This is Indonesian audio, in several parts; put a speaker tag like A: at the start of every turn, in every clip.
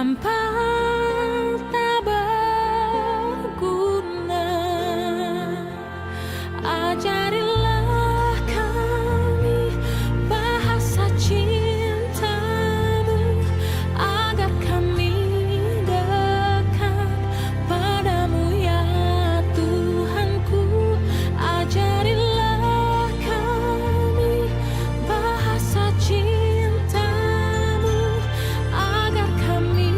A: hampa tak berguna. Ajarilah kami bahasa cintamu, agar kami dekat padamu ya Tuhanku. Ajarilah kami bahasa cintamu, agar kami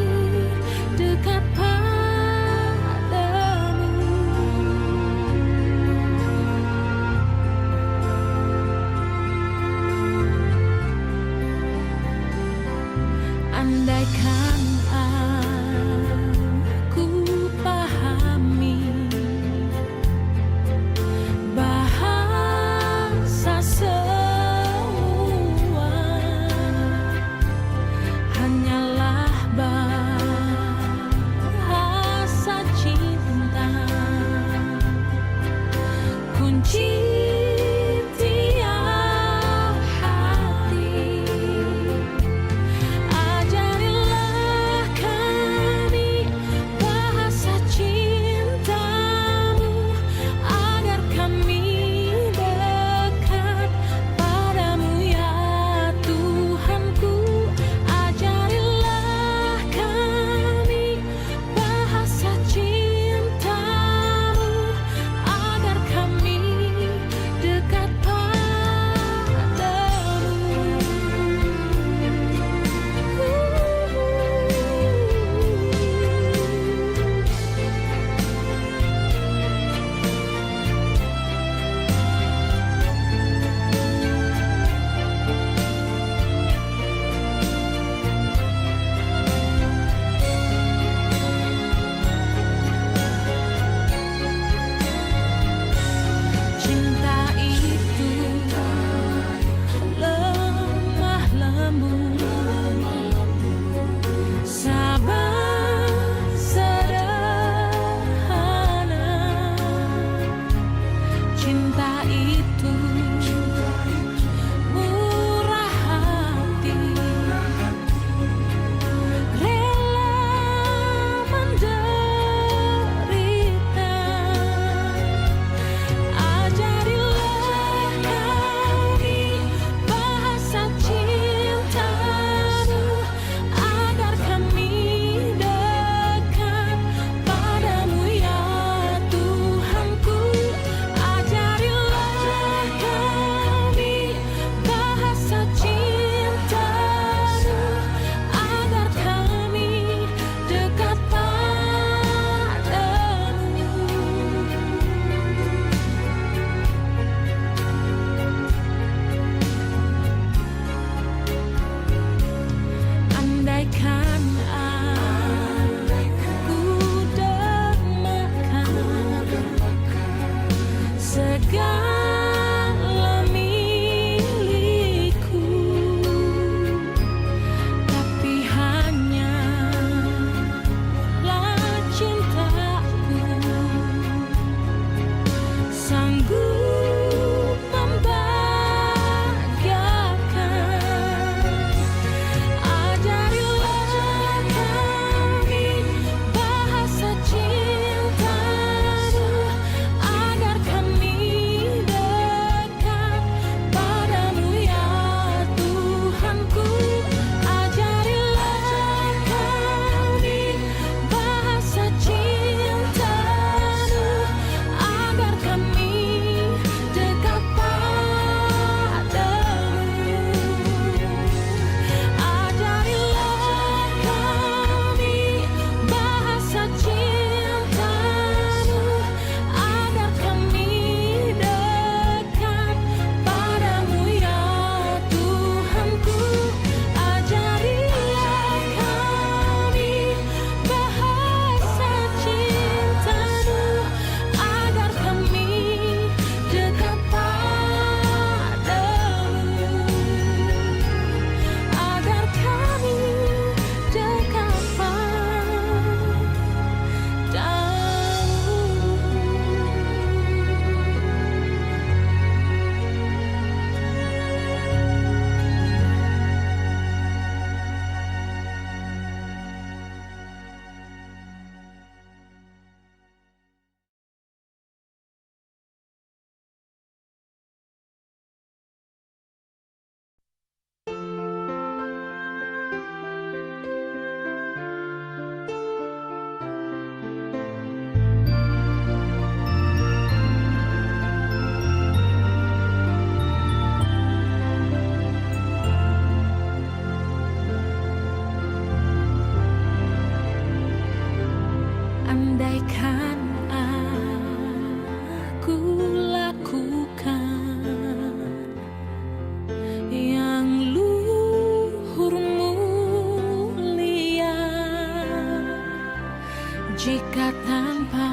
A: jika tanpa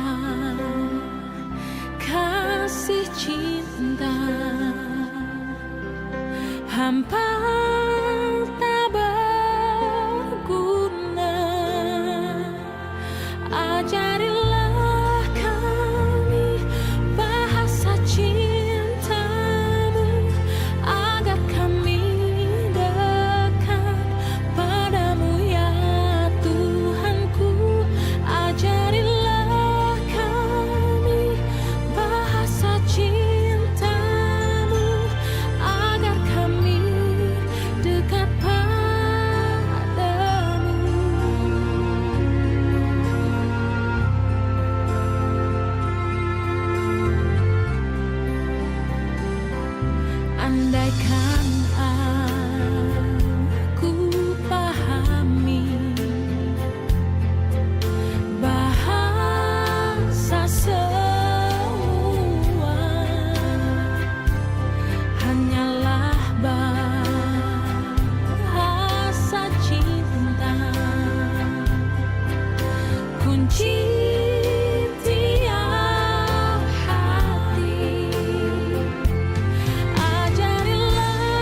A: kasih cinta hampa tak berguna. Ajarilah kami bahasa cintamu agar kami dekat padamu ya Tuhanku. Ajarilah kami bahasa cintamu agar kami dekat padamu. Andaikan aku pahami bahasa semua, hanyalah bahasa cinta, kunci tiap hati. Ajarilah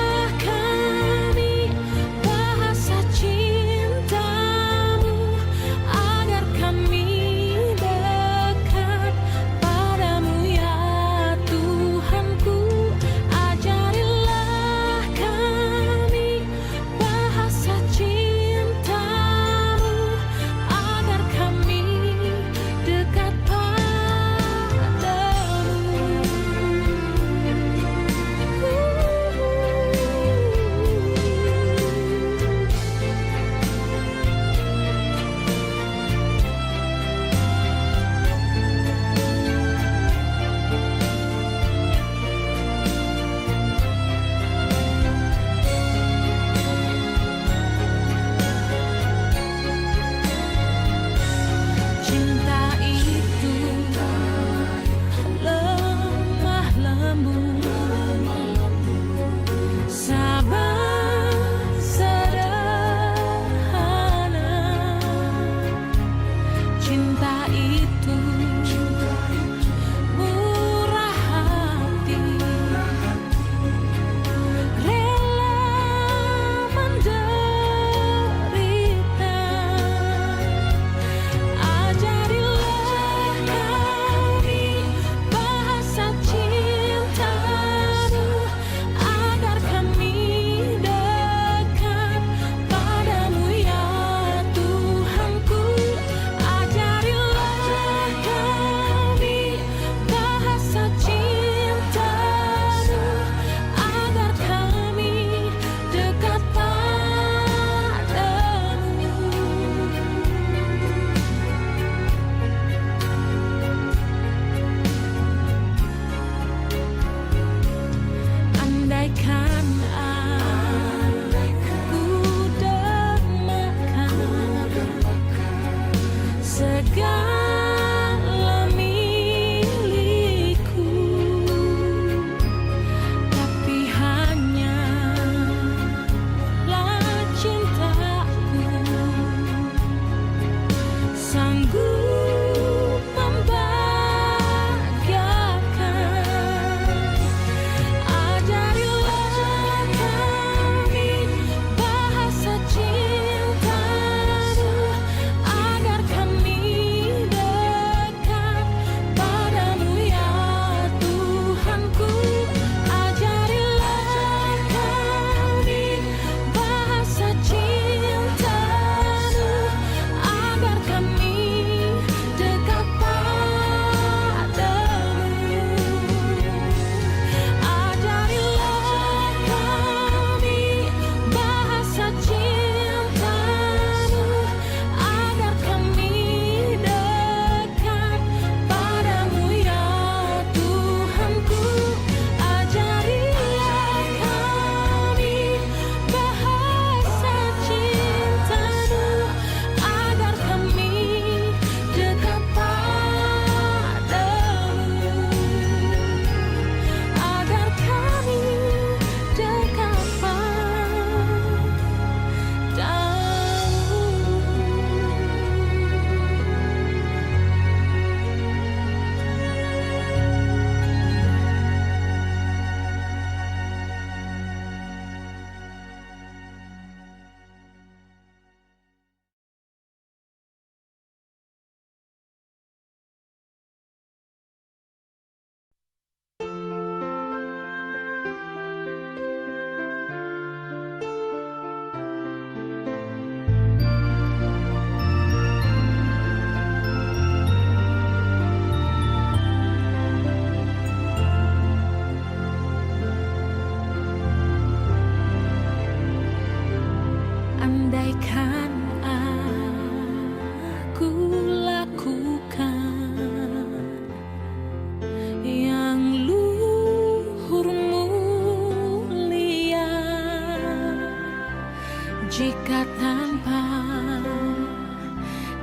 A: jika tanpa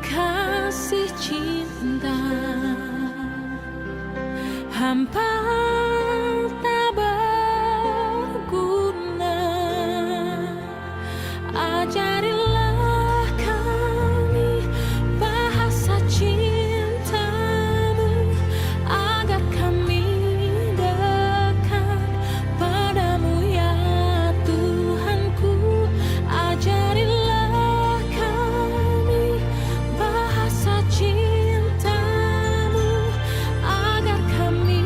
A: kasih cinta hampa tak berguna. Ajarilah kami bahasa cintamu agar kami dekat padamu ya Tuhanku. Ajarilah kami bahasa cintamu agar kami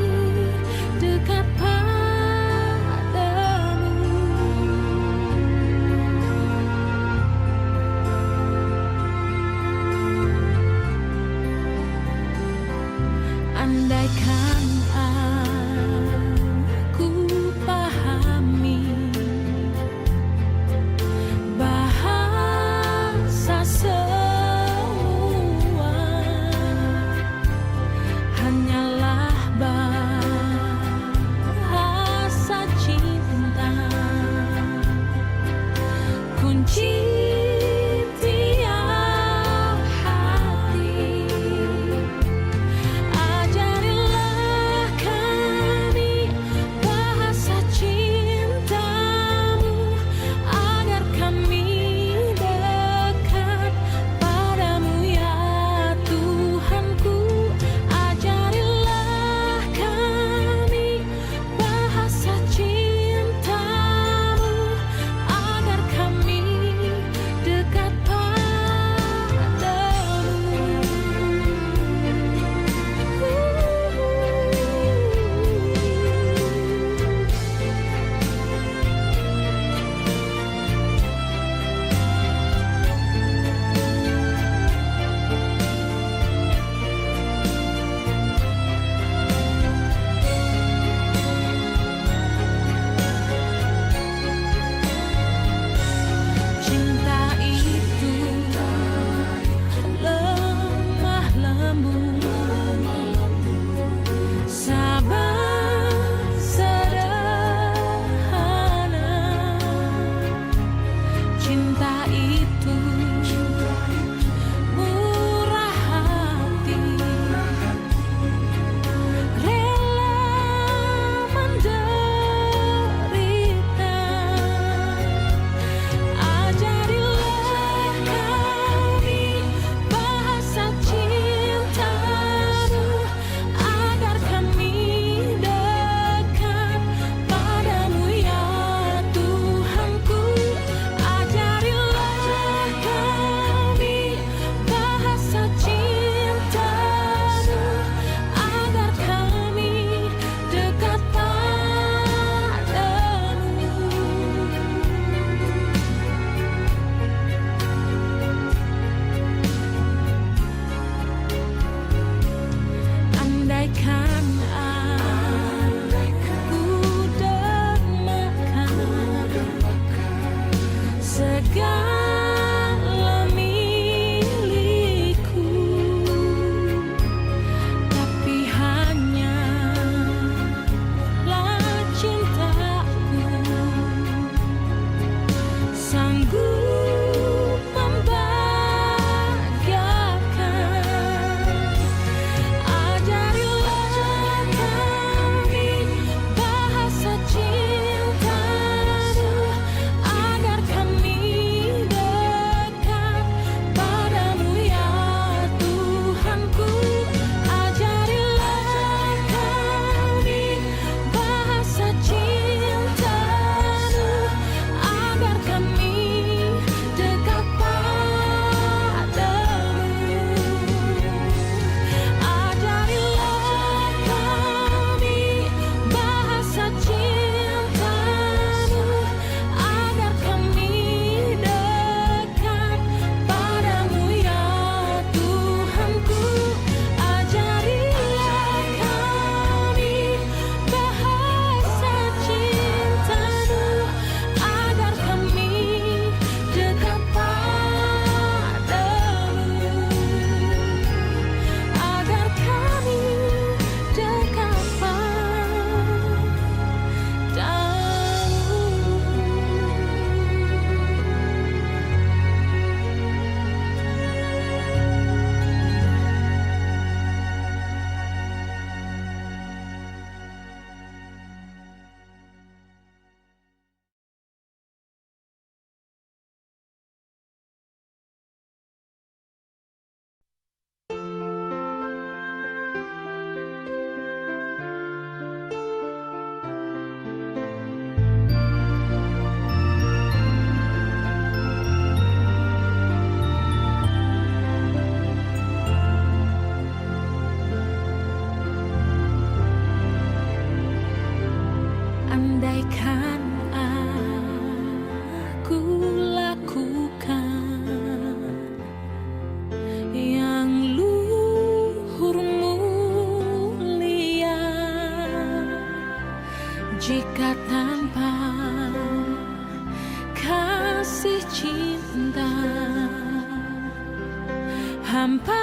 A: hampa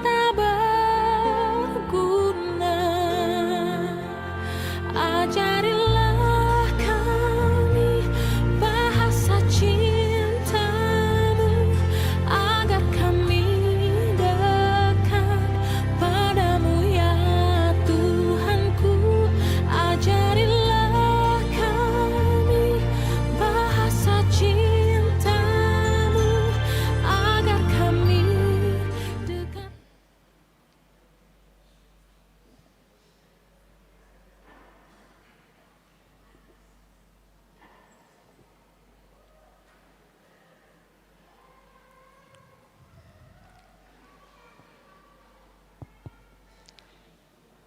A: tak berguna. Ajarilah kami bahasa cintamu agar kami dekat padamu ya Tuhanku. Ajarilah kami bahasa cintamu agar kami dekat.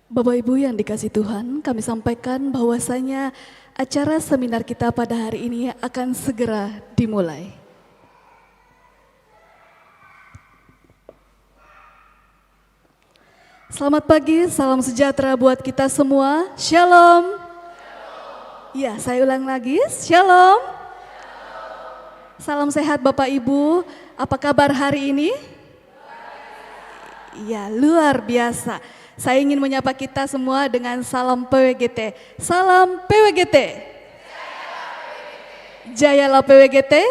B: Bapak Ibu yang dikasih Tuhan, kami sampaikan bahwasanya acara seminar kita pada hari ini akan segera dimulai. Selamat pagi, salam sejahtera buat kita semua. Shalom. Ya, saya ulang lagi. Shalom. Salam sehat Bapak Ibu. Apa kabar hari ini? Ya, luar biasa. Saya ingin menyapa kita semua dengan salam PWGT. Salam PWGT. Jayalah PWGT.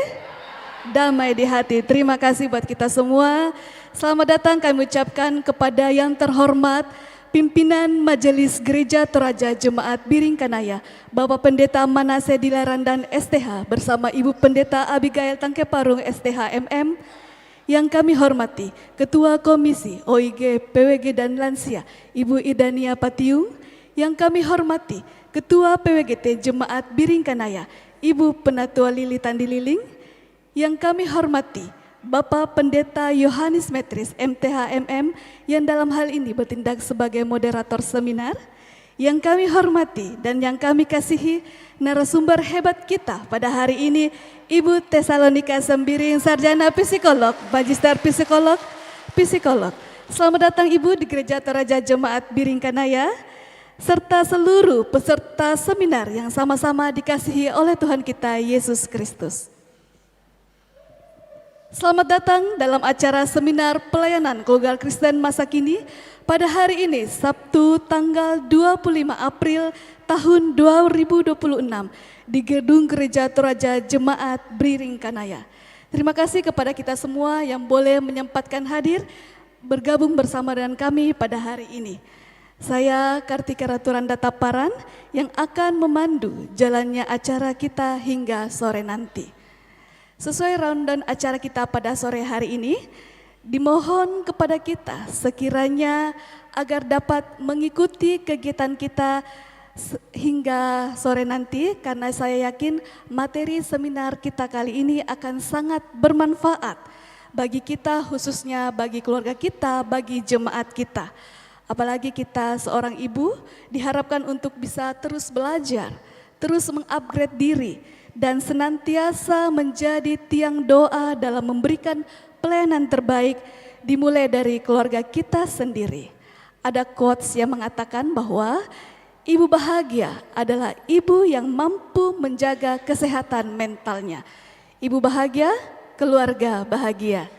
B: Damai di hati. Terima kasih buat kita semua. Selamat datang kami ucapkan kepada yang terhormat pimpinan Majelis Gereja Toraja Jemaat Biringkanaya, Bapak Pendeta Manase Dilaran dan STH bersama Ibu Pendeta Abigail Tangkeparung STH MM. Yang kami hormati Ketua Komisi OIG PWG dan Lansia Ibu Idania Patiung. Yang kami hormati Ketua PWGT Jemaat Biringkanaya Ibu Penatua Lili Tandililing. Yang kami hormati Bapak Pendeta Yohanes Metris MTH MM yang dalam hal ini bertindak sebagai moderator seminar. Yang kami hormati dan yang kami kasihi narasumber hebat kita pada hari ini, Ibu Tesalonika Sembiring, Sarjana Psikolog, Magister Psikolog. Selamat datang Ibu di Gereja Toraja Jemaat Biringkanaya, serta seluruh peserta seminar yang sama-sama dikasihi oleh Tuhan kita Yesus Kristus. Selamat datang dalam acara seminar pelayanan keluarga Kristen masa kini pada hari ini Sabtu tanggal 25 April tahun 2026 di Gedung Gereja Toraja Jemaat Biringkanaya. Terima kasih kepada kita semua yang boleh menyempatkan hadir bergabung bersama dengan kami pada hari ini. Saya Kartika Raturan Dataparan yang akan memandu jalannya acara kita hingga sore nanti. Sesuai rundown acara kita pada sore hari ini, dimohon kepada kita sekiranya agar dapat mengikuti kegiatan kita hingga sore nanti, karena saya yakin materi seminar kita kali ini akan sangat bermanfaat bagi kita, khususnya bagi keluarga kita, bagi jemaat kita. Apalagi kita seorang ibu diharapkan untuk bisa terus belajar, terus mengupgrade diri, dan senantiasa menjadi tiang doa dalam memberikan pelayanan terbaik dimulai dari keluarga kita sendiri. Ada quotes yang mengatakan bahwa ibu bahagia adalah ibu yang mampu menjaga kesehatan mentalnya. Ibu bahagia, keluarga bahagia.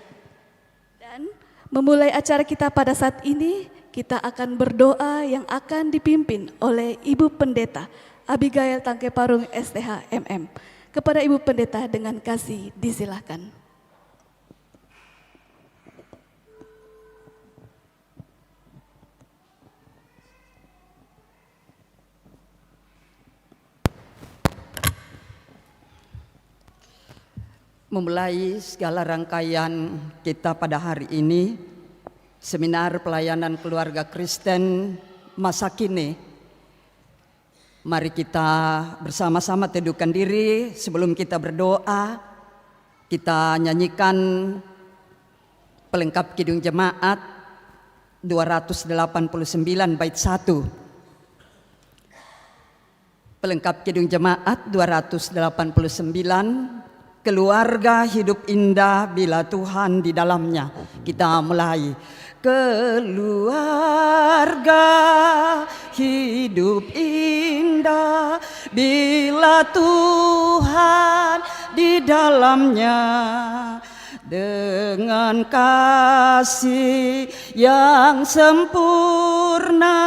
B: Dan memulai acara kita pada saat ini, kita akan berdoa yang akan dipimpin oleh Ibu Pendeta Abigail Tangkeparung STH MM. Kepada Ibu Pendeta dengan kasih disilahkan.
C: Memulai segala rangkaian kita pada hari ini, seminar pelayanan keluarga Kristen masa kini. Mari kita bersama-sama teduhkan diri sebelum kita berdoa. Kita nyanyikan pelengkap Kidung Jemaat 289 bait 1. Pelengkap Kidung Jemaat 289, keluarga hidup indah bila Tuhan di dalamnya. Kita mulai. Keluarga hidup indah bila Tuhan di dalamnya, dengan kasih yang sempurna.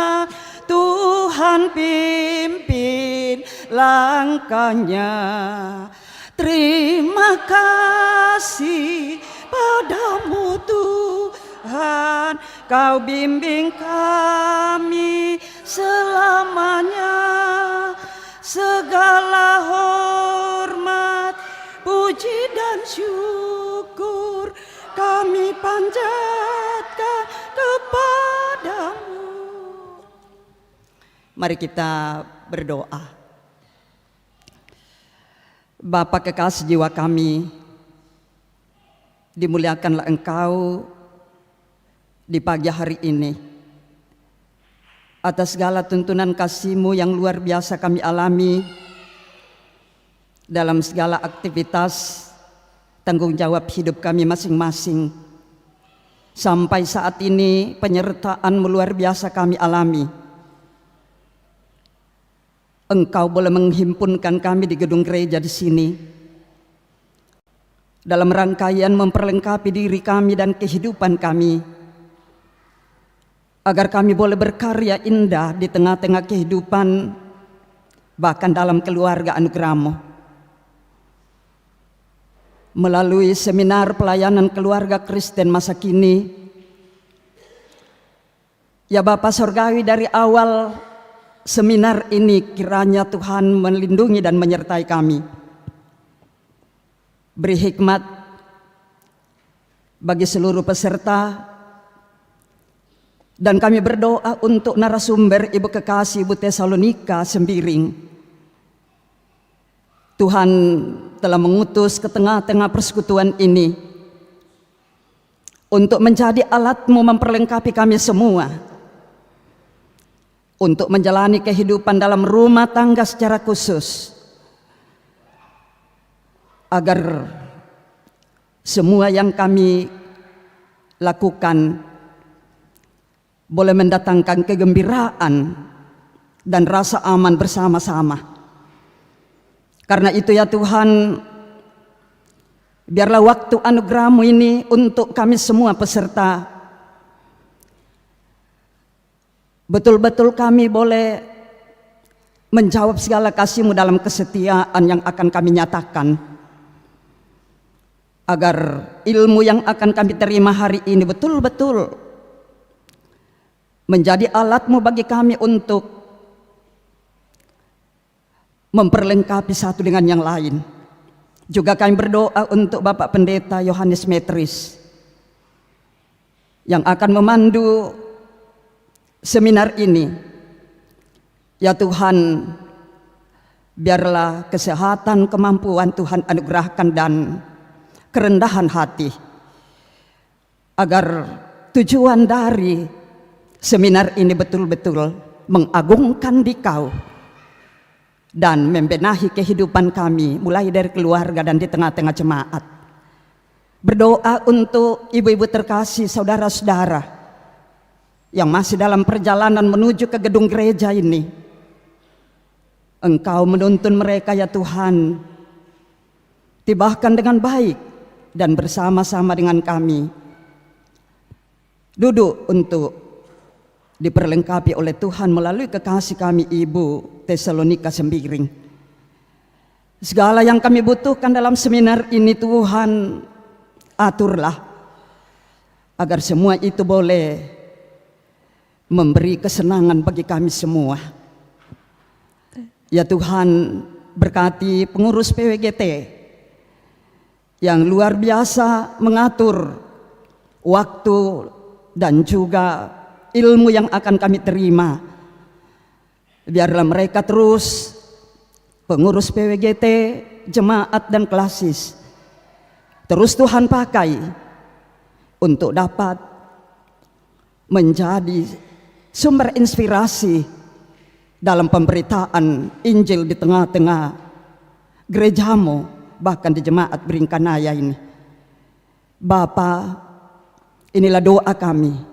C: Tuhan pimpin langkahnya. Terima kasih padamu Tuhan, Kau bimbing kami selamanya. Segala hormat, puji dan syukur kami panjatkan kepadamu. Mari kita berdoa. Bapa kekasih jiwa kami, dimuliakanlah Engkau di pagi hari ini. Atas segala tuntunan kasih-Mu yang luar biasa kami alami dalam segala aktivitas tanggung jawab hidup kami masing-masing. Sampai saat ini penyertaan-Mu luar biasa kami alami. Engkau boleh menghimpunkan kami di gedung gereja di sini dalam rangkaian memperlengkapi diri kami dan kehidupan kami, agar kami boleh berkarya indah di tengah-tengah kehidupan, bahkan dalam keluarga anugerah-Mu. Melalui seminar pelayanan keluarga Kristen masa kini, ya Bapa Sorgawi, dari awal seminar ini kiranya Tuhan melindungi dan menyertai kami. Beri hikmat bagi seluruh peserta. Dan kami berdoa untuk narasumber Ibu kekasih Ibu Tesalonika Sembiring. Tuhan telah mengutus ke tengah-tengah persekutuan ini untuk menjadi alat-Mu memperlengkapi kami semua, untuk menjalani kehidupan dalam rumah tangga secara khusus, agar semua yang kami lakukan boleh mendatangkan kegembiraan dan rasa aman bersama-sama. Karena itu ya Tuhan, biarlah waktu anugerah-Mu ini untuk kami semua peserta, betul-betul kami boleh menjawab segala kasih-Mu dalam kesetiaan yang akan kami nyatakan, agar ilmu yang akan kami terima hari ini betul-betul menjadi alat-Mu bagi kami untuk memperlengkapi satu dengan yang lain. Juga kami berdoa untuk Bapak Pendeta Yohanes Metris yang akan memandu seminar ini. Ya Tuhan, biarlah kesehatan, kemampuan Tuhan anugerahkan dan kerendahan hati, agar tujuan dari seminar ini betul-betul mengagungkan Dikau dan membenahi kehidupan kami mulai dari keluarga dan di tengah-tengah jemaat. Berdoa untuk ibu-ibu terkasih, saudara-saudara yang masih dalam perjalanan menuju ke gedung gereja ini. Engkau menuntun mereka ya Tuhan, tibahkan dengan baik dan bersama-sama dengan kami duduk untuk diperlengkapi oleh Tuhan melalui kekasih kami Ibu Tesalonika Sembiring. Segala yang kami butuhkan dalam seminar ini Tuhan aturlah, agar semua itu boleh memberi kesenangan bagi kami semua. Ya Tuhan, berkati pengurus PWGT yang luar biasa mengatur waktu dan juga ilmu yang akan kami terima. Biarlah mereka terus, pengurus PWGT, jemaat dan klasis, terus Tuhan pakai untuk dapat menjadi sumber inspirasi dalam pemberitaan Injil di tengah-tengah gereja-Mu, bahkan di jemaat Beringkanaya ini. Bapa, inilah doa kami.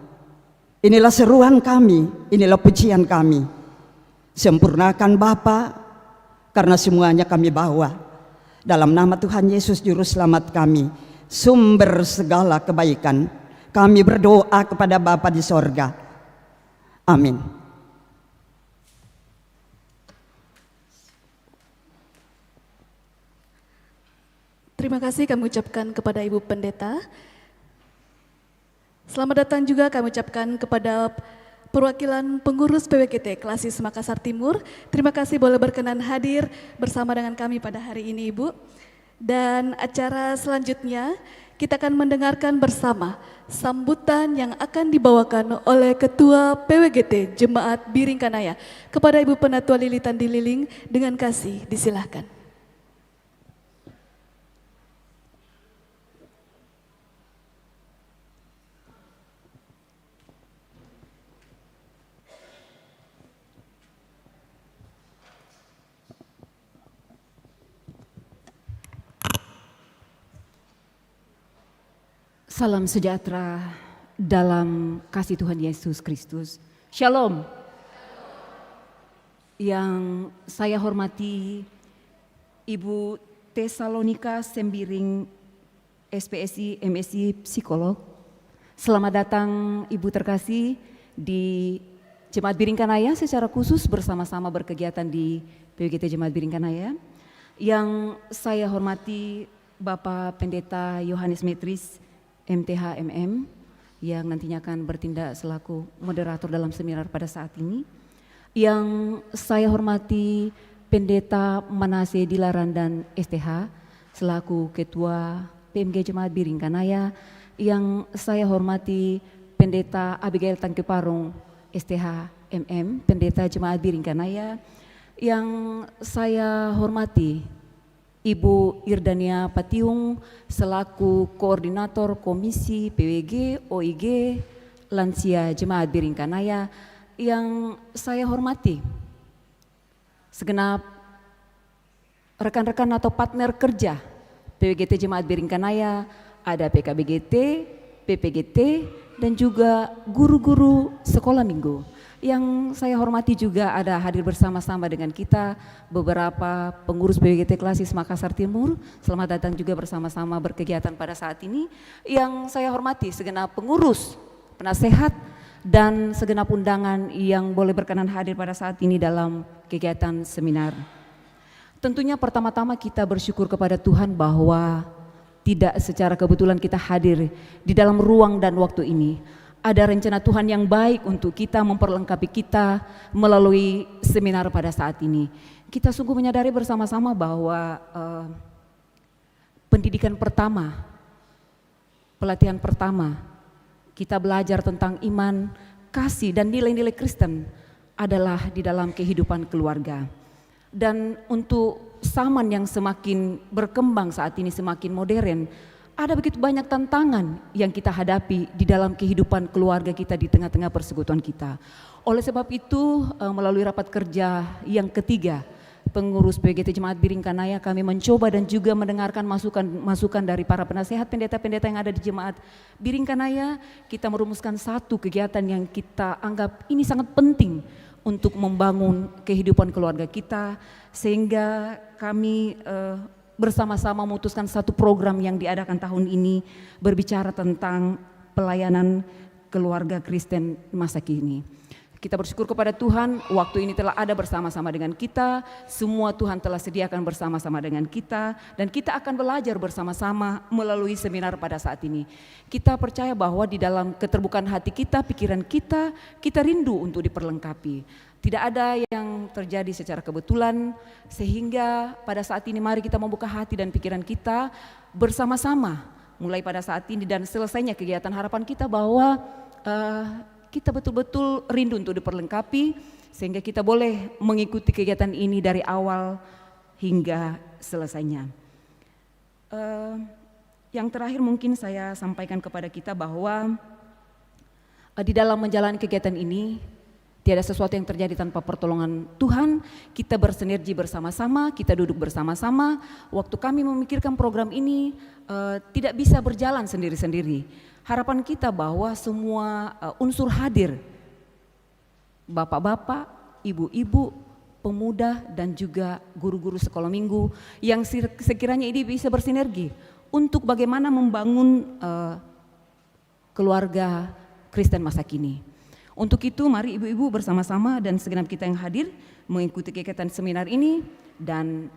C: Inilah seruan kami, inilah pujian kami. Sempurnakan Bapa, karena semuanya kami bawa dalam nama Tuhan Yesus Juru Selamat kami. sumber segala kebaikan. Kami berdoa kepada Bapa di sorga. Amin.
B: Terima kasih kami ucapkan kepada Ibu Pendeta. Selamat datang juga kami ucapkan kepada perwakilan pengurus PWKT Klasis Makassar Timur. Terima kasih boleh berkenan hadir bersama dengan kami pada hari ini Ibu. Dan acara selanjutnya kita akan mendengarkan bersama sambutan yang akan dibawakan oleh Ketua PWGT Jemaat Biringkanaya. Kepada Ibu Penatua Lilitan Dililing dengan kasih disilahkan.
D: Salam sejahtera dalam kasih Tuhan Yesus Kristus. Shalom. Yang saya hormati Ibu Tesalonika Sembiring, SPSI, MSI Psikolog. Selamat datang Ibu terkasih di Jemaat Biringkanaya secara khusus bersama-sama berkegiatan di PWGT Jemaat Biringkanaya. Yang saya hormati Bapak Pendeta Yohanes Metris, MTH MM, yang nantinya akan bertindak selaku moderator dalam seminar pada saat ini. Yang saya hormati Pendeta Manase Dilaran dan STH selaku Ketua PMG Jemaat Biringkanaya. Yang saya hormati Pendeta Abigail Tangkeparung STH MM, Pendeta Jemaat Biringkanaya. Yang saya hormati Ibu Irdania Patiung selaku Koordinator Komisi PWG OIG Lansia Jemaat Biringkanaya. Yang saya hormati segenap rekan-rekan atau partner kerja PWGT Jemaat Biringkanaya, ada PKBGT, PPGT, dan juga guru-guru sekolah minggu. Yang saya hormati juga ada hadir bersama-sama dengan kita beberapa pengurus PWGT Klasis Makassar Timur. Selamat datang juga bersama-sama berkegiatan pada saat ini. Yang saya hormati segenap pengurus, penasehat, dan segenap undangan yang boleh berkenan hadir pada saat ini dalam kegiatan seminar. Tentunya pertama-tama kita bersyukur kepada Tuhan bahwa tidak secara kebetulan kita hadir di dalam ruang dan waktu ini. Ada rencana Tuhan yang baik untuk kita, memperlengkapi kita melalui seminar pada saat ini. Kita sungguh menyadari bersama-sama bahwa pendidikan pertama, pelatihan pertama, kita belajar tentang iman, kasih, dan nilai-nilai Kristen adalah di dalam kehidupan keluarga. Dan untuk zaman yang semakin berkembang saat ini, semakin modern, ada begitu banyak tantangan yang kita hadapi di dalam kehidupan keluarga kita di tengah-tengah persekutuan kita. Oleh sebab itu melalui rapat kerja yang ketiga pengurus PWGT Jemaat Biringkanaya, kami mencoba dan juga mendengarkan masukan dari para penasehat pendeta-pendeta yang ada di Jemaat Biringkanaya. Kita merumuskan satu kegiatan yang kita anggap ini sangat penting untuk membangun kehidupan keluarga kita, sehingga kami bersama-sama memutuskan satu program yang diadakan tahun ini berbicara tentang pelayanan keluarga Kristen masa kini. Kita bersyukur kepada Tuhan, waktu ini telah ada bersama-sama dengan kita, semua Tuhan telah sediakan bersama-sama dengan kita, dan kita akan belajar bersama-sama melalui seminar pada saat ini. Kita percaya bahwa di dalam keterbukaan hati kita, pikiran kita, kita rindu untuk diperlengkapi. Tidak ada yang terjadi secara kebetulan, sehingga pada saat ini mari kita membuka hati dan pikiran kita bersama-sama mulai pada saat ini dan selesainya kegiatan, harapan kita bahwa kita betul-betul rindu untuk diperlengkapi sehingga kita boleh mengikuti kegiatan ini dari awal hingga selesainya. Yang terakhir mungkin saya sampaikan kepada kita bahwa di dalam menjalani kegiatan ini tiada sesuatu yang terjadi tanpa pertolongan Tuhan. Kita bersinergi bersama-sama, kita duduk bersama-sama. Waktu kami memikirkan program ini tidak bisa berjalan sendiri-sendiri. Harapan kita bahwa semua unsur hadir, bapak-bapak, ibu-ibu, pemuda, dan juga guru-guru sekolah minggu yang sekiranya ini bisa bersinergi untuk bagaimana membangun keluarga Kristen masa kini. Untuk itu mari ibu-ibu bersama-sama dan segenap kita yang hadir mengikuti kegiatan seminar ini, dan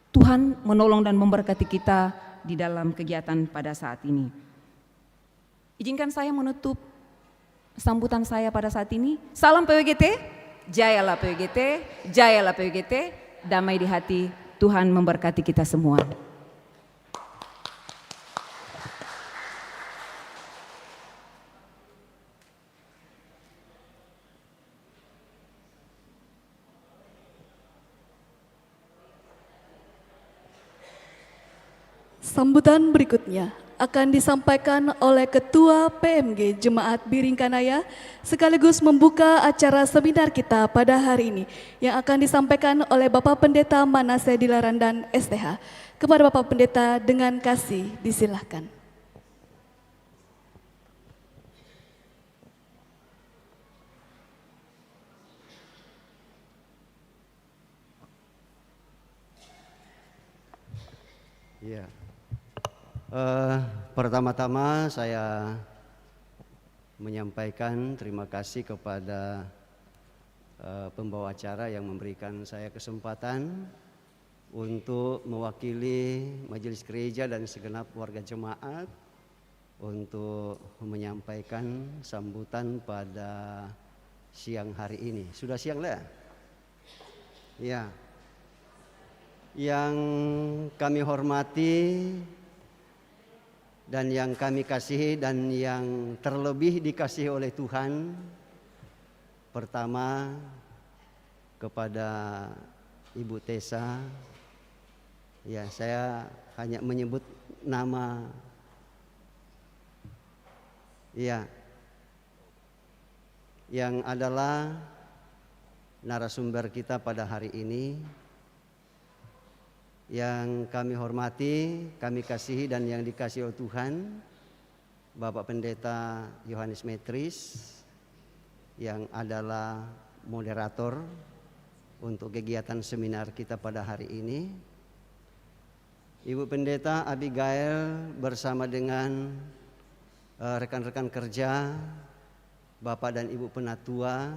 D: Tuhan menolong dan memberkati kita di dalam kegiatan pada saat ini. Izinkan saya menutup sambutan saya pada saat ini. Salam PWGT, jayalah PWGT, jayalah PWGT, damai di hati, Tuhan memberkati kita semua.
B: Sambutan berikutnya akan disampaikan oleh Ketua PMG Jemaat Biringkanaya sekaligus membuka acara seminar kita pada hari ini yang akan disampaikan oleh Bapak Pendeta Manase Dilaran dan STH. Kepada Bapak Pendeta dengan kasih disilahkan.
E: Iya. Pertama-tama saya menyampaikan terima kasih kepada pembawa acara yang memberikan saya kesempatan untuk mewakili majelis gereja dan segenap warga jemaat untuk menyampaikan sambutan pada siang hari ini. Sudah siang lah? Ya. Yang kami hormati dan yang kami kasihi dan yang terlebih dikasihi oleh Tuhan, pertama kepada Ibu Tessa, ya saya hanya menyebut nama, ya, yang adalah narasumber kita pada hari ini. Yang kami hormati, kami kasihi dan yang dikasihi oleh Tuhan, Bapak Pendeta Yohanes Metris yang adalah moderator untuk kegiatan seminar kita pada hari ini. Ibu Pendeta Abigail bersama dengan rekan-rekan kerja, Bapak dan Ibu Penatua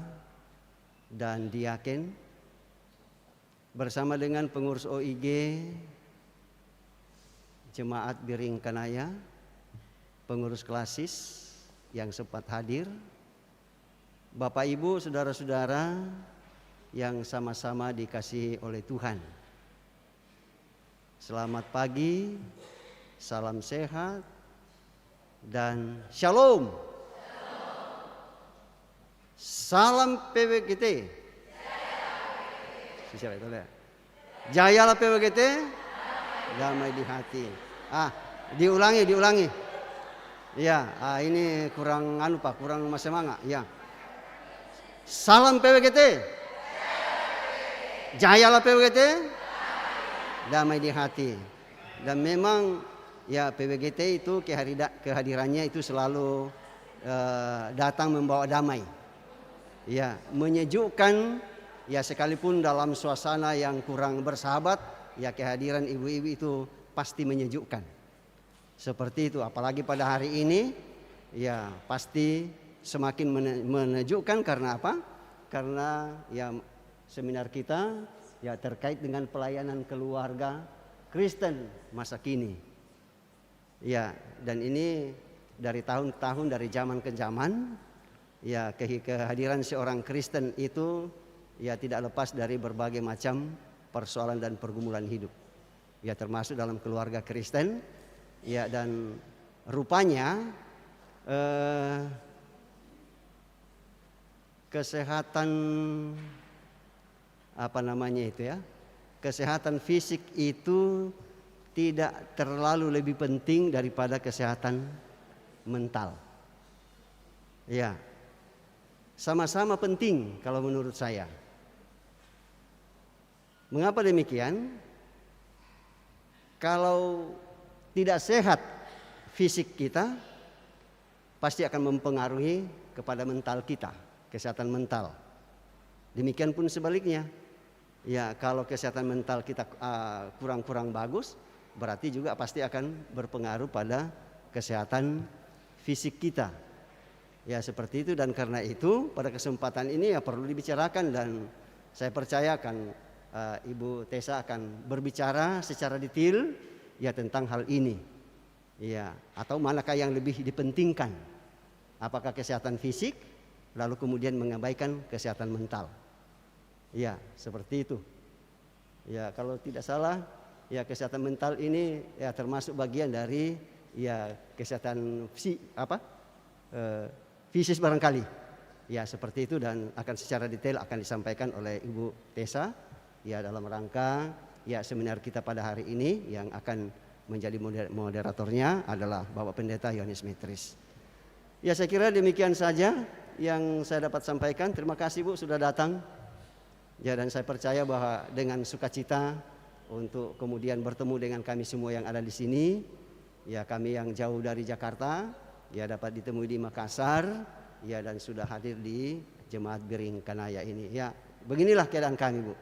E: dan Diaken, bersama dengan pengurus OIG Jemaat Biringkanaya, pengurus klasis yang sempat hadir, Bapak Ibu, saudara-saudara yang sama-sama dikasihi oleh Tuhan. Selamat pagi, salam sehat, dan shalom. Salam PWGT. Jayalah PWGT, damai di hati. Diulangi. Ya, ini kurang Pak, kurang semangat. Ya. Salam PWGT. Jayalah PWGT, damai di hati. Dan memang ya PWGT itu kehadirannya itu selalu datang membawa damai. Ya, menyejukkan. Ya, sekalipun dalam suasana yang kurang bersahabat, ya kehadiran ibu-ibu itu pasti menyejukkan. Seperti itu, apalagi pada hari ini, ya pasti semakin menejukkan. Karena apa? Karena ya seminar kita ya terkait dengan pelayanan keluarga Kristen masa kini. Ya, dan ini dari tahun ke tahun, dari zaman ke zaman, ya kehadiran seorang Kristen itu ya tidak lepas dari berbagai macam persoalan dan pergumulan hidup. Ya termasuk dalam keluarga Kristen. Ya, dan rupanya kesehatan kesehatan fisik itu tidak terlalu lebih penting daripada kesehatan mental. Ya, sama-sama penting kalau menurut saya. Mengapa demikian? Kalau tidak sehat fisik kita, pasti akan mempengaruhi kepada mental kita, kesehatan mental. Demikian pun sebaliknya. Ya, kalau kesehatan mental kita kurang-kurang bagus, berarti juga pasti akan berpengaruh pada kesehatan fisik kita. Ya seperti itu, dan karena itu pada kesempatan ini ya perlu dibicarakan, dan saya percaya akan Ibu Tessa akan berbicara secara detail ya tentang hal ini. Ya, atau manakah yang lebih dipentingkan? Apakah kesehatan fisik lalu kemudian mengabaikan kesehatan mental? Ya, seperti itu. Ya, kalau tidak salah ya kesehatan mental ini ya termasuk bagian dari ya kesehatan fisik barangkali. Ya seperti itu, dan akan secara detail akan disampaikan oleh Ibu Tessa ya dalam rangka ya seminar kita pada hari ini. Yang akan menjadi moderatornya adalah Bapak Pendeta Yohanes Metris. Ya saya kira demikian saja yang saya dapat sampaikan. Terima kasih Bu sudah datang. Ya, dan saya percaya bahwa dengan sukacita untuk kemudian bertemu dengan kami semua yang ada di sini. Ya, kami yang jauh dari Jakarta ya dapat ditemui di Makassar ya, dan sudah hadir di Jemaat Biring Kanaya ini. Ya, beginilah keadaan kami Bu.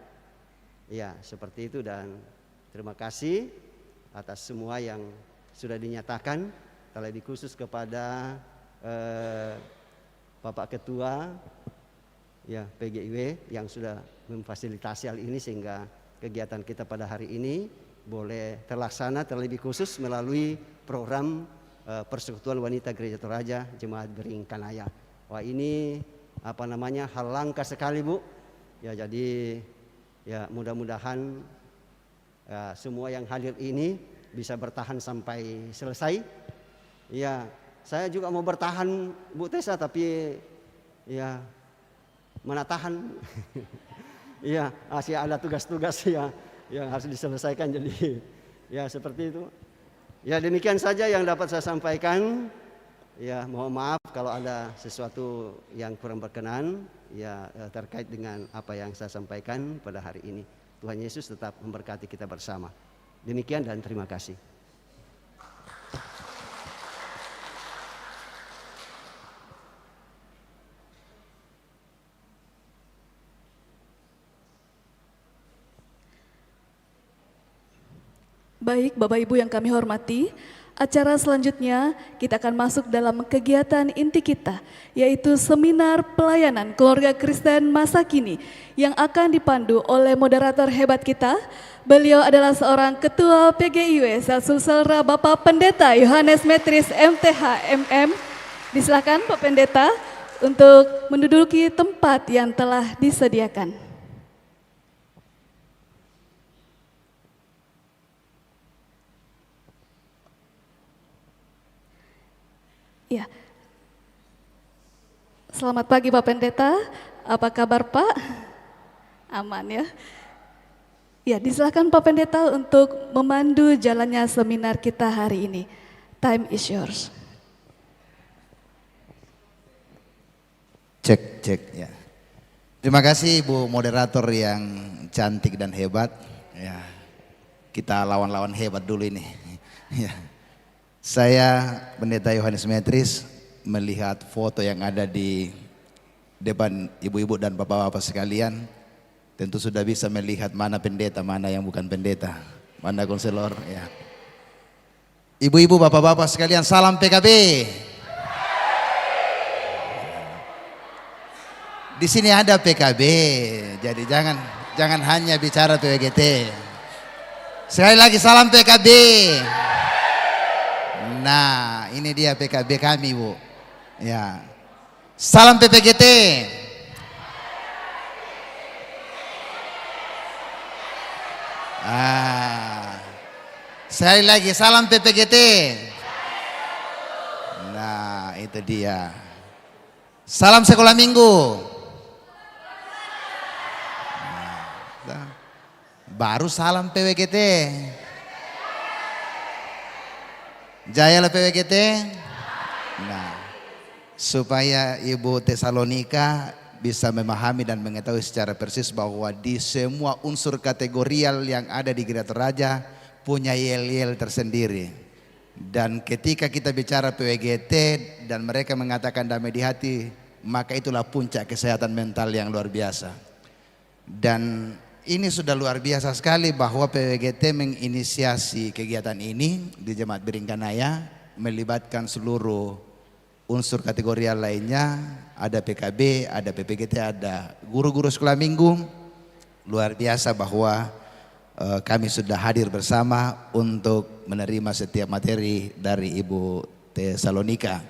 E: Ya, seperti itu, dan terima kasih atas semua yang sudah dinyatakan, terlebih khusus kepada Bapak Ketua ya PGIW yang sudah memfasilitasi hal ini sehingga kegiatan kita pada hari ini boleh terlaksana, terlebih khusus melalui program Persekutuan Wanita Gereja Toraja Jemaat Biring Kanaya. Wah, ini hal langka sekali Bu. Ya, jadi ya mudah-mudahan semua yang hadir ini bisa bertahan sampai selesai. Ya, saya juga mau bertahan Bu Tessa, tapi ya mana tahan. Iya, masih ada tugas-tugas ya yang harus diselesaikan, jadi ya seperti itu. Ya demikian saja yang dapat saya sampaikan. Ya mohon maaf kalau ada sesuatu yang kurang berkenan ya terkait dengan apa yang saya sampaikan pada hari ini. Tuhan Yesus tetap memberkati kita bersama. Demikian dan terima kasih.
B: Baik, Bapak Ibu yang kami hormati, acara selanjutnya kita akan masuk dalam kegiatan inti kita, yaitu seminar pelayanan keluarga Kristen masa kini yang akan dipandu oleh moderator hebat kita. Beliau adalah seorang Ketua PGIW Sulselra Bapak Pendeta Yohanes Metris MTH MM. Disilakan Pak Pendeta untuk menduduki tempat yang telah disediakan. Ya. Selamat pagi Pak Pendeta, apa kabar Pak? Aman ya. Ya, disilakan Pak Pendeta untuk memandu jalannya seminar kita hari ini. Time is yours.
F: Cek ya. Terima kasih Ibu moderator yang cantik dan hebat. Ya, kita lawan-lawan hebat dulu ini. Ya. Saya Pendeta Yohanes Metris melihat foto yang ada di depan ibu-ibu dan bapak-bapak sekalian. Tentu sudah bisa melihat mana pendeta, mana yang bukan pendeta, mana konselor. Ya. Ibu-ibu, bapak-bapak sekalian, salam PKB. Di sini ada PKB, jadi jangan hanya bicara PWGT. Sekali lagi salam PKB. Nah, ini dia PKB kami, Bu. Ya. Salam PPGT. Sekali lagi salam PPGT. Nah, itu dia. Salam sekolah minggu. Nah, baru salam PWGT. Jayalah PWGT. Nah, supaya Ibu Tesalonika bisa memahami dan mengetahui secara persis bahwa di semua unsur kategorial yang ada di Gereja Toraja punya yel-yel tersendiri. Dan ketika kita bicara PWGT dan mereka mengatakan damai di hati, maka itulah puncak kesehatan mental yang luar biasa. Dan ini sudah luar biasa sekali bahwa PWGT menginisiasi kegiatan ini di Jemaat Biringkanaya, melibatkan seluruh unsur kategori lainnya, ada PKB, ada PPGT, ada guru-guru sekolah minggu. Luar biasa bahwa kami sudah hadir bersama untuk menerima setiap materi dari Ibu Tesalonika.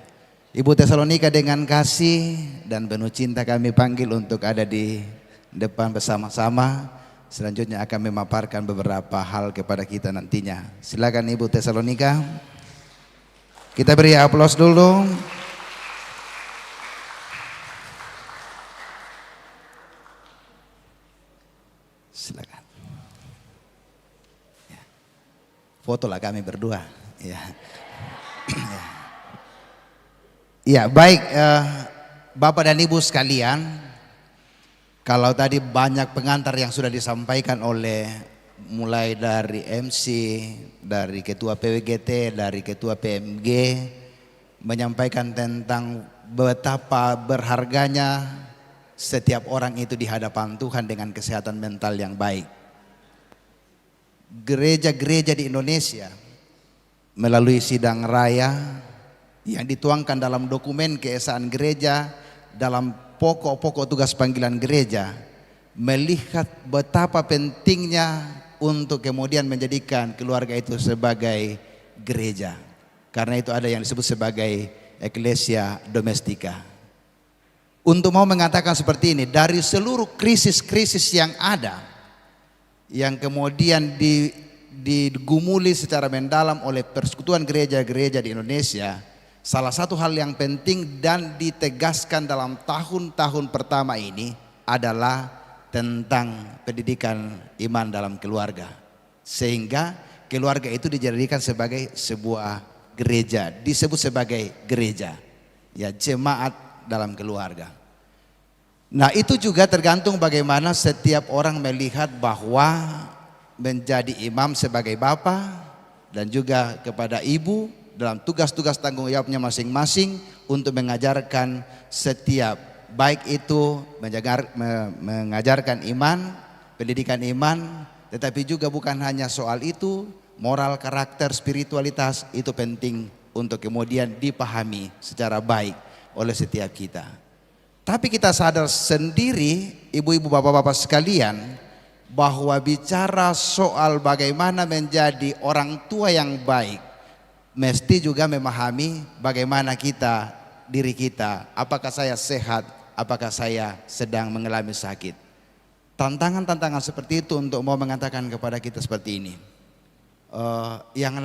F: Ibu Tesalonika dengan kasih dan penuh cinta kami panggil untuk ada di depan bersama-sama. Selanjutnya akan memaparkan beberapa hal kepada kita nantinya. Silakan Ibu Tesalonika. Kita beri aplaus dulu. Silakan. Ya. Fotolah kami berdua. Ya. Ya baik, Bapak dan Ibu sekalian, kalau tadi banyak pengantar yang sudah disampaikan oleh mulai dari MC, dari Ketua PWGT, dari Ketua PMG, menyampaikan tentang betapa berharganya setiap orang itu di hadapan Tuhan dengan kesehatan mental yang baik. Gereja-gereja di Indonesia melalui sidang raya yang dituangkan dalam dokumen keesaan gereja, dalam pokok-pokok tugas panggilan gereja, melihat betapa pentingnya untuk kemudian menjadikan keluarga itu sebagai gereja. Karena itu ada yang disebut sebagai Ecclesia Domestica. Untuk mau mengatakan seperti ini, dari seluruh krisis-krisis yang ada, yang kemudian digumuli secara mendalam oleh persekutuan gereja-gereja di Indonesia, salah satu hal yang penting dan ditegaskan dalam tahun-tahun pertama ini adalah tentang pendidikan iman dalam keluarga. Sehingga keluarga itu dijadikan sebagai sebuah gereja, disebut sebagai gereja. Ya, jemaat dalam keluarga. Nah, itu juga tergantung bagaimana setiap orang melihat bahwa menjadi imam sebagai bapak dan juga kepada ibu dalam tugas-tugas tanggung jawabnya masing-masing untuk mengajarkan setiap, baik itu mengajarkan iman, pendidikan iman, tetapi juga bukan hanya soal itu, moral, karakter, spiritualitas itu penting untuk kemudian dipahami secara baik oleh setiap kita. Tapi kita sadar sendiri, ibu-ibu, bapak-bapak sekalian, bahwa bicara soal bagaimana menjadi orang tua yang baik, mesti juga memahami bagaimana diri kita, apakah saya sehat, apakah saya sedang mengalami sakit. Tantangan-tantangan seperti itu untuk mau mengatakan kepada kita seperti ini. Yang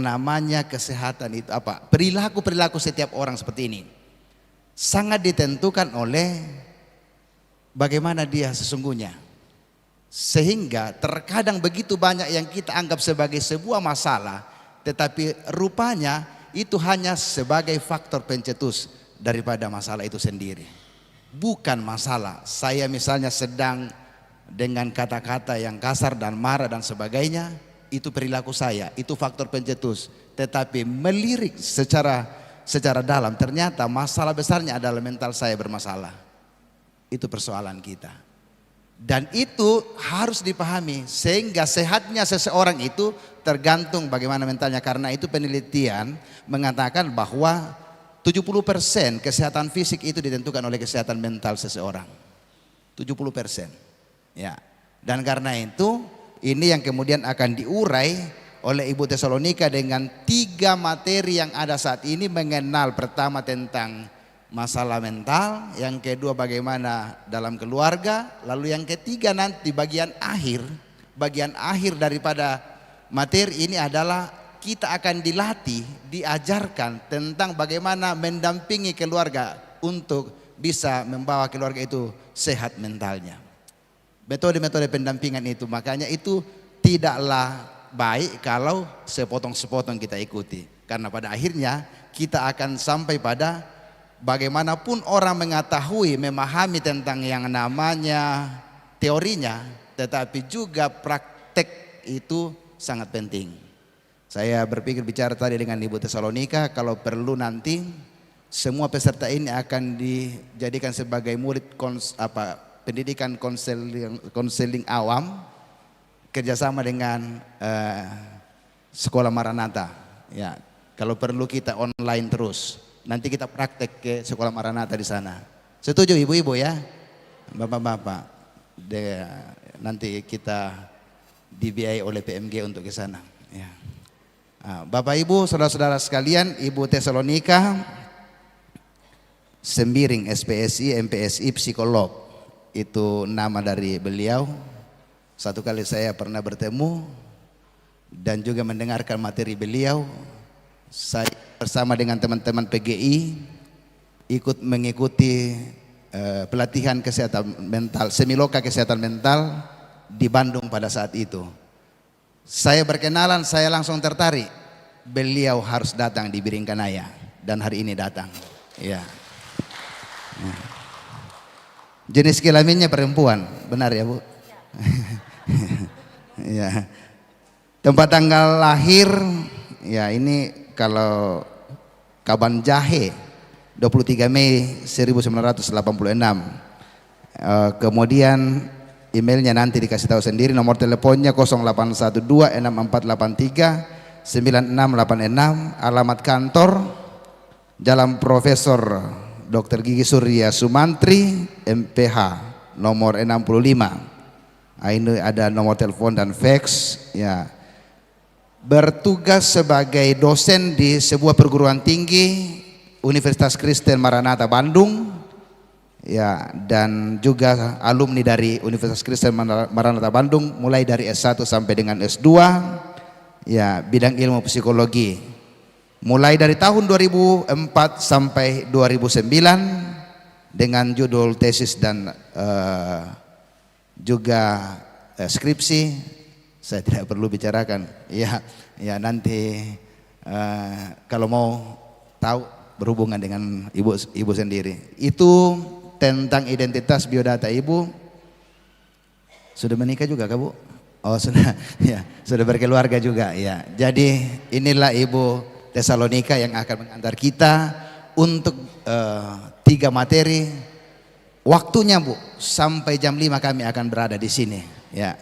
F: namanya kesehatan itu apa? Perilaku setiap orang seperti ini sangat ditentukan oleh bagaimana dia sesungguhnya. Sehingga terkadang begitu banyak yang kita anggap sebagai sebuah masalah, tetapi rupanya itu hanya sebagai faktor pencetus daripada masalah itu sendiri. Bukan masalah saya misalnya sedang dengan kata-kata yang kasar dan marah dan sebagainya, itu perilaku saya, itu faktor pencetus. Tetapi melirik secara dalam, ternyata masalah besarnya adalah mental saya bermasalah. Itu persoalan kita. Dan itu harus dipahami, sehingga sehatnya seseorang itu tergantung bagaimana mentalnya. Karena itu penelitian mengatakan bahwa 70% kesehatan fisik itu ditentukan oleh kesehatan mental seseorang. 70%. Ya. Dan karena itu ini yang kemudian akan diurai oleh Ibu Tesalonika dengan 3 materi yang ada saat ini, mengenal pertama tentang masalah mental, yang kedua bagaimana dalam keluarga, lalu yang ketiga nanti bagian akhir daripada materi ini adalah kita akan dilatih, diajarkan tentang bagaimana mendampingi keluarga untuk bisa membawa keluarga itu sehat mentalnya. Metode-metode pendampingan itu, makanya itu tidaklah baik kalau sepotong-sepotong kita ikuti, karena pada akhirnya kita akan sampai pada bagaimanapun orang mengetahui, memahami tentang yang namanya teorinya, tetapi juga praktek itu sangat penting. Saya berpikir bicara tadi dengan Ibu Tesalonika, kalau perlu nanti semua peserta ini akan dijadikan sebagai murid pendidikan konseling awam kerjasama dengan Sekolah Maranatha. Ya, kalau perlu kita online terus. Nanti kita praktek ke Sekolah Maranatha di sana. Setuju ibu-ibu ya, bapak-bapak. Nanti kita dibiayai oleh PMG untuk ke sana. Ya. Bapak Ibu, saudara-saudara sekalian, Ibu Tesalonika Sembiring SPSI, MPSI, psikolog. Itu nama dari beliau. Satu kali saya pernah bertemu dan juga mendengarkan materi beliau. Saya bersama dengan teman-teman PGI ikut mengikuti pelatihan kesehatan mental, Semiloka kesehatan mental di Bandung pada saat itu. Saya berkenalan, saya langsung tertarik. Beliau harus datang di Biringkanaya dan hari ini datang. Ya. Jenis kelaminnya perempuan, benar ya Bu? Ya. Tempat tanggal lahir, ya ini kalau Kaban Jahe 23 Mei 1986. Kemudian emailnya nanti dikasih tahu sendiri, nomor teleponnya 081264839686, alamat kantor Jalan Profesor Dr. Gigi Surya Sumantri, MPH, nomor 65. Ini ada nomor telepon dan fax. Ya, bertugas sebagai dosen di sebuah perguruan tinggi Universitas Kristen Maranatha Bandung. Ya, dan juga alumni dari Universitas Kristen Maranatha Bandung mulai dari S1 sampai dengan S2. Ya, bidang ilmu psikologi. Mulai dari tahun 2004 sampai 2009 dengan judul tesis dan juga skripsi. Saya tidak perlu bicarakan. Ya, ya nanti kalau mau tahu berhubungan dengan ibu sendiri. Itu tentang identitas biodata ibu. Sudah menikah juga kah Bu? Oh sudah, ya sudah berkeluarga juga. Ya, jadi inilah Ibu Tesalonika yang akan mengantar kita untuk 3 materi. Waktunya Bu, sampai jam 5 kami akan berada di sini. Ya,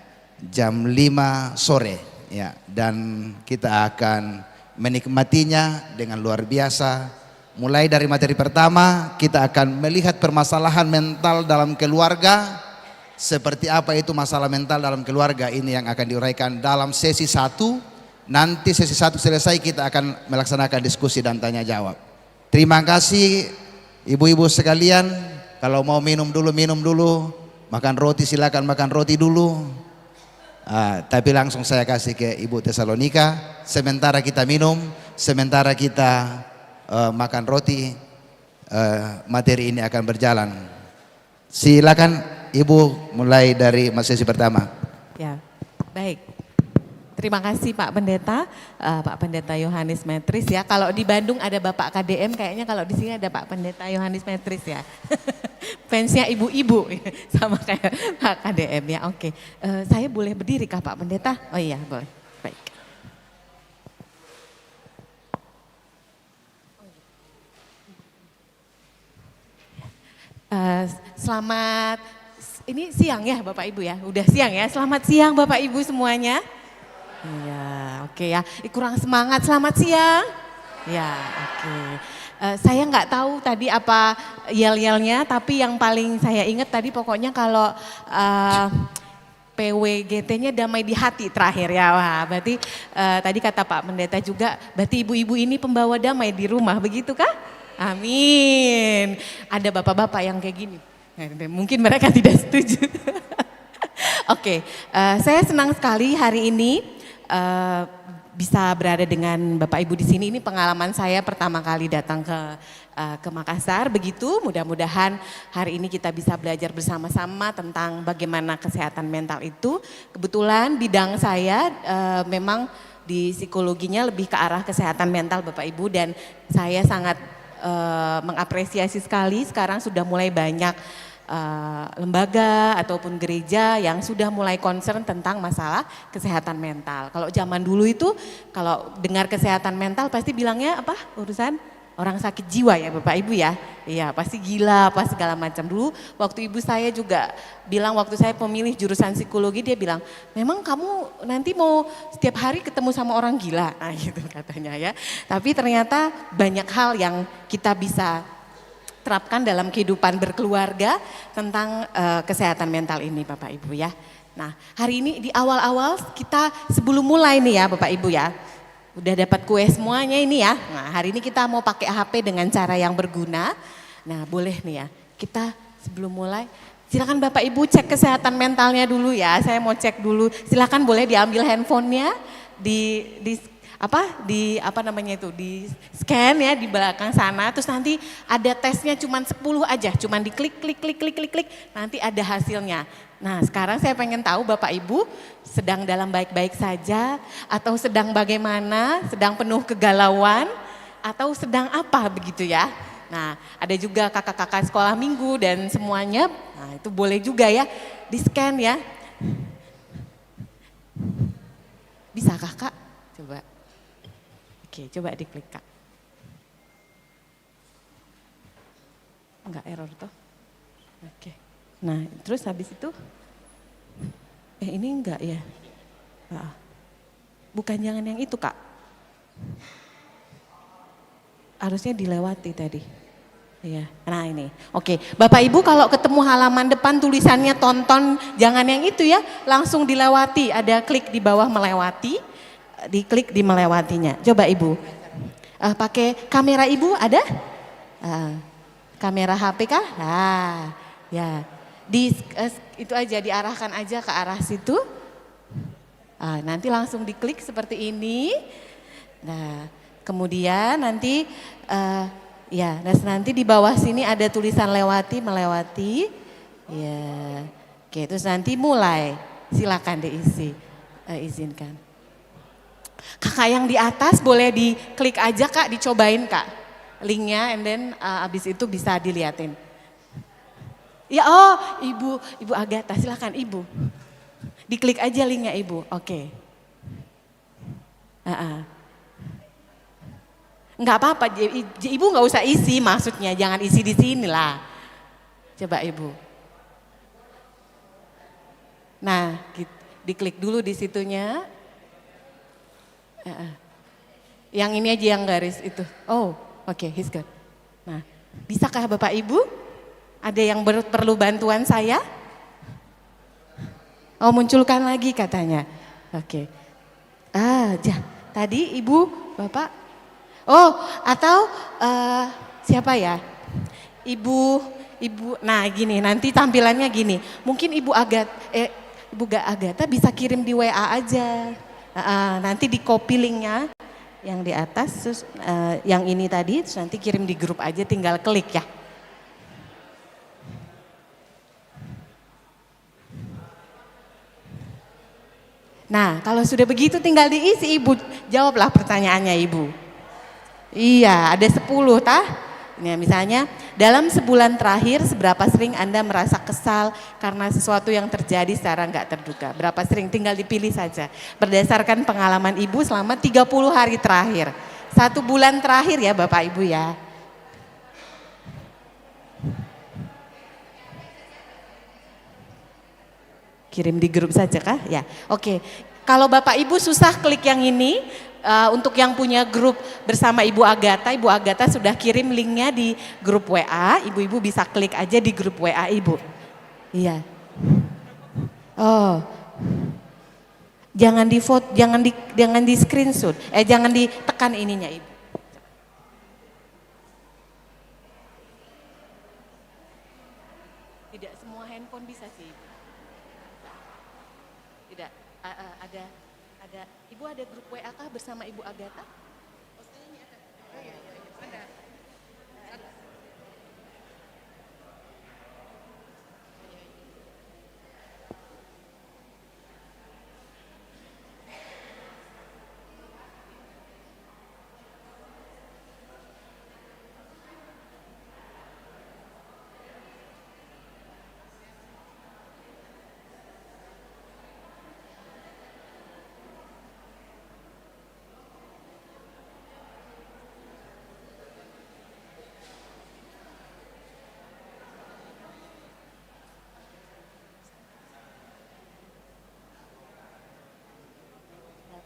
F: jam 5 sore. Ya, dan kita akan menikmatinya dengan luar biasa. Mulai dari materi pertama, kita akan melihat permasalahan mental dalam keluarga. Seperti apa itu masalah mental dalam keluarga, ini yang akan diuraikan dalam sesi 1. Nanti sesi 1 selesai, kita akan melaksanakan diskusi dan tanya jawab. Terima kasih ibu-ibu sekalian. Kalau mau minum dulu, makan roti silakan makan roti dulu. Tapi langsung saya kasih ke Ibu Tesalonika. Sementara kita minum, sementara kita makan roti, materi ini akan berjalan. Silakan Ibu mulai dari sesi pertama.
G: Ya, baik. Terima kasih Pak Pendeta, Pak Pendeta Yohanes Metris ya. Kalau di Bandung ada Bapak KDM, kayaknya kalau di sini ada Pak Pendeta Yohanes Metris ya. Fansnya ibu-ibu sama kayak Pak KDM ya. Oke, saya boleh berdiri kah Pak Pendeta? Oh iya boleh. Baik. Selamat, ini siang ya Bapak Ibu ya, udah siang ya. Selamat siang Bapak Ibu semuanya. Iya, oke ya. Kurang semangat, selamat siang. Ya, oke. Saya nggak tahu tadi apa yel-yelnya, tapi yang paling saya ingat tadi pokoknya kalau PWGT-nya damai di hati terakhir ya. Wah, berarti tadi kata Pak Pendeta juga, berarti ibu-ibu ini pembawa damai di rumah, begitu kah? Amin. Ada bapak-bapak yang kayak gini. Mungkin mereka tidak setuju. Oke, saya senang sekali hari ini bisa berada dengan Bapak Ibu di sini. Ini pengalaman saya pertama kali datang ke Makassar. Begitu, mudah-mudahan hari ini kita bisa belajar bersama-sama tentang bagaimana kesehatan mental itu. Kebetulan bidang saya memang di psikologinya lebih ke arah kesehatan mental Bapak Ibu, dan saya sangat mengapresiasi sekali sekarang sudah mulai banyak lembaga ataupun gereja yang sudah mulai concern tentang masalah kesehatan mental. Kalau zaman dulu itu kalau dengar kesehatan mental pasti bilangnya apa? Urusan orang sakit jiwa ya Bapak Ibu ya. Iya pasti gila, apa segala macam. Dulu waktu ibu saya juga bilang, waktu saya pemilih jurusan psikologi, dia bilang, memang kamu nanti mau setiap hari ketemu sama orang gila. Nah gitu katanya ya. Tapi ternyata banyak hal yang kita bisa terapkan dalam kehidupan berkeluarga tentang kesehatan mental ini Bapak Ibu ya. Nah hari ini di awal-awal kita sebelum mulai nih ya Bapak Ibu ya. Udah dapat kue semuanya ini ya. Nah hari ini kita mau pakai HP dengan cara yang berguna. Nah boleh nih ya, kita sebelum mulai silakan Bapak Ibu cek kesehatan mentalnya dulu ya. Saya mau cek dulu, silakan boleh diambil handphonenya, di scan ya di belakang sana. Terus nanti ada tesnya cuman 10 aja, cuman diklik, klik, nanti ada hasilnya. Nah sekarang saya pengen tahu Bapak Ibu sedang dalam baik-baik saja atau sedang bagaimana, sedang penuh kegalauan atau sedang apa begitu ya. Nah ada juga kakak-kakak sekolah minggu dan semuanya, nah itu boleh juga ya di scan ya. Bisa kakak? Coba. Oke coba diklik kak. Enggak error toh. Oke. Nah terus habis itu, ini enggak ya, bukan jangan yang itu kak, harusnya dilewati tadi. Iya, nah ini, oke. Bapak Ibu kalau ketemu halaman depan tulisannya tonton, jangan yang itu ya, langsung dilewati, ada klik di bawah melewati, diklik di melewatinya. Coba Ibu, pakai kamera Ibu ada? Kamera HP kah? Ya. Itu aja diarahkan aja ke arah situ. Nanti langsung diklik seperti ini. Nah, kemudian nanti nanti di bawah sini ada tulisan melewati. Ya. Oke, terus nanti mulai. Silakan diisi. Izinkan. Kakak yang di atas boleh diklik aja Kak, dicobain Kak. Linknya and then abis itu bisa diliatin. Ya Ibu Agatha silakan Ibu. Diklik aja linknya Ibu, oke. Enggak apa-apa, Ibu nggak usah isi maksudnya, jangan isi di sini lah. Coba Ibu. Nah, diklik dulu di situnya. Yang ini aja yang garis itu. Oke, he's good. Nah, bisakah Bapak Ibu? Ada yang perlu bantuan saya? Munculkan lagi katanya. Oke. Tadi Ibu, Bapak. Atau siapa ya? Ibu. Nah gini, nanti tampilannya gini. Mungkin Ibu Agatha bisa kirim di WA aja. Nanti di copy linknya yang di atas, terus yang ini tadi, terus nanti kirim di grup aja, tinggal klik ya. Nah kalau sudah begitu tinggal diisi Ibu, jawablah pertanyaannya Ibu. Iya ada 10 tah. Ini misalnya dalam sebulan terakhir seberapa sering Anda merasa kesal karena sesuatu yang terjadi secara nggak terduga. Berapa sering tinggal dipilih saja. Berdasarkan pengalaman Ibu selama 30 hari terakhir. 1 bulan terakhir ya Bapak Ibu ya. Kirim di grup saja kah? Ya, oke. Kalau Bapak Ibu susah klik yang ini, untuk yang punya grup bersama Ibu Agatha sudah kirim linknya di grup WA, ibu-ibu bisa klik aja di grup WA Ibu. Iya. Jangan di foto, jangan di screenshot, jangan ditekan ininya Ibu. Tidak semua handphone bisa sih Ibu. Tidak, ada Ibu ada grup WA kah bersama Ibu Agatha? Ada.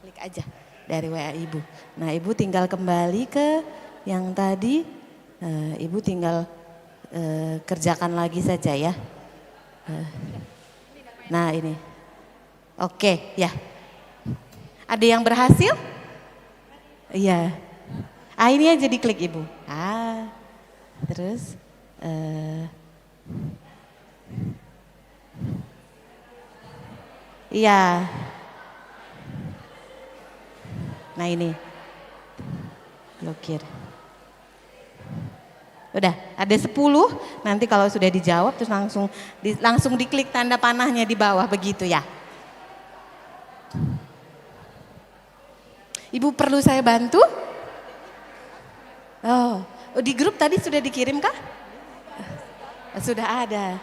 G: Klik aja dari WA Ibu. Nah, Ibu tinggal kembali ke yang tadi. Ibu tinggal kerjakan lagi saja ya. Nah, ini. Oke, ya. Ada yang berhasil? Iya. Ini aja diklik Ibu. Terus iya. Nah, ini. Blokir. Udah, ada 10. Nanti kalau sudah dijawab terus langsung diklik tanda panahnya di bawah begitu ya. Ibu perlu saya bantu? Oh, di grup tadi sudah dikirim kah? Sudah ada.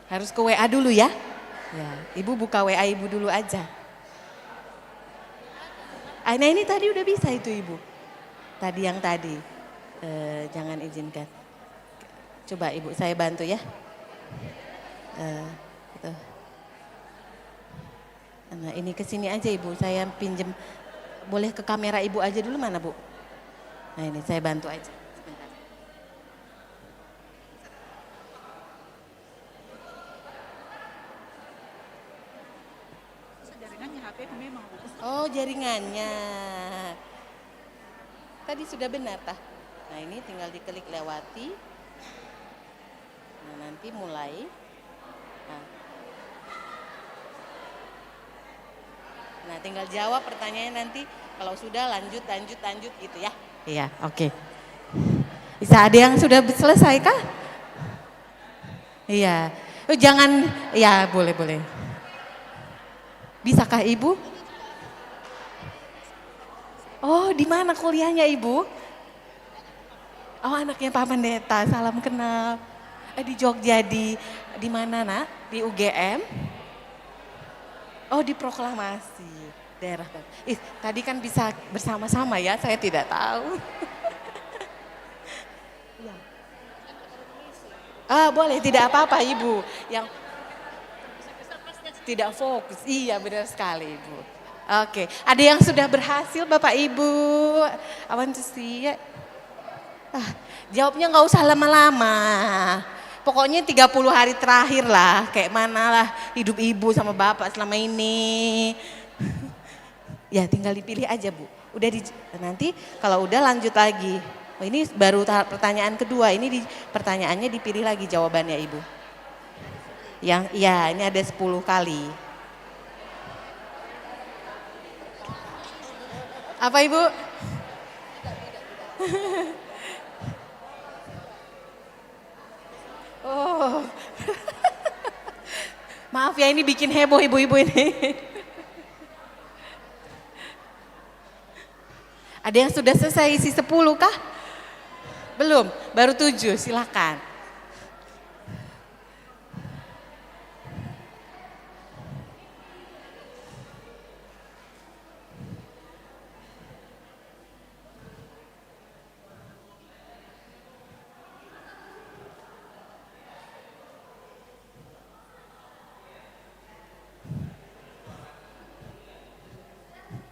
G: Harus ke WA dulu ya. Ya, Ibu buka WA Ibu dulu aja. Nah, ini tadi udah bisa itu Ibu. Tadi yang tadi. Jangan izinkan. Coba Ibu, saya bantu ya. Gitu. Nah, ini ke sini aja Ibu, saya pinjem. Boleh ke kamera Ibu aja dulu, mana Bu? Nah, ini saya bantu aja. Sebentar. Oh, jaringannya. Tadi sudah benar tah. Nah, ini tinggal diklik lewati. Nah, nanti mulai. Nah, tinggal jawab pertanyaannya nanti. Kalau sudah lanjut gitu ya. Iya, oke. Bisa ada yang sudah selesai kah? Iya. Jangan, ya boleh. Bisakah Ibu? Oh, di mana kuliahnya Ibu? Oh, anaknya Pak Pendeta, salam kenal. Di Jogja, di mana Nak? Di UGM? Oh, di Proklamasi. Daerah. Tadi kan bisa bersama-sama ya, saya tidak tahu. Boleh, tidak apa-apa Ibu. Yang tidak fokus, iya benar sekali Ibu. Oke, ada yang sudah berhasil Bapak Ibu? I want to see ya. Jawabnya nggak usah lama-lama. Pokoknya 30 hari terakhir lah, kayak mana lah hidup Ibu sama Bapak selama ini. Ya tinggal dipilih aja Bu. Nanti kalau udah lanjut lagi. Oh, ini baru tahap pertanyaan kedua, ini pertanyaannya dipilih lagi jawabannya Ibu. Ini ada 10 kali. Apa Ibu? Oh. Maaf ya, ini bikin heboh ibu-ibu ini. Ada yang sudah selesai isi 10 kah? Belum, baru 7, silakan.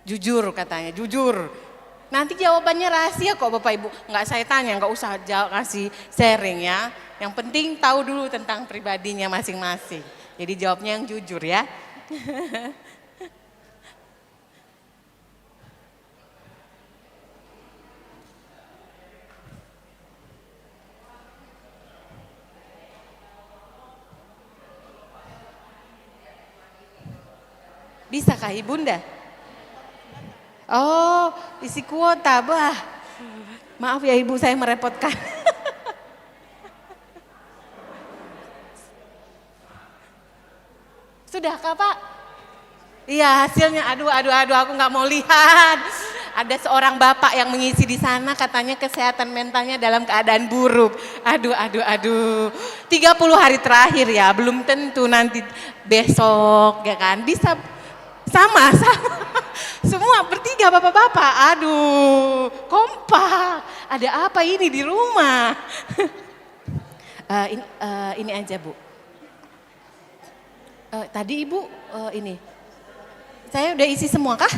G: Jujur katanya, jujur. Nanti jawabannya rahasia kok Bapak Ibu. Nggak saya tanya, nggak usah kasih sharing ya. Yang penting tahu dulu tentang pribadinya masing-masing. Jadi jawabnya yang jujur ya. Bisakah Ibunda? Oh, isi kuota, bah. Maaf ya Ibu, saya merepotkan. Sudah kah Pak? Iya hasilnya, aduh aku nggak mau lihat. Ada seorang bapak yang mengisi di sana katanya kesehatan mentalnya dalam keadaan buruk. Aduh. 30 hari terakhir ya, belum tentu nanti besok ya kan. Bisa sama. Semua bertiga bapak-bapak, aduh kompak. Ada apa ini di rumah? Ini aja Bu. Tadi Ibu ini, saya udah isi semua kah?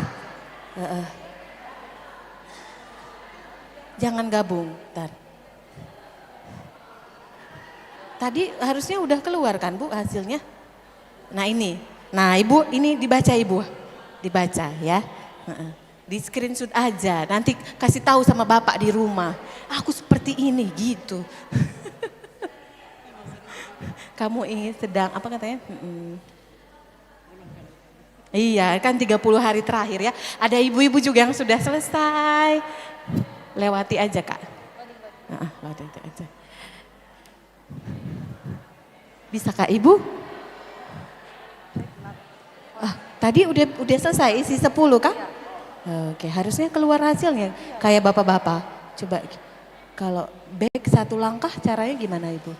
G: Jangan gabung, ntar. Tadi harusnya udah keluar kan Bu hasilnya? Nah ini, nah Ibu ini dibaca Ibu, dibaca ya. Di screenshot aja, nanti kasih tahu sama Bapak di rumah. Aku seperti ini gitu. Kamu ini sedang, apa katanya? Iya kan 30 hari terakhir ya. Ada ibu-ibu juga yang sudah selesai. Lewati aja Kak. Lewati aja. Bisa Kak Ibu? Tadi udah selesai isi 10 Kak? Oke, harusnya keluar hasilnya kayak bapak-bapak. Coba kalau back 1 langkah caranya gimana Ibu?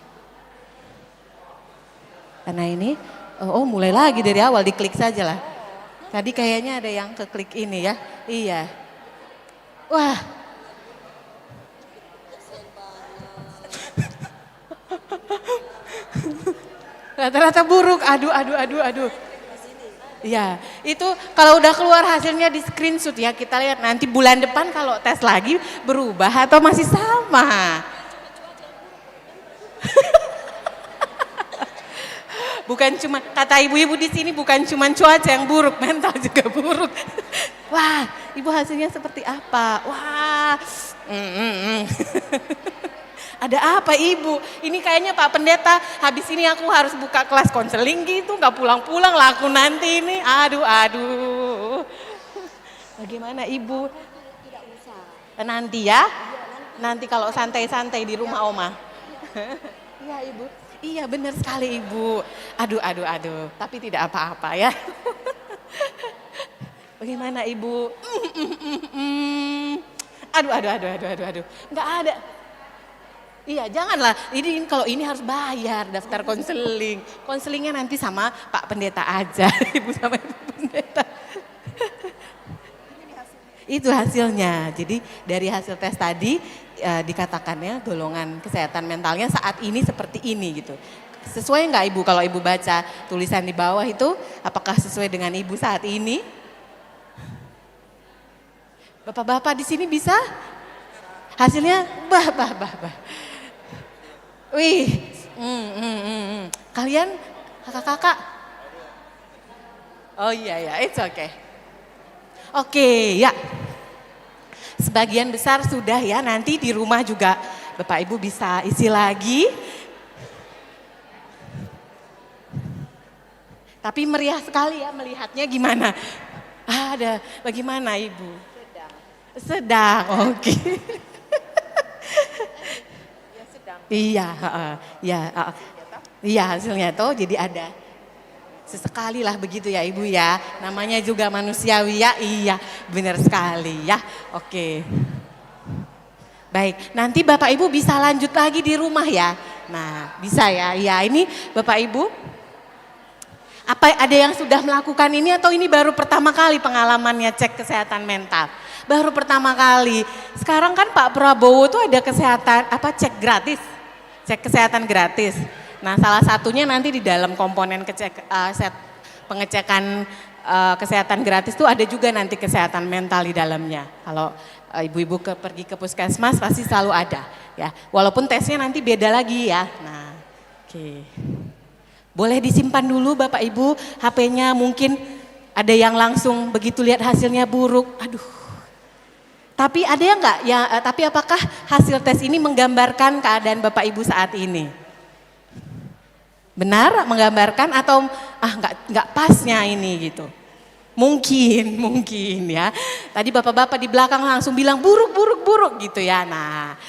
G: Karena ini, mulai lagi dari awal, diklik saja lah. Tadi kayaknya ada yang keklik ini ya. Iya. Wah. Rata-rata buruk, aduh. Iya, itu kalau udah keluar hasilnya di screenshot ya, kita lihat nanti bulan depan kalau tes lagi berubah atau masih sama. Bukan cuma, kata ibu-ibu di sini bukan cuma cuaca yang buruk, mental juga buruk. Wah, Ibu hasilnya seperti apa? Wah, ada apa Ibu? Ini kayaknya Pak Pendeta, habis ini aku harus buka kelas konseling gitu, nggak pulang-pulang lah aku nanti ini. Aduh. Bagaimana Ibu? Tidak usah. Nanti ya? Nanti kalau santai-santai di rumah Oma. Iya Ibu. Iya benar sekali Ibu. Aduh. Tapi tidak apa-apa ya. Bagaimana Ibu? Aduh. Enggak ada. Iya janganlah. Ini kalau ini harus bayar daftar konseling. Konselingnya nanti sama Pak Pendeta aja. Ibu sama Ibu Pendeta. Itu hasilnya. Jadi dari hasil tes tadi dikatakannya golongan kesehatan mentalnya saat ini seperti ini gitu. Sesuai nggak Ibu kalau Ibu baca tulisan di bawah itu, apakah sesuai dengan Ibu saat ini? Bapak-bapak di sini bisa? Hasilnya bah. Wih, kalian kakak-kakak? Oh iya, it's okay. Oke, ya. Sebagian besar sudah ya, nanti di rumah juga Bapak Ibu bisa isi lagi. Tapi meriah sekali ya melihatnya gimana? Ada, bagaimana Ibu? Sedang, oke. Iya hasilnya tuh jadi ada. Sesekali lah begitu ya Ibu ya, namanya juga manusiawi ya, iya benar sekali ya, oke. Baik, nanti Bapak Ibu bisa lanjut lagi di rumah ya, nah bisa ya, ini Bapak Ibu, apa ada yang sudah melakukan ini atau ini baru pertama kali pengalamannya cek kesehatan mental? Baru pertama kali, sekarang kan Pak Prabowo tuh ada cek gratis, cek kesehatan gratis. Nah salah satunya nanti di dalam komponen pengecekan kesehatan gratis itu ada juga nanti kesehatan mental di dalamnya. Kalau ibu-ibu pergi ke puskesmas pasti selalu ada ya. Walaupun tesnya nanti beda lagi ya. Nah oke. Boleh disimpan dulu Bapak Ibu HP-nya, mungkin ada yang langsung begitu lihat hasilnya buruk. Aduh. Tapi ada yang enggak ya, tapi apakah hasil tes ini menggambarkan keadaan Bapak Ibu saat ini? Benar menggambarkan atau enggak pasnya ini gitu. Mungkin ya. Tadi bapak-bapak di belakang langsung bilang buruk gitu ya. Nah,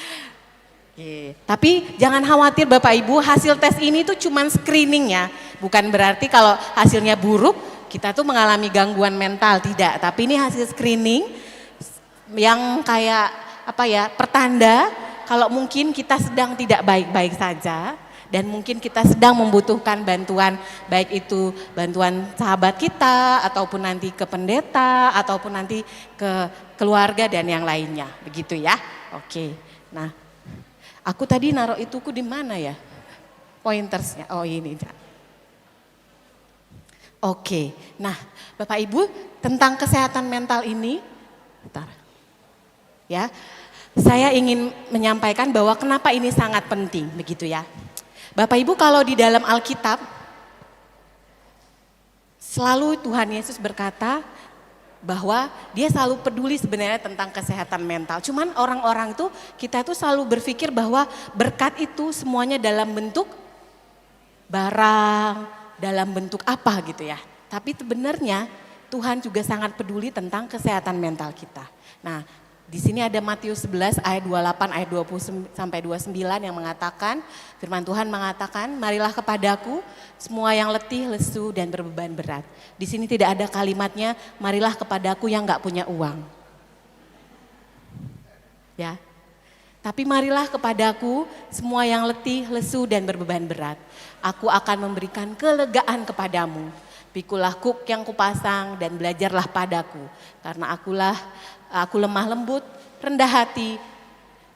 G: tapi jangan khawatir Bapak Ibu, hasil tes ini tuh cuman screening ya. Bukan berarti kalau hasilnya buruk kita tuh mengalami gangguan mental, tidak. Tapi ini hasil screening yang kayak pertanda kalau mungkin kita sedang tidak baik-baik saja. Dan mungkin kita sedang membutuhkan bantuan, baik itu bantuan sahabat kita, ataupun nanti ke pendeta, ataupun nanti ke keluarga dan yang lainnya, begitu ya. Oke, nah aku tadi naruh ituku di mana ya? Pointersnya, oh ini. Oke, nah Bapak Ibu tentang kesehatan mental ini, bentar. Ya, saya ingin menyampaikan bahwa kenapa ini sangat penting, begitu ya. Bapak Ibu kalau di dalam Alkitab, selalu Tuhan Yesus berkata bahwa dia selalu peduli sebenarnya tentang kesehatan mental. Cuman orang-orang tuh, kita tuh selalu berpikir bahwa berkat itu semuanya dalam bentuk barang, dalam bentuk apa gitu ya. Tapi sebenarnya Tuhan juga sangat peduli tentang kesehatan mental kita. Nah, di sini ada Matius 11 ayat 28 ayat 20 sampai 29 yang mengatakan, firman Tuhan mengatakan, marilah kepadaku semua yang letih, lesu dan berbeban berat. Di sini tidak ada kalimatnya, marilah kepadaku yang enggak punya uang. Ya. Tapi marilah kepadaku semua yang letih, lesu dan berbeban berat. Aku akan memberikan kelegaan kepadamu. Pikulah kuk yang kupasang dan belajarlah padaku. Karena aku lemah lembut, rendah hati,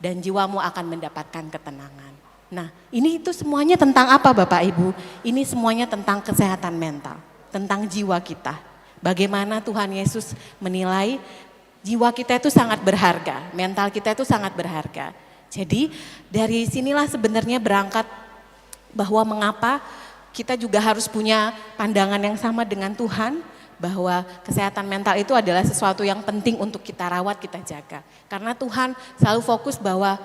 G: dan jiwamu akan mendapatkan ketenangan. Nah, ini itu semuanya tentang apa Bapak Ibu? Ini semuanya tentang kesehatan mental, tentang jiwa kita. Bagaimana Tuhan Yesus menilai jiwa kita itu sangat berharga, mental kita itu sangat berharga. Jadi dari sinilah sebenarnya berangkat bahwa mengapa kita juga harus punya pandangan yang sama dengan Tuhan, bahwa kesehatan mental itu adalah sesuatu yang penting untuk kita rawat, kita jaga. Karena Tuhan selalu fokus bahwa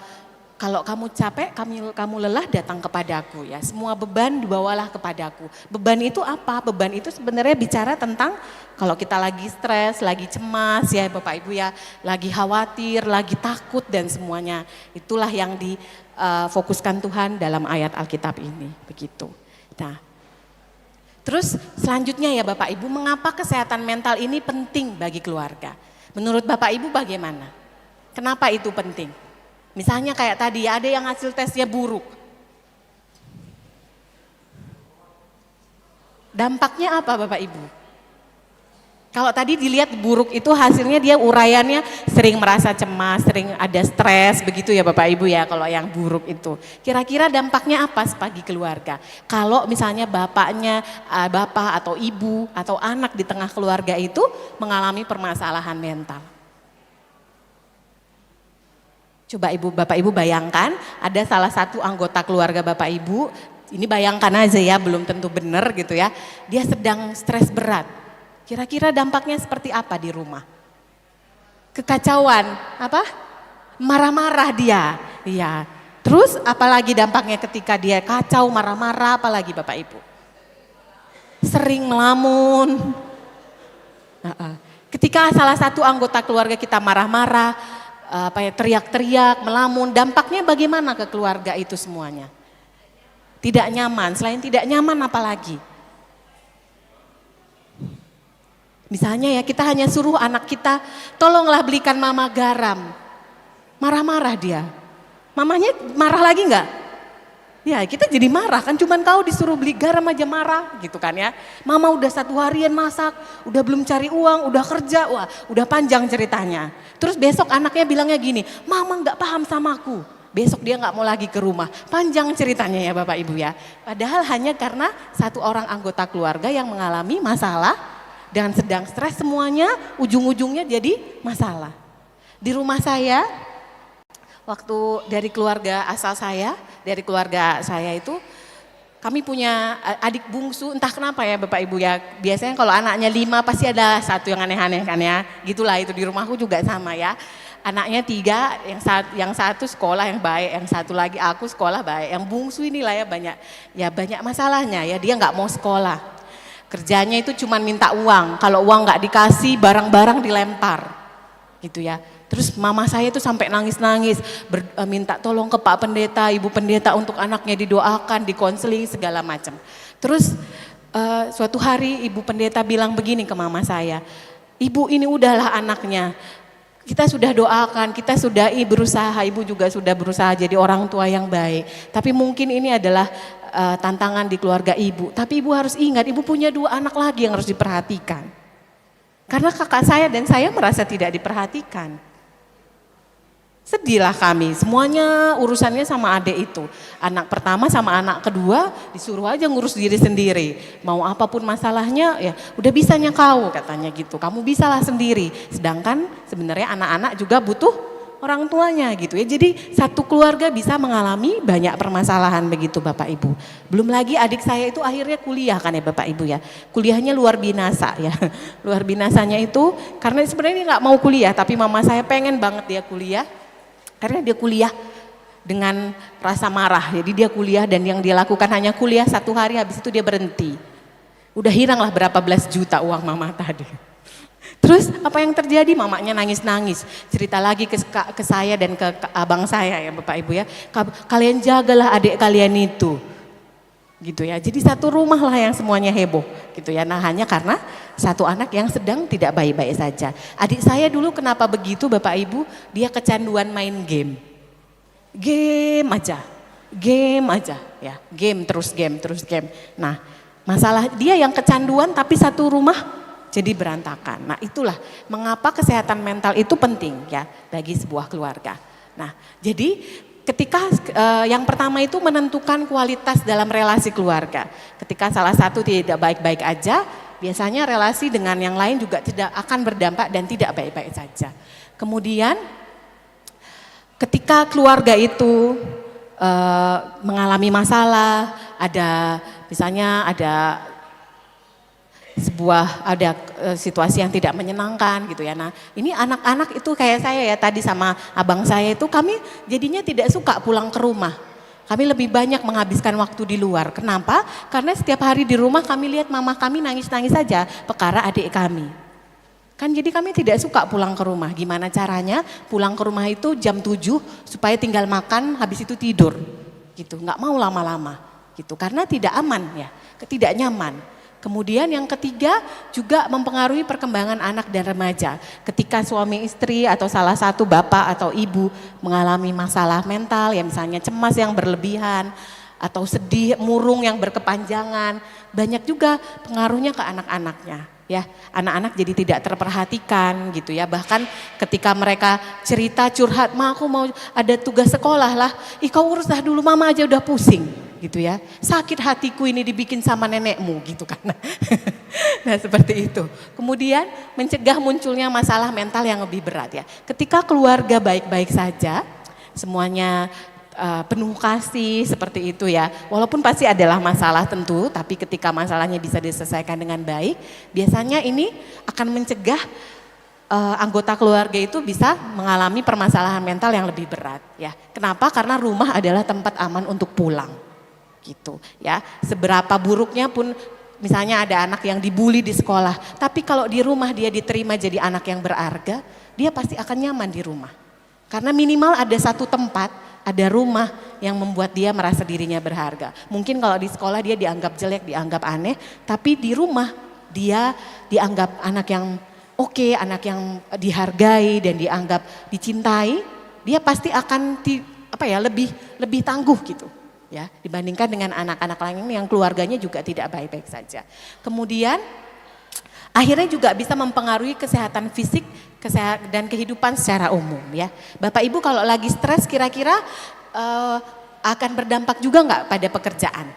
G: kalau kamu capek, kamu lelah, datang kepadaku ya. Semua beban dibawalah kepadaku. Beban itu apa? Beban itu sebenarnya bicara tentang kalau kita lagi stres, lagi cemas ya Bapak Ibu ya, lagi khawatir, lagi takut dan semuanya. Itulah yang difokuskan Tuhan dalam ayat Alkitab ini, begitu. Nah, terus selanjutnya ya Bapak Ibu, mengapa kesehatan mental ini penting bagi keluarga? Menurut Bapak Ibu bagaimana? Kenapa itu penting? Misalnya kayak tadi ada yang hasil tesnya buruk. Dampaknya apa Bapak Ibu? Kalau tadi dilihat buruk itu hasilnya dia uraiannya sering merasa cemas, sering ada stres, begitu ya Bapak Ibu ya kalau yang buruk itu. Kira-kira dampaknya apa bagi keluarga? Kalau misalnya bapak atau ibu atau anak di tengah keluarga itu mengalami permasalahan mental. Coba Bapak Ibu bayangkan ada salah satu anggota keluarga Bapak Ibu, ini bayangkan aja ya belum tentu benar gitu ya, dia sedang stres berat. Kira-kira dampaknya seperti apa di rumah? Kekacauan, apa? Marah-marah dia. Iya. Terus apalagi dampaknya ketika dia kacau, marah-marah, apalagi Bapak Ibu? Sering melamun. Ketika salah satu anggota keluarga kita marah-marah, teriak-teriak, melamun, dampaknya bagaimana ke keluarga itu semuanya? Tidak nyaman, selain tidak nyaman apalagi? Misalnya ya kita hanya suruh anak kita, tolonglah belikan mama garam. Marah-marah dia. Mamanya marah lagi enggak? Ya kita jadi marah kan, cuman kau disuruh beli garam aja marah gitu kan ya. Mama udah 1 harian masak, udah belum cari uang, udah kerja, wah udah panjang ceritanya. Terus besok anaknya bilangnya gini, mama enggak paham sama aku. Besok dia enggak mau lagi ke rumah, panjang ceritanya ya Bapak Ibu ya. Padahal hanya karena satu orang anggota keluarga yang mengalami masalah dan sedang stres semuanya, ujung-ujungnya jadi masalah. Di rumah saya, waktu dari keluarga asal saya, dari keluarga saya itu, kami punya adik bungsu, entah kenapa ya Bapak Ibu ya, biasanya kalau anaknya 5 pasti ada satu yang aneh-aneh kan ya, gitulah itu di rumahku juga sama ya. Anaknya 3, yang satu sekolah yang baik, yang satu lagi aku sekolah baik, yang bungsu inilah ya banyak masalahnya ya, dia nggak mau sekolah. Kerjanya itu cuma minta uang, kalau uang nggak dikasih barang-barang dilempar gitu ya. Terus mama saya itu sampai nangis-nangis minta tolong ke Pak Pendeta, Ibu Pendeta untuk anaknya didoakan, dikonseling segala macam. Terus suatu hari Ibu Pendeta bilang begini ke mama saya, Ibu ini udahlah anaknya, kita sudah doakan, kita sudah berusaha, Ibu juga sudah berusaha jadi orang tua yang baik. Tapi mungkin ini adalah tantangan di keluarga Ibu. Tapi Ibu harus ingat, Ibu punya 2 anak lagi yang harus diperhatikan. Karena kakak saya dan saya merasa tidak diperhatikan. Sedihlah kami, semuanya urusannya sama adik itu. Anak pertama sama anak kedua disuruh aja ngurus diri sendiri. Mau apapun masalahnya ya udah bisanya kau katanya gitu. Kamu bisalah sendiri. Sedangkan sebenarnya anak-anak juga butuh orang tuanya gitu ya. Jadi satu keluarga bisa mengalami banyak permasalahan begitu Bapak Ibu. Belum lagi adik saya itu akhirnya kuliah kan ya Bapak Ibu ya. Kuliahnya luar binasa ya. Luar binasanya itu karena sebenarnya dia nggak mau kuliah tapi mama saya pengen banget dia kuliah. Karena dia kuliah dengan rasa marah, jadi dia kuliah dan yang dia lakukan hanya kuliah 1 hari, habis itu dia berhenti. Udah hilang lah berapa belas juta uang mama tadi. Terus apa yang terjadi? Mamanya nangis-nangis, cerita lagi ke saya dan ke abang saya ya Bapak Ibu ya. Kalian jagalah adik kalian itu. Gitu ya, jadi satu rumah lah yang semuanya heboh gitu ya. Nah hanya karena satu anak yang sedang tidak baik-baik saja. Adik saya dulu kenapa begitu Bapak Ibu, dia kecanduan main game. Game aja ya, game terus game. Nah masalah dia yang kecanduan tapi satu rumah jadi berantakan. Nah itulah mengapa kesehatan mental itu penting ya bagi sebuah keluarga. Nah jadi ketika yang pertama itu menentukan kualitas dalam relasi keluarga. Ketika salah satu tidak baik-baik aja, biasanya relasi dengan yang lain juga tidak akan berdampak dan tidak baik-baik saja. Kemudian ketika keluarga itu mengalami masalah, misalnya ada situasi yang tidak menyenangkan gitu ya. Nah ini anak-anak itu kayak saya ya tadi sama abang saya itu kami jadinya tidak suka pulang ke rumah. Kami lebih banyak menghabiskan waktu di luar. Kenapa? Karena setiap hari di rumah kami lihat mama kami nangis-nangis saja perkara adik kami. Kan jadi kami tidak suka pulang ke rumah. Gimana caranya? Pulang ke rumah itu jam 7 supaya tinggal makan habis itu tidur. Gitu, nggak mau lama-lama gitu. Karena tidak aman ya, tidak nyaman. Kemudian yang ketiga juga mempengaruhi perkembangan anak dan remaja. Ketika suami istri atau salah satu bapak atau ibu mengalami masalah mental, ya misalnya cemas yang berlebihan, atau sedih, murung yang berkepanjangan, banyak juga pengaruhnya ke anak-anaknya. Ya, anak-anak jadi tidak terperhatikan gitu ya. Bahkan ketika mereka cerita curhat, "Ma aku mau ada tugas sekolah lah." "Ih kau urus dah dulu, mama aja udah pusing." Gitu ya. "Sakit hatiku ini dibikin sama nenekmu," gitu kan. Nah, seperti itu. Kemudian mencegah munculnya masalah mental yang lebih berat ya. Ketika keluarga baik-baik saja, semuanya penuh kasih seperti itu ya. Walaupun pasti adalah masalah tentu, tapi ketika masalahnya bisa diselesaikan dengan baik, biasanya ini akan mencegah anggota keluarga itu bisa mengalami permasalahan mental yang lebih berat ya. Kenapa? Karena rumah adalah tempat aman untuk pulang. Gitu ya. Seberapa buruknya pun misalnya ada anak yang dibully di sekolah, tapi kalau di rumah dia diterima jadi anak yang berharga, dia pasti akan nyaman di rumah. Karena minimal ada satu tempat, ada rumah yang membuat dia merasa dirinya berharga. Mungkin kalau di sekolah dia dianggap jelek, dianggap aneh, tapi di rumah dia dianggap anak yang oke, anak yang dihargai dan dianggap dicintai, dia pasti akan lebih tangguh gitu. Ya, dibandingkan dengan anak-anak lain yang keluarganya juga tidak baik-baik saja. Kemudian akhirnya juga bisa mempengaruhi kesehatan fisik dan kehidupan secara umum ya. Bapak Ibu kalau lagi stres kira-kira akan berdampak juga nggak pada pekerjaan?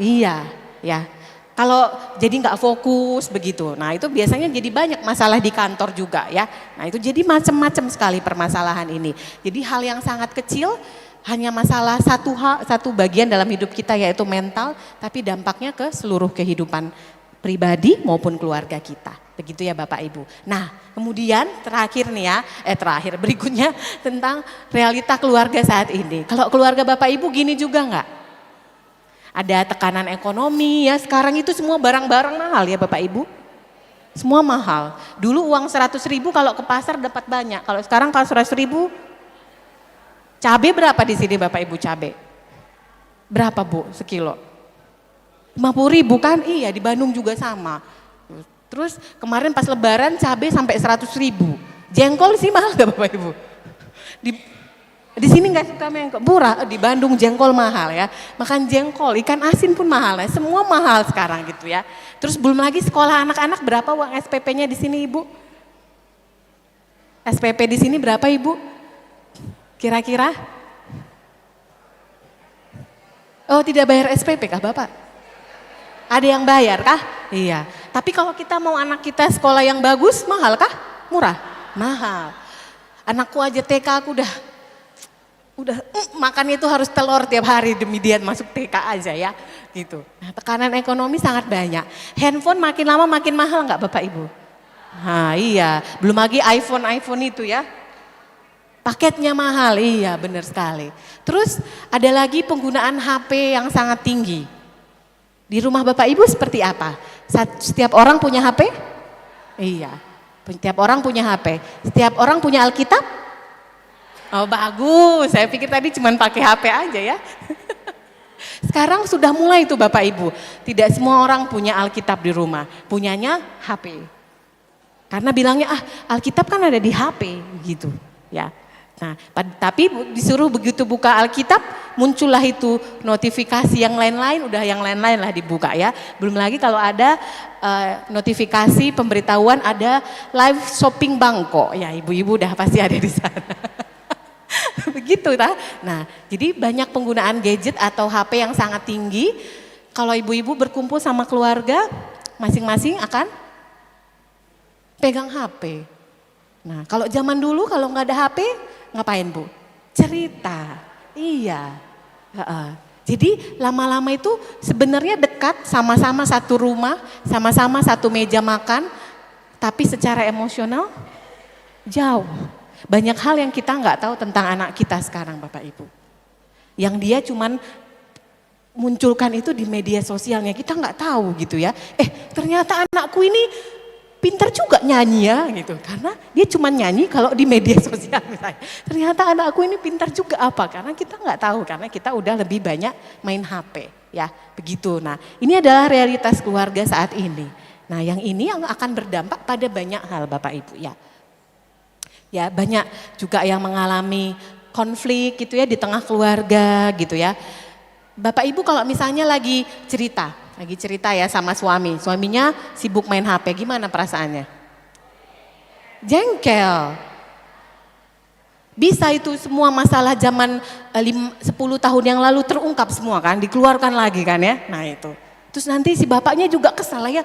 G: Iya, ya. Kalau jadi nggak fokus begitu, nah itu biasanya jadi banyak masalah di kantor juga ya. Nah itu jadi macam-macam sekali permasalahan ini. Jadi hal yang sangat kecil hanya masalah satu bagian dalam hidup kita yaitu mental, tapi dampaknya ke seluruh kehidupan pribadi maupun keluarga kita. Begitu ya Bapak Ibu. Nah kemudian terakhir nih ya, berikutnya tentang realita keluarga saat ini. Kalau keluarga Bapak Ibu gini juga nggak? Ada tekanan ekonomi ya, sekarang itu semua barang-barang mahal ya Bapak Ibu. Semua mahal. Dulu uang 100.000 kalau ke pasar dapat banyak, kalau sekarang kalau 100.000, cabai berapa di sini Bapak Ibu cabai? Berapa Bu sekilo? 50.000 kan? Iya di Bandung juga sama. Terus kemarin pas lebaran cabai sampai 100.000. Jengkol sih mahal gak Bapak Ibu? Di sini nggak suka mengkol, murah. Di Bandung jengkol mahal ya. Makan jengkol, ikan asin pun mahal ya. Semua mahal sekarang gitu ya. Terus belum lagi sekolah anak-anak berapa uang SPP-nya di sini Ibu? SPP di sini berapa Ibu? Kira-kira? Oh, tidak bayar SPP kah Bapak? Ada yang bayar kah? Iya. Tapi kalau kita mau anak kita sekolah yang bagus, mahal kah? Murah? Mahal. Anakku aja TK aku udah makan itu harus telur tiap hari demi dia masuk TK aja ya. Gitu. Nah, tekanan ekonomi sangat banyak. Handphone makin lama makin mahal nggak Bapak Ibu? Nah iya, belum lagi iPhone itu ya. Paketnya mahal, iya benar sekali. Terus ada lagi penggunaan HP yang sangat tinggi. Di rumah Bapak Ibu seperti apa? Setiap orang punya HP? Iya, setiap orang punya HP. Setiap orang punya Alkitab? Oh bagus, saya pikir tadi cuma pakai HP aja ya. Sekarang sudah mulai tuh Bapak Ibu. Tidak semua orang punya Alkitab di rumah, punyanya HP. Karena bilangnya Alkitab kan ada di HP gitu ya. Nah, tapi disuruh begitu buka Alkitab, muncullah itu notifikasi yang lain-lain, udah yang lain-lain lah dibuka ya. Belum lagi kalau ada notifikasi pemberitahuan ada live shopping Bangko, ya ibu-ibu udah pasti ada di sana. Begitu ta. Nah, jadi banyak penggunaan gadget atau HP yang sangat tinggi. Kalau ibu-ibu berkumpul sama keluarga, masing-masing akan pegang HP. Nah, kalau zaman dulu kalau nggak ada HP, ngapain Bu? Cerita. Iya. Jadi lama-lama itu sebenarnya dekat, sama-sama satu rumah, sama-sama satu meja makan, tapi secara emosional jauh. Banyak hal yang kita nggak tahu tentang anak kita sekarang Bapak Ibu. Yang dia cuman munculkan itu di media sosialnya, kita nggak tahu gitu ya. Ternyata anakku ini pintar juga nyanyi ya gitu, karena dia cuma nyanyi kalau di media sosial misalnya. Ternyata anakku ini pintar juga apa, karena kita nggak tahu, karena kita udah lebih banyak main HP ya begitu. Nah ini adalah realitas keluarga saat ini. Nah yang ini yang akan berdampak pada banyak hal Bapak Ibu ya. Ya banyak juga yang mengalami konflik gitu ya di tengah keluarga gitu ya. Bapak Ibu kalau misalnya lagi cerita ya sama suaminya sibuk main HP, gimana perasaannya? Jengkel. Bisa itu semua masalah zaman 10 tahun yang lalu terungkap semua kan, dikeluarkan lagi kan ya. Nah itu. Terus nanti si bapaknya juga kesal ya.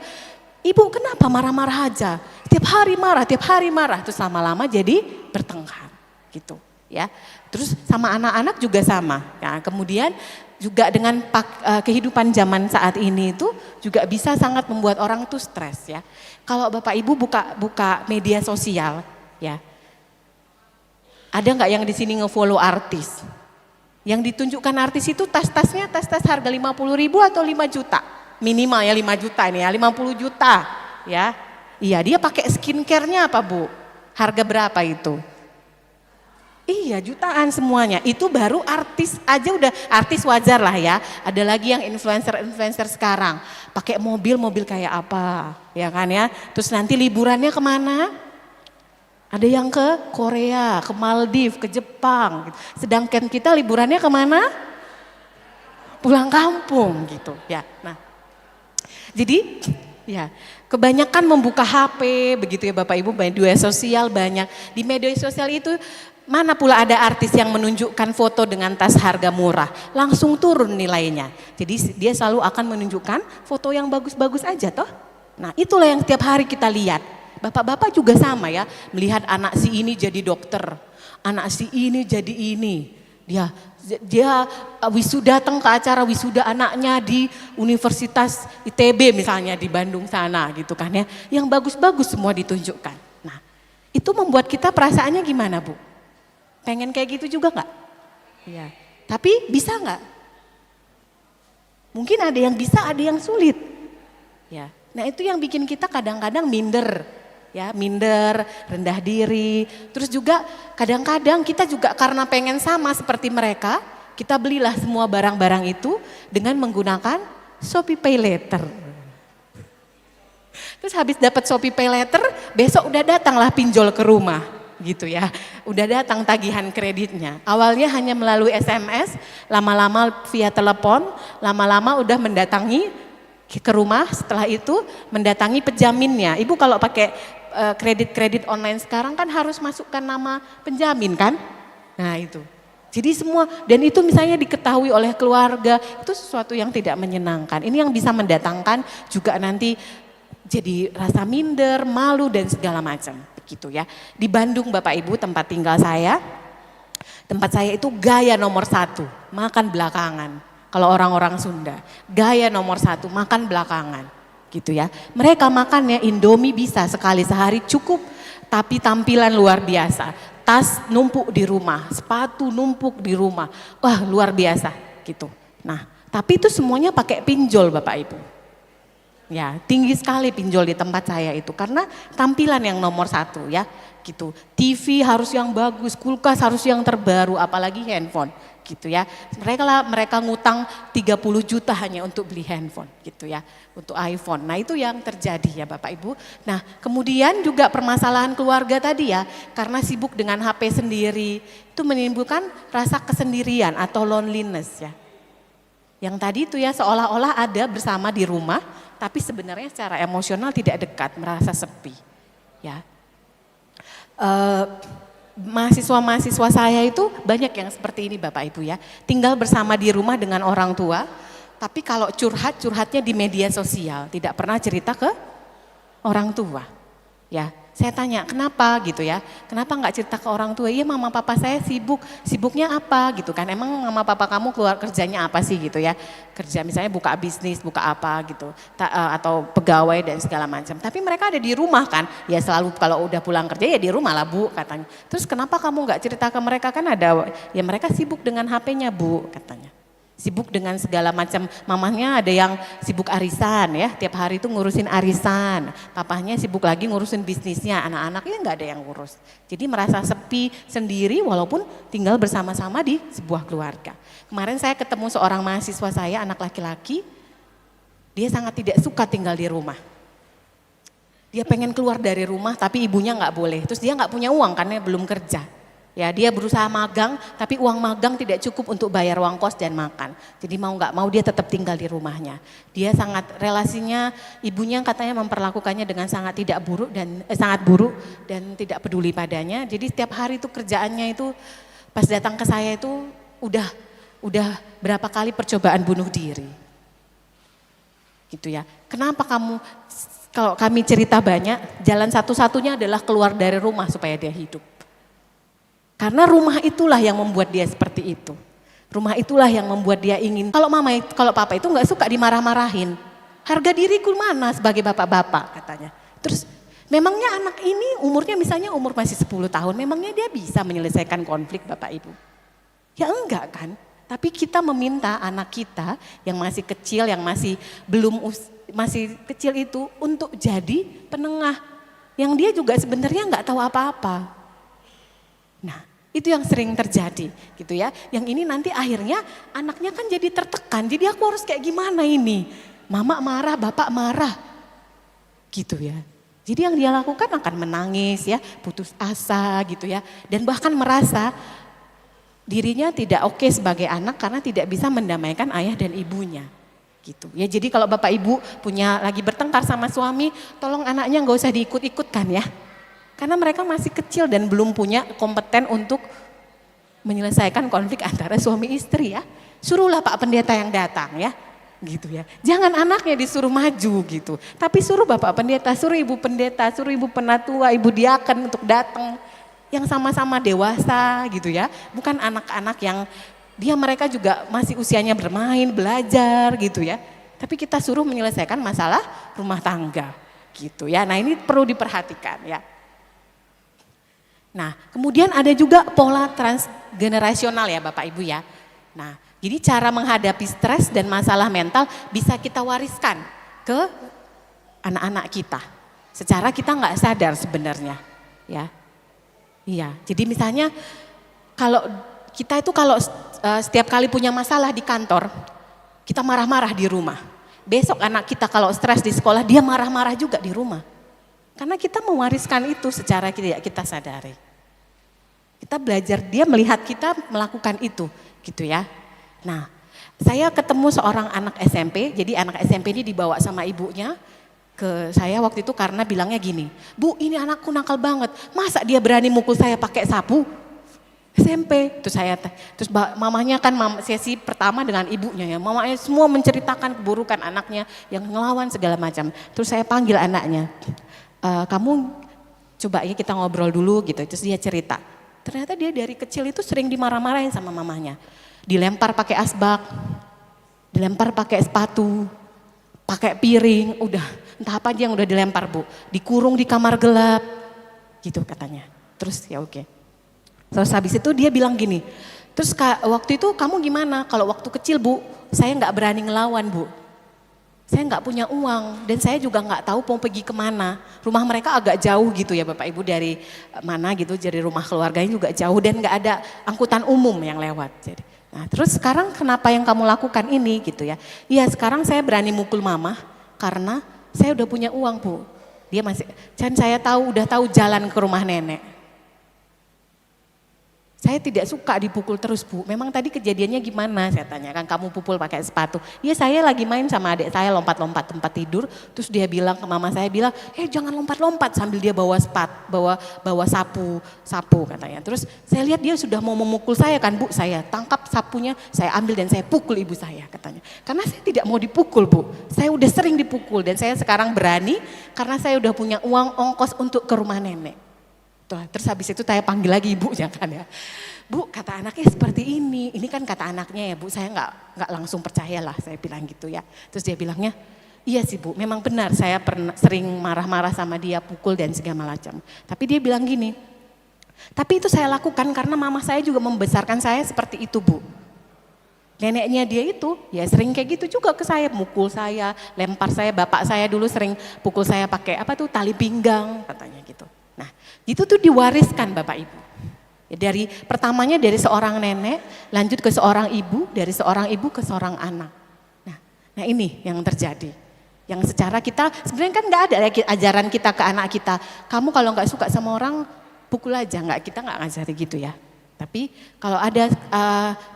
G: Ibu kenapa marah-marah aja? Tiap hari marah. Terus lama-lama jadi bertengkar gitu ya. Terus sama anak-anak juga sama. Ya, kemudian juga dengan kehidupan zaman saat ini itu juga bisa sangat membuat orang tuh stres ya. Kalau Bapak Ibu buka media sosial ya. Ada nggak yang di sini nge-follow artis? Yang ditunjukkan artis itu tas-tasnya tas-tas harga 50.000 atau 5 juta? Minimal ya 5 juta nih ya, 50 juta ya. Iya, dia pakai skincare-nya apa Bu? Harga berapa itu? Iya, jutaan semuanya. Itu baru artis aja udah, artis wajar lah ya. Ada lagi yang influencer sekarang. Pakai mobil kayak apa, ya kan ya. Terus nanti liburannya kemana? Ada yang ke Korea, ke Maldives, ke Jepang. Sedangkan kita liburannya kemana? Pulang kampung gitu ya. Nah, jadi ya kebanyakan membuka HP begitu ya Bapak Ibu, media sosial banyak. Di media sosial itu mana pula ada artis yang menunjukkan foto dengan tas harga murah, langsung turun nilainya. Jadi dia selalu akan menunjukkan foto yang bagus-bagus aja toh. Nah itulah yang tiap hari kita lihat. Bapak-bapak juga sama ya, melihat anak si ini jadi dokter, anak si ini jadi ini. Dia datang ke acara wisuda anaknya di Universitas ITB misalnya di Bandung sana gitu kan ya. Yang bagus-bagus semua ditunjukkan. Nah itu membuat kita perasaannya gimana Bu? Pengen kayak gitu juga nggak? Iya. Tapi bisa nggak? Mungkin ada yang bisa, ada yang sulit. Ya. Nah itu yang bikin kita kadang-kadang minder. Ya, minder, rendah diri. Terus juga kadang-kadang kita juga karena pengen sama seperti mereka, kita belilah semua barang-barang itu dengan menggunakan Shopee Pay Later. Terus habis dapat Shopee Pay Later, besok udah datanglah pinjol ke rumah. Gitu ya, udah datang tagihan kreditnya. Awalnya hanya melalui SMS, lama-lama via telepon, lama-lama udah mendatangi ke rumah, setelah itu mendatangi penjaminnya. Ibu kalau pakai kredit online sekarang kan harus masukkan nama penjamin kan? Nah itu. Jadi semua, dan itu misalnya diketahui oleh keluarga, itu sesuatu yang tidak menyenangkan. Ini yang bisa mendatangkan juga nanti jadi rasa minder, malu dan segala macam. Begitu ya. Di Bandung Bapak Ibu tempat tinggal saya, tempat saya itu gaya nomor 1, makan belakangan. Kalau orang-orang Sunda, gaya nomor 1, makan belakangan. Gitu ya. Mereka makannya Indomie bisa sekali sehari cukup, tapi tampilan luar biasa. Tas numpuk di rumah, sepatu numpuk di rumah. Wah, luar biasa gitu. Nah, tapi itu semuanya pakai pinjol Bapak Ibu. Ya, tinggi sekali pinjol di tempat saya itu karena tampilan yang nomor 1 ya, gitu. TV harus yang bagus, kulkas harus yang terbaru, apalagi handphone, gitu ya. Mereka ngutang 30 juta hanya untuk beli handphone, gitu ya, untuk iPhone. Nah itu yang terjadi ya Bapak Ibu. Nah kemudian juga permasalahan keluarga tadi ya, karena sibuk dengan HP sendiri, itu menimbulkan rasa kesendirian atau loneliness ya. Yang tadi itu ya seolah-olah ada bersama di rumah, tapi sebenarnya secara emosional tidak dekat, merasa sepi. Ya, mahasiswa-mahasiswa saya itu banyak yang seperti ini Bapak Ibu ya, tinggal bersama di rumah dengan orang tua, tapi kalau curhatnya di media sosial, tidak pernah cerita ke orang tua. Ya, saya tanya kenapa gitu ya, kenapa nggak cerita ke orang tua? Iya mama papa saya sibuknya apa gitu kan? Emang mama papa kamu keluar kerjanya apa sih gitu ya? Kerja misalnya buka bisnis, buka apa gitu, atau pegawai dan segala macam. Tapi mereka ada di rumah kan? Ya selalu kalau udah pulang kerja ya di rumah lah Bu katanya. Terus kenapa kamu nggak cerita ke mereka, kan ada? Ya mereka sibuk dengan HP-nya Bu katanya. Sibuk dengan segala macam, mamahnya ada yang sibuk arisan ya, tiap hari itu ngurusin arisan, papahnya sibuk lagi ngurusin bisnisnya, anak-anaknya nggak ada yang ngurus. Jadi merasa sepi sendiri walaupun tinggal bersama-sama di sebuah keluarga. Kemarin saya ketemu seorang mahasiswa saya, anak laki-laki, dia sangat tidak suka tinggal di rumah. Dia pengen keluar dari rumah tapi ibunya nggak boleh, terus dia nggak punya uang karena belum kerja. Ya dia berusaha magang tapi uang magang tidak cukup untuk bayar uang kos dan makan. Jadi mau nggak mau dia tetap tinggal di rumahnya. Dia sangat relasinya, ibunya katanya memperlakukannya dengan sangat buruk dan tidak peduli padanya. Jadi setiap hari itu kerjaannya itu pas datang ke saya itu udah berapa kali percobaan bunuh diri. Gitu ya. Kenapa kalau kami cerita banyak, jalan satu-satunya adalah keluar dari rumah supaya dia hidup. Karena rumah itulah yang membuat dia seperti itu. Rumah itulah yang membuat dia ingin. Kalau papa itu nggak suka dimarah-marahin. Harga diriku mana sebagai bapak-bapak katanya. Terus memangnya anak ini umurnya misalnya umur masih 10 tahun. Memangnya dia bisa menyelesaikan konflik Bapak Ibu? Ya enggak kan. Tapi kita meminta anak kita yang masih kecil, yang masih kecil itu untuk jadi penengah. Yang dia juga sebenarnya nggak tahu apa-apa. Nah, itu yang sering terjadi gitu ya. Yang ini nanti akhirnya anaknya kan jadi tertekan. Jadi aku harus kayak gimana ini? Mama marah, bapak marah. Gitu ya. Jadi yang dia lakukan akan menangis ya, putus asa gitu ya. Dan bahkan merasa dirinya tidak oke sebagai anak karena tidak bisa mendamaikan ayah dan ibunya. Gitu ya. Jadi kalau Bapak Ibu lagi bertengkar sama suami, tolong anaknya nggak usah diikut-ikutkan ya. Karena mereka masih kecil dan belum punya kompeten untuk menyelesaikan konflik antara suami istri ya. Suruhlah Pak Pendeta yang datang ya, gitu ya. Jangan anaknya disuruh maju gitu. Tapi suruh Bapak Pendeta, suruh Ibu Pendeta, suruh Ibu Penatua, Ibu Diaken untuk datang. Yang sama-sama dewasa gitu ya. Bukan anak-anak yang mereka juga masih usianya bermain, belajar gitu ya. Tapi kita suruh menyelesaikan masalah rumah tangga gitu ya. Nah ini perlu diperhatikan ya. Nah, kemudian ada juga pola transgenerasional ya Bapak Ibu ya. Nah, jadi cara menghadapi stres dan masalah mental bisa kita wariskan ke anak-anak kita. Secara kita nggak sadar sebenarnya, ya. Iya, jadi misalnya kalau setiap kali punya masalah di kantor, kita marah-marah di rumah. Besok anak kita kalau stres di sekolah, dia marah-marah juga di rumah. Karena kita mewariskan itu secara tidak kita sadari. Kita belajar, dia melihat kita melakukan itu gitu ya. Nah, saya ketemu seorang anak SMP, jadi anak SMP ini dibawa sama ibunya ke saya waktu itu karena bilangnya gini, Bu ini anakku nakal banget, masa dia berani mukul saya pakai sapu? SMP. Terus mamanya kan sesi pertama dengan ibunya ya. Mamanya semua menceritakan keburukan anaknya yang ngelawan segala macam. Terus saya panggil anaknya, kamu coba ya kita ngobrol dulu gitu. Terus dia cerita. Ternyata dia dari kecil itu sering dimarah-marahin sama mamanya. Dilempar pakai asbak, dilempar pakai sepatu, pakai piring, udah entah apa aja yang udah dilempar Bu. Dikurung di kamar gelap gitu katanya. Terus ya oke. Terus habis itu dia bilang gini, terus waktu itu kamu gimana? Kalau waktu kecil Bu, saya nggak berani ngelawan Bu. Saya nggak punya uang dan saya juga nggak tahu mau pergi kemana. Rumah mereka agak jauh gitu ya Bapak Ibu dari mana gitu, dari rumah keluarganya juga jauh dan nggak ada angkutan umum yang lewat. Jadi, nah terus sekarang kenapa yang kamu lakukan ini gitu ya? Iya sekarang saya berani mukul mama karena saya udah punya uang Bu. Dia masih, dan saya udah tahu jalan ke rumah nenek. Saya tidak suka dipukul terus Bu, memang tadi kejadiannya gimana saya tanyakan, kamu pukul pakai sepatu. Iya saya lagi main sama adik saya lompat-lompat tempat tidur, terus dia bilang ke mama saya bilang, jangan lompat-lompat sambil dia bawa sapu katanya. Terus saya lihat dia sudah mau memukul saya kan Bu, saya tangkap sapunya, saya ambil dan saya pukul ibu saya katanya. Karena saya tidak mau dipukul Bu, saya udah sering dipukul dan saya sekarang berani karena saya udah punya uang ongkos untuk ke rumah nenek. Terus habis itu saya panggil lagi ibunya kan ya. Bu kata anaknya seperti ini kan kata anaknya ya Bu, saya nggak langsung percayalah saya bilang gitu ya. Terus dia bilangnya, iya sih Bu memang benar saya sering marah-marah sama dia, pukul dan segala macam. Tapi dia bilang gini, tapi itu saya lakukan karena mama saya juga membesarkan saya seperti itu Bu. Neneknya dia itu ya sering kayak gitu juga ke saya, mukul saya, lempar saya, bapak saya dulu sering pukul saya pakai tali pinggang katanya gitu. Nah itu tuh diwariskan Bapak Ibu. Dari pertamanya dari seorang nenek, lanjut ke seorang ibu, dari seorang ibu ke seorang anak. Nah ini yang terjadi. Yang secara kita sebenarnya kan nggak ada ajaran kita ke anak kita. Kamu kalau nggak suka sama orang pukul aja, kita nggak ngajari gitu ya. Tapi kalau ada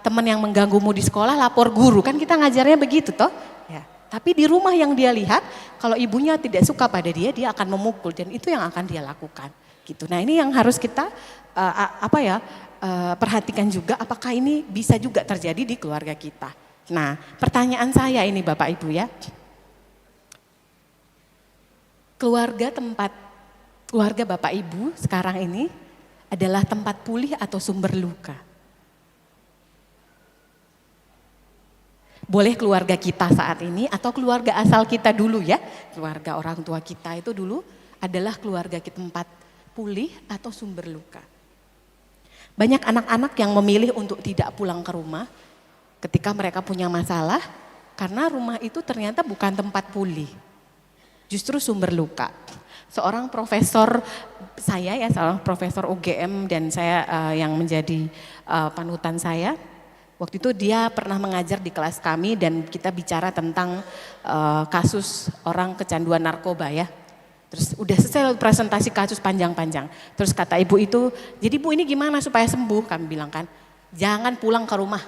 G: teman yang mengganggumu di sekolah lapor guru, kan kita ngajarnya begitu toh. Ya. Tapi di rumah yang dia lihat, kalau ibunya tidak suka pada dia akan memukul dan itu yang akan dia lakukan. Gitu. Nah ini yang harus kita perhatikan juga, apakah ini bisa juga terjadi di keluarga kita. Nah pertanyaan saya ini Bapak Ibu ya, keluarga Bapak Ibu sekarang ini adalah tempat pulih atau sumber luka? Boleh keluarga kita saat ini atau keluarga asal kita dulu ya, keluarga orang tua kita itu dulu adalah keluarga kita tempat pulih atau sumber luka. Banyak anak-anak yang memilih untuk tidak pulang ke rumah ketika mereka punya masalah karena rumah itu ternyata bukan tempat pulih, justru sumber luka. Seorang profesor saya ya, seorang profesor UGM dan saya yang menjadi panutan saya, waktu itu dia pernah mengajar di kelas kami dan kita bicara tentang kasus orang kecanduan narkoba ya. Terus udah selesai presentasi kasus panjang-panjang. Terus kata ibu itu, jadi Bu ini gimana supaya sembuh? Kami bilang kan, jangan pulang ke rumah.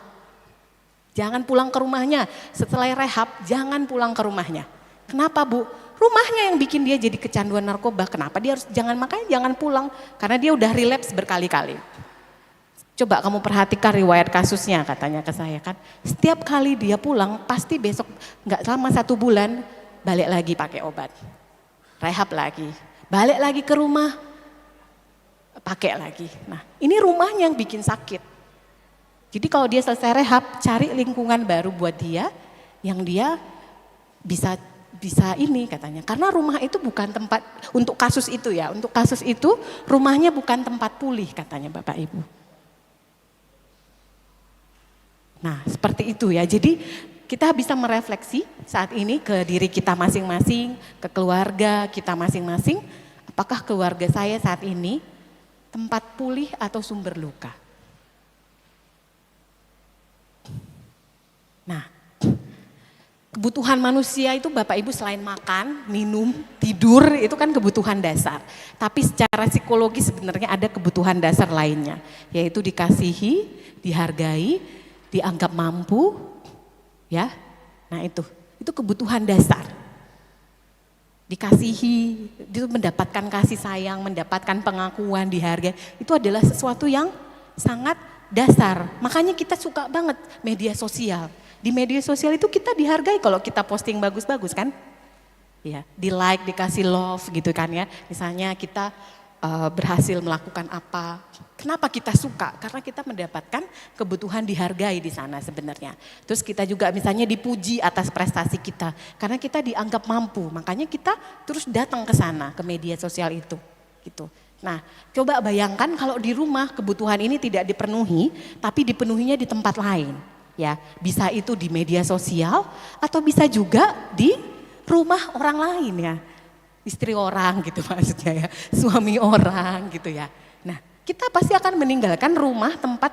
G: Jangan pulang ke rumahnya, setelah rehab jangan pulang ke rumahnya. Kenapa Bu? Rumahnya yang bikin dia jadi kecanduan narkoba, kenapa dia makanya jangan pulang. Karena dia udah relapse berkali-kali. Coba kamu perhatikan riwayat kasusnya katanya ke saya kan. Setiap kali dia pulang pasti besok gak selama 1 bulan balik lagi pakai obat. Rehab lagi, balik lagi ke rumah, pakai lagi. Nah ini rumahnya yang bikin sakit. Jadi kalau dia selesai rehab, cari lingkungan baru buat dia, yang dia bisa ini katanya. Karena rumah itu bukan tempat, untuk kasus itu ya, untuk kasus itu rumahnya bukan tempat pulih katanya Bapak Ibu. Nah seperti itu ya, jadi kita bisa merefleksi saat ini ke diri kita masing-masing, ke keluarga kita masing-masing. Apakah keluarga saya saat ini tempat pulih atau sumber luka? Nah, kebutuhan manusia itu Bapak Ibu selain makan, minum, tidur itu kan kebutuhan dasar. Tapi secara psikologi sebenarnya ada kebutuhan dasar lainnya, yaitu dikasihi, dihargai, dianggap mampu. Ya, nah itu kebutuhan dasar. Dikasihi, itu mendapatkan kasih sayang, mendapatkan pengakuan, dihargai, itu adalah sesuatu yang sangat dasar. Makanya kita suka banget media sosial. Di media sosial itu kita dihargai kalau kita posting bagus-bagus kan? Ya, di like, dikasih love gitu kan ya. Misalnya kita berhasil melakukan apa. Kenapa kita suka? Karena kita mendapatkan kebutuhan dihargai di sana sebenarnya. Terus kita juga misalnya dipuji atas prestasi kita. Karena kita dianggap mampu, makanya kita terus datang ke sana, ke media sosial itu. Gitu. Nah, coba bayangkan kalau di rumah kebutuhan ini tidak dipenuhi, tapi dipenuhinya di tempat lain. Ya, bisa itu di media sosial atau bisa juga di rumah orang lain ya. Istri orang gitu maksudnya ya, suami orang gitu ya. Nah, kita pasti akan meninggalkan rumah tempat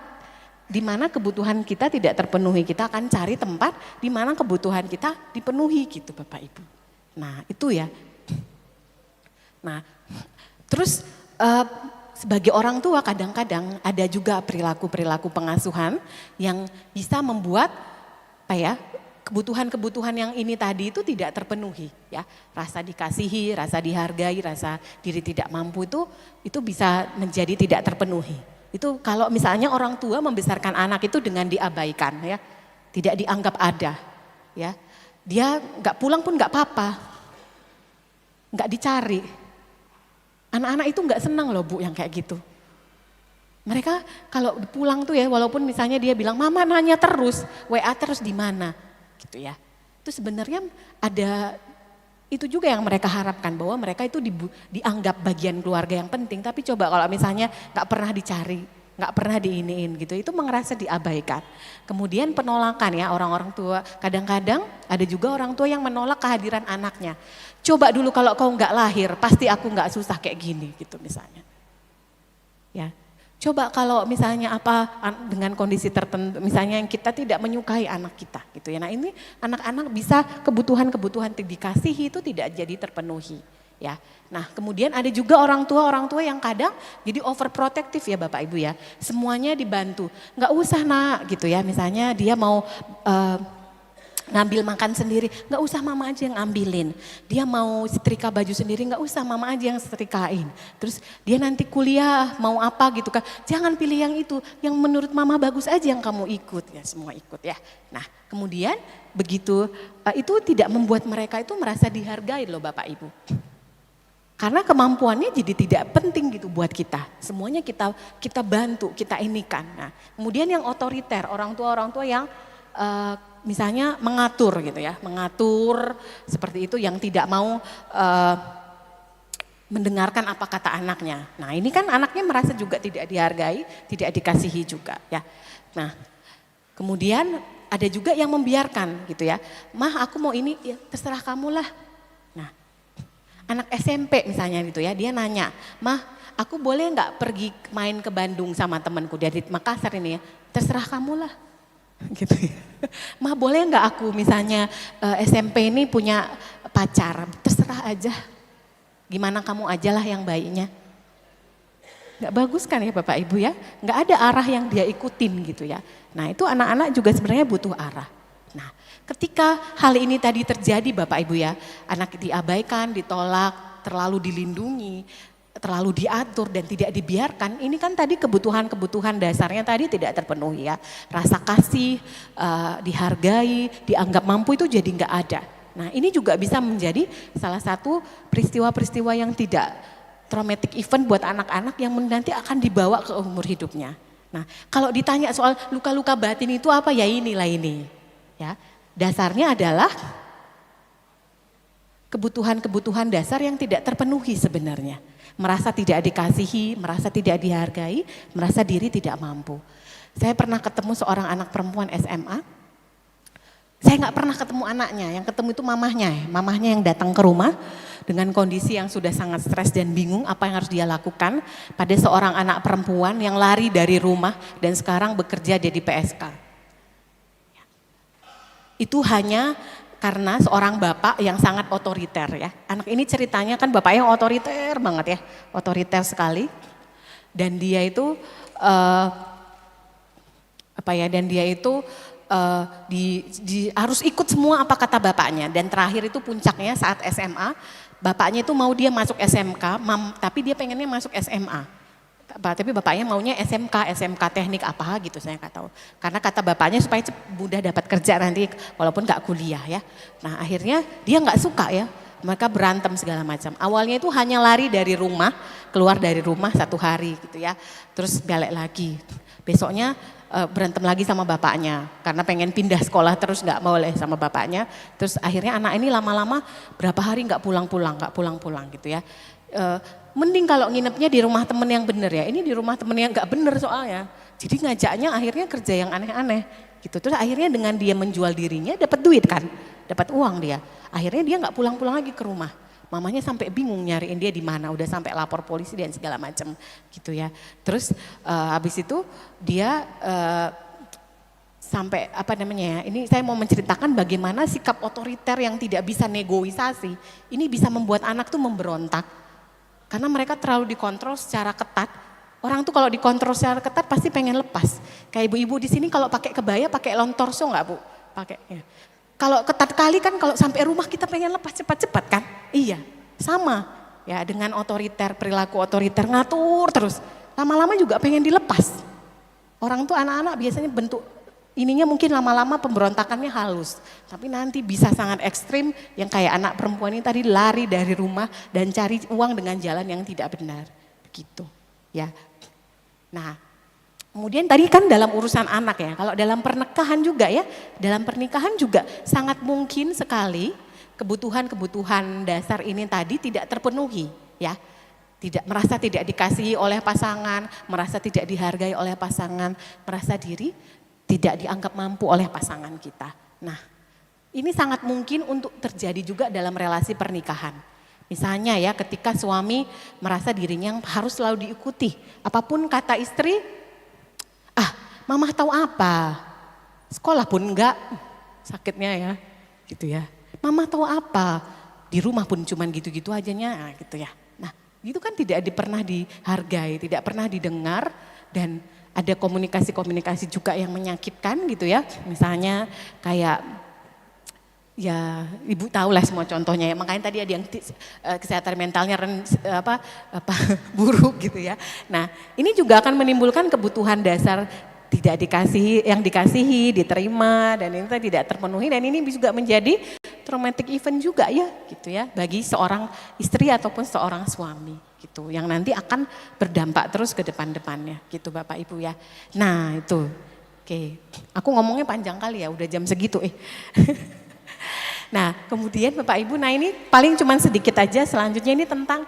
G: di mana kebutuhan kita tidak terpenuhi. Kita akan cari tempat di mana kebutuhan kita dipenuhi gitu Bapak Ibu. Nah, itu ya. Nah, terus sebagai orang tua kadang-kadang ada juga perilaku-perilaku pengasuhan yang bisa membuat kebutuhan-kebutuhan yang ini tadi itu tidak terpenuhi ya. Rasa dikasihi, rasa dihargai, rasa diri tidak mampu itu bisa menjadi tidak terpenuhi. Itu kalau misalnya orang tua membesarkan anak itu dengan diabaikan ya. Tidak dianggap ada ya. Dia nggak pulang pun nggak apa-apa. Nggak dicari. Anak-anak itu nggak senang loh Bu yang kayak gitu. Mereka kalau pulang tuh ya walaupun misalnya dia bilang mama nanya terus, WA terus di mana? Gitu ya. Itu sebenarnya ada itu juga yang mereka harapkan bahwa mereka itu dianggap bagian keluarga yang penting. Tapi coba kalau misalnya nggak pernah dicari, nggak pernah diiniin gitu, itu merasa diabaikan. Kemudian penolakan ya orang-orang tua. Kadang-kadang ada juga orang tua yang menolak kehadiran anaknya. Coba dulu kalau kau nggak lahir, pasti aku nggak susah kayak gini gitu misalnya. Ya. Coba kalau misalnya dengan kondisi tertentu, misalnya yang kita tidak menyukai anak kita gitu ya. Nah ini anak-anak bisa kebutuhan-kebutuhan dikasihi itu tidak jadi terpenuhi ya. Nah kemudian ada juga orang tua yang kadang jadi overprotective ya Bapak Ibu ya. Semuanya dibantu, nggak usah nak gitu ya. Misalnya dia mau ngambil makan sendiri, nggak usah mama aja yang ambilin. Dia mau setrika baju sendiri, nggak usah mama aja yang setrikain. Terus dia nanti kuliah mau apa gitu kan, jangan pilih yang itu, yang menurut mama bagus aja yang kamu ikut ya, semua ikut ya. Nah kemudian begitu itu tidak membuat mereka itu merasa dihargai loh Bapak Ibu. Karena kemampuannya jadi tidak penting gitu buat kita. Semuanya kita bantu, kita inikan. Nah kemudian yang otoriter, orang tua yang misalnya mengatur gitu ya, mengatur seperti itu yang tidak mau mendengarkan apa kata anaknya. Nah ini kan anaknya merasa juga tidak dihargai, tidak dikasihi juga ya. Nah kemudian ada juga yang membiarkan gitu ya, mah aku mau ini, ya terserah kamu lah. Nah anak SMP misalnya gitu ya, dia nanya, mah aku boleh nggak pergi main ke Bandung sama temanku dari Makassar ini ya, terserah kamu lah. Gitu ya. Mah boleh nggak aku misalnya SMP ini punya pacar, terserah aja. Gimana kamu aja lah yang baiknya. Nggak bagus kan ya Bapak Ibu ya, nggak ada arah yang dia ikutin gitu ya. Nah itu anak-anak juga sebenarnya butuh arah. Nah ketika hal ini tadi terjadi Bapak Ibu ya, anak diabaikan, ditolak, terlalu dilindungi, terlalu diatur dan tidak dibiarkan, ini kan tadi kebutuhan-kebutuhan dasarnya tadi tidak terpenuhi ya. Rasa kasih, dihargai, dianggap mampu itu jadi nggak ada. Nah ini juga bisa menjadi salah satu peristiwa-peristiwa yang tidak traumatic event buat anak-anak yang nanti akan dibawa ke umur hidupnya. Nah kalau ditanya soal luka-luka batin itu apa ya inilah ini. Ya, dasarnya adalah kebutuhan-kebutuhan dasar yang tidak terpenuhi sebenarnya. Merasa tidak dikasihi, merasa tidak dihargai, merasa diri tidak mampu. Saya pernah ketemu seorang anak perempuan SMA. Saya nggak pernah ketemu anaknya, yang ketemu itu mamahnya yang datang ke rumah dengan kondisi yang sudah sangat stres dan bingung apa yang harus dia lakukan pada seorang anak perempuan yang lari dari rumah dan sekarang bekerja jadi PSK. Itu hanya karena seorang bapak yang sangat otoriter ya. Anak ini ceritanya kan bapaknya otoriter banget ya, otoriter sekali. Dan dia itu harus ikut semua apa kata bapaknya. Dan terakhir itu puncaknya saat SMA, bapaknya itu mau dia masuk SMK, tapi dia pengennya masuk SMA. Tapi bapaknya maunya SMK teknik apa gitu, saya nggak tahu. Karena kata bapaknya supaya mudah dapat kerja nanti walaupun nggak kuliah ya. Nah akhirnya dia nggak suka ya, mereka berantem segala macam. Awalnya itu hanya lari dari rumah, keluar dari rumah 1 hari gitu ya, terus balik lagi. Besoknya berantem lagi sama bapaknya karena pengen pindah sekolah terus nggak boleh sama bapaknya. Terus akhirnya anak ini lama-lama berapa hari nggak pulang-pulang gitu ya. Mending kalau nginepnya di rumah temen yang bener ya, ini di rumah temen yang nggak bener soalnya. Jadi ngajaknya akhirnya kerja yang aneh-aneh gitu. Terus akhirnya dengan dia menjual dirinya dapat duit kan, dapat uang dia. Akhirnya dia nggak pulang-pulang lagi ke rumah. Mamanya sampai bingung nyariin dia di mana, udah sampai lapor polisi dan segala macam gitu ya. Terus habis itu dia sampai apa namanya ya, ini saya mau menceritakan bagaimana sikap otoriter yang tidak bisa negosiasi, ini bisa membuat anak tuh memberontak. Karena mereka terlalu dikontrol secara ketat. Orang tuh kalau dikontrol secara ketat pasti pengen lepas. Kayak ibu-ibu di sini kalau pakai kebaya, pakai lontorso nggak Bu? Pakai ya. Kalau ketat kali kan kalau sampai rumah kita pengen lepas cepat-cepat kan? Iya, sama ya dengan otoriter, perilaku otoriter ngatur terus. Lama-lama juga pengen dilepas. Orang tuh anak-anak biasanya bentuk ininya mungkin lama-lama pemberontakannya halus. Tapi nanti bisa sangat ekstrim yang kayak anak perempuan ini tadi lari dari rumah dan cari uang dengan jalan yang tidak benar. Begitu ya. Nah kemudian tadi kan dalam urusan anak ya, kalau dalam pernikahan juga ya, dalam pernikahan juga sangat mungkin sekali kebutuhan-kebutuhan dasar ini tadi tidak terpenuhi ya. Merasa tidak dikasihi oleh pasangan, merasa tidak dihargai oleh pasangan, merasa diri tidak dianggap mampu oleh pasangan kita. Nah ini sangat mungkin untuk terjadi juga dalam relasi pernikahan. Misalnya ya ketika suami merasa dirinya harus selalu diikuti. Apapun kata istri, mama tahu apa, sekolah pun enggak, sakitnya ya gitu ya. Mama tahu apa, di rumah pun cuman gitu-gitu ajanya gitu ya. Nah itu kan tidak pernah dihargai, tidak pernah didengar dan ada komunikasi-komunikasi juga yang menyakitkan gitu ya. Misalnya kayak ya ibu tahu lah semua contohnya ya. Makanya tadi ada yang kesehatan mentalnya buruk gitu ya. Nah ini juga akan menimbulkan kebutuhan dasar tidak dikasihi, yang dikasihi, diterima dan ini tidak terpenuhi dan ini juga menjadi traumatic event juga ya gitu ya bagi seorang istri ataupun seorang suami gitu yang nanti akan berdampak terus ke depan-depannya gitu Bapak Ibu ya. Nah itu oke. Aku ngomongnya panjang kali ya udah jam segitu Nah kemudian Bapak Ibu, nah ini paling cuman sedikit aja, selanjutnya ini tentang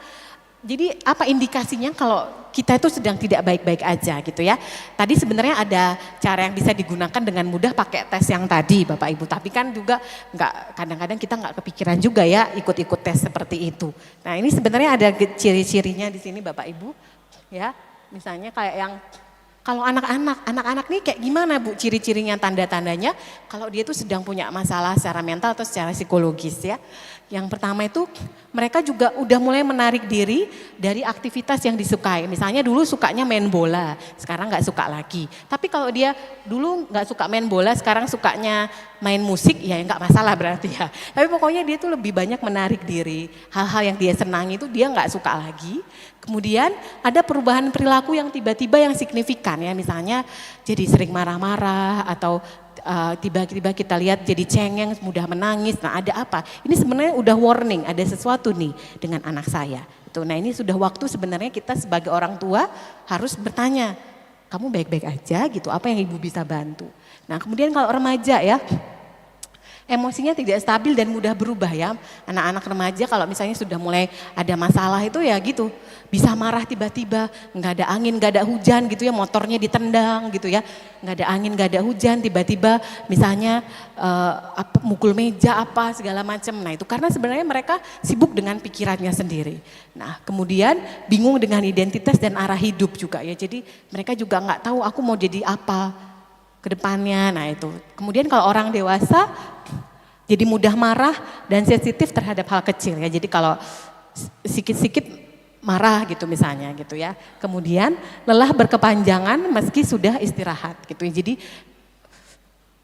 G: jadi apa indikasinya kalau kita itu sedang tidak baik-baik aja gitu ya. Tadi sebenarnya ada cara yang bisa digunakan dengan mudah pakai tes yang tadi Bapak Ibu. Tapi kan juga kadang-kadang kita nggak kepikiran juga ya ikut-ikut tes seperti itu. Nah ini sebenarnya ada ciri-cirinya di sini Bapak Ibu ya. Misalnya kayak yang kalau anak-anak nih kayak gimana Bu ciri-cirinya, tanda-tandanya kalau dia tuh sedang punya masalah secara mental atau secara psikologis ya. Yang pertama itu mereka juga udah mulai menarik diri dari aktivitas yang disukai. Misalnya dulu sukanya main bola, sekarang nggak suka lagi. Tapi kalau dia dulu nggak suka main bola, sekarang sukanya main musik, ya nggak masalah berarti ya. Tapi pokoknya dia tuh lebih banyak menarik diri. Hal-hal yang dia senangi itu dia nggak suka lagi. Kemudian ada perubahan perilaku yang tiba-tiba yang signifikan ya. Misalnya jadi sering marah-marah atau tiba-tiba kita lihat jadi cengeng, mudah menangis. Nah ada apa? Ini sebenarnya udah warning, ada sesuatu nih dengan anak saya. Nah ini sudah waktu sebenarnya kita sebagai orang tua harus bertanya, kamu baik-baik aja gitu, apa yang ibu bisa bantu? Nah kemudian kalau remaja ya, emosinya tidak stabil dan mudah berubah ya. Anak-anak remaja kalau misalnya sudah mulai ada masalah itu ya gitu. Bisa marah tiba-tiba, nggak ada angin, nggak ada hujan gitu ya, motornya ditendang gitu ya. Nggak ada angin, nggak ada hujan, tiba-tiba misalnya mukul meja apa segala macam. Nah itu karena sebenarnya mereka sibuk dengan pikirannya sendiri. Nah kemudian bingung dengan identitas dan arah hidup juga ya. Jadi mereka juga nggak tahu aku mau jadi apa ke depannya. Nah itu. Kemudian kalau orang dewasa jadi mudah marah dan sensitif terhadap hal kecil ya. Jadi kalau sikit-sikit marah gitu misalnya gitu ya. Kemudian lelah berkepanjangan meski sudah istirahat gitu ya. Jadi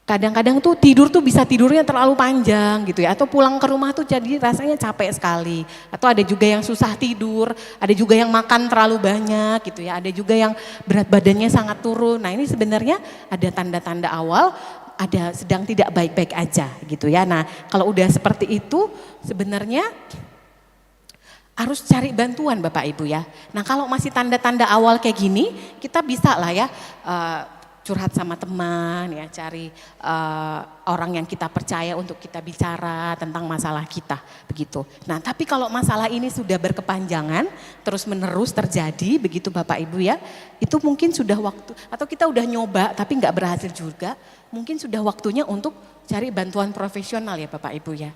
G: Kadang-kadang tuh tidur tuh bisa tidurnya terlalu panjang gitu ya. Atau pulang ke rumah tuh jadi rasanya capek sekali. Atau ada juga yang susah tidur, ada juga yang makan terlalu banyak gitu ya. Ada juga yang berat badannya sangat turun. Nah ini sebenarnya ada tanda-tanda awal, ada sedang tidak baik-baik aja gitu ya. Nah kalau udah seperti itu sebenarnya harus cari bantuan Bapak Ibu ya. Nah kalau masih tanda-tanda awal kayak gini, kita bisa lah ya curhat sama teman ya, cari orang yang kita percaya untuk kita bicara tentang masalah kita begitu. Nah tapi kalau masalah ini sudah berkepanjangan, terus menerus terjadi begitu Bapak Ibu ya, itu mungkin sudah waktu, atau kita udah nyoba tapi nggak berhasil juga, mungkin sudah waktunya untuk cari bantuan profesional ya Bapak Ibu ya.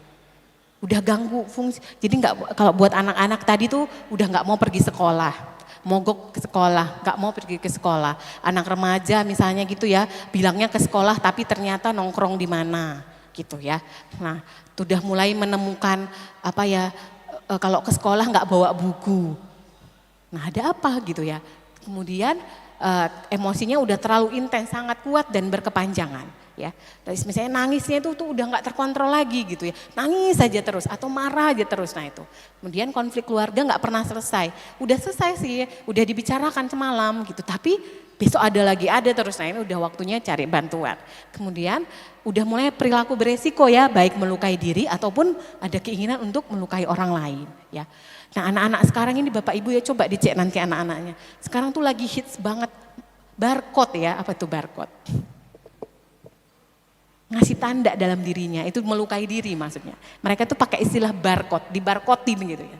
G: Udah ganggu fungsi, jadi nggak, kalau buat anak-anak tadi tuh udah nggak mau pergi sekolah, mogok ke sekolah, nggak mau pergi ke sekolah. Anak remaja misalnya gitu ya, bilangnya ke sekolah tapi ternyata nongkrong di mana gitu ya. Nah, sudah mulai menemukan apa ya, kalau ke sekolah nggak bawa buku. Nah, ada apa gitu ya. Kemudian emosinya udah terlalu intens, sangat kuat dan berkepanjangan. Ya, dari misalnya nangisnya itu tuh udah nggak terkontrol lagi gitu ya, nangis saja terus atau marah aja terus. Nah itu, kemudian konflik keluarga nggak pernah selesai, udah selesai sih, udah dibicarakan semalam gitu, tapi besok ada terus. Nah ini udah waktunya cari bantuan. Kemudian udah mulai perilaku beresiko ya, baik melukai diri ataupun ada keinginan untuk melukai orang lain ya. Nah anak-anak sekarang ini Bapak Ibu ya, coba dicek nanti anak-anaknya. Sekarang tuh lagi hits banget barcode ya, apa tuh barcode? Ngasih tanda dalam dirinya, itu melukai diri maksudnya. Mereka tuh pakai istilah barcode, dibarkotin gitu ya.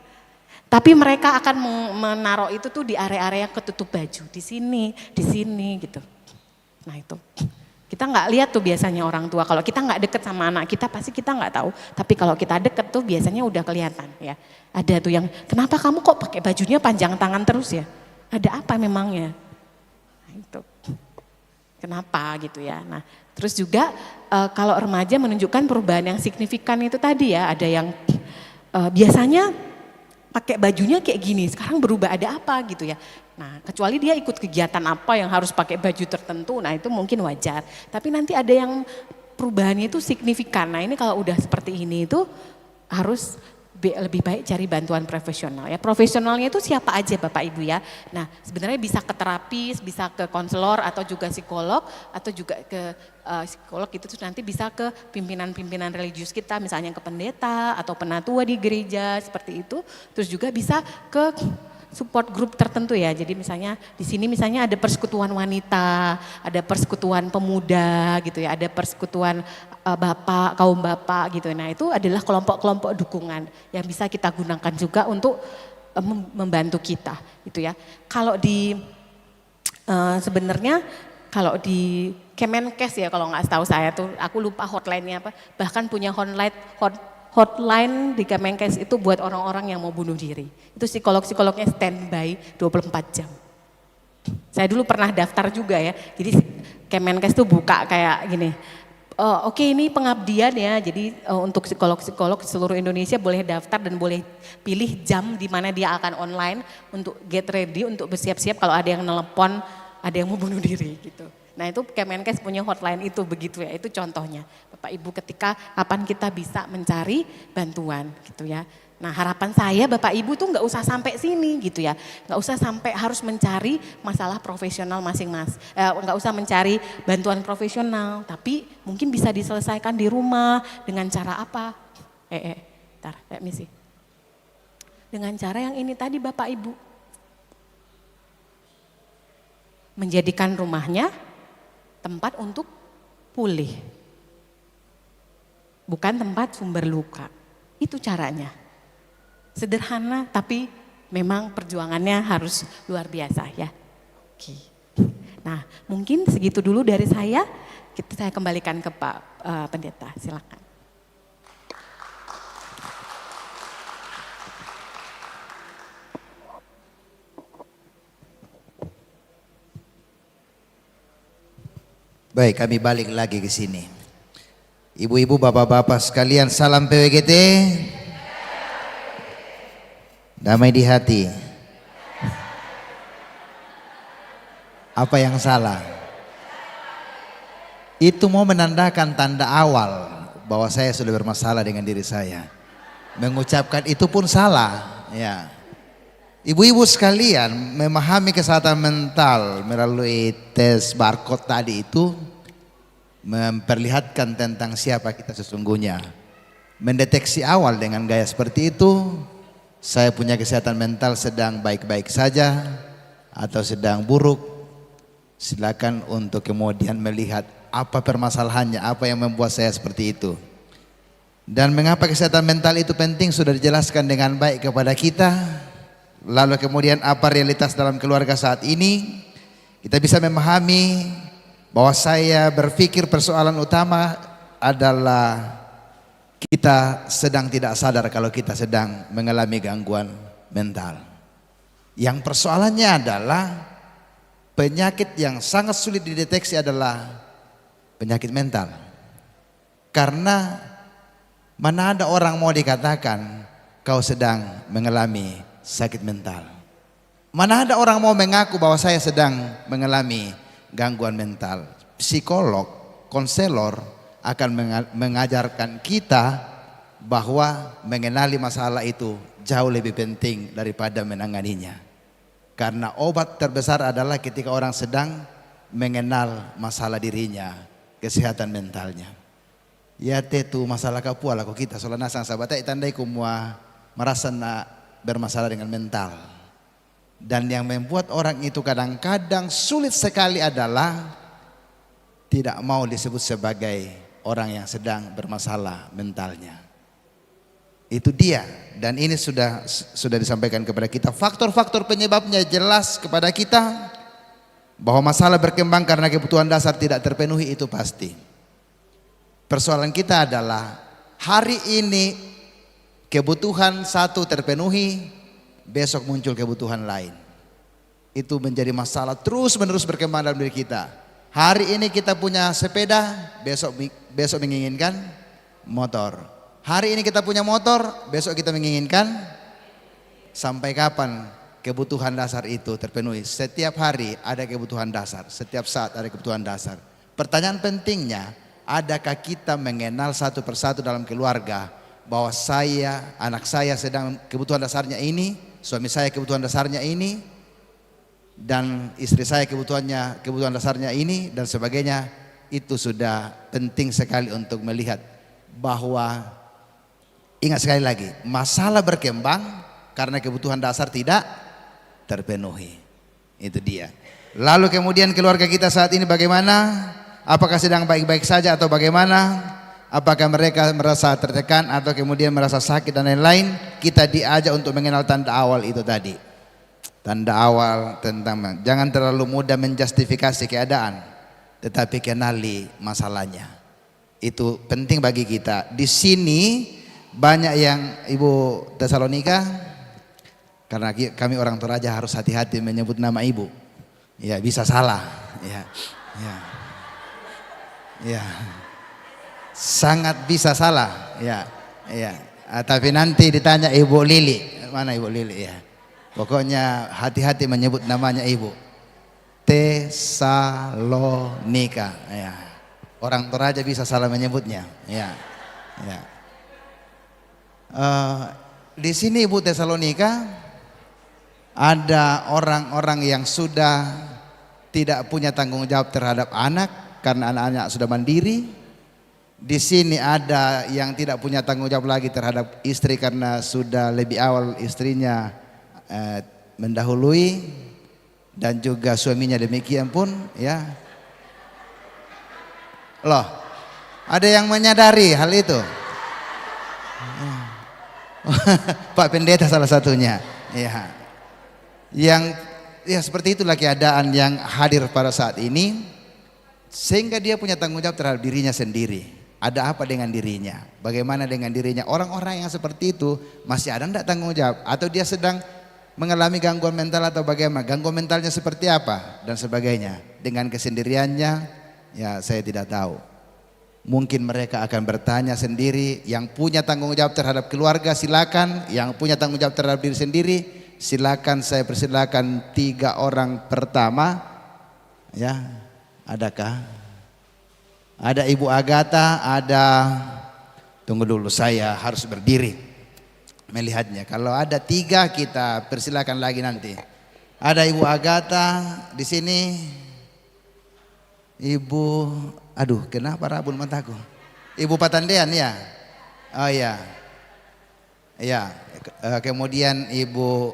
G: Tapi mereka akan menaruh itu tuh di area-area ketutup baju, di sini gitu. Nah itu, kita nggak lihat tuh biasanya orang tua, kalau kita nggak deket sama anak kita pasti kita nggak tahu. Tapi kalau kita deket tuh biasanya udah kelihatan ya. Ada tuh yang, kenapa kamu kok pakai bajunya panjang tangan terus ya? Ada apa memangnya? Nah itu, kenapa gitu ya. Nah terus juga kalau remaja menunjukkan perubahan yang signifikan itu tadi ya, ada yang biasanya pakai bajunya kayak gini, sekarang berubah, ada apa gitu ya. Nah kecuali dia ikut kegiatan apa yang harus pakai baju tertentu, nah itu mungkin wajar. Tapi nanti ada yang perubahannya itu signifikan, nah ini kalau udah seperti ini itu harus lebih baik cari bantuan profesional ya. Profesionalnya itu siapa aja Bapak Ibu ya. Nah sebenarnya bisa ke terapis, bisa ke konselor atau juga psikolog, atau juga ke psikolog itu nanti bisa ke pimpinan-pimpinan religius kita, misalnya ke pendeta atau penatua di gereja seperti itu. Terus juga bisa ke support group tertentu ya. Jadi misalnya di sini misalnya ada persekutuan wanita, ada persekutuan pemuda gitu ya, ada persekutuan bapak, kaum bapak gitu. Nah itu adalah kelompok-kelompok dukungan yang bisa kita gunakan juga untuk membantu kita gitu ya. Kalau di sebenarnya kalau di Kemenkes ya, kalau nggak tahu saya tuh, aku lupa hotline-nya apa, bahkan punya hotline di Kemenkes itu buat orang-orang yang mau bunuh diri. Itu psikolognya standby 24 jam. Saya dulu pernah daftar juga ya, jadi Kemenkes tuh buka kayak gini, oke, ini pengabdian ya, jadi untuk psikolog-psikolog seluruh Indonesia boleh daftar dan boleh pilih jam di mana dia akan online untuk get ready, untuk bersiap-siap kalau ada yang nelpon, ada yang mau bunuh diri gitu. Nah itu Kemenkes punya hotline itu begitu ya, itu contohnya. Bapak Ibu ketika kapan kita bisa mencari bantuan gitu ya. Nah harapan saya Bapak Ibu tuh nggak usah sampai sini gitu ya. Nggak usah sampai harus mencari masalah profesional masing-masing. Nggak usah mencari bantuan profesional, tapi mungkin bisa diselesaikan di rumah dengan cara apa? Bentar, let me see. Dengan cara yang ini tadi Bapak Ibu. Menjadikan rumahnya tempat untuk pulih. Bukan tempat sumber luka. Itu caranya. Sederhana tapi memang perjuangannya harus luar biasa ya. Oke. Nah mungkin segitu dulu dari saya. Saya kembalikan ke Pak Pendeta, silakan.
F: Baik, kami balik lagi ke sini. Ibu-ibu, bapak-bapak sekalian, salam PWGT. Damai di hati. Apa yang salah? itu mau menandakan tanda awal bahwa saya sudah bermasalah dengan diri saya. Mengucapkan itu pun salah, ya. Ibu-ibu sekalian, memahami kesehatan mental melalui tes barcode tadi itu memperlihatkan tentang siapa kita sesungguhnya. Mendeteksi awal dengan gaya seperti itu, saya punya kesehatan mental sedang baik-baik saja atau sedang buruk. Silakan untuk kemudian melihat apa permasalahannya, apa yang membuat saya seperti itu. Dan mengapa kesehatan mental itu penting sudah dijelaskan dengan baik kepada kita. Lalu kemudian apa realitas dalam keluarga saat ini? Kita bisa memahami bahwa saya berpikir persoalan utama adalah kita sedang tidak sadar kalau kita sedang mengalami gangguan mental. Yang persoalannya adalah penyakit yang sangat sulit dideteksi adalah penyakit mental. Karena mana ada orang mau dikatakan kau sedang mengalami sakit mental. Mana ada orang mau mengaku bahwa saya sedang mengalami gangguan mental. Psikolog, konselor akan mengajarkan kita bahwa mengenali masalah itu jauh lebih penting daripada menanganinya. Karena obat terbesar adalah ketika orang sedang mengenal masalah dirinya, kesehatan mentalnya. Ya tetu masalah kapua laku kita soalnya sang sahabat tandai kumua merasa bermasalah dengan mental. Dan yang membuat orang itu kadang-kadang sulit sekali adalah tidak mau disebut sebagai orang yang sedang bermasalah mentalnya. Itu dia, dan ini sudah disampaikan kepada kita. Faktor-faktor penyebabnya jelas kepada kita bahwa masalah berkembang karena kebutuhan dasar tidak terpenuhi, itu pasti. Persoalan kita adalah hari ini kebutuhan satu terpenuhi, besok muncul kebutuhan lain. Itu menjadi masalah terus-menerus berkembang dalam diri kita. Hari ini kita punya sepeda, besok menginginkan motor. Hari ini kita punya motor, besok kita menginginkan. Sampai kapan kebutuhan dasar itu terpenuhi? Setiap hari ada kebutuhan dasar, setiap saat ada kebutuhan dasar. Pertanyaan pentingnya, adakah kita mengenal satu persatu dalam keluarga bahwa saya, anak saya sedang kebutuhan dasarnya ini, suami saya kebutuhan dasarnya ini, dan istri saya kebutuhan dasarnya ini, dan sebagainya. Itu sudah penting sekali untuk melihat bahwa, ingat sekali lagi, masalah berkembang karena kebutuhan dasar tidak terpenuhi. Itu dia. Lalu kemudian keluarga kita saat ini bagaimana? Apakah sedang baik-baik saja atau bagaimana? Apakah mereka merasa tertekan atau kemudian merasa sakit dan lain-lain? Kita diajak untuk mengenal tanda awal itu tadi. Tanda awal tentang jangan terlalu mudah menjustifikasi keadaan, tetapi kenali masalahnya. Itu penting bagi kita. Di sini banyak yang Ibu Tesalonika, karena kami orang Toraja harus hati-hati menyebut nama ibu. Ya, bisa salah. Ya. Sangat bisa salah, ya. Tapi nanti ditanya Ibu Lili, mana Ibu Lili ya. Pokoknya hati-hati menyebut namanya Ibu. Tesalonika, ya. Orang Toraja bisa salah menyebutnya, ya. Di sini Ibu Tesalonika ada orang-orang yang sudah tidak punya tanggung jawab terhadap anak karena anak-anak sudah mandiri. Di sini ada yang tidak punya tanggung jawab lagi terhadap istri karena sudah lebih awal istrinya mendahului, dan juga suaminya demikian pun, ya. Loh, ada yang menyadari hal itu? Pak Pendeta salah satunya, ya. Yang ya seperti itulah keadaan yang hadir pada saat ini, sehingga dia punya tanggung jawab terhadap dirinya sendiri. Ada apa dengan dirinya? Bagaimana dengan dirinya? Orang-orang yang seperti itu masih ada enggak tanggung jawab? Atau dia sedang mengalami gangguan mental atau bagaimana? Gangguan mentalnya seperti apa? Dan sebagainya. Dengan kesendiriannya, ya saya tidak tahu. Mungkin mereka akan bertanya sendiri. Yang punya tanggung jawab terhadap keluarga silakan. Yang punya tanggung jawab terhadap diri sendiri silakan. Saya persilakan 3 orang pertama. Ya, adakah? Ada Ibu Agatha, ada, tunggu dulu saya harus berdiri melihatnya. Kalau ada 3 kita persilakan lagi nanti. Ada Ibu Agatha di sini. Ibu, aduh kenapa rabun mataku? Ibu Patandean ya? Oh iya. Ya, kemudian Ibu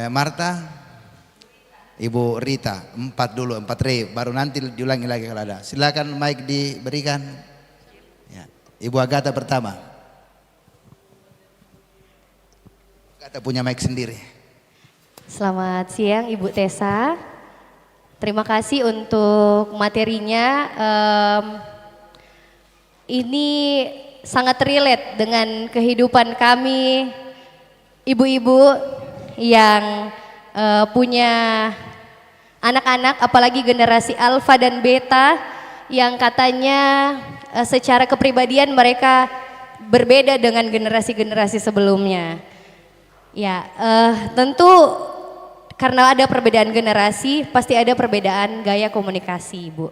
F: Marta, Ibu Rita, 4 dulu, 4 baru nanti diulangi lagi kalau ada. Silakan mic diberikan. Ya. Ibu Agatha pertama. Agatha punya mic sendiri.
H: Selamat siang Ibu Tessa. Terima kasih untuk materinya. Ini sangat relate dengan kehidupan kami ibu-ibu yang punya anak-anak, apalagi generasi alfa dan beta yang katanya secara kepribadian mereka berbeda dengan generasi-generasi sebelumnya. Ya, tentu karena ada perbedaan generasi, pasti ada perbedaan gaya komunikasi, Ibu.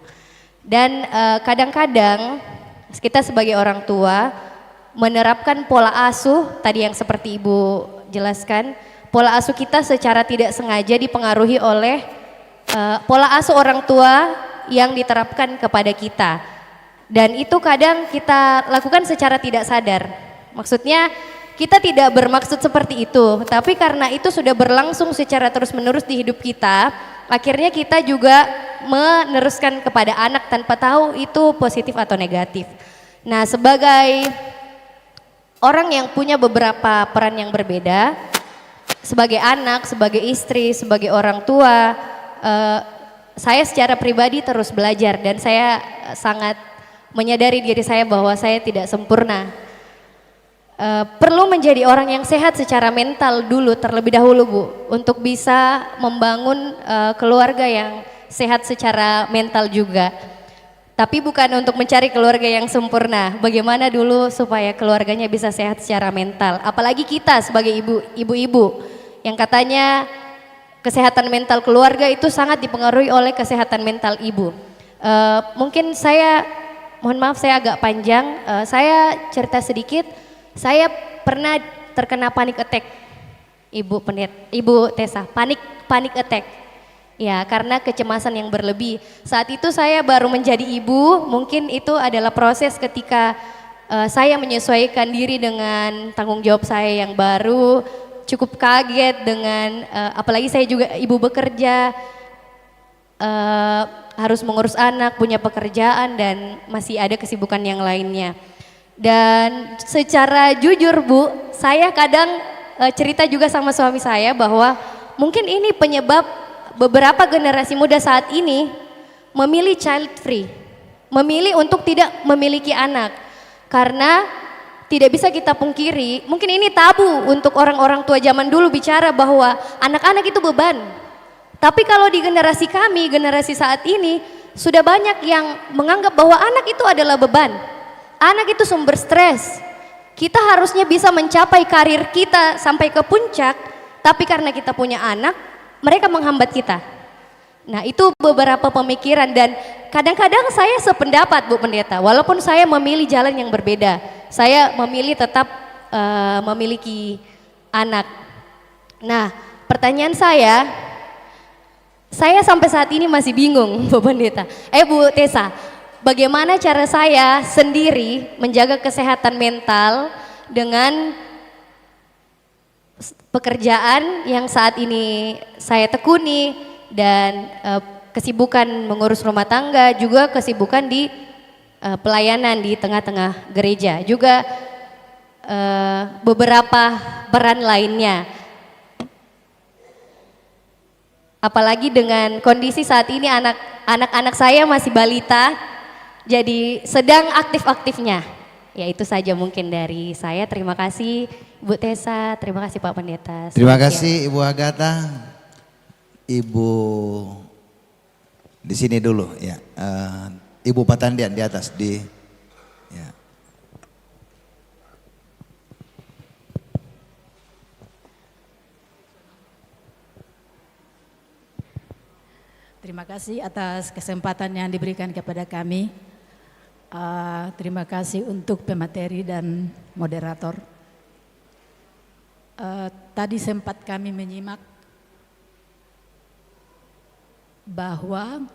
H: Dan kadang-kadang kita sebagai orang tua menerapkan pola asuh tadi yang seperti Ibu jelaskan, pola asuh kita secara tidak sengaja dipengaruhi oleh pola asuh orang tua yang diterapkan kepada kita. Dan itu kadang kita lakukan secara tidak sadar. Maksudnya kita tidak bermaksud seperti itu, tapi karena itu sudah berlangsung secara terus-menerus di hidup kita, akhirnya kita juga meneruskan kepada anak tanpa tahu itu positif atau negatif. Nah, sebagai orang yang punya beberapa peran yang berbeda, sebagai anak, sebagai istri, sebagai orang tua, saya secara pribadi terus belajar dan saya sangat menyadari diri saya bahwa saya tidak sempurna. Perlu menjadi orang yang sehat secara mental dulu terlebih dahulu, Bu, untuk bisa membangun keluarga yang sehat secara mental juga. Tapi bukan untuk mencari keluarga yang sempurna. Bagaimana dulu supaya keluarganya bisa sehat secara mental. Apalagi kita sebagai ibu-ibu yang katanya kesehatan mental keluarga itu sangat dipengaruhi oleh kesehatan mental ibu. Mungkin saya, mohon maaf saya agak panjang, saya cerita sedikit. Saya pernah terkena panic attack, Ibu Tessa, panic attack. Ya, karena kecemasan yang berlebih. Saat itu saya baru menjadi ibu, mungkin itu adalah proses ketika saya menyesuaikan diri dengan tanggung jawab saya yang baru, cukup kaget dengan, apalagi saya juga ibu bekerja, harus mengurus anak, punya pekerjaan dan masih ada kesibukan yang lainnya. Dan secara jujur, Bu, saya kadang cerita juga sama suami saya bahwa mungkin ini penyebab beberapa generasi muda saat ini memilih child free, memilih untuk tidak memiliki anak. Karena tidak bisa kita pungkiri, mungkin ini tabu untuk orang-orang tua zaman dulu bicara bahwa anak-anak itu beban. Tapi kalau di generasi kami, generasi saat ini, sudah banyak yang menganggap bahwa anak itu adalah beban. Anak itu sumber stres. Kita harusnya bisa mencapai karir kita sampai ke puncak, tapi karena kita punya anak, mereka menghambat kita. Nah, itu beberapa pemikiran dan kadang-kadang saya sependapat, Bu Pendeta, walaupun saya memilih jalan yang berbeda. Saya memilih tetap memiliki anak. Nah, pertanyaan saya sampai saat ini masih bingung, Bu Pendeta. Bu Tessa, bagaimana cara saya sendiri menjaga kesehatan mental dengan pekerjaan yang saat ini saya tekuni dan kesibukan mengurus rumah tangga, juga kesibukan di pelayanan di tengah-tengah gereja, juga beberapa peran lainnya. Apalagi dengan kondisi saat ini anak-anak saya masih balita, jadi sedang aktif-aktifnya. Ya, itu saja mungkin dari saya. Terima kasih Bu Tessa, terima kasih Pak Pendeta.
F: Terima kasih Ibu Agatha. Ibu di sini dulu ya. Ibu Patandian di atas ya.
I: Terima kasih atas kesempatan yang diberikan kepada kami. Terima kasih untuk pemateri dan moderator. Tadi sempat kami menyimak bahwa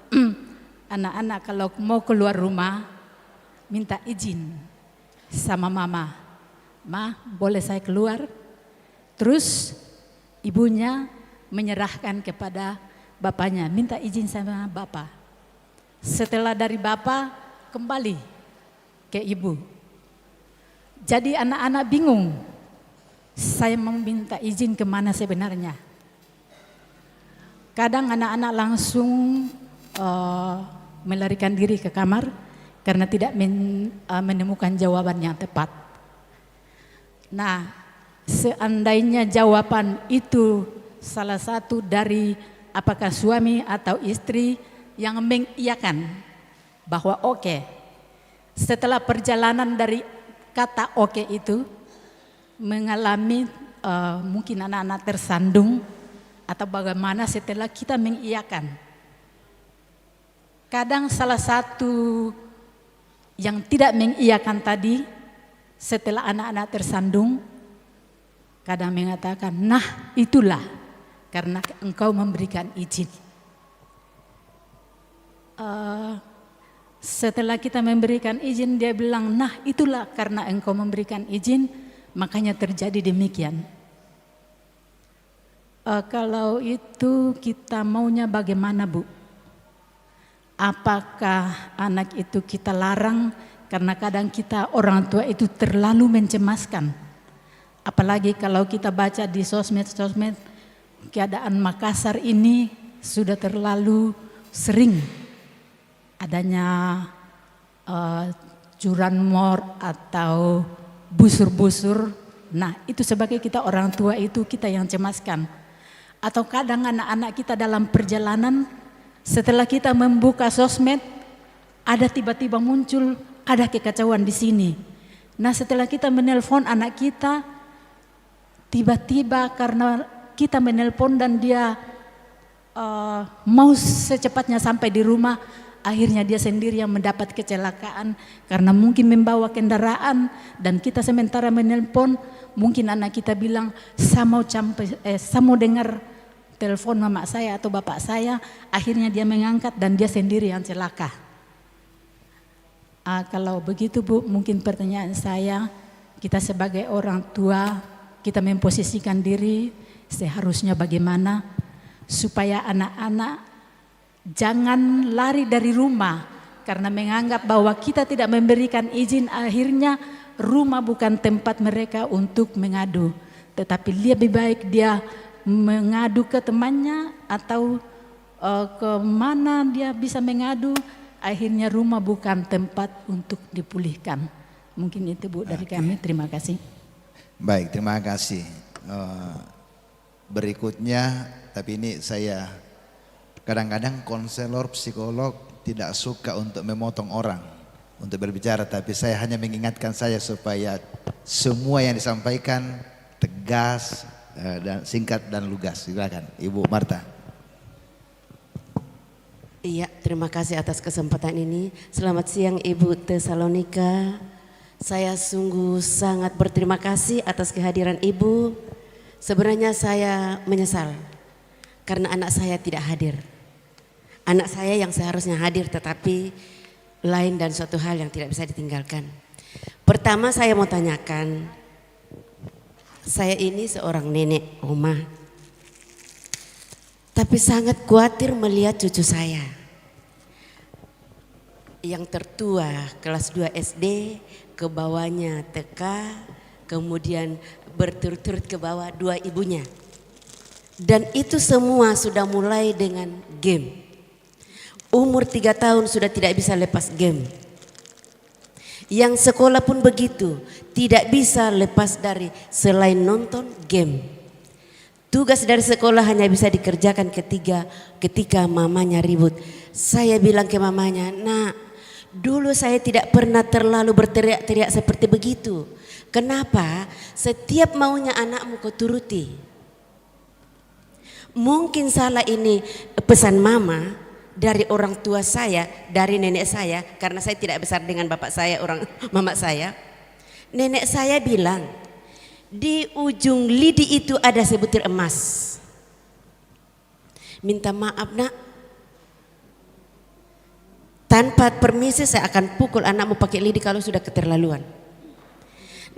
I: anak-anak kalau mau keluar rumah minta izin sama mama. Ma, boleh saya keluar? Terus ibunya menyerahkan kepada bapaknya, minta izin sama bapak. Setelah dari bapak kembali ke ibu. Jadi anak-anak bingung, saya mau minta izin kemana sebenarnya. Kadang anak-anak langsung melarikan diri ke kamar karena tidak menemukan jawaban yang tepat. Nah, seandainya jawaban itu salah satu dari apakah suami atau istri yang mengiyakan bahwa oke. Setelah perjalanan dari kata oke itu mengalami mungkin anak-anak tersandung atau bagaimana setelah kita mengiyakan. Kadang salah satu yang tidak mengiyakan tadi setelah anak-anak tersandung kadang mengatakan, nah itulah karena engkau memberikan izin. Setelah kita memberikan izin, dia bilang, nah itulah karena engkau memberikan izin, makanya terjadi demikian. Kalau itu kita maunya bagaimana, Bu? Apakah anak itu kita larang karena kadang kita orang tua itu terlalu mencemaskan. Apalagi kalau kita baca di sosmed, keadaan Makassar ini sudah terlalu sering adanya curanmor atau busur-busur. Nah, itu sebagai kita orang tua itu kita yang cemaskan. Atau kadang anak-anak kita dalam perjalanan setelah kita membuka sosmed ada tiba-tiba muncul ada kekacauan di sini. Nah, setelah kita menelpon anak kita tiba-tiba karena kita menelpon dan dia mau secepatnya sampai di rumah, akhirnya dia sendiri yang mendapat kecelakaan karena mungkin membawa kendaraan dan kita sementara menelpon, mungkin anak kita bilang saya mau dengar telepon mama saya atau bapak saya, akhirnya dia mengangkat dan dia sendiri yang celaka. Kalau begitu, Bu, mungkin pertanyaan saya, kita sebagai orang tua, kita memposisikan diri seharusnya bagaimana supaya anak-anak jangan lari dari rumah karena menganggap bahwa kita tidak memberikan izin, akhirnya rumah bukan tempat mereka untuk mengadu, tetapi lebih baik dia mengadu ke temannya atau ke mana dia bisa mengadu, akhirnya rumah bukan tempat untuk dipulihkan. Mungkin itu, Bu, dari kami. Terima kasih.
F: Baik, terima kasih. Berikutnya, tapi ini saya kadang-kadang konselor psikolog tidak suka untuk memotong orang untuk berbicara, tapi saya hanya mengingatkan saya supaya semua yang disampaikan tegas dan singkat dan lugas. Silakan Ibu Marta.
J: Iya, terima kasih atas kesempatan ini. Selamat siang Ibu Tesalonika. Saya sungguh sangat berterima kasih atas kehadiran Ibu. Sebenarnya saya menyesal karena anak saya tidak hadir. Anak saya yang seharusnya hadir tetapi lain dan suatu hal yang tidak bisa ditinggalkan. Pertama saya mau tanyakan, saya ini seorang nenek, oma, tapi sangat khawatir melihat cucu saya. Yang tertua kelas 2 SD, ke bawahnya TK, kemudian berturut-turut ke bawah 2 ibunya. Dan itu semua sudah mulai dengan game. Umur 3 tahun sudah tidak bisa lepas game. Yang sekolah pun begitu, tidak bisa lepas dari selain nonton game. Tugas dari sekolah hanya bisa dikerjakan ketika mamanya ribut. Saya bilang ke mamanya, "Nak, dulu saya tidak pernah terlalu berteriak-teriak seperti begitu. Kenapa? Setiap maunya anakmu kau turuti. Mungkin salah ini pesan mama dari orang tua saya, dari nenek saya, karena saya tidak besar dengan bapak saya, orang mama saya. Nenek saya bilang, di ujung lidi itu ada sebutir emas. Minta maaf nak, tanpa permisi saya akan pukul anakmu pakai lidi kalau sudah keterlaluan.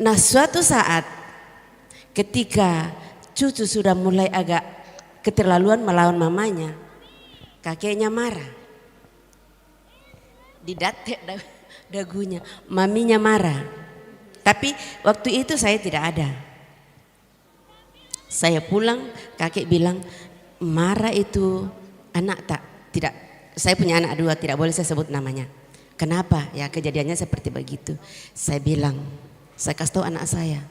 J: Nah suatu saat ketika cucu sudah mulai agak keterlaluan melawan mamanya, kakeknya marah, didatek dagunya, maminya marah. Tapi waktu itu saya tidak ada. Saya pulang, kakek bilang, marah itu anak tidak. Saya punya anak 2, tidak boleh saya sebut namanya. Kenapa? Ya kejadiannya seperti begitu. Saya bilang, saya kasih tahu anak saya,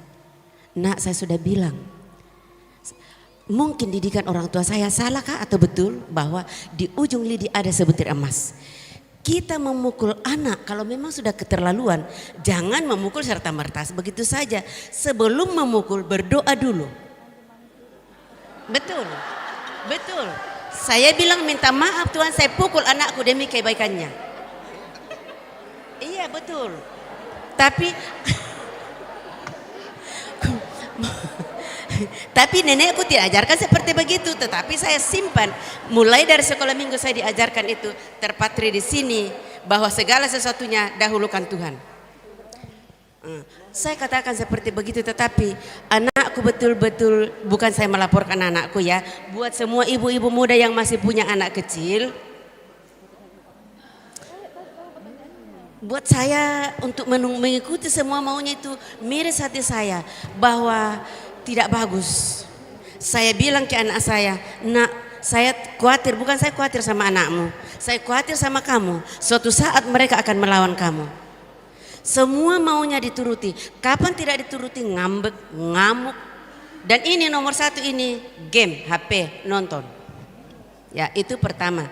J: nak saya sudah bilang, mungkin didikan orang tua saya salah kah atau betul bahwa di ujung lidi ada sebutir emas. Kita memukul anak kalau memang sudah keterlaluan, jangan memukul serta-merta begitu saja. Sebelum memukul berdoa dulu. Betul, betul. Saya bilang minta maaf Tuhan, saya pukul anakku demi kebaikannya. Iya betul. Tapi nenekku tidak ajarkan seperti begitu, tetapi saya simpan. Mulai dari sekolah minggu saya diajarkan itu, terpatri di sini bahwa segala sesuatunya dahulukan Tuhan. Saya katakan seperti begitu, tetapi anakku betul-betul, bukan saya melaporkan anakku ya, buat semua ibu-ibu muda yang masih punya anak kecil, buat saya untuk mengikuti semua maunya itu miris hati saya bahwa tidak bagus. Saya bilang ke anak saya, nak saya khawatir, bukan saya khawatir sama anakmu, saya khawatir sama kamu. Suatu saat mereka akan melawan kamu. Semua maunya dituruti, kapan tidak dituruti ngambek, ngamuk. Dan ini nomor 1 ini game, HP, nonton. Ya itu pertama.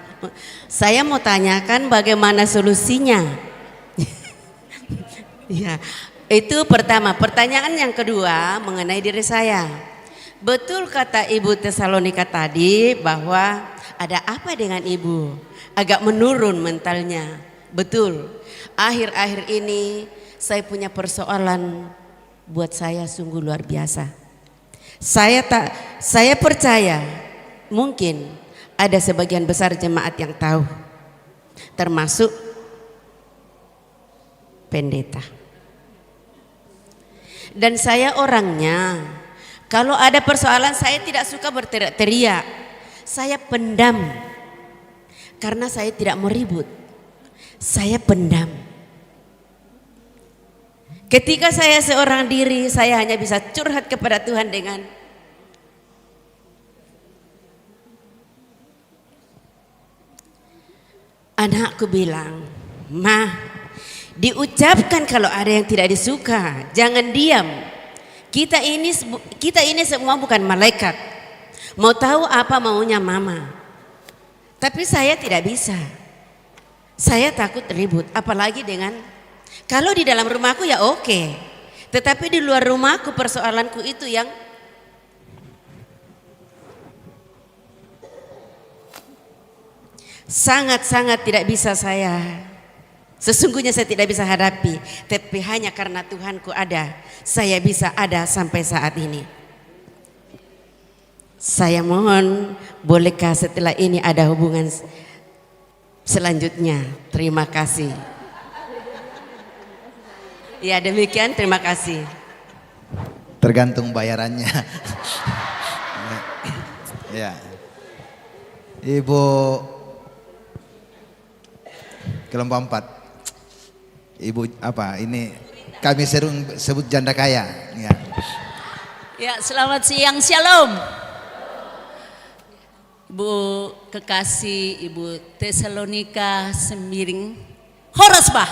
J: Saya mau tanyakan bagaimana solusinya. Ya itu pertama. Pertanyaan yang kedua mengenai diri saya. Betul kata Ibu Tesalonika tadi bahwa ada apa dengan ibu? Agak menurun mentalnya. Betul. Akhir-akhir ini saya punya persoalan buat saya sungguh luar biasa. Saya percaya mungkin ada sebagian besar jemaat yang tahu, termasuk pendeta. Dan saya orangnya, kalau ada persoalan saya tidak suka berteriak-teriak. Saya pendam, karena saya tidak mau ribut. Saya pendam. Ketika saya seorang diri, saya hanya bisa curhat kepada Tuhan dengan anakku bilang, "Ma, diucapkan kalau ada yang tidak disuka, jangan diam. Kita ini semua bukan malaikat. Mau tahu apa maunya mama. Tapi saya tidak bisa. Saya takut ribut, apalagi dengan kalau di dalam rumahku ya oke. Tetapi di luar rumahku persoalanku itu yang sangat-sangat tidak bisa saya. Sesungguhnya saya tidak bisa hadapi, tapi hanya karena Tuhanku ada, saya bisa ada sampai saat ini. Saya mohon, bolehkah setelah ini ada hubungan selanjutnya? Terima kasih. Ya demikian, terima kasih.
F: Tergantung bayarannya. Ya, Ibu kelompok 4. Ibu apa ini kami sering sebut janda kaya. Ya.
K: Ya, selamat siang, shalom. Ibu kekasih, Ibu Tesalonika Semiring, Horasbah.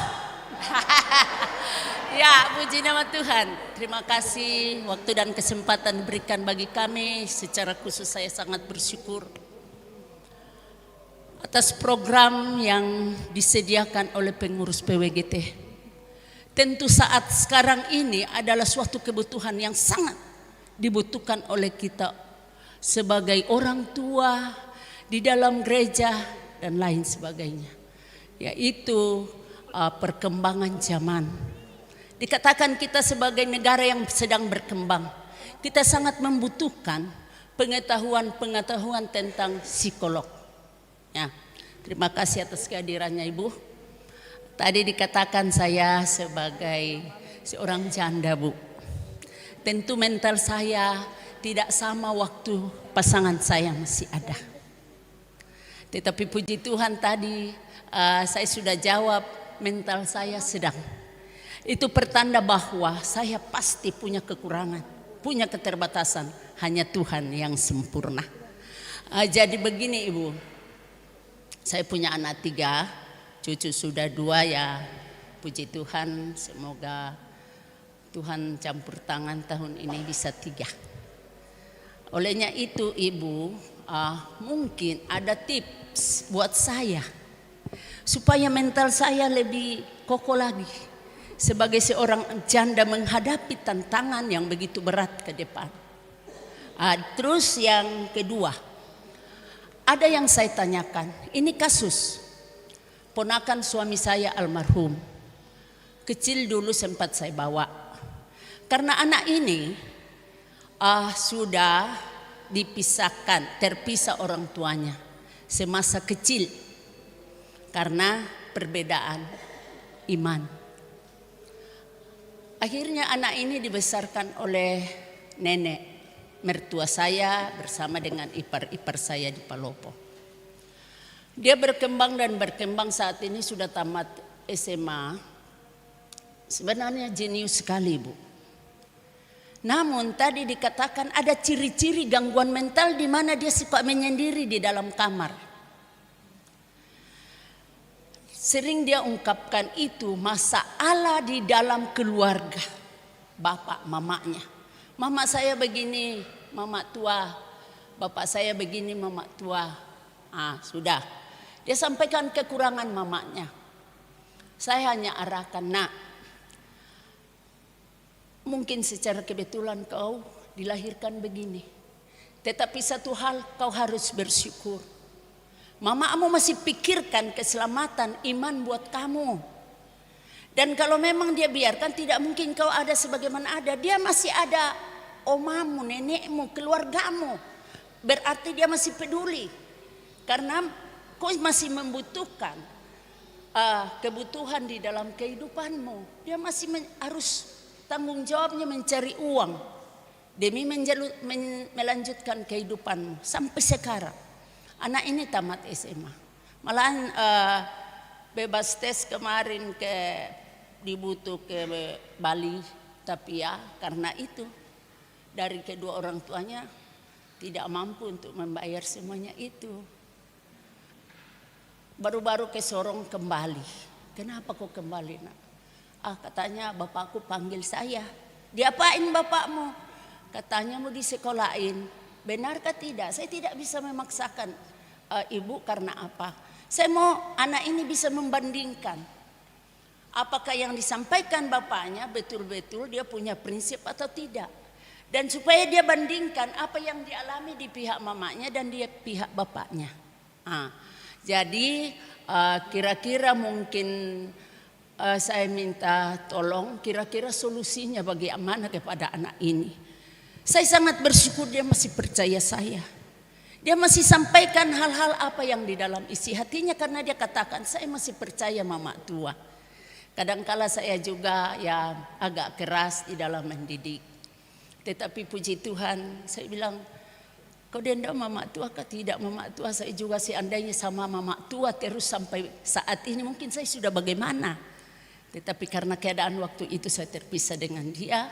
K: Ya, puji nama Tuhan. Terima kasih waktu dan kesempatan diberikan bagi kami. Secara khusus saya sangat bersyukur atas program yang disediakan oleh pengurus PWGT. Tentu saat sekarang ini adalah suatu kebutuhan yang sangat dibutuhkan oleh kita sebagai orang tua di dalam gereja dan lain sebagainya. Yaitu perkembangan zaman. Dikatakan kita sebagai negara yang sedang berkembang, kita sangat membutuhkan pengetahuan tentang psikolog. Ya, terima kasih atas kehadirannya Ibu. Tadi dikatakan saya sebagai seorang janda, Bu. Tentu mental saya tidak sama waktu pasangan saya masih ada. Tetapi puji Tuhan tadi saya sudah jawab, mental saya sedang. Itu pertanda bahwa saya pasti punya kekurangan, punya keterbatasan. Hanya Tuhan yang sempurna. Jadi begini Ibu, saya punya anak 3, cucu sudah 2 ya. Puji Tuhan, semoga Tuhan campur tangan tahun ini bisa 3. Olehnya itu Ibu, mungkin ada tips buat saya supaya mental saya lebih kokoh lagi sebagai seorang janda menghadapi tantangan yang begitu berat ke depan. Terus yang kedua, ada yang saya tanyakan, ini kasus ponakan suami saya almarhum. Kecil dulu sempat saya bawa, karena anak ini sudah dipisahkan, terpisah orang tuanya semasa kecil karena perbedaan iman. Akhirnya anak ini dibesarkan oleh nenek mertua saya bersama dengan ipar-ipar saya di Palopo. Dia berkembang dan berkembang, saat ini sudah tamat SMA. Sebenarnya jenius sekali Bu. Namun tadi dikatakan ada ciri-ciri gangguan mental di mana dia suka menyendiri di dalam kamar. Sering dia ungkapkan itu masalah di dalam keluarga. Bapak, mamanya. Mama saya begini, mama tua. Bapak saya begini, mama tua. Sudah. Dia sampaikan kekurangan mamanya. Saya hanya arahkan, nak, mungkin secara kebetulan kau dilahirkan begini. Tetapi satu hal kau harus bersyukur. Mamamu masih pikirkan keselamatan iman buat kamu. Dan kalau memang dia biarkan, tidak mungkin kau ada sebagaimana ada. Dia masih ada omamu, nenekmu, keluargamu. Berarti dia masih peduli. Karena kau masih membutuhkan kebutuhan di dalam kehidupanmu. Dia masih harus tanggung jawabnya mencari uang demi melanjutkan kehidupanmu sampai sekarang. Anak ini tamat SMA, malahan bebas tes kemarin dibutuh ke Bali, tapi ya karena itu dari kedua orang tuanya tidak mampu untuk membayar semuanya itu. Baru-baru ke Sorong kembali. Kenapa kok kembali nak? Katanya bapakku panggil saya. Diapain bapakmu? Katanya mau disekolahin. Benarkah tidak? Saya tidak bisa memaksakan ibu karena apa? Saya mau anak ini bisa membandingkan. Apakah yang disampaikan bapaknya betul-betul dia punya prinsip atau tidak. Dan supaya dia bandingkan apa yang dialami di pihak mamanya dan di pihak bapaknya. Jadi kira-kira mungkin saya minta tolong kira-kira solusinya bagaimana kepada anak ini. Saya sangat bersyukur dia masih percaya saya. Dia masih sampaikan hal-hal apa yang di dalam isi hatinya karena dia katakan saya masih percaya mama tua. Kadangkala saya juga ya agak keras di dalam mendidik. Tetapi puji Tuhan saya bilang, kau denda mama tua kah? Tidak mama tua, saya juga seandainya sama mama tua terus sampai saat ini mungkin saya sudah bagaimana. Tetapi karena keadaan waktu itu saya terpisah dengan dia.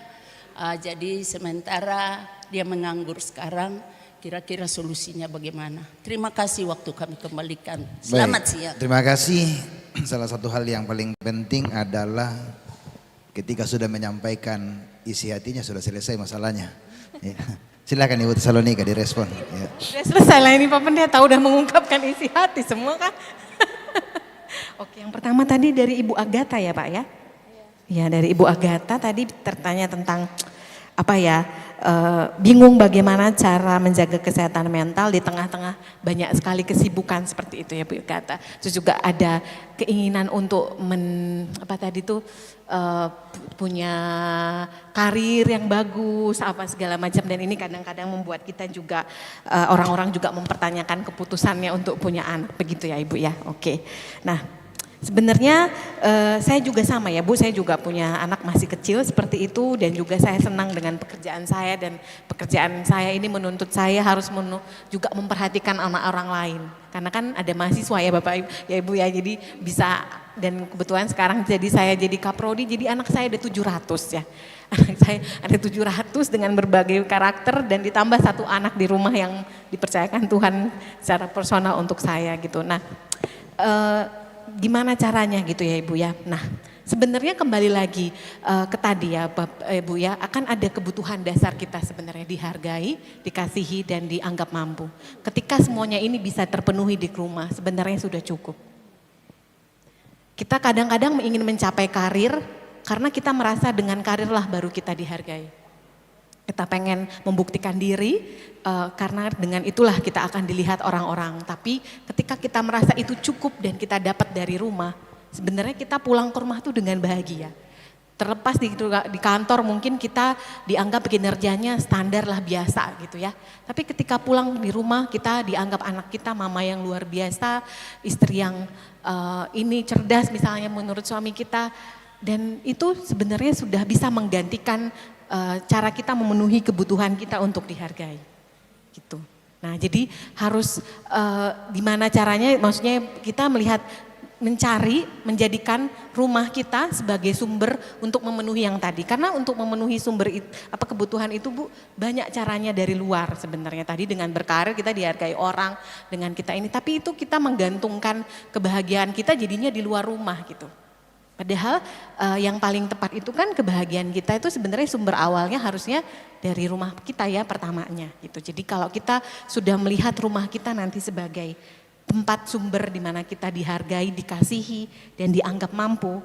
K: Jadi sementara dia menganggur sekarang, kira-kira solusinya bagaimana? Terima kasih waktu kami kembalikan. Selamat siang.
F: Terima kasih. Salah satu hal yang paling penting adalah ketika sudah menyampaikan isi hatinya sudah selesai masalahnya. Ya. Silakan Ibu Tesalonika direspon. Ya.
G: Sudah selesai lah ini Pak Pendeta, udah mengungkapkan isi hati semua kan? Oke, yang pertama tadi dari Ibu Agatha ya Pak ya? Ya dari Ibu Agatha tadi tertanya tentang apa ya bingung bagaimana cara menjaga kesehatan mental di tengah-tengah banyak sekali kesibukan seperti itu ya Bu kata. Terus juga ada keinginan untuk punya karir yang bagus apa segala macam, dan ini kadang-kadang membuat kita juga orang-orang juga mempertanyakan keputusannya untuk punya anak begitu ya Ibu ya. Oke. Nah, sebenarnya saya juga sama ya Bu, saya juga punya anak masih kecil seperti itu, dan juga saya senang dengan pekerjaan saya, dan pekerjaan saya ini menuntut saya harus juga memperhatikan anak orang lain. Karena kan ada mahasiswa ya Bapak ya Ibu ya, jadi bisa, dan kebetulan sekarang saya jadi kaprodi, jadi anak saya ada 700 ya. Anak saya ada 700 dengan berbagai karakter, dan ditambah satu anak di rumah yang dipercayakan Tuhan secara personal untuk saya gitu. Nah, gimana caranya gitu ya Ibu ya. Nah, sebenarnya kembali lagi ke tadi ya Ibu ya, akan ada kebutuhan dasar kita sebenarnya dihargai, dikasihi, dan dianggap mampu. Ketika semuanya ini bisa terpenuhi di rumah, sebenarnya sudah cukup. Kita kadang-kadang ingin mencapai karir karena kita merasa dengan karirlah baru kita dihargai. Kita pengen membuktikan diri karena dengan itulah kita akan dilihat orang-orang. Tapi ketika kita merasa itu cukup dan kita dapat dari rumah, sebenarnya kita pulang ke rumah tuh dengan bahagia. Terlepas di kantor mungkin kita dianggap kinerjanya standar lah, biasa gitu ya. Tapi ketika pulang di rumah kita dianggap anak kita mama yang luar biasa, istri yang ini cerdas misalnya menurut suami kita. Dan itu sebenarnya sudah bisa menggantikan cara kita memenuhi kebutuhan kita untuk dihargai, gitu. Nah, jadi harus gimana caranya? Maksudnya kita menjadikan rumah kita sebagai sumber untuk memenuhi yang tadi. Karena untuk memenuhi kebutuhan itu Bu, banyak caranya dari luar sebenarnya. Tadi dengan berkarir kita dihargai orang, dengan kita ini. Tapi itu kita menggantungkan kebahagiaan kita jadinya di luar rumah gitu. Padahal yang paling tepat itu kan kebahagiaan kita itu sebenarnya sumber awalnya harusnya dari rumah kita ya pertamanya gitu. Jadi kalau kita sudah melihat rumah kita nanti sebagai tempat sumber di mana kita dihargai, dikasihi, dan dianggap mampu,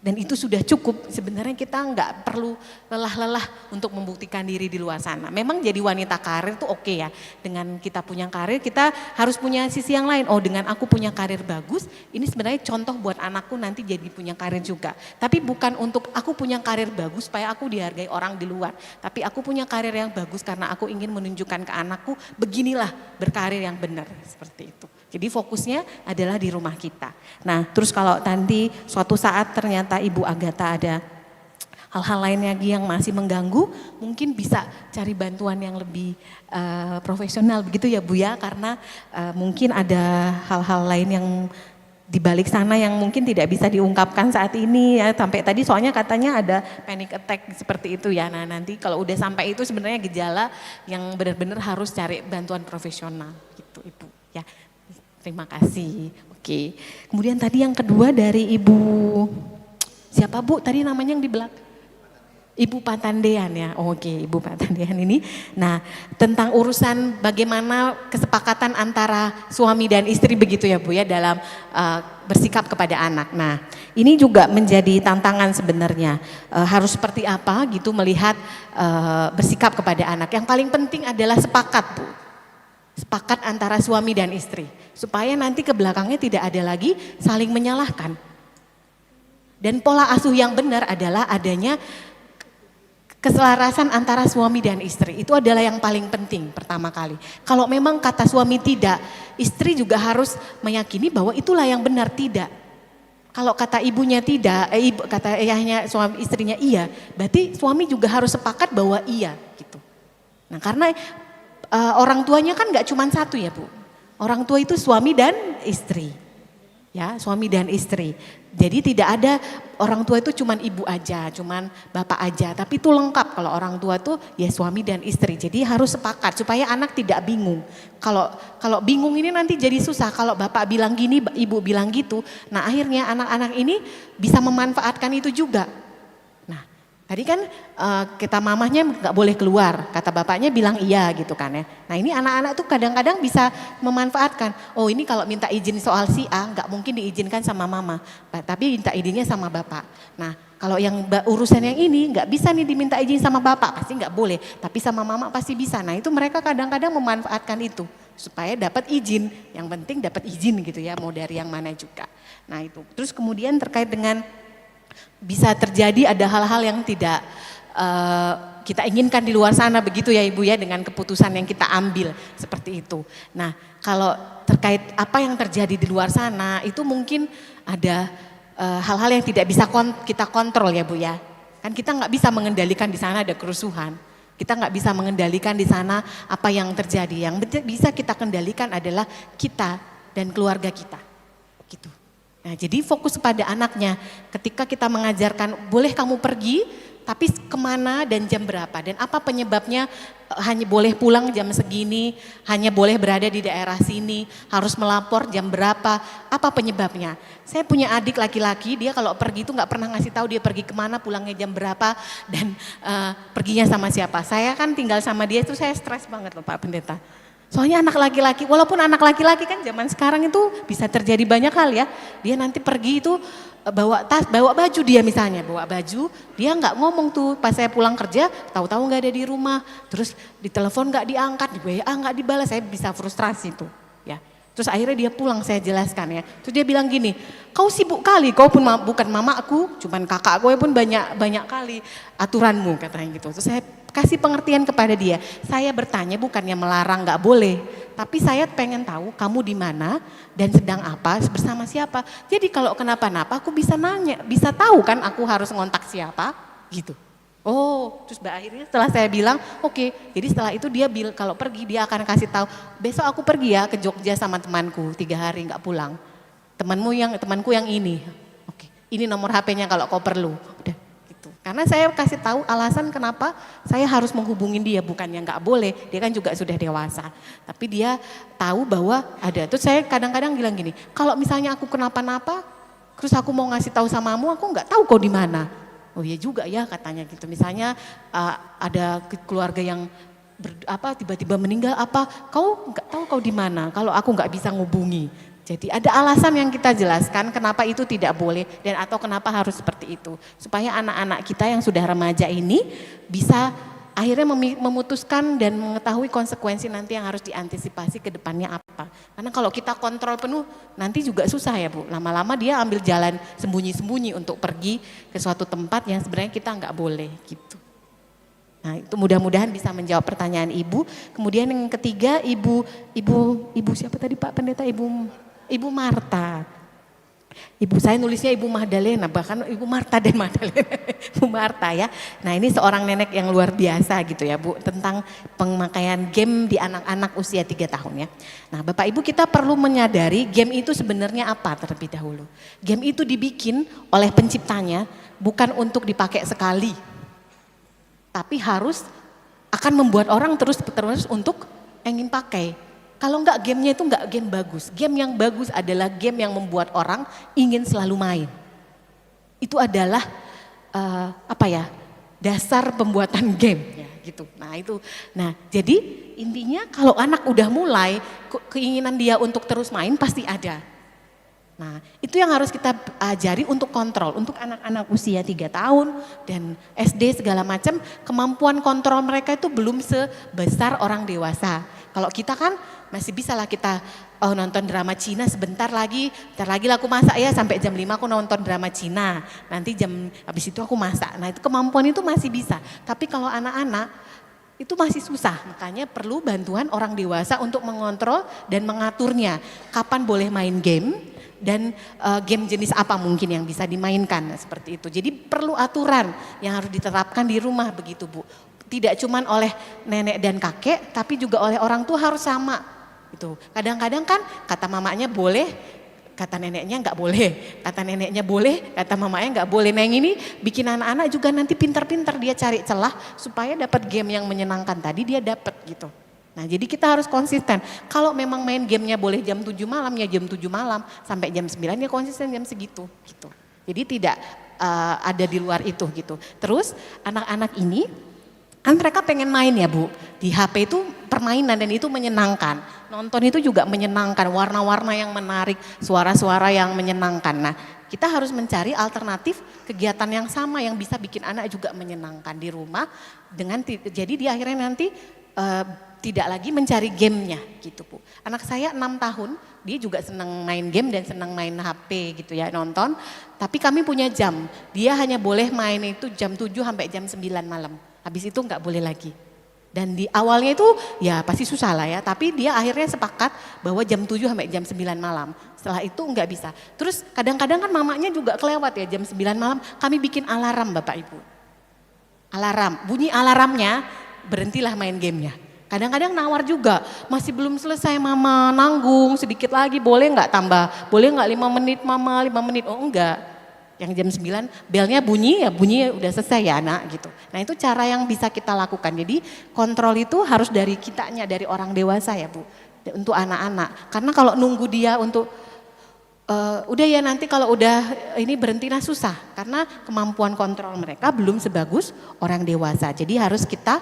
G: dan itu sudah cukup, sebenarnya kita nggak perlu lelah-lelah untuk membuktikan diri di luar sana. Memang jadi wanita karir tuh oke ya, dengan kita punya karir kita harus punya sisi yang lain. Oh, dengan aku punya karir bagus, ini sebenarnya contoh buat anakku nanti jadi punya karir juga. Tapi bukan untuk aku punya karir bagus supaya aku dihargai orang di luar. Tapi aku punya karir yang bagus karena aku ingin menunjukkan ke anakku, beginilah berkarir yang benar, seperti itu. Jadi fokusnya adalah di rumah kita. Nah, terus kalau nanti suatu saat ternyata Ibu Agatha ada hal-hal lain lagi yang masih mengganggu, mungkin bisa cari bantuan yang lebih profesional begitu ya Bu ya, karena mungkin ada hal-hal lain yang di balik sana yang mungkin tidak bisa diungkapkan saat ini ya. Sampai tadi soalnya katanya ada panic attack seperti itu ya. Nah, nanti kalau udah sampai itu sebenarnya gejala yang benar-benar harus cari bantuan profesional gitu Ibu ya. Terima kasih. Oke. Kemudian tadi yang kedua dari Ibu, siapa Bu? Tadi namanya yang di belakang? Ibu Patandean ya. Oke, Ibu Patandean ini. Nah, tentang urusan bagaimana kesepakatan antara suami dan istri begitu ya Bu ya dalam bersikap kepada anak. Nah, ini juga menjadi tantangan sebenarnya. Harus seperti apa gitu melihat bersikap kepada anak. Yang paling penting adalah sepakat Bu. Sepakat antara suami dan istri, supaya nanti ke belakangnya tidak ada lagi saling menyalahkan. Dan pola asuh yang benar adalah adanya keselarasan antara suami dan istri. Itu adalah yang paling penting pertama kali. Kalau memang kata suami tidak, istri juga harus meyakini bahwa itulah yang benar, tidak. Kalau kata ibunya tidak, kata ayahnya suami istrinya iya, berarti suami juga harus sepakat bahwa iya gitu. Nah, karena orang tuanya kan nggak cuma satu ya Bu. Orang tua itu suami dan istri. Ya, suami dan istri. Jadi tidak ada orang tua itu cuma ibu aja, cuma bapak aja. Tapi itu lengkap kalau orang tua tuh ya suami dan istri. Jadi harus sepakat supaya anak tidak bingung. Kalau bingung ini nanti jadi susah. Kalau bapak bilang gini, ibu bilang gitu. Nah, akhirnya anak-anak ini bisa memanfaatkan itu juga. Nah, Tadi kan kata mamahnya nggak boleh keluar, kata bapaknya bilang iya gitu kan ya. Nah ini anak-anak tuh kadang-kadang bisa memanfaatkan, oh ini kalau minta izin soal si A nggak mungkin diizinkan sama mama, tapi minta izinnya sama bapak. Nah kalau yang urusan yang ini nggak bisa nih diminta izin sama bapak, pasti nggak boleh, tapi sama mama pasti bisa. Nah itu mereka kadang-kadang memanfaatkan itu supaya dapat izin, yang penting dapat izin gitu ya, mau dari yang mana juga. Nah itu, terus kemudian terkait dengan bisa terjadi ada hal-hal yang tidak kita inginkan di luar sana begitu ya Ibu ya, dengan keputusan yang kita ambil seperti itu. Nah kalau terkait apa yang terjadi di luar sana itu mungkin ada hal-hal yang tidak bisa kita kontrol ya Bu ya. Kan kita nggak bisa mengendalikan di sana ada kerusuhan. Kita nggak bisa mengendalikan di sana apa yang terjadi. Yang bisa kita kendalikan adalah kita dan keluarga kita. Gitu. Nah, jadi fokus pada anaknya. Ketika kita mengajarkan, boleh kamu pergi, tapi kemana dan jam berapa. Dan apa penyebabnya, hanya boleh pulang jam segini, hanya boleh berada di daerah sini, harus melapor jam berapa, apa penyebabnya. Saya punya adik laki-laki, dia kalau pergi itu gak pernah ngasih tahu dia pergi kemana, pulangnya jam berapa, dan perginya sama siapa. Saya kan tinggal sama dia itu saya stres banget loh Pak Pendeta. Soalnya anak laki-laki, walaupun anak laki-laki kan zaman sekarang itu bisa terjadi banyak hal ya. Dia nanti pergi itu bawa tas, bawa baju dia misalnya, bawa baju, dia nggak ngomong tuh pas saya pulang kerja, tahu-tahu nggak ada di rumah, terus di telepon nggak diangkat, di WA nggak dibalas, saya bisa frustrasi tuh, ya. Terus akhirnya dia pulang, saya jelaskan ya. Terus dia bilang gini, kau sibuk kali, kau pun bukan mamaku, cuman kakak gue pun banyak kali aturanmu katanya gitu. Terus saya kasih pengertian kepada dia. Saya bertanya bukannya melarang nggak boleh, tapi saya pengen tahu kamu di mana dan sedang apa, bersama siapa. Jadi kalau kenapa-napa aku bisa nanya, bisa tahu kan aku harus ngontak siapa gitu. Oh, terus akhirnya setelah saya bilang, oke. Jadi setelah itu dia kalau pergi dia akan kasih tahu, besok aku pergi ya ke Jogja sama temanku 3 hari nggak pulang. Temanku yang ini. Oke. Ini nomor HP-nya kalau kau perlu. Udah gitu. Karena saya kasih tahu alasan kenapa saya harus menghubungin dia, bukannya nggak boleh. Dia kan juga sudah dewasa. Tapi dia tahu bahwa ada. Terus saya kadang-kadang bilang gini, kalau misalnya aku kenapa-napa, terus aku mau ngasih tahu samamu, aku nggak tahu kau di mana. Oh iya juga ya katanya gitu. Misalnya ada keluarga yang tiba-tiba meninggal kau nggak tahu kau di mana. Kalau aku nggak bisa ngubungi. Jadi ada alasan yang kita jelaskan kenapa itu tidak boleh dan atau kenapa harus seperti itu. Supaya anak-anak kita yang sudah remaja ini bisa akhirnya memutuskan dan mengetahui konsekuensi nanti yang harus diantisipasi ke depannya apa. Karena kalau kita kontrol penuh nanti juga susah ya Bu. Lama-lama dia ambil jalan sembunyi-sembunyi untuk pergi ke suatu tempat yang sebenarnya kita nggak boleh gitu. Nah itu mudah-mudahan bisa menjawab pertanyaan Ibu. Kemudian yang ketiga Ibu siapa tadi Pak Pendeta? Ibu Marta. Ibu saya nulisnya Ibu Magdalena, bahkan Ibu Marta dan Magdalena, Ibu Marta ya. Nah ini seorang nenek yang luar biasa gitu ya Bu, tentang pemakaian game di anak-anak usia 3 tahun ya. Nah Bapak Ibu kita perlu menyadari game itu sebenarnya apa terlebih dahulu. Game itu dibikin oleh penciptanya bukan untuk dipakai sekali, tapi akan membuat orang terus untuk ingin pakai. Kalau enggak gamenya itu enggak game bagus. Game yang bagus adalah game yang membuat orang ingin selalu main. Itu adalah dasar pembuatan game ya gitu. Nah jadi intinya kalau anak udah mulai keinginan dia untuk terus main pasti ada. Nah itu yang harus kita ajari untuk kontrol. Untuk anak-anak usia 3 tahun dan SD segala macam, kemampuan kontrol mereka itu belum sebesar orang dewasa. Kalau kita kan masih bisa lah kita nonton drama Cina sebentar lagi lah aku masak ya sampai jam 5 aku nonton drama Cina. Nanti habis itu aku masak. Nah itu kemampuan itu masih bisa. Tapi kalau anak-anak itu masih susah. Makanya perlu bantuan orang dewasa untuk mengontrol dan mengaturnya. Kapan boleh main game dan game jenis apa mungkin yang bisa dimainkan seperti itu. Jadi perlu aturan yang harus diterapkan di rumah begitu Bu. Tidak cuma oleh nenek dan kakek tapi juga oleh orang tua harus sama. Itu kadang-kadang kan kata mamanya boleh, kata neneknya nggak boleh, kata neneknya boleh, kata mamanya nggak boleh. Nah yang ini bikin anak-anak juga nanti pintar-pintar dia cari celah supaya dapat game yang menyenangkan tadi dia dapat gitu. Nah jadi kita harus konsisten. Kalau memang main gamenya boleh jam 7 malam ya jam 7 malam sampai jam 9 ya konsisten jam segitu gitu. Jadi tidak ada di luar itu gitu. Terus anak-anak ini kan mereka pengen main ya Bu, di HP itu permainan dan itu menyenangkan. Nonton itu juga menyenangkan, warna-warna yang menarik, suara-suara yang menyenangkan. Nah kita harus mencari alternatif kegiatan yang sama yang bisa bikin anak juga menyenangkan di rumah. Jadi dia akhirnya nanti tidak lagi mencari gamenya gitu Bu. Anak saya 6 tahun, dia juga senang main game dan senang main HP gitu ya, nonton. Tapi kami punya jam, dia hanya boleh main itu jam 7 sampai jam 9 malam. Habis itu nggak boleh lagi. Dan di awalnya itu ya pasti susah lah ya, tapi dia akhirnya sepakat bahwa jam 7 sampai jam 9 malam. Setelah itu nggak bisa. Terus kadang-kadang kan mamanya juga kelewat ya jam 9 malam, kami bikin alarm Bapak Ibu. Alarm, bunyi alarmnya berhentilah main gamenya. Kadang-kadang nawar juga, masih belum selesai mama, nanggung sedikit lagi, boleh nggak tambah? Boleh nggak 5 menit mama, 5 menit? Oh enggak. Yang jam 9 belnya bunyi ya bunyi udah selesai ya anak gitu. Nah itu cara yang bisa kita lakukan. Jadi kontrol itu harus dari kitanya, dari orang dewasa ya Bu. Untuk anak-anak. Karena kalau nunggu dia untuk udah ya nanti kalau udah ini berhenti nah susah. Karena kemampuan kontrol mereka belum sebagus orang dewasa. Jadi harus kita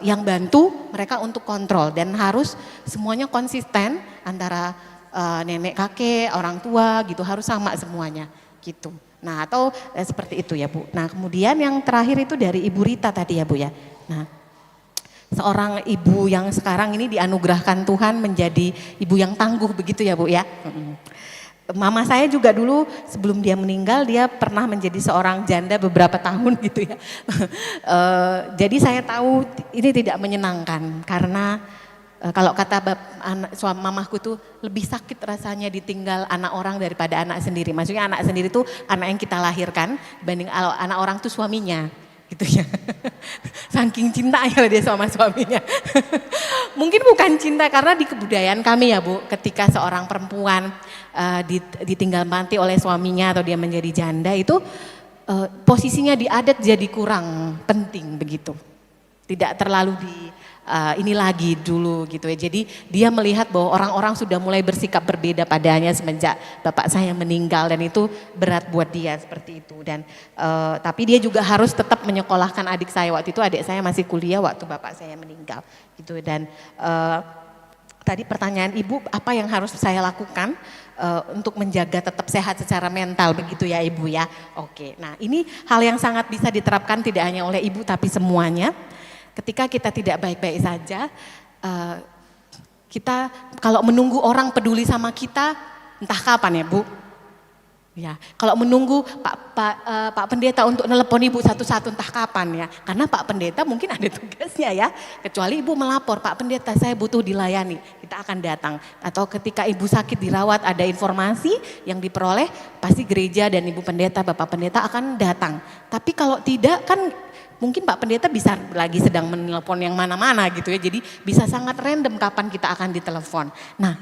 G: yang bantu mereka untuk kontrol. Dan harus semuanya konsisten antara nenek kakek, orang tua gitu harus sama semuanya. Gitu. Nah atau seperti itu ya Bu. Nah kemudian yang terakhir itu dari Ibu Rita tadi ya Bu ya. Nah seorang ibu yang sekarang ini dianugerahkan Tuhan menjadi ibu yang tangguh begitu ya Bu ya. Mama saya juga dulu sebelum dia meninggal dia pernah menjadi seorang janda beberapa tahun gitu ya. Jadi saya tahu ini tidak menyenangkan karena kalau kata suami mamaku tuh lebih sakit rasanya ditinggal anak orang daripada anak sendiri. Maksudnya anak sendiri tuh anak yang kita lahirkan dibanding anak orang tuh suaminya gitu ya. Saking cintanya dia sama suaminya. Mungkin bukan cinta karena di kebudayaan kami ya Bu, ketika seorang perempuan ditinggal mati oleh suaminya atau dia menjadi janda itu posisinya di adat jadi kurang penting begitu. Tidak terlalu ini lagi dulu gitu ya. Jadi dia melihat bahwa orang-orang sudah mulai bersikap berbeda padanya semenjak bapak saya meninggal dan itu berat buat dia seperti itu. Dan tapi dia juga harus tetap menyekolahkan adik saya. Waktu itu adik saya masih kuliah waktu bapak saya meninggal gitu. Dan tadi pertanyaan Ibu apa yang harus saya lakukan untuk menjaga tetap sehat secara mental begitu ya Ibu ya. Oke, nah ini hal yang sangat bisa diterapkan tidak hanya oleh Ibu tapi semuanya. Ketika kita tidak baik-baik saja, kita kalau menunggu orang peduli sama kita, entah kapan ya Bu. Ya, kalau menunggu Pak Pendeta untuk nelpon Ibu satu-satu entah kapan ya. Karena Pak Pendeta mungkin ada tugasnya ya. Kecuali Ibu melapor, Pak Pendeta saya butuh dilayani, kita akan datang. Atau ketika Ibu sakit dirawat ada informasi yang diperoleh, pasti gereja dan Ibu Pendeta, Bapak Pendeta akan datang. Tapi kalau tidak kan mungkin Pak Pendeta bisa lagi sedang menelpon yang mana-mana gitu ya. Jadi bisa sangat random kapan kita akan ditelepon. Nah,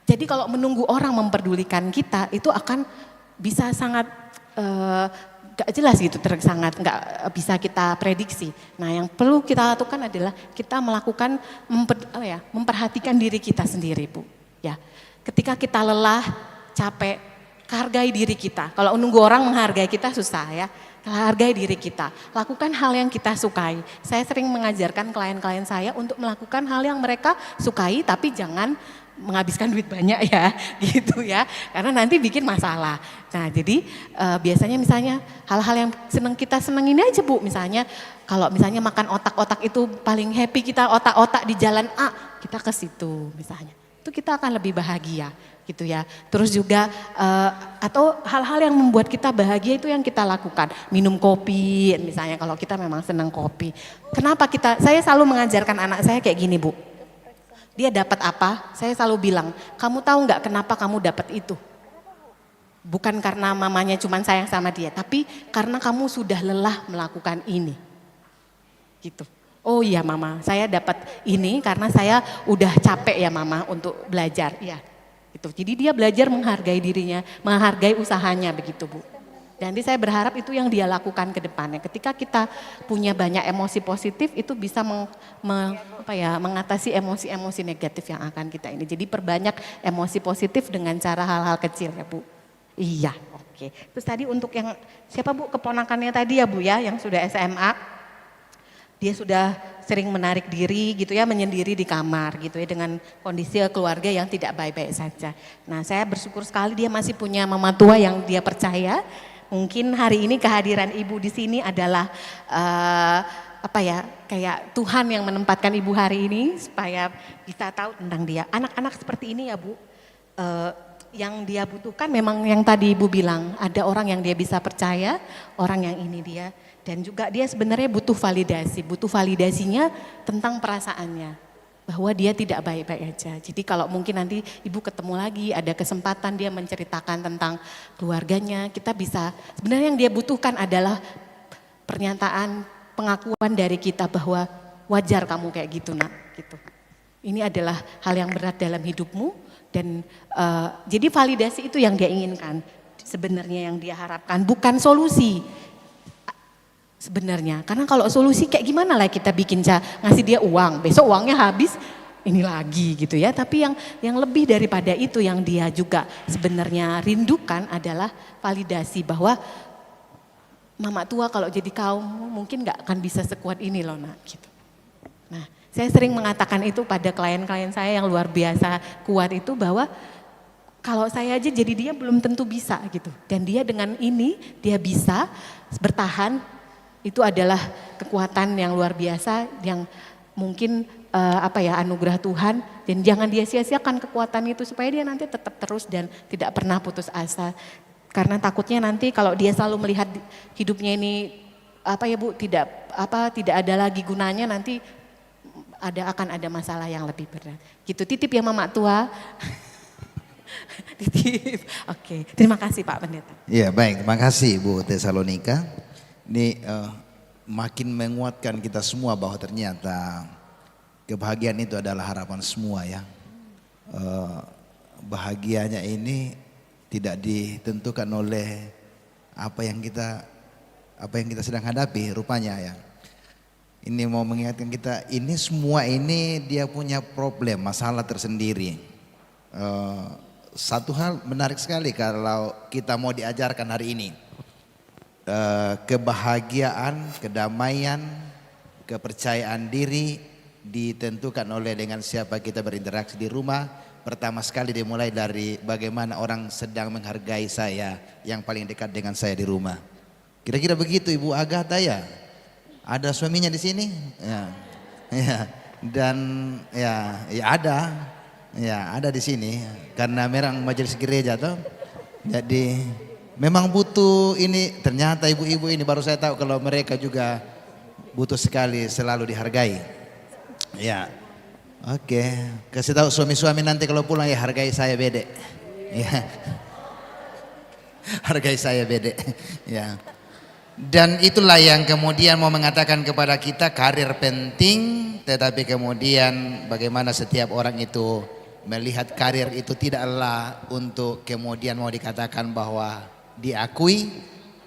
G: jadi kalau menunggu orang memperdulikan kita itu akan bisa sangat gak jelas gitu, sangat gak bisa kita prediksi. Nah yang perlu kita lakukan adalah kita melakukan memperhatikan diri kita sendiri Bu. Ya, ketika kita lelah, capek, hargai diri kita. Kalau menunggu orang menghargai kita susah ya. Hargai diri kita, lakukan hal yang kita sukai. Saya sering mengajarkan klien-klien saya untuk melakukan hal yang mereka sukai tapi jangan menghabiskan duit banyak ya, gitu ya. Karena nanti bikin masalah. Nah jadi biasanya misalnya hal-hal yang kita senengin aja Bu. Misalnya kalau misalnya makan otak-otak itu paling happy kita otak-otak di jalan A, kita ke situ misalnya. Itu kita akan lebih bahagia. Gitu ya. Terus juga atau hal-hal yang membuat kita bahagia itu yang kita lakukan. Minum kopi misalnya kalau kita memang senang kopi. Kenapa saya selalu mengajarkan anak saya kayak gini Bu. Dia dapat apa? Saya selalu bilang, kamu tahu nggak kenapa kamu dapat itu? Bukan karena mamanya cuma sayang sama dia, tapi karena kamu sudah lelah melakukan ini. Gitu. Oh iya Mama, saya dapat ini karena saya udah capek ya Mama untuk belajar. Iya. Gitu. Jadi dia belajar menghargai dirinya, menghargai usahanya begitu Bu. Dan saya berharap itu yang dia lakukan ke depannya. Ketika kita punya banyak emosi positif itu bisa mengatasi emosi-emosi negatif yang akan kita ini. Jadi perbanyak emosi positif dengan cara hal-hal kecil ya Bu. Iya, oke. Oke. Terus tadi untuk yang siapa Bu keponakannya tadi ya Bu ya yang sudah SMA, dia sudah sering menarik diri gitu ya, menyendiri di kamar gitu ya dengan kondisi keluarga yang tidak baik-baik saja. Nah saya bersyukur sekali dia masih punya mama tua yang dia percaya. Mungkin hari ini kehadiran ibu di sini adalah apa ya, kayak Tuhan yang menempatkan ibu hari ini supaya kita tahu tentang dia. Anak-anak seperti ini ya Bu, yang dia butuhkan memang yang tadi ibu bilang, ada orang yang dia bisa percaya, orang yang ini dia. Dan juga dia sebenarnya butuh validasinya tentang perasaannya. Bahwa dia tidak baik-baik aja. Jadi kalau mungkin nanti ibu ketemu lagi, ada kesempatan dia menceritakan tentang keluarganya, kita bisa, sebenarnya yang dia butuhkan adalah pernyataan, pengakuan dari kita bahwa wajar kamu kayak gitu nak. Gitu. Ini adalah hal yang berat dalam hidupmu dan jadi validasi itu yang dia inginkan. Sebenarnya yang dia harapkan, bukan solusi. Sebenarnya, karena kalau solusi kayak gimana lah kita bikin ngasih dia uang, besok uangnya habis, ini lagi gitu ya. Tapi yang lebih daripada itu yang dia juga sebenarnya rindukan adalah validasi bahwa mama tua kalau jadi kaum mungkin nggak akan bisa sekuat ini loh nak gitu. Nah saya sering mengatakan itu pada klien-klien saya yang luar biasa kuat itu bahwa kalau saya aja jadi dia belum tentu bisa gitu. Dan dia dengan ini dia bisa bertahan. Itu adalah kekuatan yang luar biasa yang mungkin anugerah Tuhan dan jangan dia sia-siakan kekuatan itu supaya dia nanti tetap terus dan tidak pernah putus asa. Karena takutnya nanti kalau dia selalu melihat hidupnya ini tidak ada lagi gunanya, nanti akan ada masalah yang lebih berat. Gitu, titip ya mama tua. Titip. Oke, terima kasih Pak Pendeta.
F: Iya baik, terima kasih Bu Tesalonika. Ini makin menguatkan kita semua bahwa ternyata kebahagiaan itu adalah harapan semua ya. Bahagianya ini tidak ditentukan oleh apa yang kita sedang hadapi rupanya ya. Ini mau mengingatkan kita, ini semua ini dia punya problem, masalah tersendiri. Satu hal menarik sekali kalau kita mau diajarkan hari ini. Kebahagiaan, kedamaian, kepercayaan diri ditentukan oleh dengan siapa kita berinteraksi di rumah. Pertama sekali dimulai dari bagaimana orang sedang menghargai saya yang paling dekat dengan saya di rumah. Kira-kira begitu Ibu Agatha ya? Ada suaminya di sini? Ya. Dan ada di sini karena memang majelis gereja tuh. Jadi memang butuh ini, ternyata ibu-ibu ini baru saya tahu kalau mereka juga butuh sekali selalu dihargai. Ya, oke. Kasih tahu suami-suami nanti kalau pulang ya hargai saya bede. Ya, hargai saya bede. Ya. Dan itulah yang kemudian mau mengatakan kepada kita karir penting, tetapi kemudian bagaimana setiap orang itu melihat karir itu tidaklah untuk kemudian mau dikatakan bahwa diakui,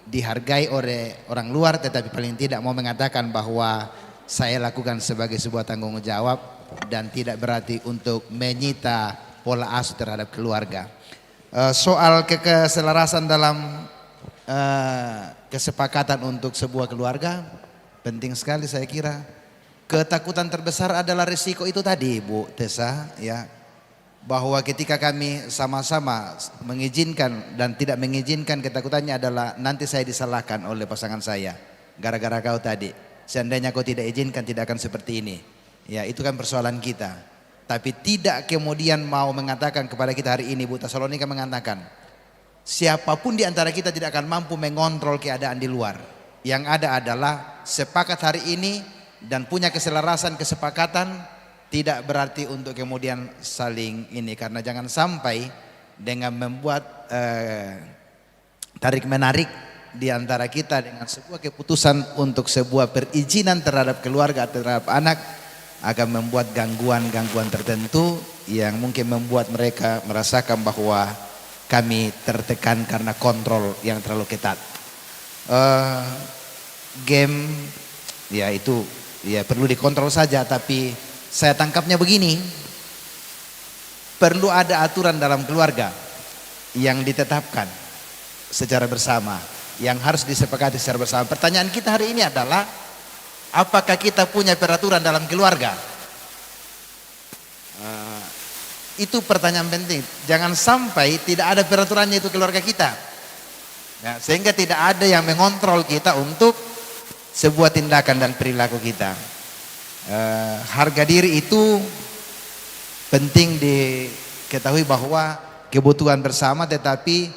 F: dihargai oleh orang luar, tetapi paling tidak mau mengatakan bahwa saya lakukan sebagai sebuah tanggung jawab dan tidak berarti untuk menyita pola asuh terhadap keluarga. Soal keselarasan dalam kesepakatan untuk sebuah keluarga penting sekali saya kira. Ketakutan terbesar adalah risiko itu tadi Bu Tessa ya. Bahwa ketika kami sama-sama mengizinkan dan tidak mengizinkan, ketakutannya adalah nanti saya disalahkan oleh pasangan saya gara-gara kau tadi. Seandainya kau tidak izinkan tidak akan seperti ini. Ya itu kan persoalan kita. Tapi tidak kemudian mau mengatakan kepada kita hari ini Bu Tesalonika mengatakan siapapun di antara kita tidak akan mampu mengontrol keadaan di luar. Yang ada adalah sepakat hari ini dan punya keselarasan kesepakatan. Tidak berarti untuk kemudian saling ini, karena jangan sampai dengan membuat tarik menarik di antara kita dengan sebuah keputusan untuk sebuah perizinan terhadap keluarga, terhadap anak akan membuat gangguan-gangguan tertentu yang mungkin membuat mereka merasakan bahwa kami tertekan karena kontrol yang terlalu ketat. Game ya itu ya perlu dikontrol saja, tapi saya tangkapnya begini, perlu ada aturan dalam keluarga yang ditetapkan secara bersama, yang harus disepakati secara bersama. Pertanyaan kita hari ini adalah, apakah kita punya peraturan dalam keluarga? Itu pertanyaan penting. Jangan sampai tidak ada peraturannya itu keluarga kita, ya, sehingga tidak ada yang mengontrol kita untuk sebuah tindakan dan perilaku kita. Harga diri itu penting diketahui bahwa kebutuhan bersama, tetapi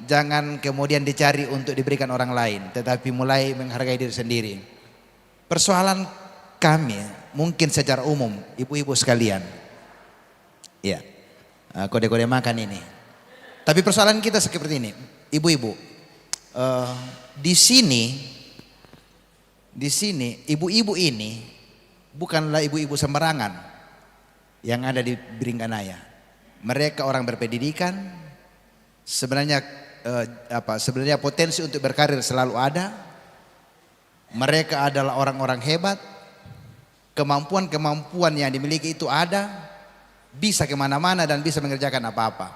F: jangan kemudian dicari untuk diberikan orang lain, tetapi mulai menghargai diri sendiri. Persoalan kami mungkin secara umum, ibu-ibu sekalian, ya, kode-kode makan ini. Tapi persoalan kita seperti ini, ibu-ibu. Di sini ibu-ibu ini bukanlah ibu-ibu sembarangan yang ada di Biringkanaya. Mereka orang berpendidikan. Sebenarnya sebenarnya potensi untuk berkarir selalu ada. Mereka adalah orang-orang hebat. Kemampuan-kemampuan yang dimiliki itu ada. Bisa kemana-mana dan bisa mengerjakan apa-apa.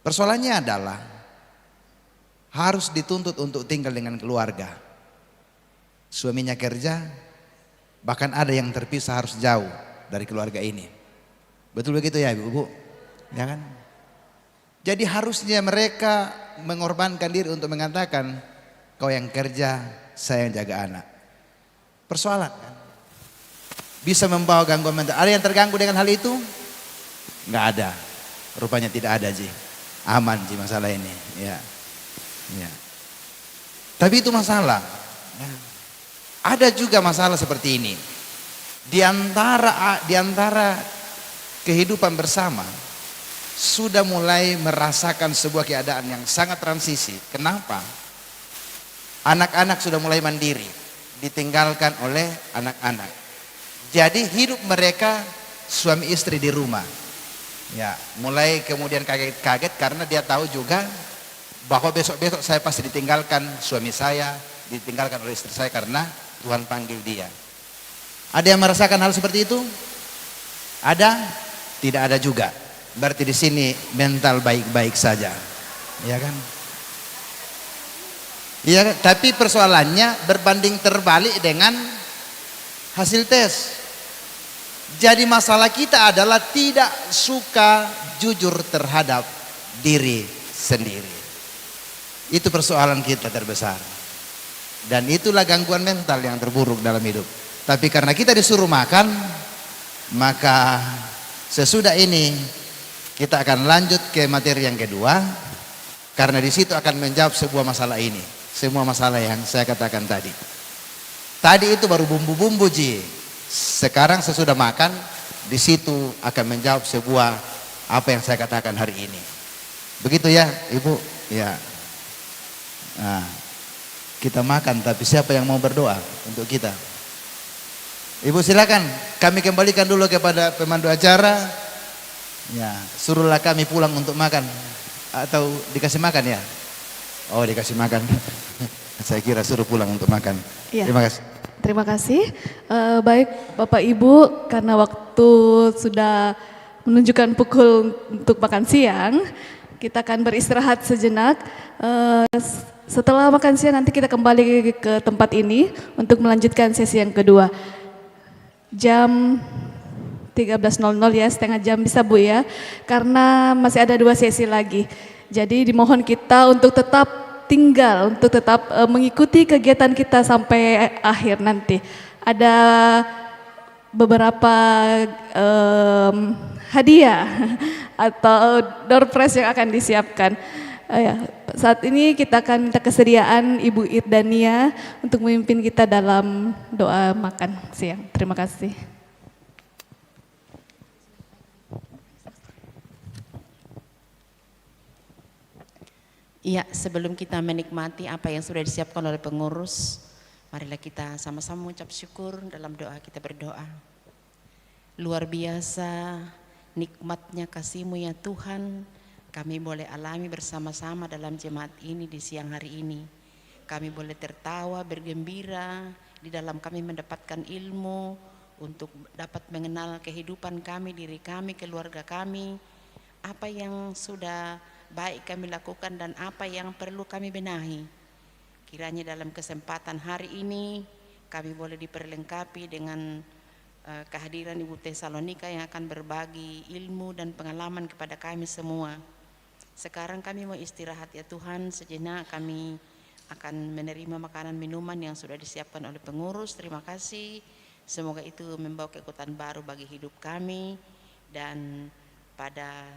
F: Persoalannya adalah harus dituntut untuk tinggal dengan keluarga. Suaminya kerja, bahkan ada yang terpisah harus jauh dari keluarga ini. Betul begitu ya ibu-ibu? Ya kan? Jadi harusnya mereka mengorbankan diri untuk mengatakan, kau yang kerja, saya yang jaga anak. Persoalan kan? Bisa membawa gangguan mental. Ada yang terganggu dengan hal itu? Nggak ada. Rupanya tidak ada Ji. Aman Ji masalah ini. Ya. Ya. Tapi itu masalah. Ya. Ada juga masalah seperti ini. Di antara kehidupan bersama sudah mulai merasakan sebuah keadaan yang sangat transisi. Kenapa? Anak-anak sudah mulai mandiri, ditinggalkan oleh anak-anak. Jadi hidup mereka suami istri di rumah. Ya, mulai kemudian kaget-kaget karena dia tahu juga bahwa besok-besok saya pasti ditinggalkan suami saya, ditinggalkan oleh istri saya karena Tuhan panggil dia. Ada yang merasakan hal seperti itu? Ada? Tidak ada juga. Berarti di sini mental baik-baik saja. Ya kan? Ya, tapi persoalannya berbanding terbalik dengan hasil tes. Jadi masalah kita adalah tidak suka jujur terhadap diri sendiri. Itu persoalan kita terbesar. Dan itulah gangguan mental yang terburuk dalam hidup. Tapi karena kita disuruh makan, maka sesudah ini kita akan lanjut ke materi yang kedua. Karena di situ akan menjawab sebuah masalah ini. Semua masalah yang saya katakan tadi. Tadi itu baru bumbu-bumbu Ji. Sekarang sesudah makan, di situ akan menjawab sebuah apa yang saya katakan hari ini. Begitu ya Ibu? Ya. Nah, kita makan, tapi siapa yang mau berdoa untuk kita? Ibu silakan, kami kembalikan dulu kepada pemandu acara. Ya, suruhlah kami pulang untuk makan. Atau dikasih makan ya? Oh, dikasih makan. Saya kira suruh pulang untuk makan.
B: Ya.
F: Terima kasih.
B: Terima kasih. Baik Bapak Ibu, karena waktu sudah menunjukkan pukul untuk makan siang, kita akan beristirahat sejenak. Setelah makan siang nanti kita kembali ke tempat ini untuk melanjutkan sesi yang kedua. Jam 13.00 ya, setengah jam bisa Bu ya, karena masih ada 2 sesi lagi. Jadi dimohon kita untuk tetap tinggal, untuk tetap mengikuti kegiatan kita sampai akhir nanti. Ada beberapa hadiah atau door prize yang akan disiapkan. Saat ini kita akan minta kesediaan Ibu Irdania untuk memimpin kita dalam doa makan siang. Terima kasih.
L: Iya, sebelum kita menikmati apa yang sudah disiapkan oleh pengurus, marilah kita sama-sama mengucap syukur dalam doa. Kita berdoa. Luar biasa nikmatnya kasih-Mu ya Tuhan, kami boleh alami bersama-sama dalam jemaat ini di siang hari ini. Kami boleh tertawa, bergembira, di dalam kami mendapatkan ilmu untuk dapat mengenal kehidupan kami, diri kami, keluarga kami, apa yang sudah baik kami lakukan dan apa yang perlu kami benahi. Kiranya dalam kesempatan hari ini kami boleh diperlengkapi dengan kehadiran Ibu Tesalonika yang akan berbagi ilmu dan pengalaman kepada kami semua. Sekarang kami mau istirahat ya Tuhan, sejenak kami akan menerima makanan minuman yang sudah disiapkan oleh pengurus. Terima kasih, semoga itu membawa kekuatan baru bagi hidup kami. Dan pada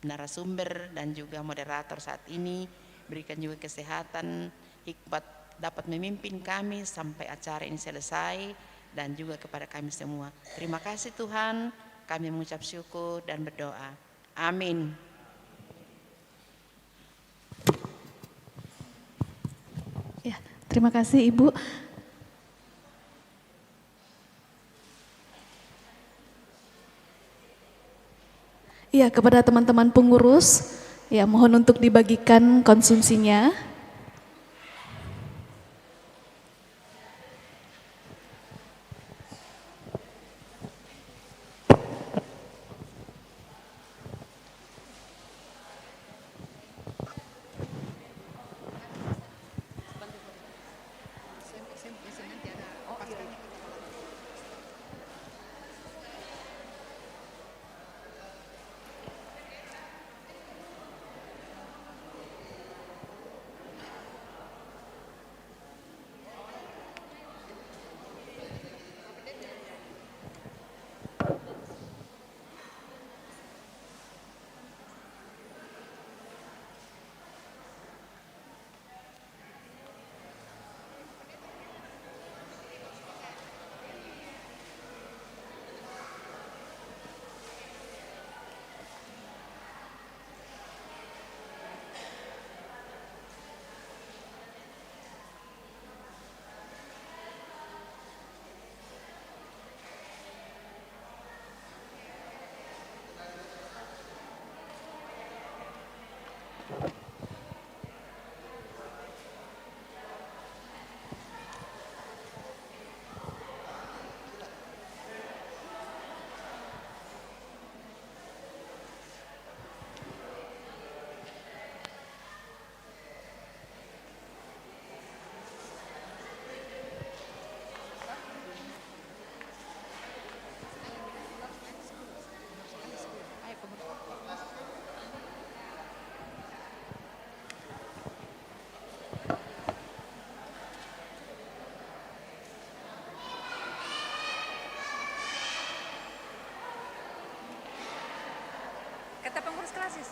L: narasumber dan juga moderator saat ini, berikan juga kesehatan, hikmat dapat memimpin kami sampai acara ini selesai, dan juga kepada kami semua. Terima kasih Tuhan, kami mengucap syukur dan berdoa. Amin.
B: Ya, terima kasih Ibu. Ya, kepada teman-teman pengurus, ya mohon untuk dibagikan konsumsinya.
D: Kata pengurus klasis.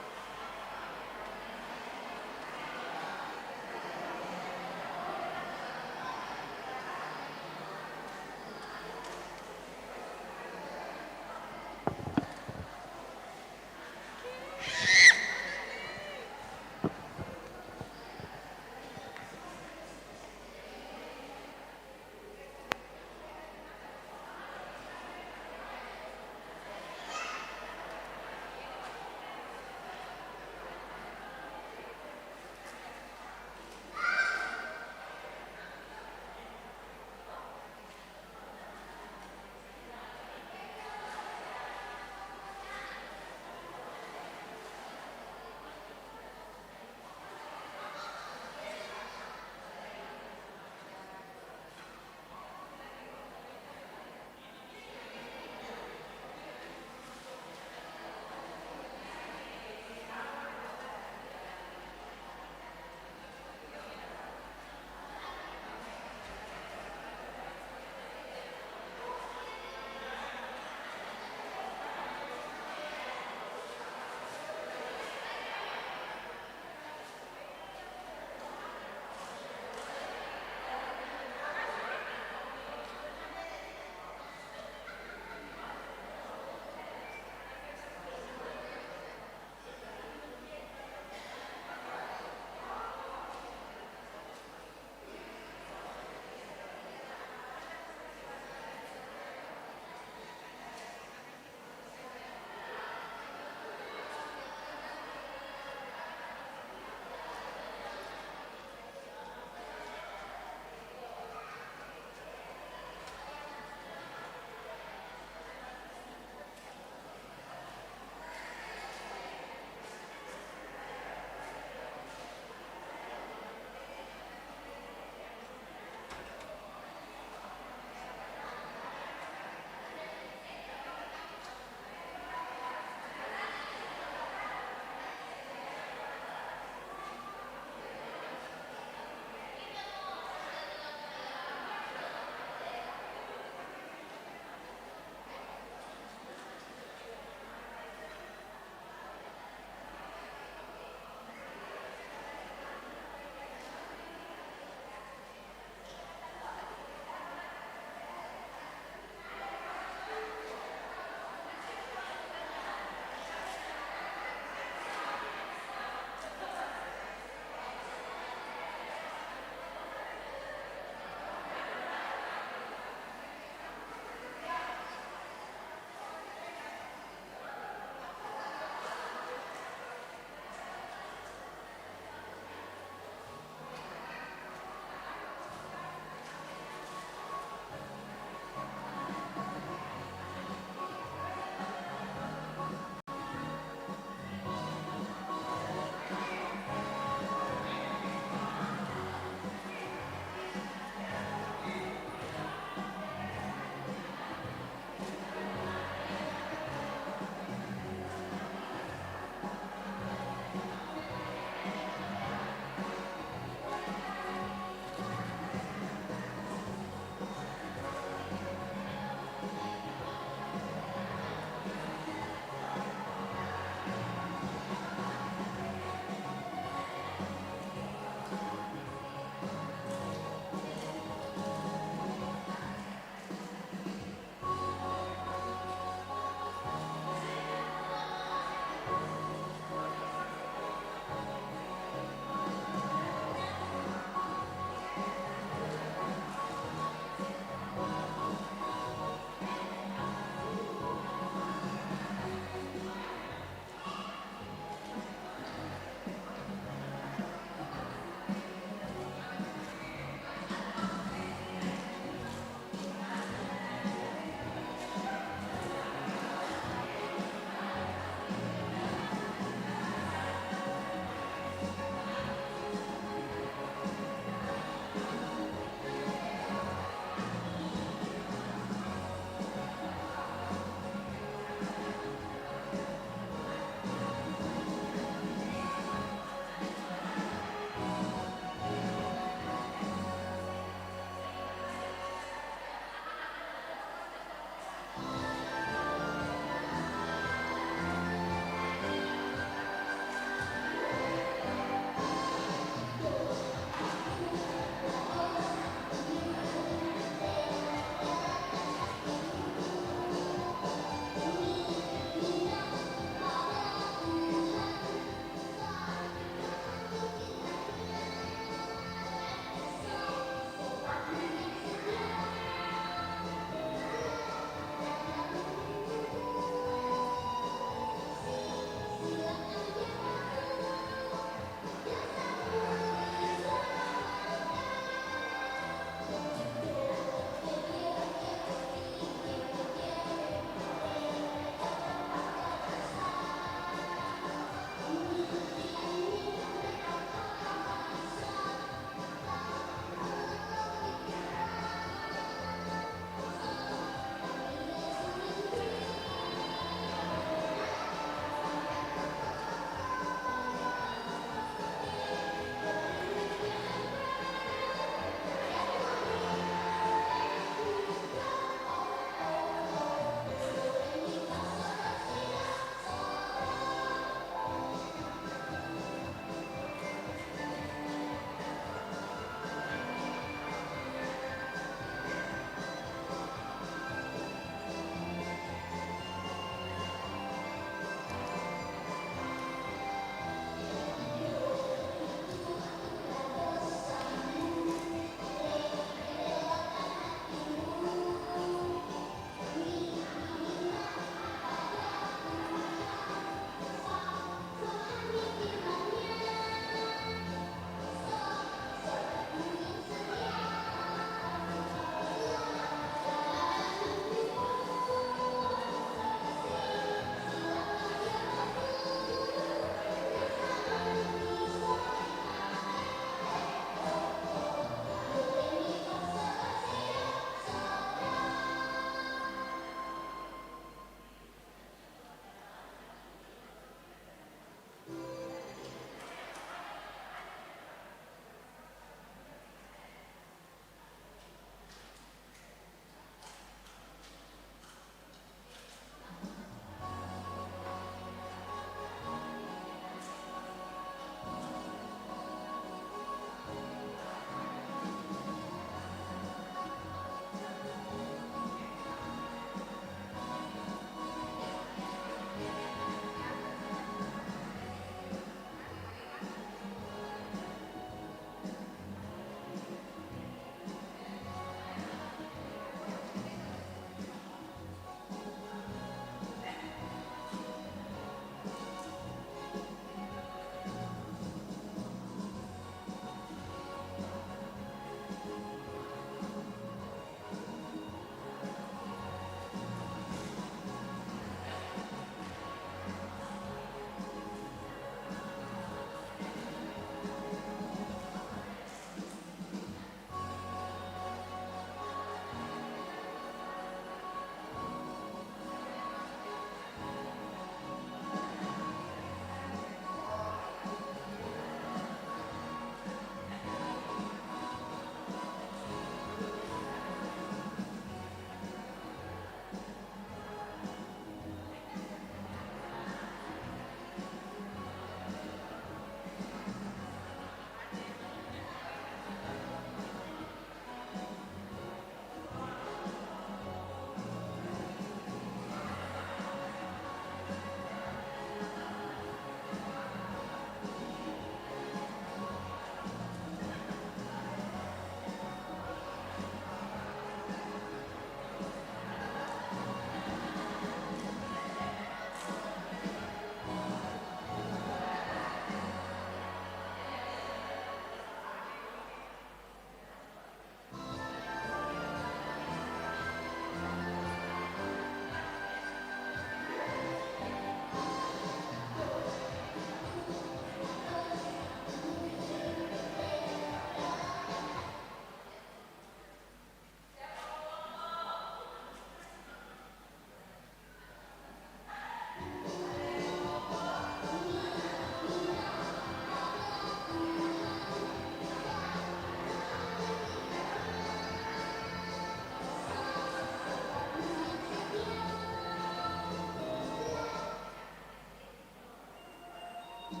A: Dia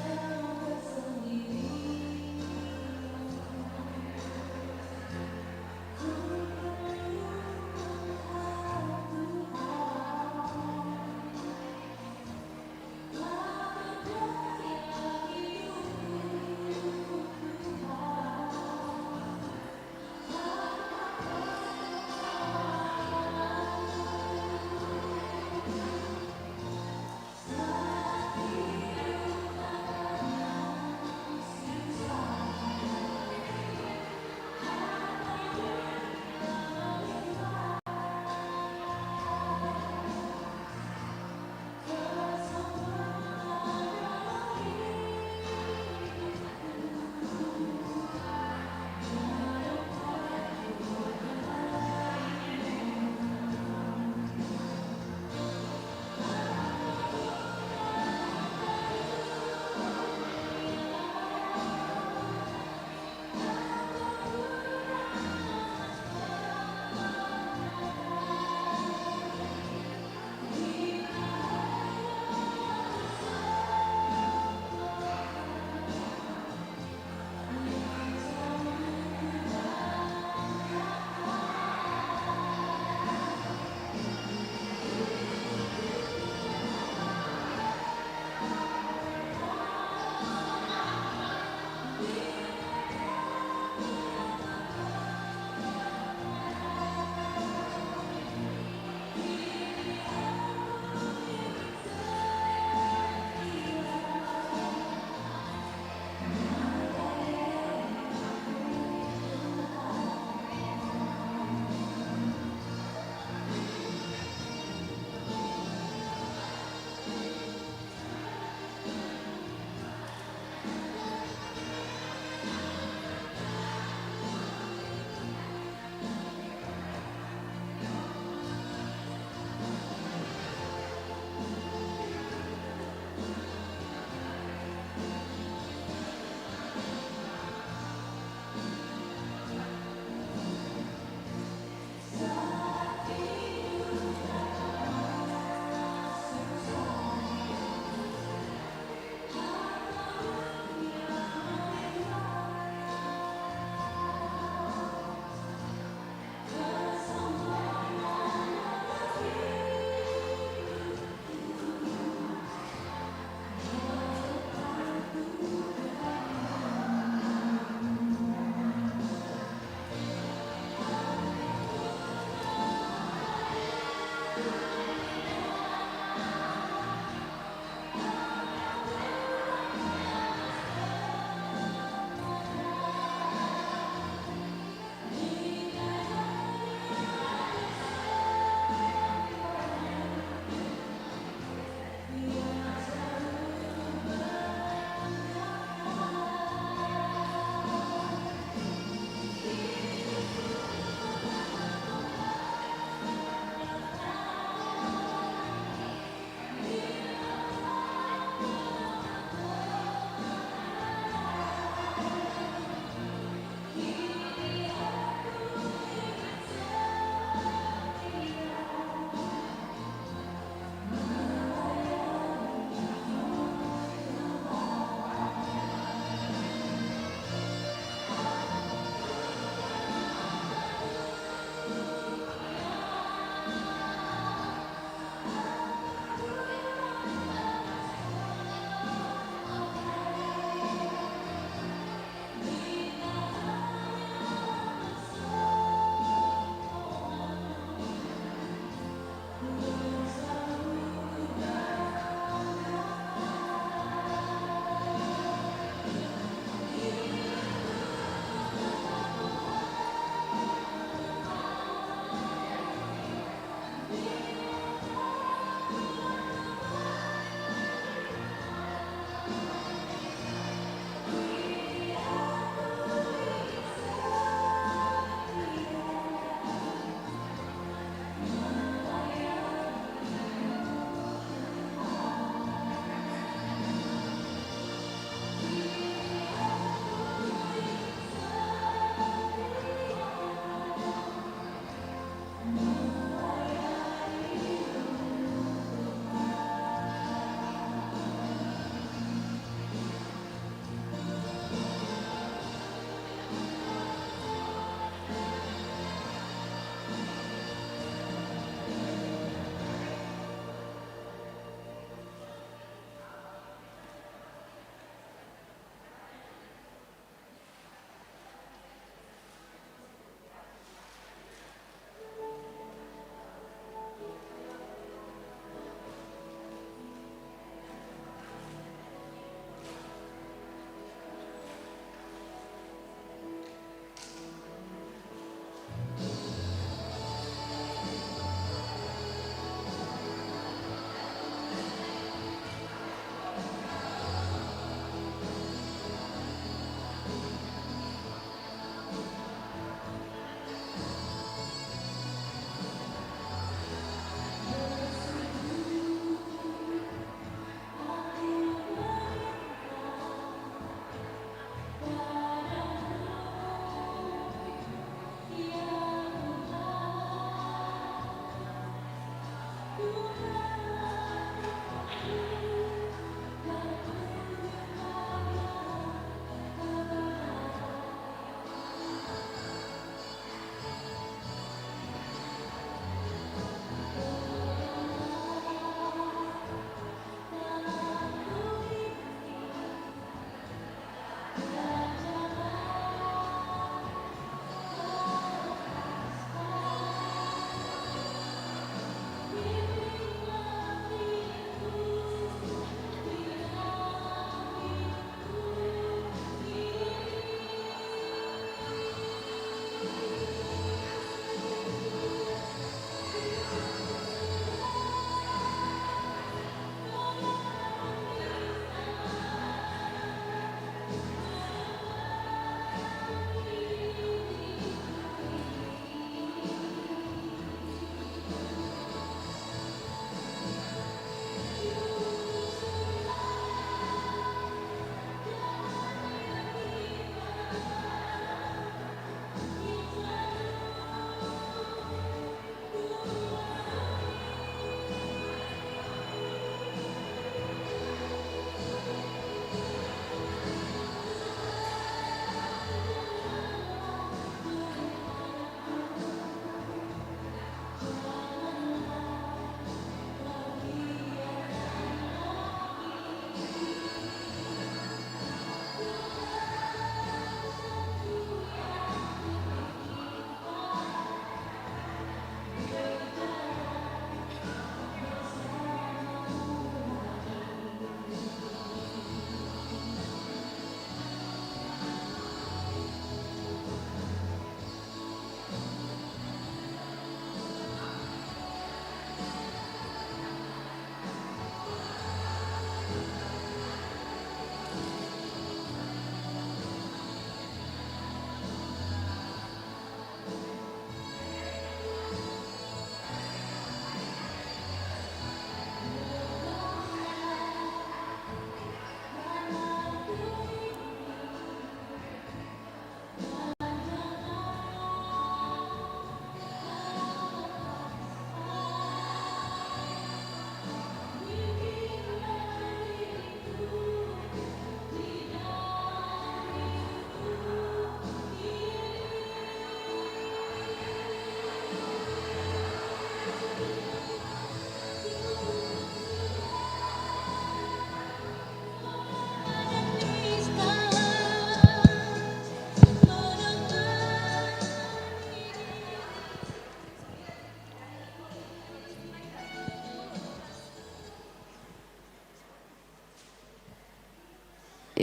A: yang bersembunyi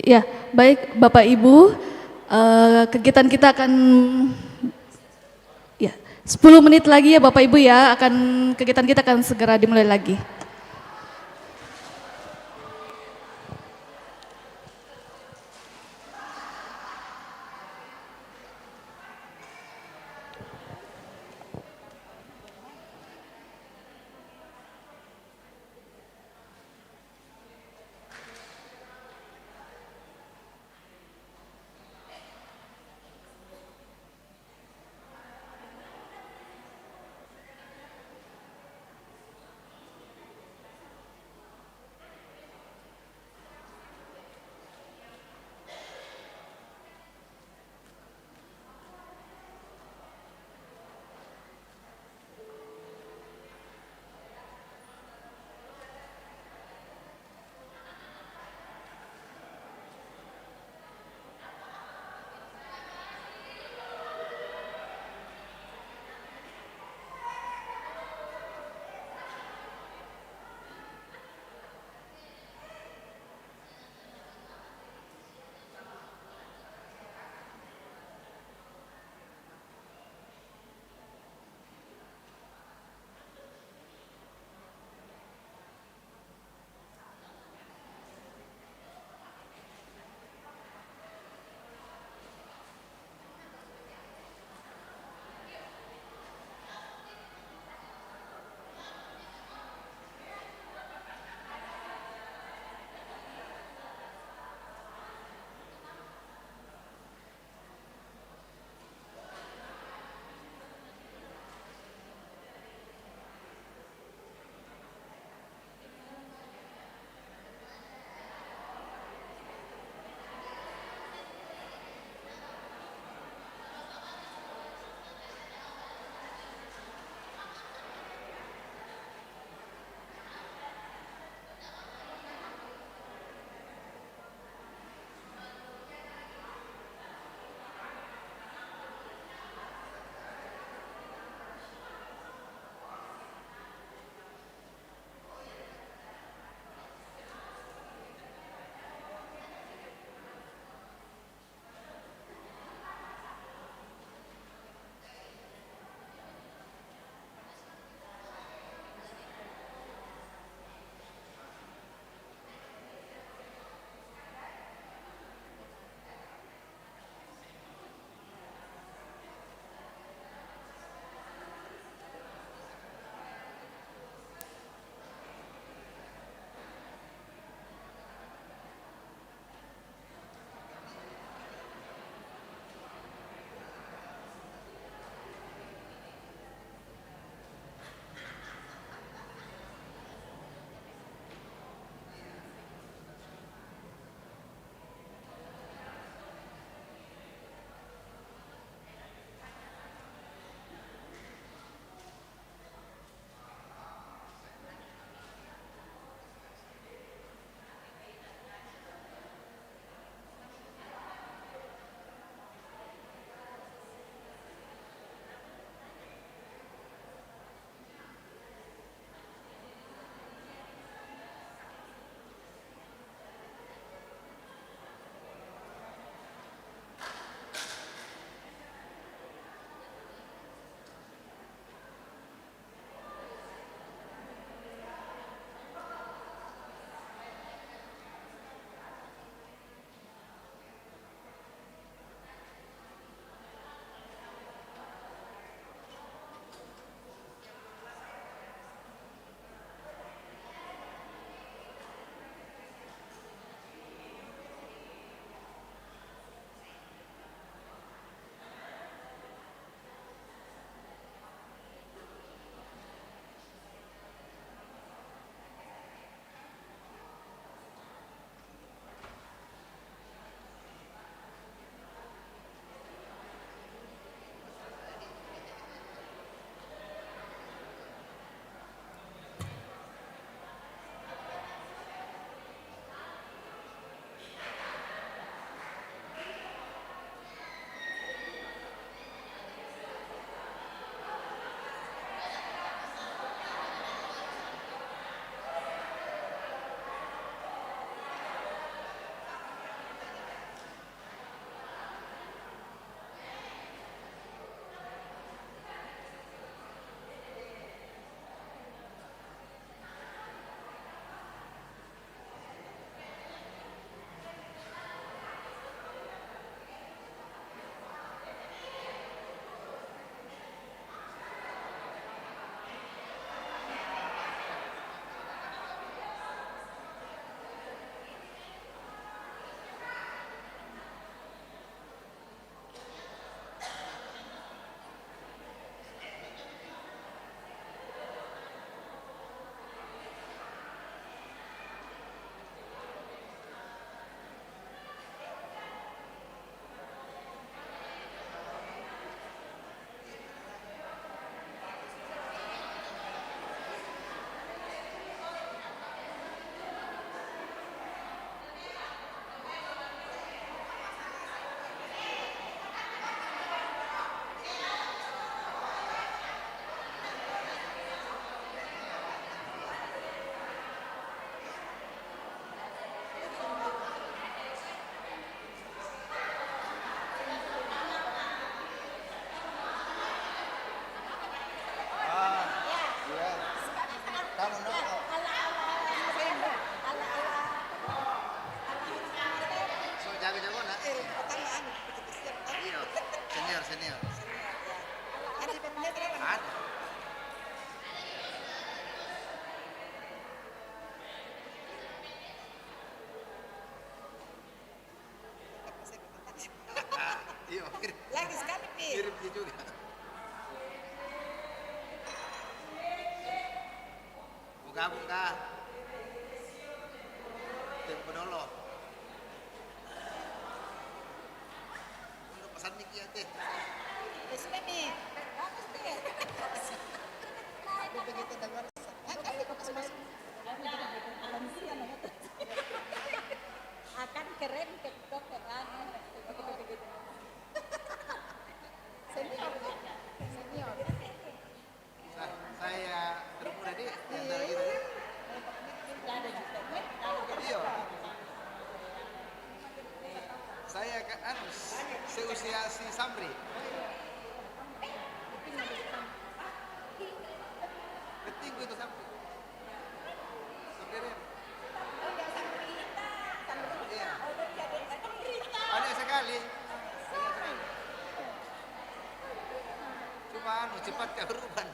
B: Ya, baik Bapak Ibu, kegiatan kita akan ya 10 menit lagi ya Bapak Ibu ya, kegiatan kita akan segera dimulai lagi.
F: Senior. Iya, lagi sekali kirim juga. Buka. Tempo dulu. Untuk pesan Niki ya teh. Sudah nih. Bagus deh. Begitu dengar. Akan keren ketukeran. Senior. Saya termuda di antara kita. Iya. Saya kan seusia si Samri. Ketinggu itu Samri. Samri Ren. Iya. Ada sekali. Cuma cepat keberuban.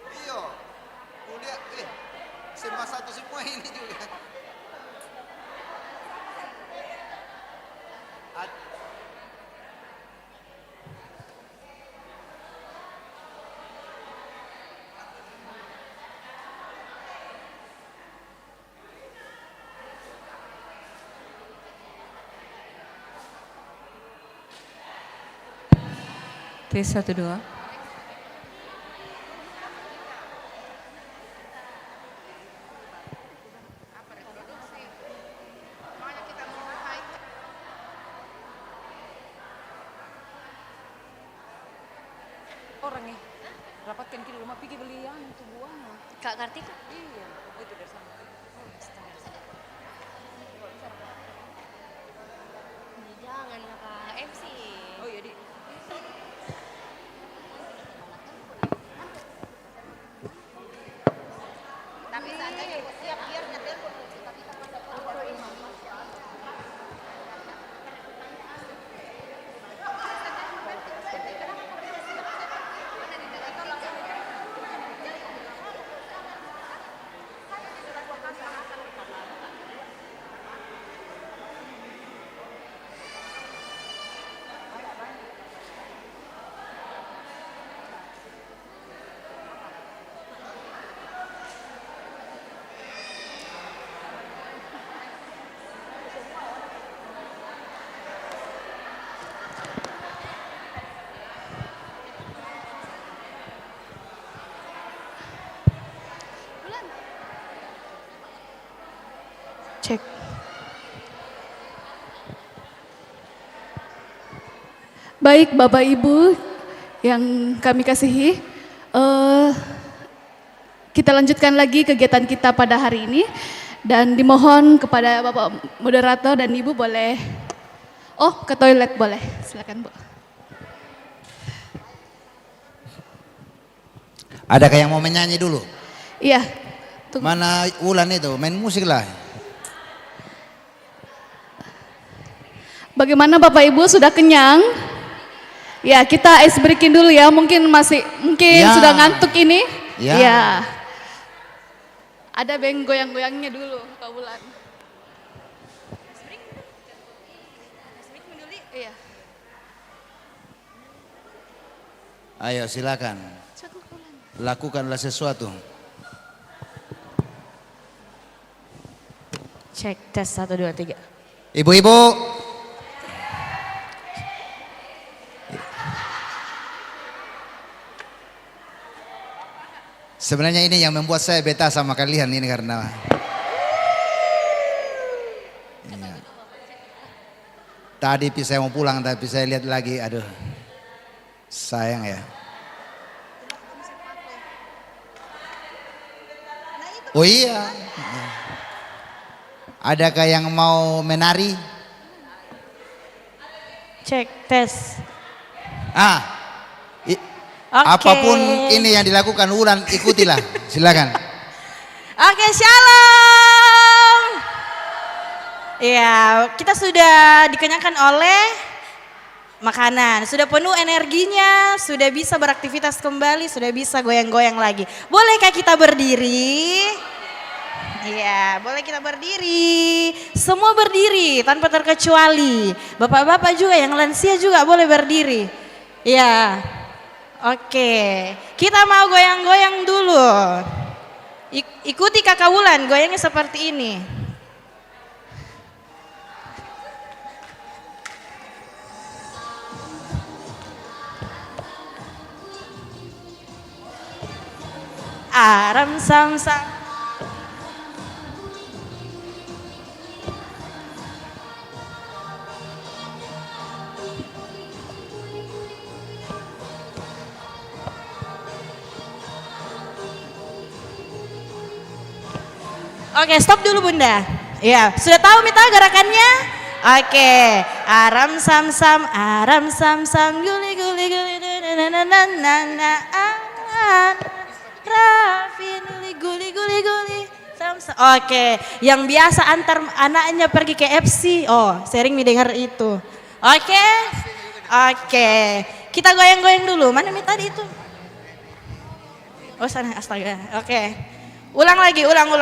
F: Iya. Kuliah semua satu semua ini juga.
D: Tes 1 2. Orangnya rapatkan ke rumah pergi beli yang itu buahnya.
H: Kak Kartika?
D: Iya, oh itu dari sana.
H: Jangan Kak MC.
D: Oh iya, Di.
H: Tapi seandainya siap biar telepon tapi
B: Cek. Baik Bapak Ibu yang kami kasihi, kita lanjutkan lagi kegiatan kita pada hari ini dan dimohon kepada Bapak moderator dan Ibu boleh, ke toilet boleh, silakan Bu.
F: Adakah yang mau menyanyi dulu?
B: Iya.
F: Mana Ulan itu, main musik lah.
B: Bagaimana Bapak Ibu sudah kenyang? Ya kita ice breaking dulu ya, mungkin
F: Ya.
B: sudah ngantuk ini.
F: Ya.
B: Ya. Ada beng goyang-goyangnya dulu Pak Bulan. Iya.
F: Ayo silakan. Lakukanlah sesuatu.
G: Cek tes 1 2 3.
F: Ibu-ibu. Sebenarnya ini yang membuat saya beta sama kalian ini karena iya. Tadi saya mau pulang tapi saya lihat lagi, aduh sayang ya. Oh iya. Adakah yang mau menari?
G: Cek tes.
F: Apapun ini yang dilakukan Ulan ikutilah, silakan.
G: Oke, shalom.
M: Ya, kita sudah dikenyangkan oleh makanan, sudah penuh energinya, sudah bisa beraktivitas kembali, sudah bisa goyang-goyang lagi. Bolehkah kita berdiri? Iya, boleh kita berdiri. Semua berdiri tanpa terkecuali. Bapak-bapak juga yang lansia juga boleh berdiri. Iya. Oke, kita mau goyang-goyang dulu. Ikuti Kakak Wulan, goyangnya seperti ini. Aram sam sam. Oke, stop dulu Bunda. Ya, sudah tahu Mita gerakannya? Oke, aram sam sam, guli guli guli na na na na na Rafin guli guli guli sam sam. Oke, yang biasa antar anaknya pergi ke FC. Oh, sering mendengar itu. Oke, oke. Kita goyang-goyang dulu. Mana Mita tadi itu? Oh sana, astaga. Oke. Ulang lagi, ulang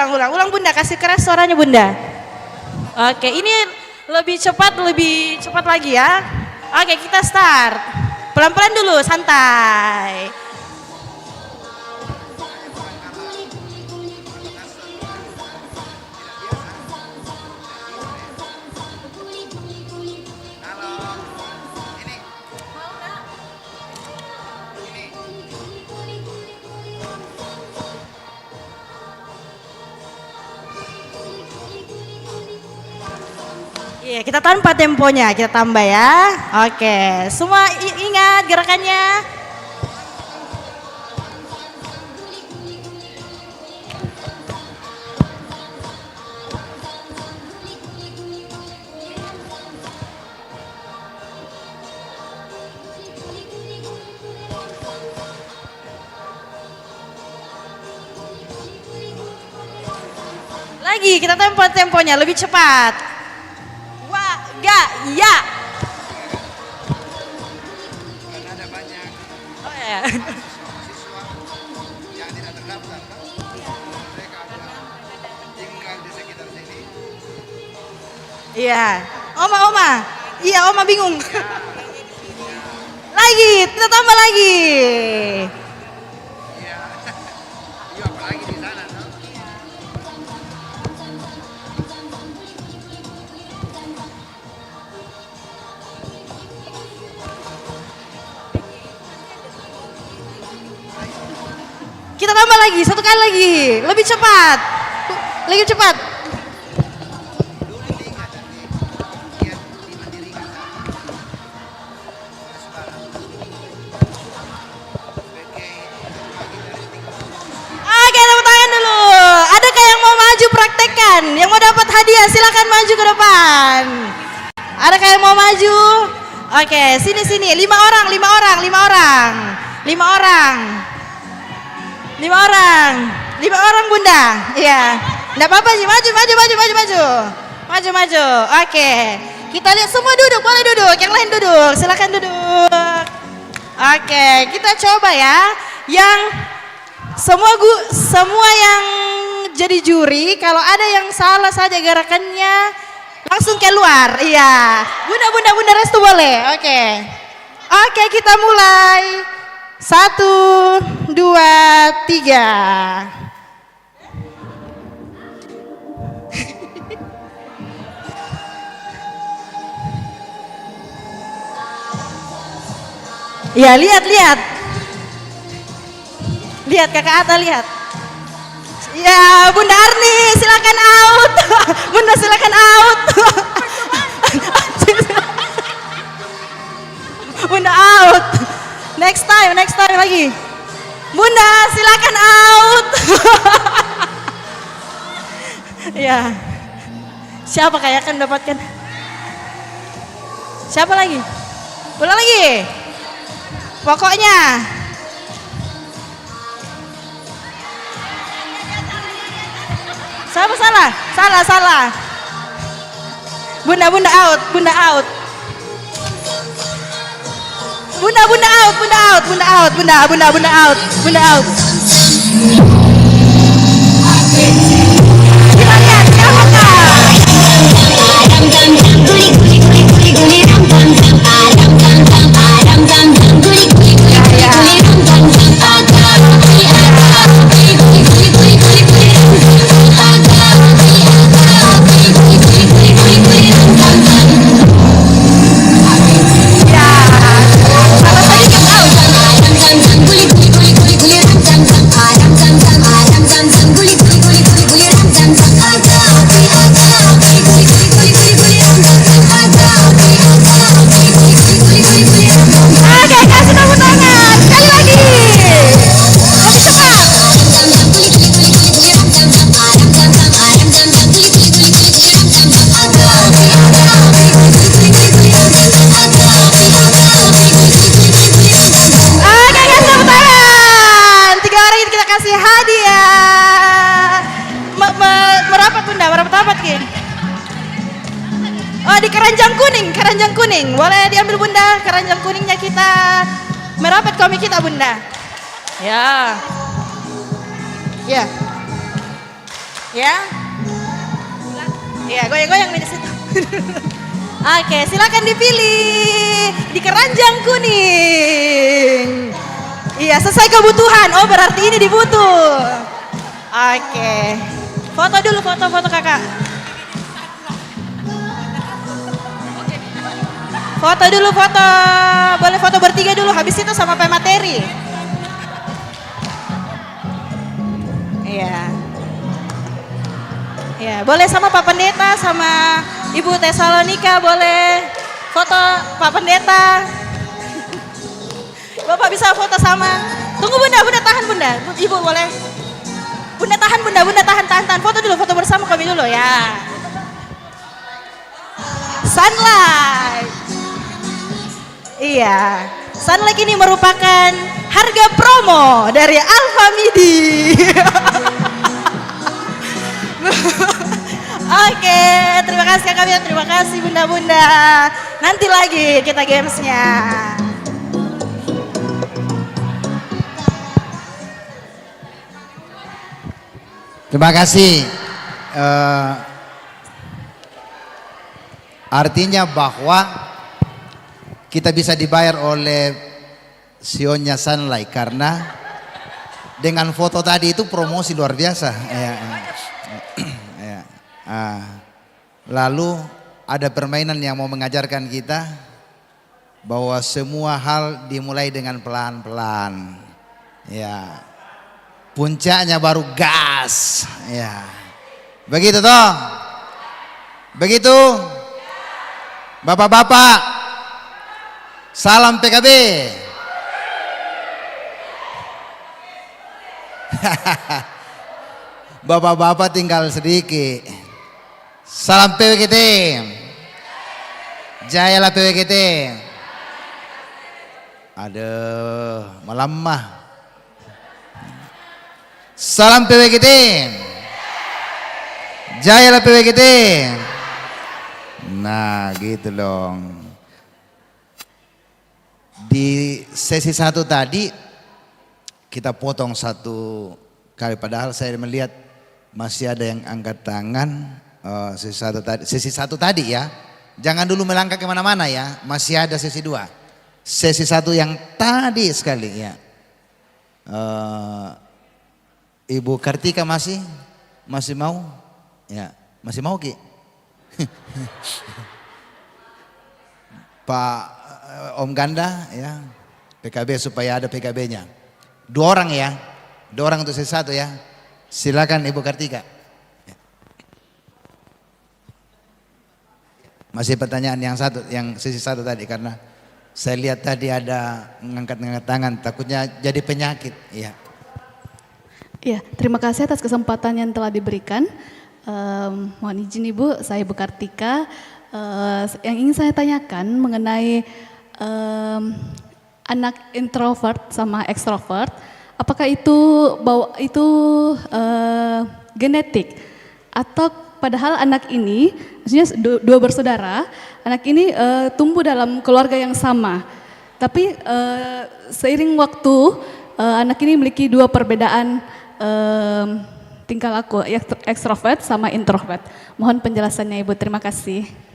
M: Bunda, kasih keras suaranya Bunda. Oke, ini lebih cepat lagi ya. Oke, kita start. Pelan-pelan dulu, santai. Iya, kita tanpa temponya, kita tambah ya. Oke, semua ingat gerakannya. Lagi, kita temponya lebih cepat. Ya. Oh ya.
F: Yang tidak terdaftar kan? Mereka tinggal di sekitar sini.
M: Iya. Oma. Iya, Oma bingung. Lagi, kita tambah lagi.
F: Iya, apalagi di sana.
M: Kita tambah lagi, satu kali lagi, lebih cepat. Oke, tepuk tangan dulu. Adakah yang mau maju praktekkan? Yang mau dapat hadiah silakan maju ke depan. Adakah yang mau maju? Oke, sini. 5 orang Bunda. Iya. Enggak apa-apa sih, maju. Oke. Kita lihat semua duduk, boleh duduk. Yang lain duduk, silakan duduk. Oke, kita coba ya. Yang semua yang jadi juri, kalau ada yang salah saja gerakannya langsung keluar. Iya. Bunda restu boleh. Oke, kita mulai. 1, 2, 3. Ya, lihat. Lihat Kakak Atta, lihat. Ya, Bunda Arni silakan out. Bunda silakan out. Bunda out. Next time lagi. Bunda silakan out. Ya. Siapa kayak akan mendapatkan? Siapa lagi? Ulang lagi. Pokoknya siapa salah? Bunda out, Bunda out. Bunda out, Bunda out, Bunda out, Bunda out, Bunda out. Kita lihat siapakah? Oh, di keranjang kuning. Boleh diambil Bunda, keranjang kuningnya kita merapat komik kita Bunda. Ya. Ya. Ya. Ya, goyang-goyang di situ. Oke, silakan dipilih di keranjang kuning. Iya, sesuai kebutuhan. Oh, berarti ini dibutuh. Oke. Foto dulu, foto kakak. Foto dulu, foto. Boleh foto bertiga dulu, habis itu sama pemateri. Iya. Ya, boleh sama Pak Pendeta, sama Ibu Tesalonika, boleh foto Pak Pendeta. Bapak bisa foto sama. Tunggu Bunda tahan Bunda. Ibu boleh. Bunda tahan Bunda tahan. Foto dulu, foto bersama kami dulu ya. Sunlight. Iya, Sunlight ini merupakan harga promo dari Alfa Midi. Oke, terima kasih Kak Kamia, terima kasih Bunda-bunda. Nanti lagi kita gamesnya.
F: Terima kasih. Artinya bahwa kita bisa dibayar oleh sionya Sunlight karena dengan foto tadi itu promosi luar biasa. Lalu ada permainan yang mau mengajarkan kita bahwa semua hal dimulai dengan pelan-pelan. Ya, puncaknya baru gas. Ya, begitu toh? Begitu, bapak-bapak. Salam PKB. Bapak-bapak tinggal sedikit. Salam PWGT. Jayalah PWGT. Aduh, melemah. Salam PWGT. Jayalah PWGT. Nah, gitu dong. Di sesi 1 tadi kita potong 1 kali, padahal saya melihat masih ada yang angkat tangan. Sesi 1 tadi ya, jangan dulu melangkah kemana-mana ya, masih ada sesi 2. Sesi 1 yang tadi sekali ya. Ibu Kartika masih mau? Ya, masih mau Ki? Pak Om Ganda ya, PKB supaya ada PKB-nya. 2 orang ya, 2 orang untuk sesi 1 ya. Silakan Ibu Kartika. Masih pertanyaan yang sesi 1 tadi, karena saya lihat tadi ada ngangkat tangan, takutnya jadi penyakit. Iya.
B: Ya, terima kasih atas kesempatan yang telah diberikan. Mohon izin Ibu, saya Ibu Kartika. Yang ingin saya tanyakan mengenai anak introvert sama ekstrovert, apakah itu genetik atau padahal anak ini, maksudnya dua bersaudara, anak ini tumbuh dalam keluarga yang sama. Tapi seiring waktu, anak ini memiliki dua perbedaan tingkah laku, ekstrovert sama introvert. Mohon penjelasannya Ibu, terima kasih.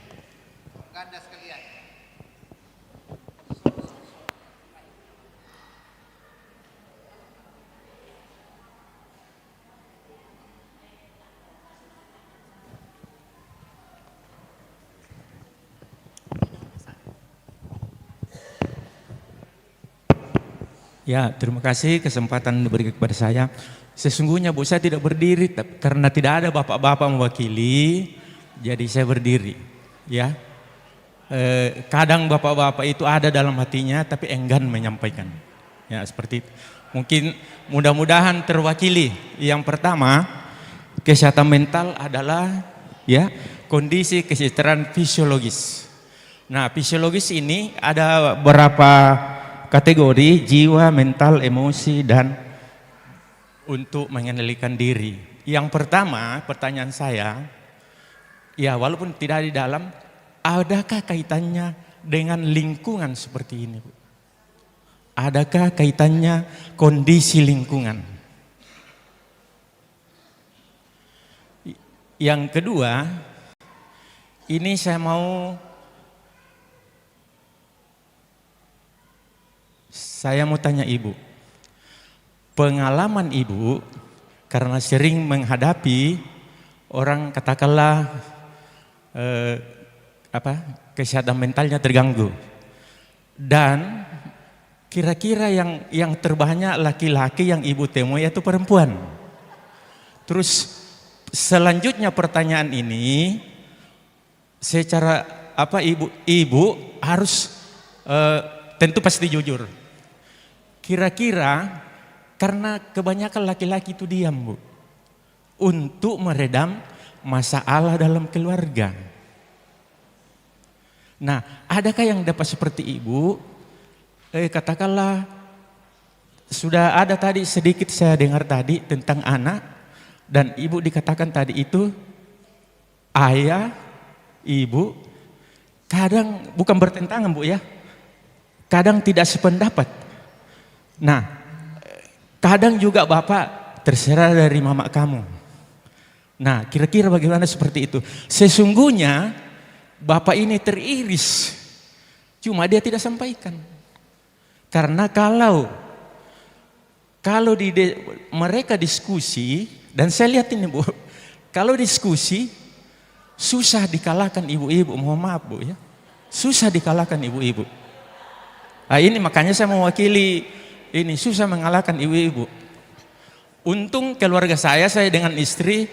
N: Ya, terima kasih kesempatan diberikan kepada saya. Sesungguhnya Bu, saya tidak berdiri karena tidak ada bapak-bapak mewakili, jadi saya berdiri. Ya, kadang bapak-bapak itu ada dalam hatinya tapi enggan menyampaikan. Ya, seperti itu. Mungkin mudah-mudahan terwakili. Yang pertama, kesehatan mental adalah ya kondisi kesejahteraan fisiologis. Nah, fisiologis ini ada beberapa kategori: jiwa, mental, emosi, dan untuk mengendalikan diri. Yang pertama, pertanyaan saya, ya walaupun tidak di dalam, adakah kaitannya dengan lingkungan seperti ini, Bu? Adakah kaitannya kondisi lingkungan? Yang kedua, ini saya mau tanya Ibu, pengalaman Ibu karena sering menghadapi orang katakanlah kesehatan mentalnya terganggu, dan kira-kira yang terbanyak laki-laki yang Ibu temui itu perempuan. Terus selanjutnya pertanyaan ini, secara Ibu harus tentu pasti jujur. Kira-kira karena kebanyakan laki-laki itu diam, Bu, untuk meredam masalah dalam keluarga. Nah, adakah yang dapat seperti Ibu? Katakanlah sudah ada tadi sedikit saya dengar tadi tentang anak, dan Ibu dikatakan tadi itu ayah, Ibu kadang bukan bertentangan, Bu, ya. Kadang tidak sependapat. Nah, kadang juga Bapak terserah dari mama kamu. Nah, kira-kira bagaimana seperti itu? Sesungguhnya Bapak ini teriris, cuma dia tidak sampaikan. Karena kalau mereka diskusi, dan saya lihat ini, Bu, kalau diskusi susah dikalahkan ibu-ibu, mohon maaf, Bu, ya. Susah dikalahkan ibu-ibu. Nah, ini makanya saya mewakili ini, susah mengalahkan ibu-ibu. Untung keluarga saya dengan istri,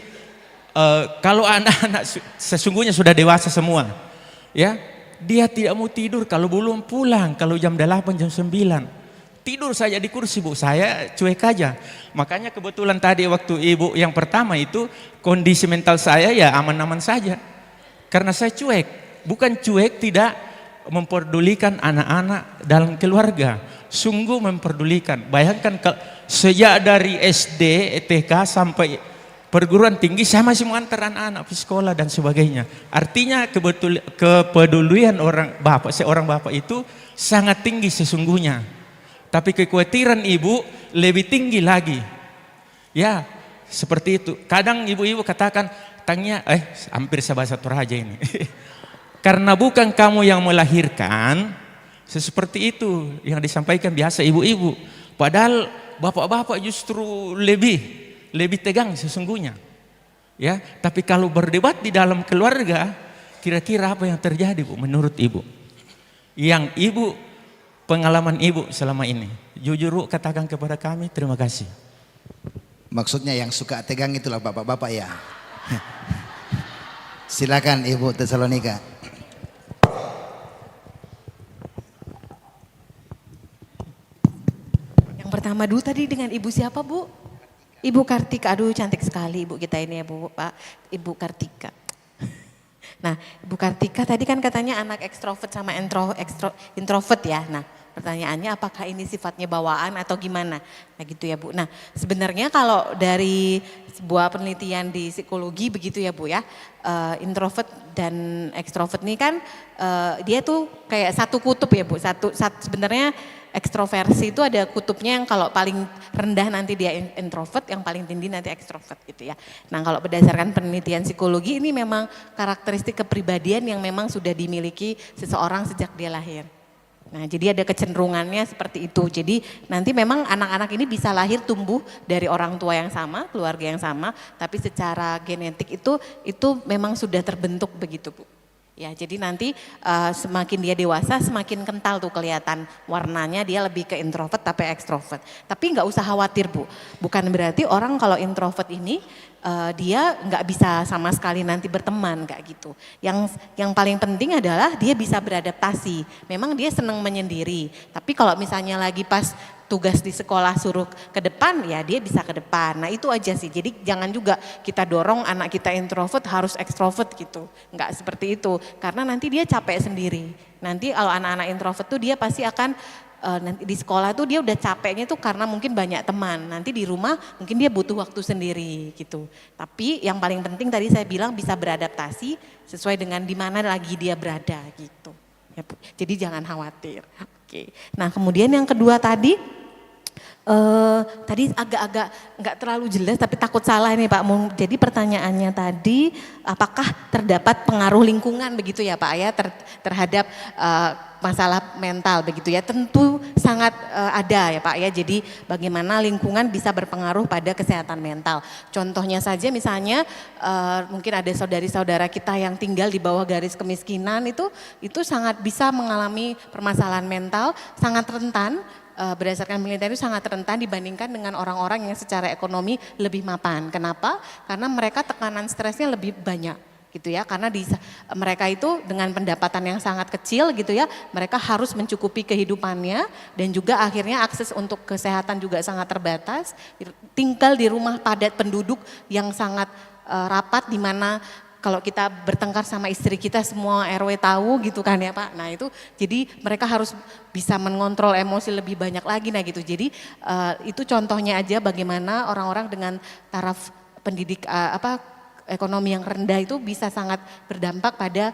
N: kalau anak-anak sesungguhnya sudah dewasa semua, ya, dia tidak mau tidur kalau belum pulang, kalau jam 8, jam 9. Tidur saja di kursi, Bu, saya cuek aja. Makanya kebetulan tadi waktu Ibu yang pertama itu, kondisi mental saya ya aman-aman saja. Karena saya cuek, bukan cuek tidak memperdulikan anak-anak dalam keluarga. Sungguh memperdulikan. Bayangkan sejak dari SD, TK sampai perguruan tinggi saya masih mengantar anak-anak ke sekolah dan sebagainya. Artinya kepedulian seorang bapak itu sangat tinggi sesungguhnya. Tapi kekhawatiran ibu lebih tinggi lagi. Ya, seperti itu. Kadang ibu-ibu katakan, tanya, hampir saya bahasa Toraja ini. Karena bukan kamu yang melahirkan, seperti itu yang disampaikan biasa ibu-ibu. Padahal bapak-bapak justru lebih tegang sesungguhnya. Ya, tapi kalau berdebat di dalam keluarga, kira-kira apa yang terjadi, Bu, menurut Ibu? Yang Ibu, pengalaman Ibu selama ini, jujur, Bu, katakan kepada kami. Terima kasih.
F: Maksudnya yang suka tegang itulah bapak-bapak, ya. Silakan Ibu Tesalonika.
G: Yang pertama dulu tadi dengan Ibu siapa, Bu? Ibu Kartika. Aduh, cantik sekali Ibu kita ini ya, Bu, Pak. Ibu Kartika.
L: Nah, Bu Kartika tadi kan katanya anak ekstrovert sama introvert ya. Nah, pertanyaannya apakah ini sifatnya bawaan atau gimana? Nah gitu ya Bu. Nah sebenarnya kalau dari sebuah penelitian di psikologi begitu ya Bu ya. Introvert dan ekstrovert ini kan dia tuh kayak satu kutub ya Bu. Sebenarnya ekstroversi itu ada kutubnya yang kalau paling rendah nanti dia introvert, yang paling tinggi nanti ekstrovert gitu ya. Nah kalau berdasarkan penelitian psikologi ini memang karakteristik kepribadian yang memang sudah dimiliki seseorang sejak dia lahir. Nah jadi ada kecenderungannya seperti itu. Jadi nanti memang anak-anak ini bisa lahir tumbuh dari orang tua yang sama, keluarga yang sama, tapi secara genetik itu memang sudah terbentuk begitu Bu. Ya, jadi nanti semakin dia dewasa semakin kental tuh kelihatan warnanya, dia lebih ke introvert tapi ekstrovert. Tapi nggak usah khawatir Bu, bukan berarti orang kalau introvert ini dia nggak bisa sama sekali nanti berteman kayak gitu. Yang paling penting adalah dia bisa beradaptasi. Memang dia senang menyendiri, tapi kalau misalnya lagi pas tugas di sekolah suruh ke depan, ya dia bisa ke depan. Nah itu aja sih, jadi jangan juga kita dorong anak kita introvert harus ekstrovert gitu. Enggak seperti itu, karena nanti dia capek sendiri. Nanti kalau anak-anak introvert tuh dia pasti akan, nanti di sekolah tuh dia udah capeknya tuh karena mungkin banyak teman. Nanti di rumah mungkin dia butuh waktu sendiri gitu. Tapi yang paling penting tadi saya bilang bisa beradaptasi sesuai dengan di mana lagi dia berada gitu. Ya, Bu. Jadi jangan khawatir. Oke. Nah kemudian yang kedua tadi agak-agak nggak terlalu jelas tapi takut salah nih Pak. Jadi pertanyaannya tadi apakah terdapat pengaruh lingkungan begitu ya Pak ya terhadap masalah mental begitu ya. Tentu sangat ada ya Pak ya. Jadi bagaimana lingkungan bisa berpengaruh pada kesehatan mental. Contohnya saja misalnya mungkin ada saudari-saudara kita yang tinggal di bawah garis kemiskinan itu sangat bisa mengalami permasalahan mental, sangat rentan. Berdasarkan penelitian itu sangat rentan dibandingkan dengan orang-orang yang secara ekonomi lebih mapan. Kenapa? Karena mereka tekanan stresnya lebih banyak gitu ya. Karena mereka itu dengan pendapatan yang sangat kecil gitu ya, mereka harus mencukupi kehidupannya dan juga akhirnya akses untuk kesehatan juga sangat terbatas. Tinggal di rumah padat penduduk yang sangat rapat di mana kalau kita bertengkar sama istri kita semua RW tahu gitu kan ya Pak. Nah itu jadi mereka harus bisa mengontrol emosi lebih banyak lagi nah gitu. Jadi itu contohnya aja bagaimana orang-orang dengan taraf pendidik ekonomi yang rendah itu bisa sangat berdampak pada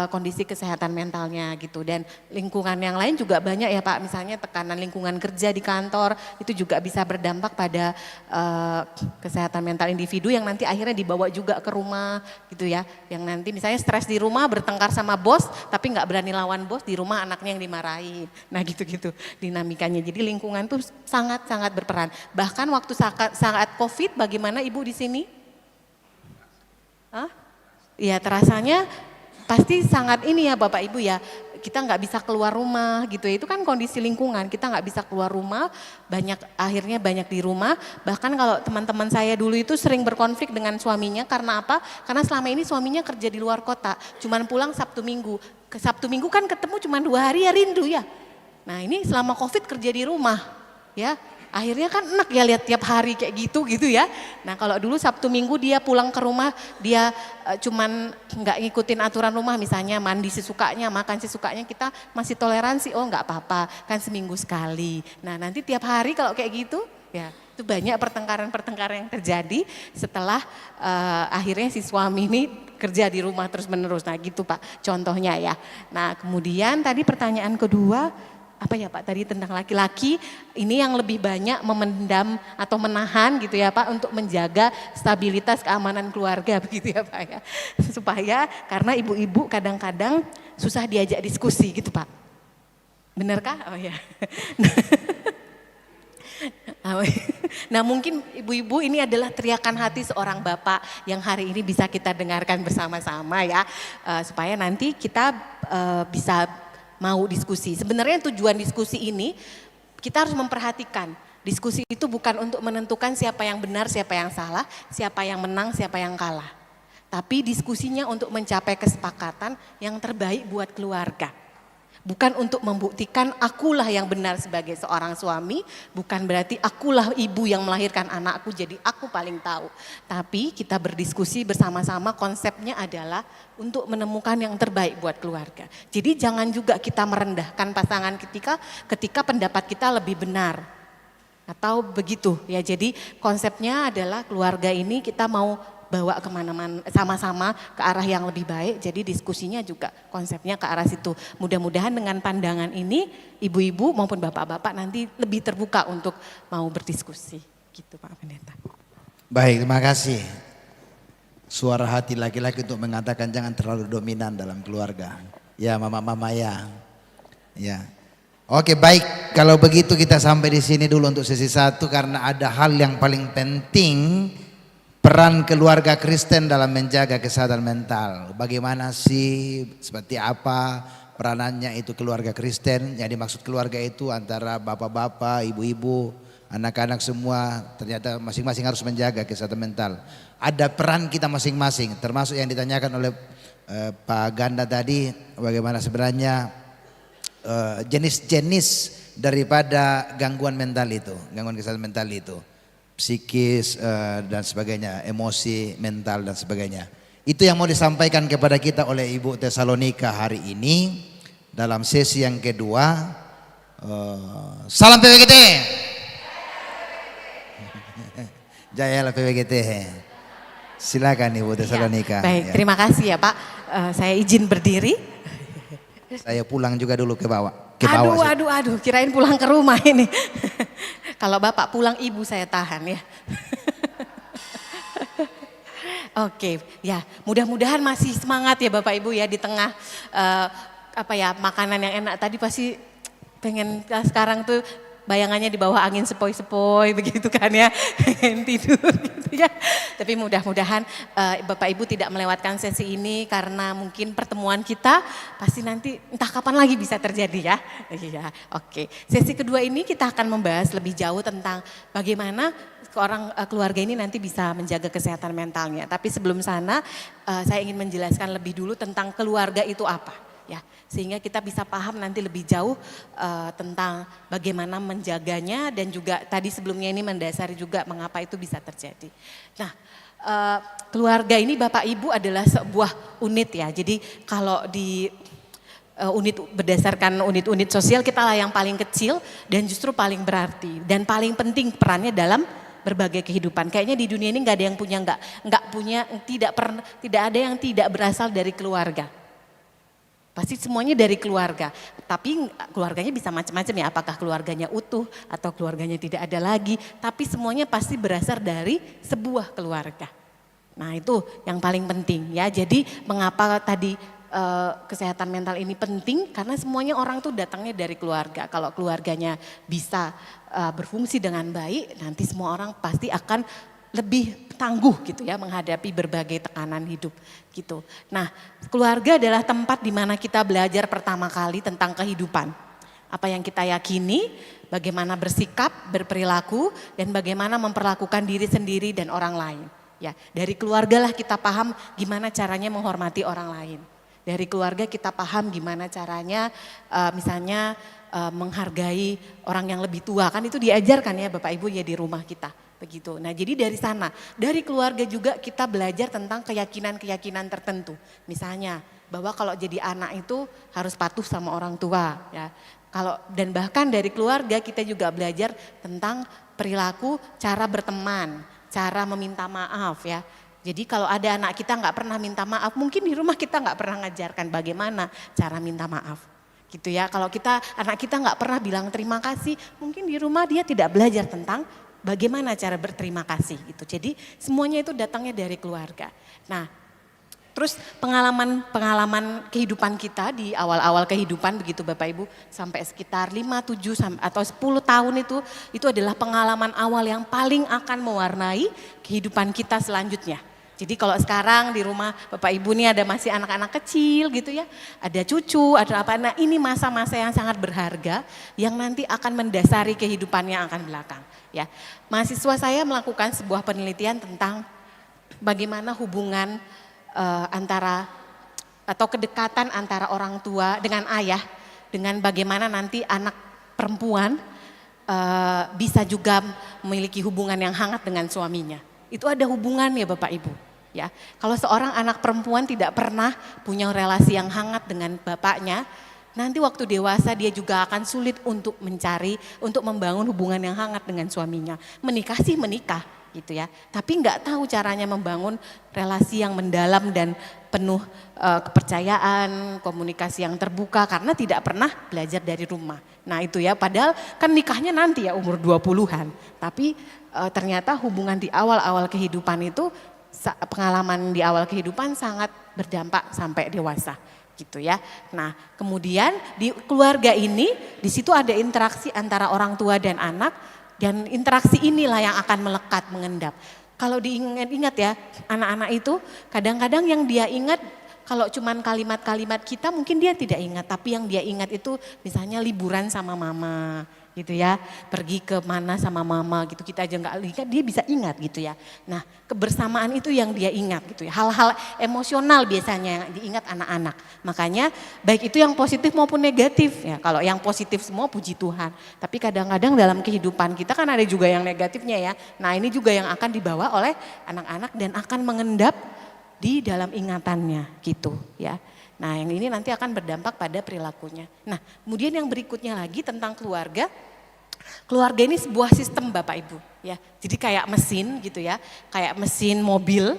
L: kondisi kesehatan mentalnya gitu. Dan lingkungan yang lain juga banyak ya Pak, misalnya tekanan lingkungan kerja di kantor itu juga bisa berdampak pada kesehatan mental individu yang nanti akhirnya dibawa juga ke rumah gitu ya. Yang nanti misalnya stres di rumah bertengkar sama bos tapi nggak berani lawan bos, di rumah anaknya yang dimarahin. Nah gitu-gitu dinamikanya. Jadi lingkungan tuh sangat-sangat berperan. Bahkan waktu saat COVID bagaimana Ibu di sini? Ya terasanya pasti sangat ini ya Bapak Ibu ya, kita nggak bisa keluar rumah gitu ya, itu kan kondisi lingkungan, kita nggak bisa keluar rumah, akhirnya banyak di rumah. Bahkan kalau teman-teman saya dulu itu sering berkonflik dengan suaminya, karena apa? Karena selama ini suaminya kerja di luar kota, cuman pulang Sabtu Minggu. Ke Sabtu Minggu kan ketemu cuma 2 hari ya rindu ya. Nah ini selama COVID kerja di rumah ya. Akhirnya kan enak ya lihat tiap hari kayak gitu ya. Nah kalau dulu Sabtu Minggu dia pulang ke rumah, dia cuman nggak ngikutin aturan rumah, misalnya mandi sesukanya, makan sesukanya, kita masih toleransi, oh nggak apa-apa, kan seminggu sekali. Nah nanti tiap hari kalau kayak gitu, ya itu banyak pertengkaran-pertengkaran yang terjadi setelah akhirnya si suami ini kerja di rumah terus-menerus. Nah gitu Pak contohnya ya. Nah kemudian tadi pertanyaan kedua, apa ya Pak tadi tentang laki-laki ini yang lebih banyak memendam atau menahan gitu ya Pak untuk menjaga stabilitas keamanan keluarga begitu ya Pak ya. Supaya karena ibu-ibu kadang-kadang susah diajak diskusi gitu Pak. Benarkah? Oh ya. Nah mungkin ibu-ibu ini adalah teriakan hati seorang bapak yang hari ini bisa kita dengarkan bersama-sama ya. Supaya nanti kita bisa mau diskusi. Sebenarnya tujuan diskusi ini kita harus memperhatikan. Diskusi itu bukan untuk menentukan siapa yang benar, siapa yang salah, siapa yang menang, siapa yang kalah. Tapi diskusinya untuk mencapai kesepakatan yang terbaik buat keluarga.
G: Bukan untuk membuktikan akulah yang benar sebagai seorang suami, bukan berarti akulah ibu yang melahirkan anakku jadi aku paling tahu. Tapi kita berdiskusi bersama-sama, konsepnya adalah untuk menemukan yang terbaik buat keluarga. Jadi jangan juga kita merendahkan pasangan ketika pendapat kita lebih benar. Atau begitu ya, jadi konsepnya adalah keluarga ini kita mau bawa kemana-mana sama-sama ke arah yang lebih baik, jadi diskusinya juga konsepnya ke arah situ. Mudah-mudahan dengan pandangan ini ibu-ibu maupun bapak-bapak nanti lebih terbuka untuk mau berdiskusi gitu Pak Pendeta.
F: Baik, terima kasih. Suara hati laki-laki untuk mengatakan jangan terlalu dominan dalam keluarga. Ya mama-mama ya. Ya. Oke baik, kalau begitu kita sampai di sini dulu untuk sesi 1 karena ada hal yang paling penting. Peran keluarga Kristen dalam menjaga kesehatan mental. Bagaimana sih, seperti apa peranannya itu keluarga Kristen. Yang dimaksud keluarga itu antara bapak-bapak, ibu-ibu, anak-anak semua. Ternyata masing-masing harus menjaga kesehatan mental. Ada peran kita masing-masing, termasuk yang ditanyakan oleh Pak Ganda tadi. Bagaimana sebenarnya jenis-jenis daripada gangguan mental itu, gangguan kesehatan mental itu. Psikis dan sebagainya, emosi, mental dan sebagainya. Itu yang mau disampaikan kepada kita oleh Ibu Tesalonika hari ini dalam sesi yang kedua. Salam PWGT. Jayalah PWGT. Silakan Ibu Tesalonika.
G: Ya, baik, terima kasih ya Pak. Saya izin berdiri.
F: Saya pulang juga dulu ke bawah.
G: Aduh, kirain pulang ke rumah ini. Kalau Bapak pulang, ibu saya tahan ya. Oke, ya mudah-mudahan masih semangat ya Bapak Ibu ya di tengah makanan yang enak tadi pasti pengen sekarang tuh bayangannya di bawah angin sepoi-sepoi begitu kan ya, pengen tidur gitu ya. Tapi mudah-mudahan Bapak Ibu tidak melewatkan sesi ini karena mungkin pertemuan kita pasti nanti entah kapan lagi bisa terjadi ya. Iya, oke. Sesi kedua ini kita akan membahas lebih jauh tentang bagaimana keluarga ini nanti bisa menjaga kesehatan mentalnya. Tapi sebelum sana saya ingin menjelaskan lebih dulu tentang keluarga itu apa. Ya, sehingga kita bisa paham nanti lebih jauh tentang bagaimana menjaganya dan juga tadi sebelumnya ini mendasari juga mengapa itu bisa terjadi. Nah, keluarga ini Bapak Ibu adalah sebuah unit ya. Jadi kalau di unit berdasarkan unit-unit sosial kita lah yang paling kecil dan justru paling berarti dan paling penting perannya dalam berbagai kehidupan. Kayaknya di dunia ini nggak ada yang punya tidak ada yang tidak berasal dari keluarga. Pasti semuanya dari keluarga, tapi keluarganya bisa macam-macam ya, apakah keluarganya utuh atau keluarganya tidak ada lagi, tapi semuanya pasti berasal dari sebuah keluarga. Nah itu yang paling penting ya, jadi mengapa tadi kesehatan mental ini penting, karena semuanya orang tuh datangnya dari keluarga. Kalau keluarganya bisa berfungsi dengan baik, nanti semua orang pasti akan lebih tangguh gitu ya menghadapi berbagai tekanan hidup gitu. Nah, keluarga adalah tempat di mana kita belajar pertama kali tentang kehidupan. Apa yang kita yakini, bagaimana bersikap, berperilaku, dan bagaimana memperlakukan diri sendiri dan orang lain. Ya, dari keluarga lah kita paham gimana caranya menghormati orang lain. Dari keluarga kita paham gimana caranya misalnya menghargai orang yang lebih tua, kan itu diajarkan ya Bapak Ibu ya di rumah kita. Begitu. Nah jadi dari sana, dari keluarga juga kita belajar tentang keyakinan-keyakinan tertentu. Misalnya bahwa kalau jadi anak itu harus patuh sama orang tua ya. Dan bahkan dari keluarga kita juga belajar tentang perilaku, cara berteman, cara meminta maaf ya. Jadi kalau ada anak kita nggak pernah minta maaf, mungkin di rumah kita nggak pernah ngajarkan bagaimana cara minta maaf. Gitu ya, kalau anak kita nggak pernah bilang terima kasih, mungkin di rumah dia tidak belajar tentang bagaimana cara berterima kasih gitu. Jadi semuanya itu datangnya dari keluarga. Nah, terus pengalaman kehidupan kita di awal-awal kehidupan begitu Bapak Ibu sampai sekitar 5, 7 atau 10 tahun itu adalah pengalaman awal yang paling akan mewarnai kehidupan kita selanjutnya. Jadi kalau sekarang di rumah Bapak Ibu nih ada masih anak-anak kecil gitu ya, ada cucu, ada apa, nah ini masa-masa yang sangat berharga yang nanti akan mendasari kehidupan yang akan belakang. Ya, mahasiswa saya melakukan sebuah penelitian tentang bagaimana hubungan antara atau kedekatan antara orang tua dengan ayah
L: dengan bagaimana nanti anak perempuan bisa juga memiliki hubungan yang hangat dengan suaminya. Itu ada hubungannya Bapak Ibu. Ya, kalau seorang anak perempuan tidak pernah punya relasi yang hangat dengan bapaknya, nanti waktu dewasa dia juga akan sulit untuk membangun hubungan yang hangat dengan suaminya. Menikah sih menikah gitu ya, tapi nggak tahu caranya membangun relasi yang mendalam dan penuh kepercayaan, komunikasi yang terbuka karena tidak pernah belajar dari rumah. Nah itu ya, padahal kan nikahnya nanti ya umur 20-an, tapi ternyata hubungan di awal-awal kehidupan itu, pengalaman di awal kehidupan sangat berdampak sampai dewasa gitu ya. Nah kemudian di keluarga ini, di situ ada interaksi antara orang tua dan anak, dan interaksi inilah yang akan melekat, mengendap. Kalau diingat-ingat ya, anak-anak itu kadang-kadang yang dia ingat kalau cuman kalimat-kalimat kita mungkin dia tidak ingat, tapi yang dia ingat itu misalnya liburan sama mama gitu ya, pergi ke mana sama mama gitu, kita aja nggak ingat dia bisa ingat gitu ya. Nah kebersamaan itu yang dia ingat gitu ya, hal-hal emosional biasanya yang diingat anak-anak. Makanya baik itu yang positif maupun negatif ya, kalau yang positif semua puji Tuhan. Tapi kadang-kadang dalam kehidupan kita kan ada juga yang negatifnya ya. Nah ini juga yang akan dibawa oleh anak-anak dan akan mengendap di dalam ingatannya gitu ya. Nah yang ini nanti akan berdampak pada perilakunya. Nah kemudian yang berikutnya lagi tentang keluarga. Keluarga ini sebuah sistem Bapak Ibu ya. Jadi kayak mesin gitu ya, kayak mesin mobil.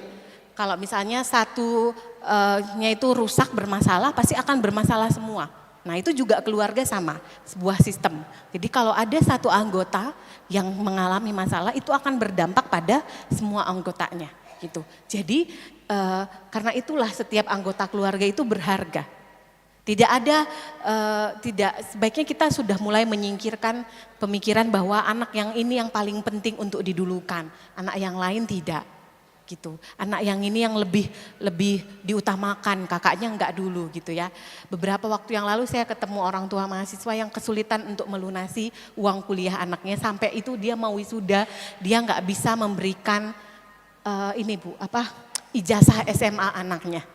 L: Kalau misalnya satunya itu rusak bermasalah, pasti akan bermasalah semua. Nah itu juga keluarga sama, sebuah sistem. Jadi kalau ada satu anggota yang mengalami masalah, itu akan berdampak pada semua anggotanya gitu. Jadi karena itulah setiap anggota keluarga itu berharga. Tidak ada, sebaiknya kita sudah mulai menyingkirkan pemikiran bahwa anak yang ini yang paling penting untuk didulukan, anak yang lain tidak, gitu. Anak yang ini yang lebih diutamakan, kakaknya enggak dulu, gitu ya. Beberapa waktu yang lalu saya ketemu orang tua mahasiswa yang kesulitan untuk melunasi uang kuliah anaknya, sampai itu dia mau wisuda, dia enggak bisa memberikan ijazah SMA anaknya.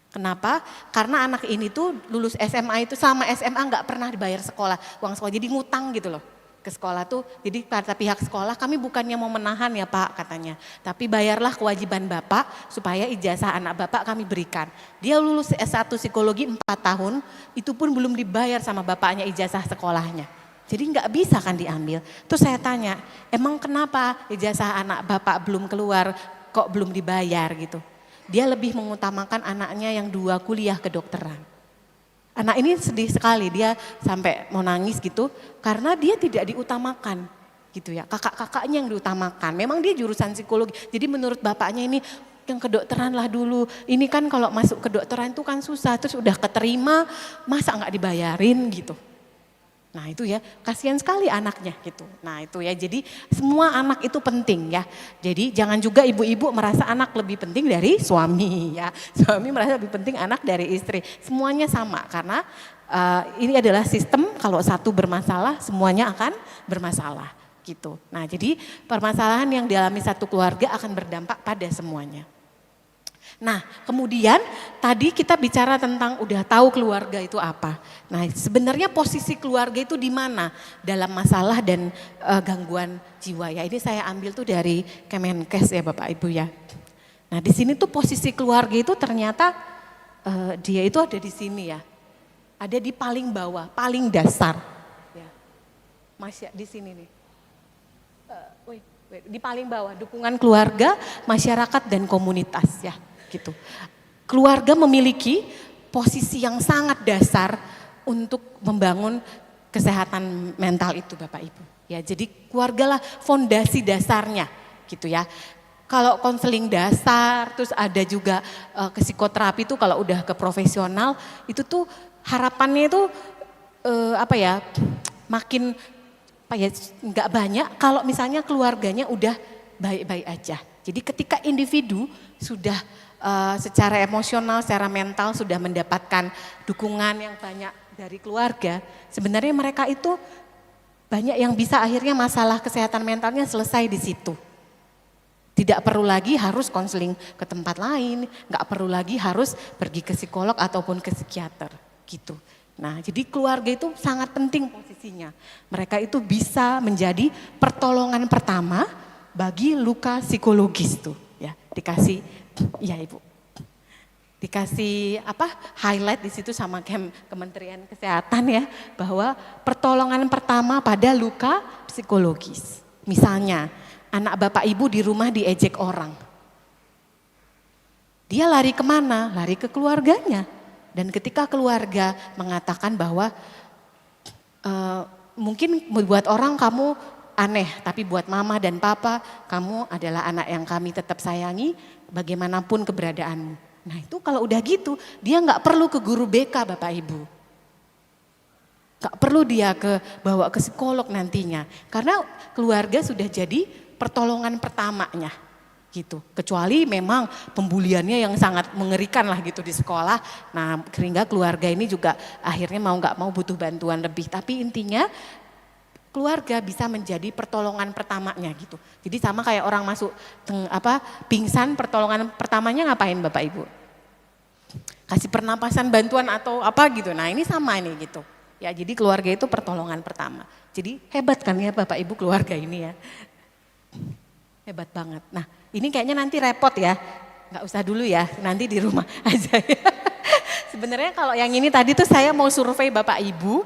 L: Kenapa? Karena anak ini tuh lulus SMA itu sama SMA nggak pernah dibayar uang sekolah, jadi ngutang gitu loh ke sekolah tuh. Jadi kata pihak sekolah, kami bukannya mau menahan ya Pak katanya, tapi bayarlah kewajiban Bapak supaya ijazah anak Bapak kami berikan. Dia lulus S1 psikologi 4 tahun, itu pun belum dibayar sama bapaknya ijazah sekolahnya. Jadi nggak bisa kan diambil. Terus saya tanya, emang kenapa ijazah anak Bapak belum keluar, kok belum dibayar gitu? Dia lebih mengutamakan anaknya yang 2 kuliah kedokteran. Anak ini sedih sekali, dia sampai mau nangis gitu karena dia tidak diutamakan gitu ya. Kakak-kakaknya yang diutamakan. Memang dia jurusan psikologi. Jadi menurut bapaknya ini yang kedokteran lah dulu. Ini kan kalau masuk kedokteran itu kan susah, terus udah keterima masa nggak dibayarin gitu. Nah itu ya, kasihan sekali anaknya gitu. Nah itu ya, jadi semua anak itu penting ya. Jadi jangan juga ibu-ibu merasa anak lebih penting dari suami ya. Suami merasa lebih penting anak dari istri. Semuanya sama karena ini adalah sistem, kalau satu bermasalah semuanya akan bermasalah gitu. Nah jadi permasalahan yang dialami satu keluarga akan berdampak pada semuanya. Nah kemudian tadi kita bicara tentang udah tahu keluarga itu apa. Nah sebenarnya posisi keluarga itu di mana dalam masalah dan gangguan jiwa ya. Ini saya ambil tuh dari Kemenkes ya Bapak Ibu ya. Nah di sini tuh posisi keluarga itu ternyata dia itu ada di sini ya. Ada di paling bawah, paling dasar. Ya. Masya di sini nih. Di paling bawah dukungan keluarga, masyarakat dan komunitas ya. Gitu. Keluarga memiliki posisi yang sangat dasar untuk membangun kesehatan mental itu Bapak Ibu. Ya, jadi keluargalah fondasi dasarnya gitu ya. Kalau konseling dasar, terus ada juga ke psikoterapi itu kalau udah ke profesional, itu tuh harapannya itu makin nggak banyak kalau misalnya keluarganya udah baik-baik aja. Jadi ketika individu sudah secara emosional, secara mental sudah mendapatkan dukungan yang banyak dari keluarga, sebenarnya mereka itu banyak yang bisa akhirnya masalah kesehatan mentalnya selesai di situ. Tidak perlu lagi harus konseling ke tempat lain, nggak perlu lagi harus pergi ke psikolog ataupun ke psikiater gitu.
G: Nah, jadi keluarga itu sangat penting posisinya. Mereka itu bisa menjadi pertolongan pertama bagi luka psikologis tuh, ya. Dikasih, ya Ibu. Dikasih highlight di situ sama Kementerian Kesehatan ya, bahwa pertolongan pertama pada luka psikologis. Misalnya, anak Bapak Ibu di rumah diejek orang. Dia lari kemana? Lari ke keluarganya. Dan ketika keluarga mengatakan bahwa mungkin buat orang kamu aneh, tapi buat mama dan papa kamu adalah anak yang kami tetap sayangi bagaimanapun keberadaanmu. Nah itu kalau udah gitu dia nggak perlu ke guru BK Bapak Ibu. Nggak perlu dia bawa ke psikolog nantinya. Karena keluarga sudah jadi pertolongan pertamanya. Gitu. Kecuali memang pembuliannya yang sangat mengerikan lah gitu di sekolah. Nah sehingga keluarga ini juga akhirnya mau nggak mau butuh bantuan lebih. Tapi intinya keluarga bisa menjadi pertolongan pertamanya gitu. Jadi sama kayak orang masuk pingsan, pertolongan pertamanya ngapain Bapak Ibu? Kasih pernapasan bantuan atau apa gitu. Nah ini sama nih gitu. Ya jadi keluarga itu pertolongan pertama. Jadi hebat kan ya Bapak Ibu keluarga ini ya. Hebat banget. Nah ini kayaknya nanti repot ya, nggak usah dulu ya, nanti di rumah aja ya. Sebenarnya kalau yang ini tadi tuh saya mau survei Bapak Ibu,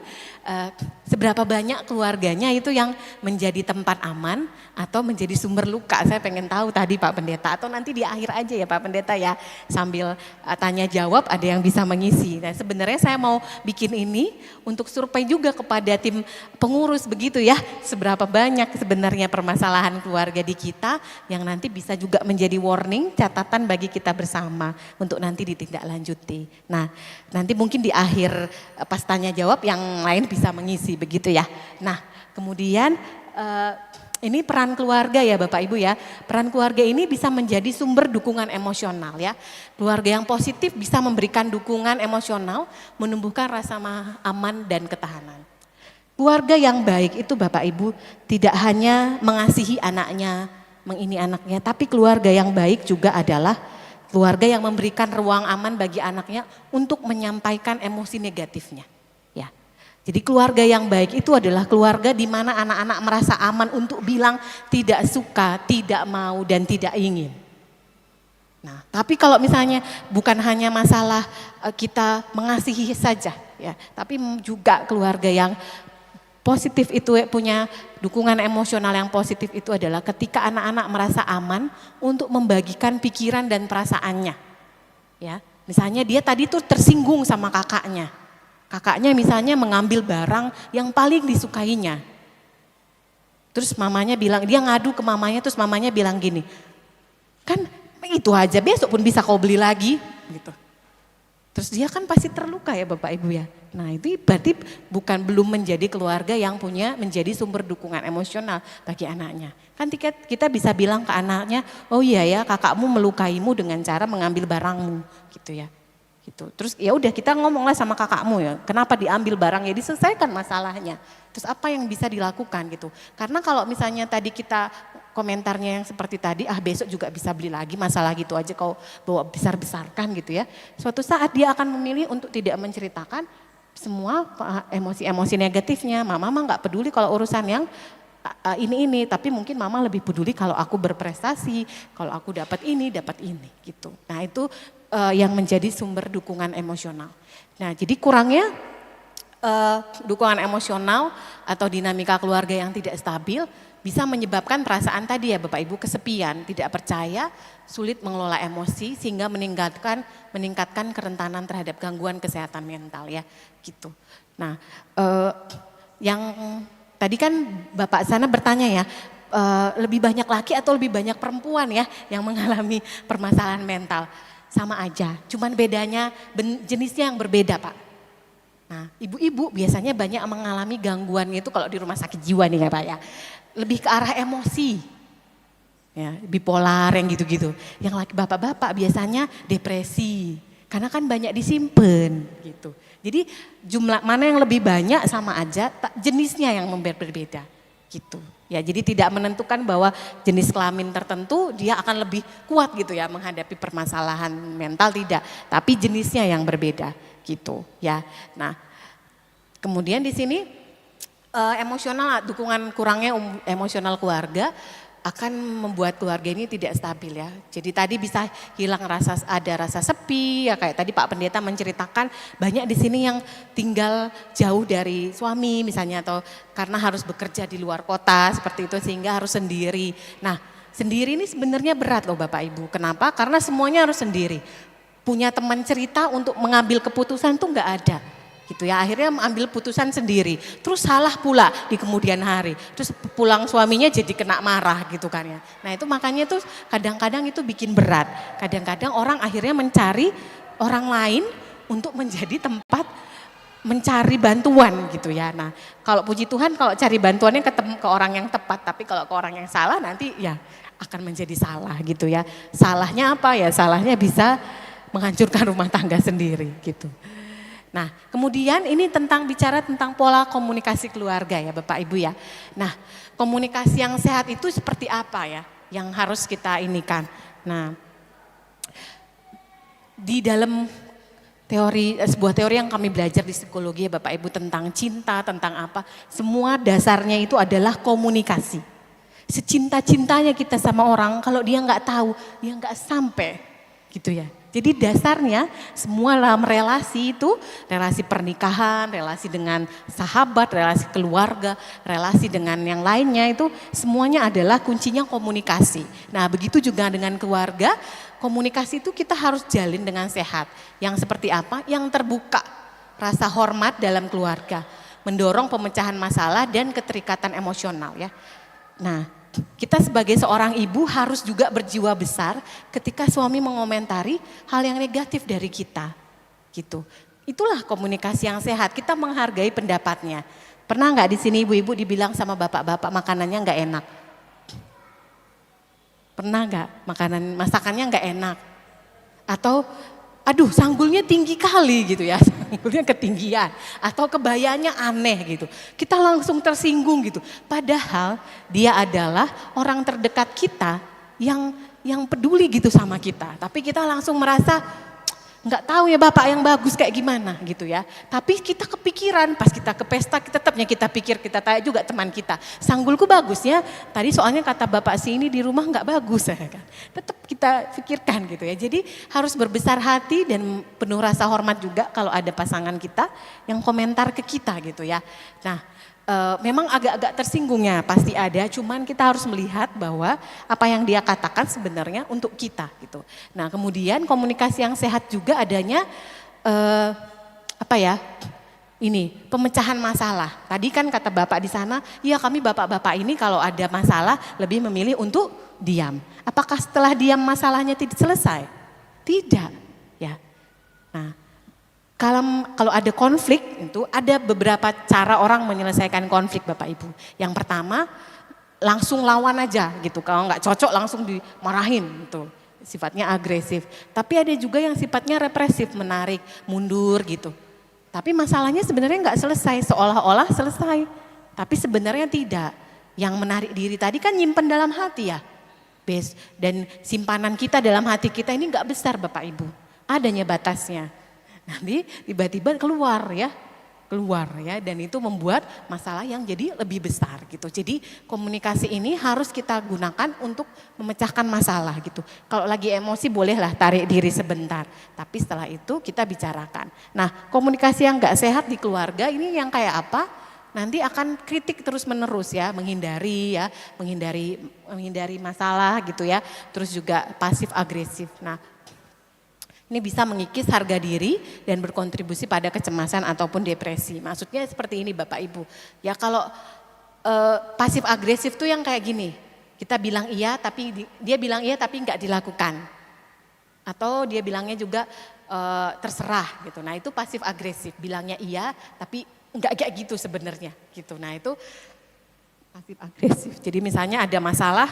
G: seberapa banyak keluarganya itu yang menjadi tempat aman atau menjadi sumber luka. Saya pengen tahu tadi Pak Pendeta, atau nanti di akhir aja ya Pak Pendeta ya, sambil tanya jawab ada yang bisa mengisi. Nah sebenarnya saya mau bikin ini untuk survei juga kepada tim pengurus begitu ya, seberapa banyak sebenarnya permasalahan keluarga di kita yang nanti bisa juga menjadi warning, catatan bagi kita bersama untuk nanti ditindaklanjuti. Nah nanti mungkin di akhir pas tanya jawab yang lain bisa mengisi begitu ya. Nah kemudian ini peran keluarga ya Bapak Ibu ya. Peran keluarga ini bisa menjadi sumber dukungan emosional ya. Keluarga yang positif bisa memberikan dukungan emosional, menumbuhkan rasa aman dan ketahanan. Keluarga yang baik itu Bapak Ibu tidak hanya mengasihi anaknya, mengini anaknya, tapi keluarga yang baik juga adalah keluarga yang memberikan ruang aman bagi anaknya untuk menyampaikan emosi negatifnya. Ya. Jadi keluarga yang baik itu adalah keluarga di mana anak-anak merasa aman untuk bilang tidak suka, tidak mau dan tidak ingin. Nah, tapi kalau misalnya bukan hanya masalah kita mengasihi saja ya, tapi juga keluarga yang positif itu punya dukungan emosional yang positif itu adalah ketika anak-anak merasa aman untuk membagikan pikiran dan perasaannya. Ya, misalnya dia tadi tuh tersinggung sama kakaknya. Kakaknya misalnya mengambil barang yang paling disukainya. Terus mamanya bilang, dia ngadu ke mamanya, terus mamanya bilang gini, kan itu aja besok pun bisa kau beli lagi gitu. Terus dia kan pasti terluka ya Bapak Ibu ya. Nah itu berarti belum menjadi keluarga yang punya menjadi sumber dukungan emosional bagi anaknya. Kan kita bisa bilang ke anaknya, oh iya ya kakakmu melukaimu dengan cara mengambil barangmu gitu ya. Gitu. Terus ya udah kita ngomonglah sama kakakmu ya, kenapa diambil barangnya, diselesaikan masalahnya. Terus apa yang bisa dilakukan gitu. Karena kalau misalnya tadi kita komentarnya yang seperti tadi, besok juga bisa beli lagi, masalah gitu aja kau bawa besar-besarkan gitu ya. Suatu saat dia akan memilih untuk tidak menceritakan semua emosi-emosi negatifnya. Mama mah nggak peduli kalau urusan yang ini, tapi mungkin mama lebih peduli kalau aku berprestasi, kalau aku dapat ini gitu. Nah itu yang menjadi sumber dukungan emosional. Nah jadi kurangnya dukungan emosional atau dinamika keluarga yang tidak stabil bisa menyebabkan perasaan tadi ya Bapak Ibu, kesepian, tidak percaya, sulit mengelola emosi sehingga meningkatkan kerentanan terhadap gangguan kesehatan mental ya gitu. Nah yang tadi kan Bapak sana bertanya ya, lebih banyak laki atau lebih banyak perempuan ya yang mengalami permasalahan mental. Sama aja, cuman bedanya jenisnya yang berbeda Pak. Nah ibu-ibu biasanya banyak mengalami gangguan itu kalau di rumah sakit jiwa nih ya Pak ya. Lebih ke arah emosi, ya, bipolar yang gitu-gitu. Yang bapak-bapak biasanya depresi, karena kan banyak disimpan gitu. Jadi jumlah mana yang lebih banyak sama aja, jenisnya yang berbeda gitu. Ya jadi tidak menentukan bahwa jenis kelamin tertentu dia akan lebih kuat gitu ya menghadapi permasalahan mental, tidak. Tapi jenisnya yang berbeda gitu ya. Nah
L: Kemudian di sini emosional, dukungan kurangnya emosional keluarga akan membuat keluarga ini tidak stabil ya. Jadi tadi bisa hilang ada rasa sepi ya, kayak tadi Pak Pendeta menceritakan banyak di sini yang tinggal jauh dari suami misalnya, atau karena harus bekerja di luar kota seperti itu sehingga harus sendiri. Nah, sendiri ini sebenarnya berat loh Bapak Ibu. Kenapa? Karena semuanya harus sendiri. Punya teman cerita untuk mengambil keputusan tuh nggak ada. Gitu ya, akhirnya mengambil putusan sendiri, terus salah pula di kemudian hari, terus pulang suaminya jadi kena marah gitu kan ya. Nah itu makanya tuh kadang-kadang itu bikin berat, kadang-kadang orang akhirnya mencari orang lain untuk menjadi tempat mencari bantuan gitu ya. Nah kalau puji Tuhan kalau cari bantuannya ke orang yang tepat, tapi kalau ke orang yang salah nanti ya akan menjadi salah gitu ya. Salahnya apa ya? Salahnya bisa menghancurkan rumah tangga sendiri gitu. Nah, kemudian ini bicara tentang pola komunikasi keluarga ya Bapak Ibu ya. Nah, komunikasi yang sehat itu seperti apa ya yang harus kita inikan. Nah, di dalam sebuah teori yang kami belajar di psikologi ya Bapak Ibu tentang cinta, tentang apa, semua dasarnya itu adalah komunikasi. Secinta-cintanya kita sama orang, kalau dia nggak tahu, dia nggak sampai gitu ya. Jadi dasarnya semua dalam relasi itu, relasi pernikahan, relasi dengan sahabat, relasi keluarga, relasi dengan yang lainnya itu semuanya adalah kuncinya komunikasi. Nah begitu juga dengan keluarga, komunikasi itu kita harus jalin dengan sehat. Yang seperti apa? Yang terbuka, rasa hormat dalam keluarga, mendorong pemecahan masalah dan keterikatan emosional ya. Nah kita sebagai seorang ibu harus juga berjiwa besar ketika suami mengomentari hal yang negatif dari kita gitu. Itulah komunikasi yang sehat, kita menghargai pendapatnya. Pernah nggak di sini ibu-ibu dibilang sama bapak-bapak makanannya nggak enak? Pernah nggak masakannya nggak enak? Atau aduh sanggulnya tinggi kali gitu ya, sanggulnya ketinggian. Atau kebayanya aneh gitu. Kita langsung tersinggung gitu. Padahal dia adalah orang terdekat kita yang peduli gitu sama kita. Tapi kita langsung merasa nggak tahu ya bapak yang bagus kayak gimana gitu ya. Tapi kita kepikiran pas kita ke pesta tetapnya kita pikir, kita tanya juga teman kita. Sanggulku bagus ya, tadi soalnya kata bapak si ini di rumah nggak bagus ya kan. Tetap kita pikirkan gitu ya. Jadi harus berbesar hati dan penuh rasa hormat juga kalau ada pasangan kita yang komentar ke kita gitu ya. Nah memang agak-agak tersinggungnya pasti ada, cuman kita harus melihat bahwa apa yang dia katakan sebenarnya untuk kita gitu. Nah kemudian komunikasi yang sehat juga adanya pemecahan masalah. Tadi kan kata bapak di sana, ya kami bapak-bapak ini kalau ada masalah lebih memilih untuk diam. Apakah setelah diam masalahnya tidak selesai? Tidak ya. Nah kalau ada konflik itu ada beberapa cara orang menyelesaikan konflik Bapak Ibu. Yang pertama langsung lawan aja gitu, kalau nggak cocok langsung dimarahin gitu, sifatnya agresif. Tapi ada juga yang sifatnya represif, menarik, mundur gitu. Tapi masalahnya sebenarnya nggak selesai, seolah-olah selesai. Tapi sebenarnya tidak. Yang menarik diri tadi kan nyimpen dalam hati ya. Dan simpanan kita dalam hati kita ini nggak besar Bapak Ibu, adanya batasnya. Nanti tiba-tiba keluar ya, dan itu membuat masalah yang jadi lebih besar gitu. Jadi komunikasi ini harus kita gunakan untuk memecahkan masalah gitu. Kalau lagi emosi bolehlah tarik diri sebentar, tapi setelah itu kita bicarakan. Nah komunikasi yang gak sehat di keluarga ini yang kayak apa? Nanti akan kritik terus menerus ya, menghindari masalah gitu ya. Terus juga pasif agresif. Nah ini bisa mengikis harga diri dan berkontribusi pada kecemasan ataupun depresi. Maksudnya seperti ini Bapak Ibu. Ya kalau pasif agresif tuh yang kayak gini. Kita bilang iya tapi dia bilang iya tapi nggak dilakukan. Atau dia bilangnya juga terserah gitu. Nah itu pasif agresif. Bilangnya iya tapi nggak kayak gitu sebenarnya gitu. Nah itu pasif agresif. Jadi misalnya ada masalah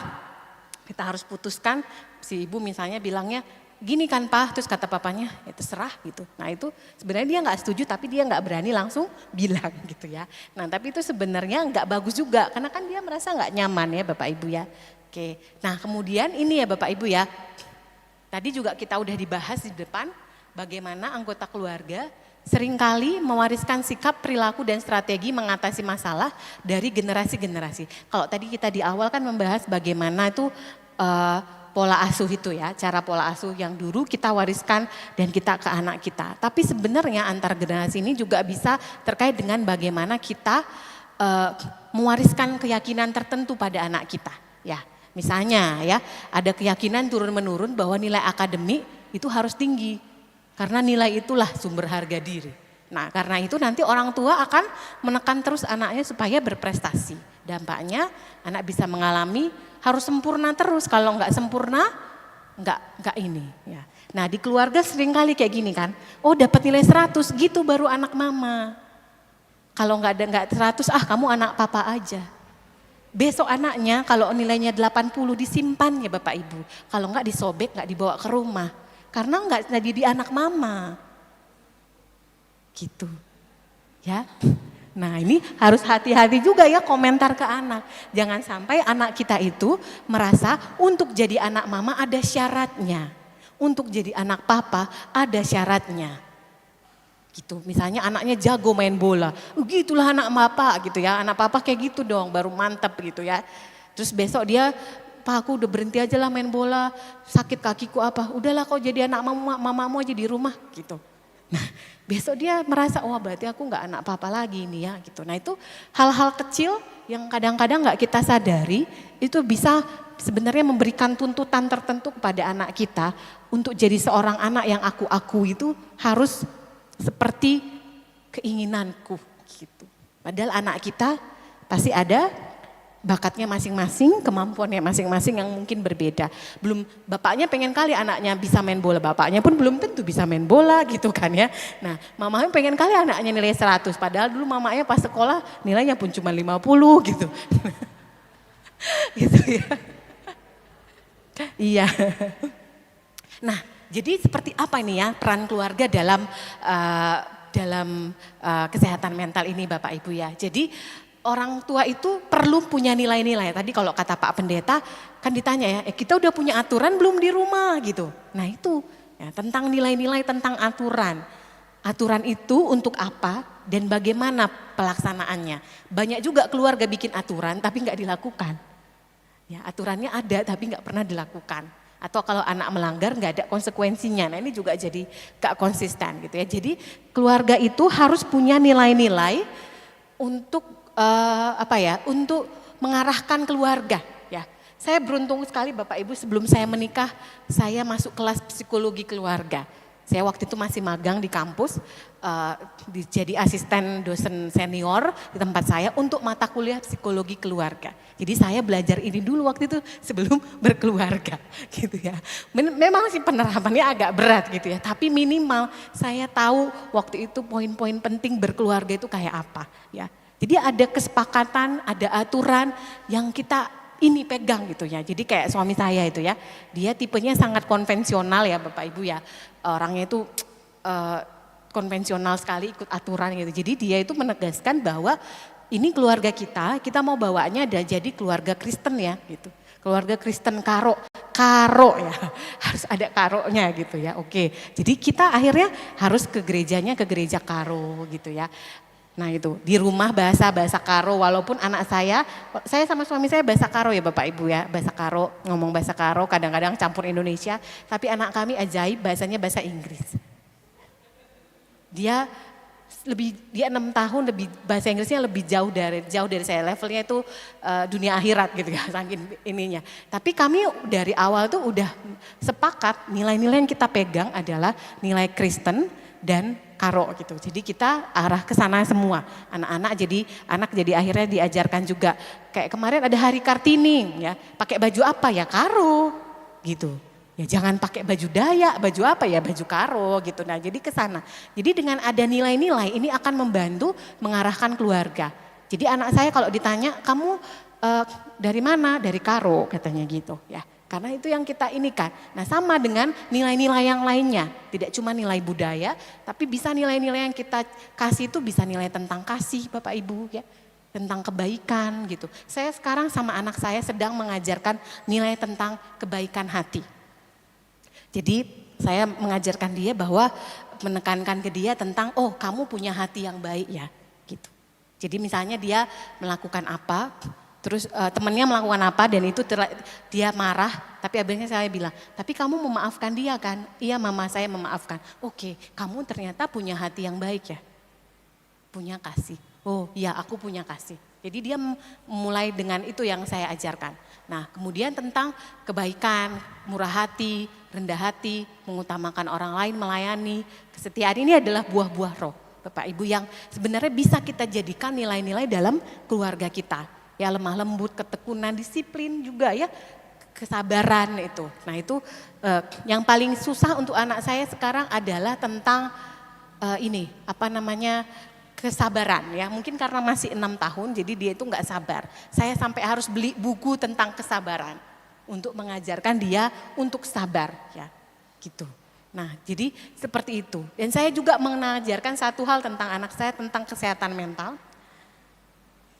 L: kita harus putuskan. Si ibu misalnya bilangnya gini kan Pak, terus kata papanya ya terserah gitu. Nah itu sebenarnya dia nggak setuju tapi dia nggak berani langsung bilang gitu ya. Nah tapi itu sebenarnya nggak bagus juga karena kan dia merasa nggak nyaman ya Bapak Ibu ya. Oke, nah kemudian ini ya Bapak Ibu ya. Tadi juga kita udah dibahas di depan bagaimana anggota keluarga
G: seringkali mewariskan sikap, perilaku, dan strategi mengatasi masalah dari generasi-generasi. Kalau tadi kita di awal kan membahas bagaimana itu pola asuh itu ya, cara pola asuh yang dulu kita wariskan dan kita ke anak kita. Tapi sebenarnya antar generasi ini juga bisa terkait dengan bagaimana kita mewariskan keyakinan tertentu pada anak kita. Ya, misalnya ya, ada keyakinan turun-menurun bahwa nilai akademik itu harus tinggi. Karena nilai itulah sumber harga diri. Nah, karena itu nanti orang tua akan menekan terus anaknya supaya berprestasi. Dampaknya anak bisa mengalami harus sempurna terus. Kalau nggak sempurna, nggak ini. Ya. Nah, di keluarga sering kali kayak gini kan. Oh, dapat nilai 100, gitu baru anak mama. Kalau nggak 100, kamu anak papa aja. Besok anaknya kalau nilainya 80 disimpan ya Bapak Ibu. Kalau nggak disobek, nggak dibawa ke rumah. Karena nggak jadi anak mama, gitu, ya. Nah ini harus hati-hati juga ya komentar ke anak. Jangan sampai anak kita itu merasa untuk jadi anak mama ada syaratnya, untuk jadi anak papa ada syaratnya. Gitu, misalnya anaknya jago main bola, gitulah anak papa gitu ya, anak papa kayak gitu dong, baru mantep gitu ya. Terus besok dia, Pak aku udah berhenti aja lah main bola, sakit kakiku apa, udahlah kau jadi anak mamamu aja di rumah gitu. Nah besok dia merasa, wah berarti aku gak anak papa lagi nih ya gitu. Nah itu hal-hal kecil yang kadang-kadang gak kita sadari, itu bisa sebenarnya memberikan tuntutan tertentu kepada anak kita untuk jadi seorang anak yang aku itu harus seperti keinginanku gitu. Padahal anak kita pasti ada bakatnya masing-masing, kemampuannya masing-masing yang mungkin berbeda. Belum bapaknya pengen kali anaknya bisa main bola, bapaknya pun belum tentu bisa main bola gitu kan ya. Nah mamanya pengen kali anaknya nilai 100, padahal dulu mamanya pas sekolah nilainya pun cuma 50 gitu. Gitu ya. Iya. Nah jadi seperti apa ini ya peran keluarga dalam kesehatan mental ini Bapak Ibu ya. Jadi orang tua itu perlu punya nilai-nilai. Tadi kalau kata Pak Pendeta kan ditanya ya, kita udah punya aturan belum di rumah gitu. Nah itu ya, tentang nilai-nilai, tentang aturan. Aturan itu untuk apa dan bagaimana pelaksanaannya. Banyak juga keluarga bikin aturan tapi nggak dilakukan. Ya, aturannya ada tapi nggak pernah dilakukan. Atau kalau anak melanggar nggak ada konsekuensinya. Nah ini juga jadi gak konsisten gitu ya. Jadi keluarga itu harus punya nilai-nilai untuk untuk mengarahkan keluarga ya. Saya beruntung sekali Bapak Ibu, sebelum saya menikah saya masuk kelas psikologi keluarga. Saya waktu itu masih magang di kampus, jadi asisten dosen senior di tempat saya untuk mata kuliah psikologi keluarga. Jadi saya belajar ini dulu waktu itu sebelum berkeluarga gitu ya. Memang sih penerapannya agak berat gitu ya, tapi minimal saya tahu waktu itu poin-poin penting berkeluarga itu kayak apa ya. Jadi ada kesepakatan, ada aturan yang kita ini pegang gitu ya. Jadi kayak suami saya itu ya, dia tipenya sangat konvensional ya Bapak Ibu ya. Orangnya itu konvensional sekali, ikut aturan gitu. Jadi dia itu menegaskan bahwa ini keluarga kita mau bawanya ada jadi keluarga Kristen ya gitu. Keluarga Kristen karo ya, harus ada karonya gitu ya. Oke, jadi kita akhirnya harus ke gerejanya, ke gereja karo gitu ya. Nah itu di rumah bahasa karo, walaupun anak saya sama suami saya bahasa karo ya Bapak Ibu ya, bahasa karo, ngomong bahasa karo, kadang-kadang campur Indonesia, tapi anak kami ajaib bahasanya bahasa Inggris. Dia 6 tahun lebih bahasa Inggrisnya lebih jauh dari saya, levelnya itu dunia akhirat gitu ya, saking ininya. Tapi kami dari awal tuh udah sepakat nilai-nilai yang kita pegang adalah nilai Kristen dan karo gitu. Jadi kita arah ke sana semua. Anak jadi akhirnya diajarkan juga. Kayak kemarin ada Hari Kartini ya, pakai baju apa ya karo gitu. Ya jangan pakai baju Dayak, baju apa ya baju karo gitu. Nah jadi ke sana. Jadi dengan ada nilai-nilai ini akan membantu mengarahkan keluarga. Jadi anak saya kalau ditanya, kamu dari mana? Dari karo katanya gitu ya. Karena itu yang kita ini kan. Nah sama dengan nilai-nilai yang lainnya. Tidak cuma nilai budaya, tapi bisa nilai-nilai yang kita kasih itu bisa nilai tentang kasih Bapak Ibu ya. Tentang kebaikan gitu. Saya sekarang sama anak saya sedang mengajarkan nilai tentang kebaikan hati. Jadi saya mengajarkan dia bahwa menekankan ke dia tentang, oh kamu punya hati yang baik ya, gitu. Jadi misalnya dia melakukan apa, terus temannya melakukan apa dan itu dia marah, tapi akhirnya saya bilang, tapi kamu memaafkan dia kan? Iya mama saya memaafkan. Oke, kamu ternyata punya hati yang baik ya, punya kasih. Oh iya aku punya kasih. Jadi dia mulai dengan itu yang saya ajarkan. Nah kemudian tentang kebaikan, murah hati, rendah hati, mengutamakan orang lain, melayani. Kesetiaan ini adalah buah-buah roh Bapak Ibu yang sebenarnya bisa kita jadikan nilai-nilai dalam keluarga kita. Ya lemah lembut, ketekunan, disiplin juga ya, kesabaran itu. Nah itu yang paling susah untuk anak saya sekarang adalah tentang kesabaran ya. Mungkin karena masih 6 tahun jadi dia itu nggak sabar. Saya sampai harus beli buku tentang kesabaran untuk mengajarkan dia untuk sabar ya gitu. Nah jadi seperti itu. Dan saya juga mengajarkan satu hal tentang anak saya tentang kesehatan mental.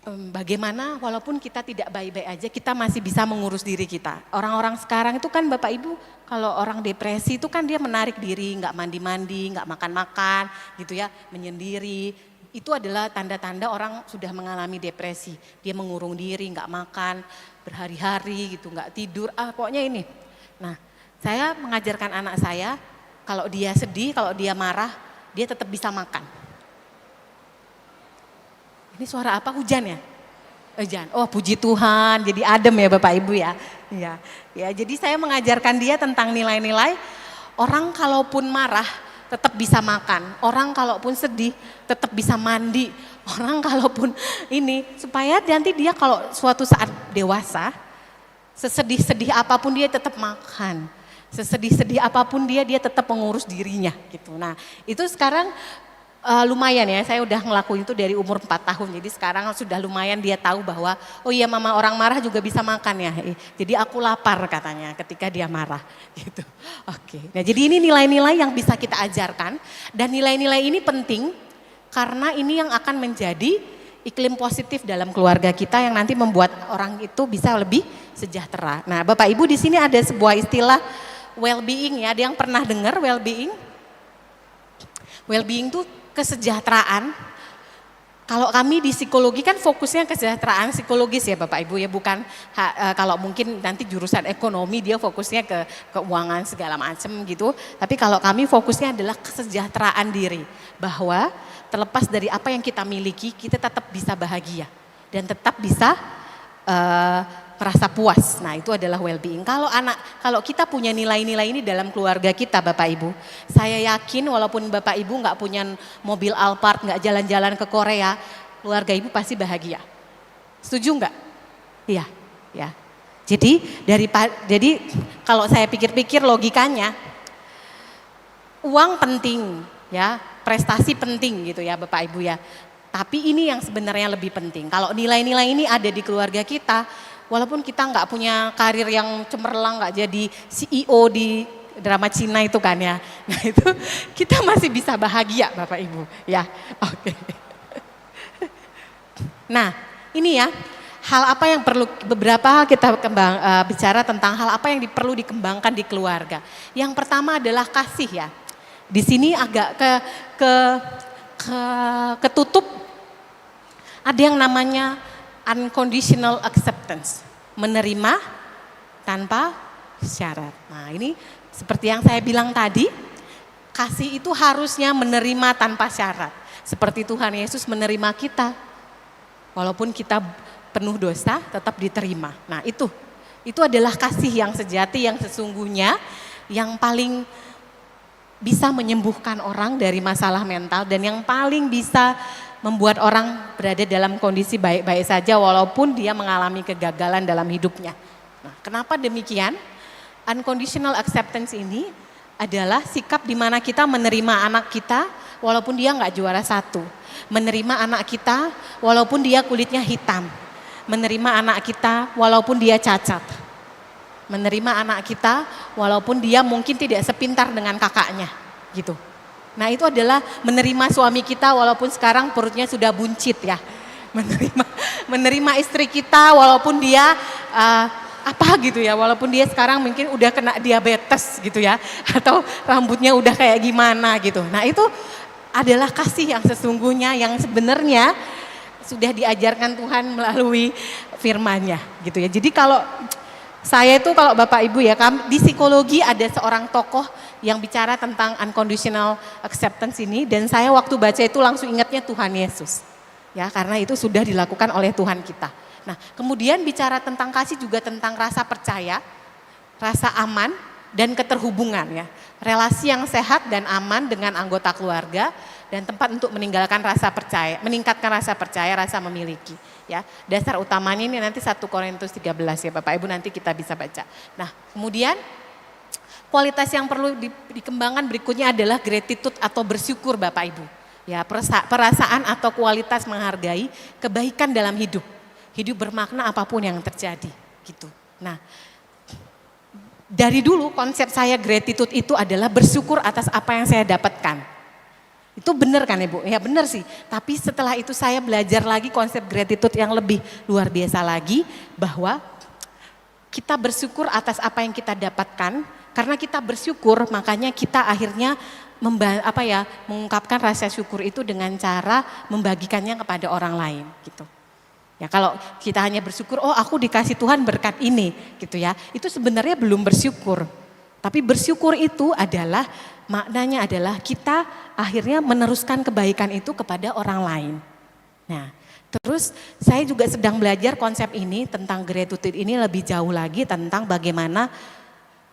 G: Bagaimana walaupun kita tidak baik-baik aja kita masih bisa mengurus diri kita. Orang-orang sekarang itu kan Bapak Ibu kalau orang depresi itu kan dia menarik diri, nggak mandi-mandi, nggak makan-makan gitu ya, menyendiri. Itu adalah tanda-tanda orang sudah mengalami depresi. Dia mengurung diri, nggak makan, berhari-hari gitu, nggak tidur, pokoknya ini. Nah saya mengajarkan anak saya kalau dia sedih, kalau dia marah, dia tetap bisa makan. Ini suara apa? Hujan ya? Hujan. Oh puji Tuhan, jadi adem ya Bapak Ibu ya. Ya, jadi saya mengajarkan dia tentang nilai-nilai orang kalaupun marah tetap bisa makan. Orang kalaupun sedih tetap bisa mandi. Orang kalaupun ini supaya nanti dia kalau suatu saat dewasa, sesedih-sedih apapun dia tetap makan. Sesedih-sedih apapun dia tetap mengurus dirinya gitu. Nah itu sekarang lumayan ya, saya udah ngelakuin itu dari umur 4 tahun. Jadi sekarang sudah lumayan dia tahu bahwa oh iya mama orang marah juga bisa makan ya. Jadi aku lapar katanya ketika dia marah gitu. Oke. Nah jadi ini nilai-nilai yang bisa kita ajarkan dan nilai-nilai ini penting karena ini yang akan menjadi iklim positif dalam keluarga kita yang nanti membuat orang itu bisa lebih sejahtera. Nah Bapak Ibu di sini ada sebuah istilah well-being ya. Ada yang pernah dengar well-being? Well-being itu kesejahteraan. Kalau kami di psikologi kan fokusnya kesejahteraan psikologis ya Bapak Ibu ya, bukan kalau mungkin nanti jurusan ekonomi dia fokusnya ke keuangan segala macam gitu. Tapi kalau kami fokusnya adalah kesejahteraan diri, bahwa terlepas dari apa yang kita miliki kita tetap bisa bahagia dan tetap bisa merasa puas. Nah itu adalah well-being. Kalau kita punya nilai-nilai ini dalam keluarga kita Bapak Ibu, saya yakin walaupun Bapak Ibu nggak punya mobil Alphard, nggak jalan-jalan ke Korea, keluarga Ibu pasti bahagia. Setuju nggak? Iya, ya. Jadi kalau saya pikir-pikir logikanya, uang penting ya, prestasi penting gitu ya Bapak Ibu ya. Tapi ini yang sebenarnya lebih penting. Kalau nilai-nilai ini ada di keluarga kita, walaupun kita nggak punya karir yang cemerlang, nggak jadi CEO di drama Cina itu kan ya. Nah itu kita masih bisa bahagia Bapak Ibu ya. Oke. Nah ini ya, hal apa yang perlu, beberapa kita bicara tentang hal apa yang perlu dikembangkan di keluarga. Yang pertama adalah kasih ya. Di sini agak ketutup, ada yang namanya unconditional acceptance, menerima tanpa syarat. Nah ini seperti yang saya bilang tadi, kasih itu harusnya menerima tanpa syarat. Seperti Tuhan Yesus menerima kita, walaupun kita penuh dosa tetap diterima. Nah itu adalah kasih yang sejati, yang sesungguhnya, yang paling bisa menyembuhkan orang dari masalah mental dan yang paling bisa membuat orang berada dalam kondisi baik-baik saja walaupun dia mengalami kegagalan dalam hidupnya. Nah, kenapa demikian? Unconditional acceptance ini adalah sikap di mana kita menerima anak kita walaupun dia nggak juara 1. Menerima anak kita walaupun dia kulitnya hitam. Menerima anak kita walaupun dia cacat. Menerima anak kita walaupun dia mungkin tidak sepintar dengan kakaknya gitu. Nah itu adalah menerima suami kita walaupun sekarang perutnya sudah buncit ya. Menerima istri kita walaupun dia apa gitu ya, walaupun dia sekarang mungkin udah kena diabetes gitu ya, atau rambutnya udah kayak gimana gitu. Nah itu adalah kasih yang sesungguhnya yang sebenarnya sudah diajarkan Tuhan melalui firman-Nya gitu ya. Jadi kalau saya itu kalau Bapak Ibu ya, di psikologi ada seorang tokoh yang bicara tentang unconditional acceptance ini, dan saya waktu baca itu langsung ingatnya Tuhan Yesus. Ya, karena itu sudah dilakukan oleh Tuhan kita. Nah, kemudian bicara tentang kasih juga tentang rasa percaya, rasa aman dan keterhubungan ya. Relasi yang sehat dan aman dengan anggota keluarga dan tempat untuk meninggalkan rasa percaya, meningkatkan rasa percaya, rasa memiliki ya. Dasar utamanya ini nanti 1 Korintus 13 ya Bapak Ibu, nanti kita bisa baca. Nah, kemudian kualitas yang perlu dikembangkan berikutnya adalah gratitude atau bersyukur Bapak Ibu. Ya, perasaan atau kualitas menghargai kebaikan dalam hidup. Hidup bermakna apapun yang terjadi gitu. Nah, dari dulu konsep saya gratitude itu adalah bersyukur atas apa yang saya dapatkan. Itu benar kan Ibu? Ya benar sih. Tapi setelah itu saya belajar lagi konsep gratitude yang lebih luar biasa lagi, bahwa kita bersyukur atas apa yang kita dapatkan. Karena kita bersyukur, makanya kita akhirnya mengungkapkan rasa syukur itu dengan cara membagikannya kepada orang lain gitu. Ya kalau kita hanya bersyukur, oh aku dikasih Tuhan berkat ini gitu ya, itu sebenarnya belum bersyukur. Tapi bersyukur itu adalah, maknanya adalah kita akhirnya meneruskan kebaikan itu kepada orang lain. Nah terus saya juga sedang belajar konsep ini tentang gratitude ini lebih jauh lagi, tentang bagaimana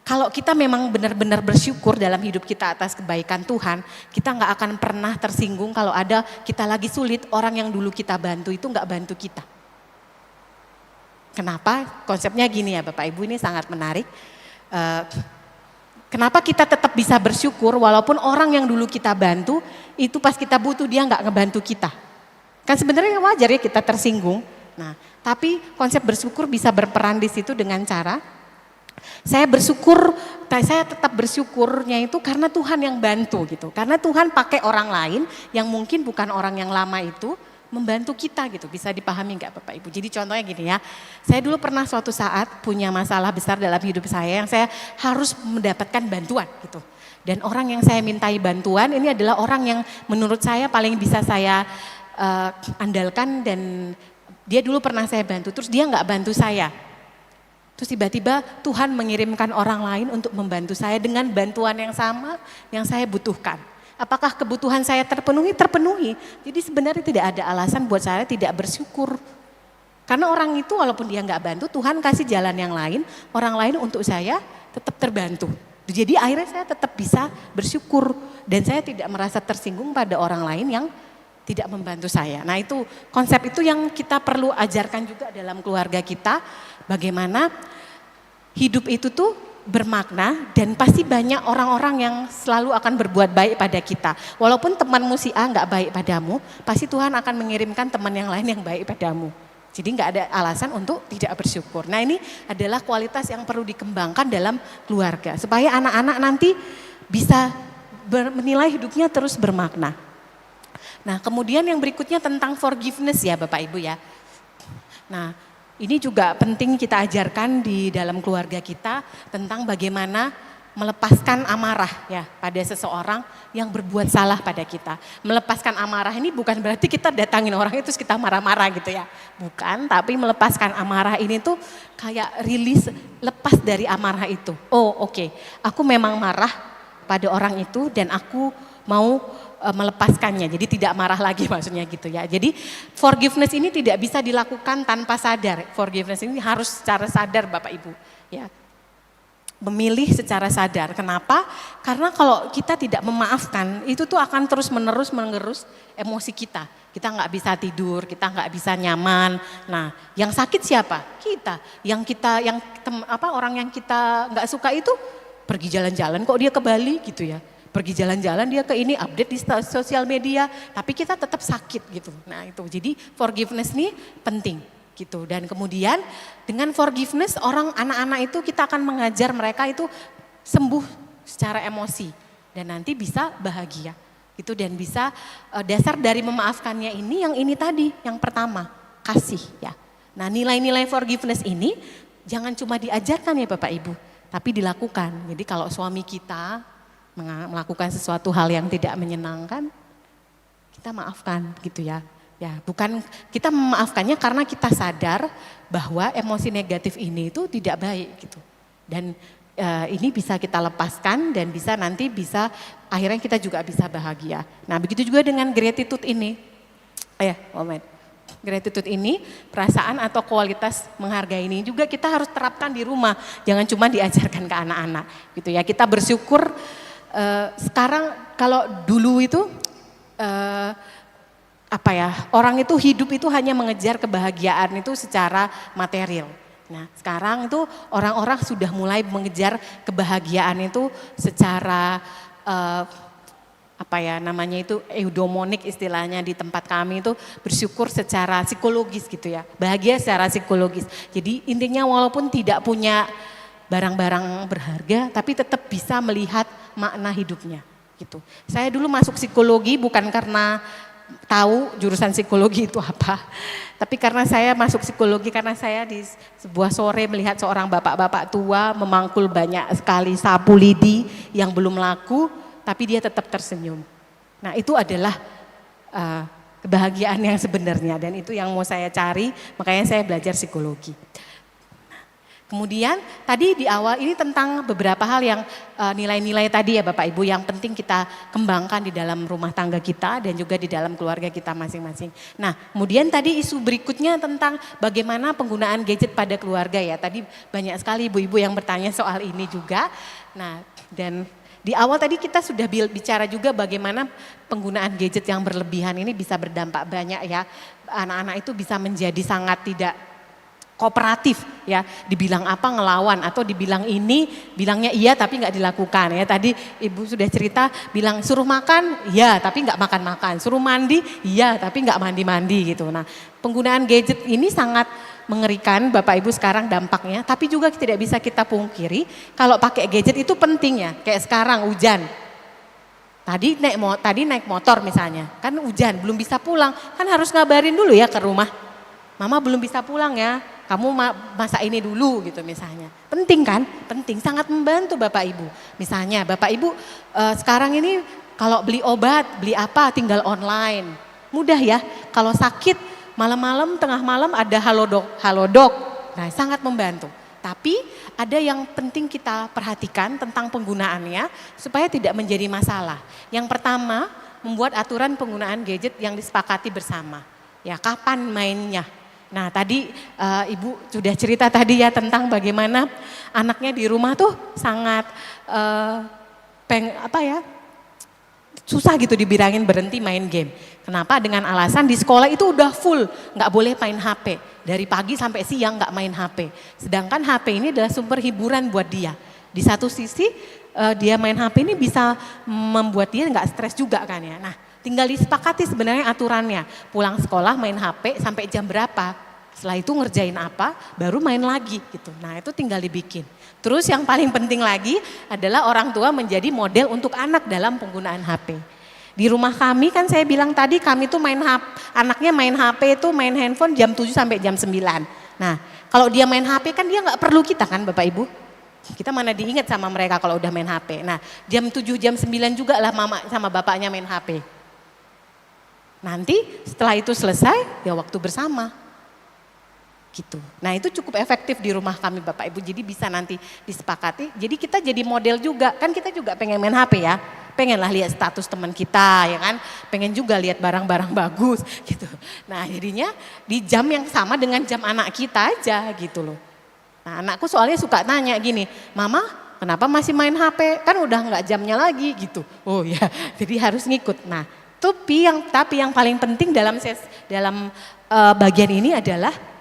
G: kalau kita memang benar-benar bersyukur dalam hidup kita atas kebaikan Tuhan, kita nggak akan pernah tersinggung kalau ada kita lagi sulit, orang yang dulu kita bantu itu nggak bantu kita. Kenapa? Konsepnya gini ya Bapak Ibu, ini sangat menarik. Kenapa kita tetap bisa bersyukur walaupun orang yang dulu kita bantu, itu pas kita butuh dia nggak ngebantu kita. Kan sebenarnya wajar ya kita tersinggung. Nah, tapi konsep bersyukur bisa berperan di situ dengan cara saya bersyukur, saya tetap bersyukurnya itu karena Tuhan yang bantu gitu. Karena Tuhan pakai orang lain yang mungkin bukan orang yang lama itu membantu kita gitu. Bisa dipahami nggak Bapak Ibu? Jadi contohnya gini ya, saya dulu pernah suatu saat punya masalah besar dalam hidup saya yang saya harus mendapatkan bantuan gitu. Dan orang yang saya mintai bantuan ini adalah orang yang menurut saya paling bisa saya andalkan, dan dia dulu pernah saya bantu, terus dia nggak bantu saya. Terus tiba-tiba Tuhan mengirimkan orang lain untuk membantu saya dengan bantuan yang sama yang saya butuhkan. Apakah kebutuhan saya terpenuhi? Terpenuhi. Jadi sebenarnya tidak ada alasan buat saya tidak bersyukur. Karena orang itu walaupun dia nggak bantu, Tuhan kasih jalan yang lain, orang lain untuk saya tetap terbantu. Jadi akhirnya saya tetap bisa bersyukur dan saya tidak merasa tersinggung pada orang lain yang tidak membantu saya. Nah itu konsep itu yang kita perlu ajarkan juga dalam keluarga kita. Bagaimana hidup itu tuh bermakna dan pasti banyak orang-orang yang selalu akan berbuat baik pada kita. Walaupun temanmu si A nggak baik padamu, pasti Tuhan akan mengirimkan teman yang lain yang baik padamu. Jadi nggak ada alasan untuk tidak bersyukur. Nah ini adalah kualitas yang perlu dikembangkan dalam keluarga. Supaya anak-anak nanti bisa menilai hidupnya terus bermakna. Nah kemudian yang berikutnya tentang forgiveness ya Bapak Ibu ya. Nah ini juga penting kita ajarkan di dalam keluarga kita tentang bagaimana melepaskan amarah ya pada seseorang yang berbuat salah pada kita. Melepaskan amarah ini bukan berarti kita datangin orang itu terus kita marah-marah gitu ya. Bukan, tapi melepaskan amarah ini tuh kayak rilis, lepas dari amarah itu. Oh oke, aku memang marah pada orang itu dan aku mau melepaskannya, jadi tidak marah lagi maksudnya gitu ya. Jadi forgiveness ini tidak bisa dilakukan tanpa sadar. Forgiveness ini harus secara sadar Bapak Ibu ya. Memilih secara sadar. Kenapa? Karena kalau kita tidak memaafkan, itu tuh akan terus menerus mengerus emosi kita. Kita nggak bisa tidur, kita nggak bisa nyaman. Nah, yang sakit siapa? Kita. Orang yang kita nggak suka itu pergi jalan-jalan kok dia ke Bali gitu ya. Pergi jalan-jalan dia ke ini, update di sosial media, tapi kita tetap sakit gitu. Nah itu, jadi forgiveness ini penting gitu. Dan kemudian dengan forgiveness anak-anak itu kita akan mengajar mereka itu sembuh secara emosi dan nanti bisa bahagia gitu. Dan bisa dasar dari memaafkannya ini yang ini tadi, yang pertama kasih ya. Nah nilai-nilai forgiveness ini jangan cuma diajarkan ya Bapak Ibu, tapi dilakukan. Jadi kalau suami kita melakukan sesuatu hal yang tidak menyenangkan, kita maafkan gitu ya. Ya, bukan kita memaafkannya karena kita sadar bahwa emosi negatif ini itu tidak baik gitu. Dan ini bisa kita lepaskan dan bisa akhirnya kita juga bisa bahagia. Nah, begitu juga dengan gratitude ini. Gratitude ini, perasaan atau kualitas menghargai ini juga kita harus terapkan di rumah. Jangan cuma diajarkan ke anak-anak gitu ya. Kita bersyukur sekarang kalau dulu itu orang itu hidup itu hanya mengejar kebahagiaan itu secara material. Nah, sekarang itu orang-orang sudah mulai mengejar kebahagiaan itu secara eudaimonik istilahnya di tempat kami itu bersyukur secara psikologis gitu ya. Bahagia secara psikologis. Jadi intinya walaupun tidak punya barang-barang berharga tapi tetap bisa melihat makna hidupnya gitu. Saya dulu masuk psikologi bukan karena tahu jurusan psikologi itu apa. Tapi karena saya masuk psikologi karena saya di sebuah sore melihat seorang bapak-bapak tua memangkul banyak sekali sapu lidi yang belum laku, tapi dia tetap tersenyum. Nah, itu adalah kebahagiaan yang sebenarnya dan itu yang mau saya cari, makanya saya belajar psikologi. Kemudian tadi di awal ini tentang beberapa hal yang nilai-nilai tadi ya Bapak Ibu yang penting kita kembangkan di dalam rumah tangga kita dan juga di dalam keluarga kita masing-masing. Nah, kemudian tadi isu berikutnya tentang bagaimana penggunaan gadget pada keluarga ya. Tadi banyak sekali ibu-ibu yang bertanya soal ini juga. Nah, dan di awal tadi kita sudah bicara juga bagaimana penggunaan gadget yang berlebihan ini bisa berdampak banyak ya. Anak-anak itu bisa menjadi sangat tidak kooperatif ya, dibilang apa ngelawan atau dibilang ini bilangnya iya tapi nggak dilakukan ya. Tadi ibu sudah cerita bilang suruh makan iya tapi nggak makan-makan, suruh mandi iya tapi nggak mandi-mandi gitu. Nah, penggunaan gadget ini sangat mengerikan Bapak Ibu sekarang dampaknya, tapi juga tidak bisa kita pungkiri kalau pakai gadget itu penting ya. Kayak sekarang hujan. Tadi naik motor misalnya, kan hujan belum bisa pulang, kan harus ngabarin dulu ya ke rumah. Mama belum bisa pulang ya, kamu masak ini dulu gitu misalnya. Penting kan? Penting, sangat membantu Bapak Ibu. Misalnya Bapak Ibu sekarang ini kalau beli obat, beli apa tinggal online. Mudah ya, kalau sakit malam-malam, tengah malam ada halodoc. Nah, sangat membantu. Tapi ada yang penting kita perhatikan tentang penggunaannya supaya tidak menjadi masalah. Yang pertama, membuat aturan penggunaan gadget yang disepakati bersama. Ya, kapan mainnya? Nah, tadi Ibu sudah cerita tadi ya tentang bagaimana anaknya di rumah tuh sangat susah gitu dibilangin berhenti main game. Kenapa? Dengan alasan di sekolah itu udah full, nggak boleh main HP. Dari pagi sampai siang nggak main HP. Sedangkan HP ini adalah sumber hiburan buat dia. Di satu sisi dia main HP ini bisa membuat dia nggak stres juga kan ya. Nah, tinggal disepakati sebenarnya aturannya. Pulang sekolah main HP sampai jam berapa. Setelah itu ngerjain apa, baru main lagi gitu. Nah, itu tinggal dibikin. Terus yang paling penting lagi adalah orang tua menjadi model untuk anak dalam penggunaan HP. Di rumah kami kan saya bilang tadi kami tuh anaknya main HP itu main handphone jam 7 sampai jam 9. Nah, kalau dia main HP kan dia nggak perlu kita kan Bapak Ibu. Kita mana diingat sama mereka kalau udah main HP. Nah, jam 7 jam 9 juga lah mama sama bapaknya main HP. Nanti setelah itu selesai ya waktu bersama gitu. Nah, itu cukup efektif di rumah kami Bapak Ibu, jadi bisa nanti disepakati. Jadi kita jadi model juga, kan kita juga pengen main HP ya, pengen lah lihat status teman kita ya kan, pengen juga lihat barang-barang bagus gitu. Nah, jadinya di jam yang sama dengan jam anak kita aja gitu loh. Nah, anakku soalnya suka nanya gini, Mama kenapa masih main HP, kan udah nggak jamnya lagi gitu. Oh ya, jadi harus ngikut. Nah, tapi yang paling penting dalam bagian ini adalah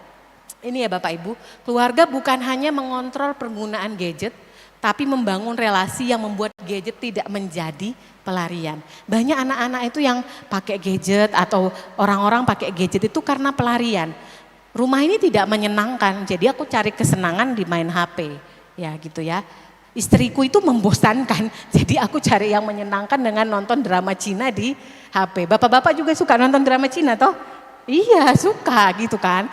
G: ini ya Bapak Ibu, keluarga bukan hanya mengontrol penggunaan gadget, tapi membangun relasi yang membuat gadget tidak menjadi pelarian. Banyak anak-anak itu yang pakai gadget atau orang-orang pakai gadget itu karena pelarian. Rumah ini tidak menyenangkan, jadi aku cari kesenangan di main HP, ya gitu ya. Istriku itu membosankan, jadi aku cari yang menyenangkan dengan nonton drama Cina di HP. Bapak-bapak juga suka nonton drama Cina toh? Iya suka gitu kan.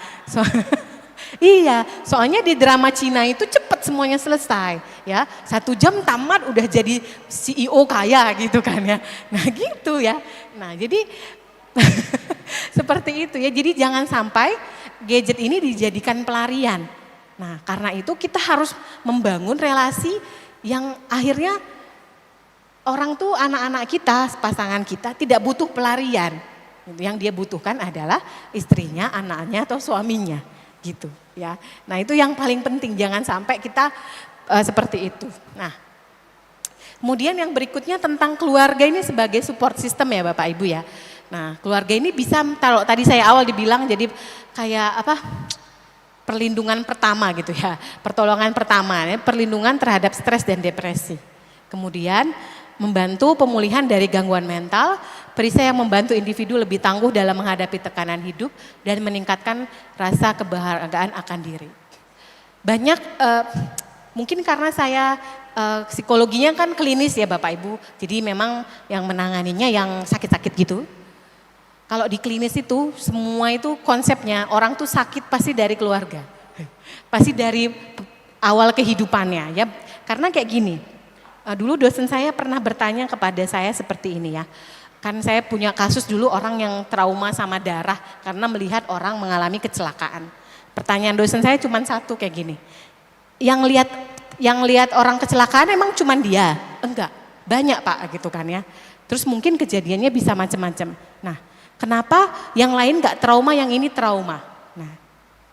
G: Iya, soalnya di drama Cina itu cepet semuanya selesai ya. 1 jam tamat udah jadi CEO kaya gitu kan ya. Nah gitu ya. Nah jadi seperti itu ya. Jadi jangan sampai gadget ini dijadikan pelarian. Nah karena itu kita harus membangun relasi yang akhirnya orang tuh anak-anak kita, pasangan kita tidak butuh pelarian. Yang dia butuhkan adalah istrinya, anaknya atau suaminya gitu ya. Nah itu yang paling penting, jangan sampai kita seperti itu. Nah kemudian yang berikutnya tentang keluarga ini sebagai support system ya Bapak Ibu ya. Nah keluarga ini bisa, kalau tadi saya awal dibilang jadi kayak apa, perlindungan pertama gitu ya. Pertolongan pertama, ya, perlindungan terhadap stres dan depresi. Kemudian membantu pemulihan dari gangguan mental, perisai yang membantu individu lebih tangguh dalam menghadapi tekanan hidup dan meningkatkan rasa kebahagiaan akan diri. Banyak, mungkin karena saya psikologinya kan klinis ya Bapak Ibu, jadi memang yang menanganinya yang sakit-sakit gitu. Kalau di klinis itu semua itu konsepnya orang tuh sakit pasti dari keluarga, pasti dari awal kehidupannya ya. Karena kayak gini. Dulu dosen saya pernah bertanya kepada saya seperti ini ya. Kan saya punya kasus dulu orang yang trauma sama darah karena melihat orang mengalami kecelakaan. Pertanyaan dosen saya cuma satu kayak gini. Yang lihat orang kecelakaan emang cuma dia? Enggak, banyak Pak gitu kan ya. Terus mungkin kejadiannya bisa macam-macam. Nah, kenapa yang lain enggak trauma, yang ini trauma? Nah,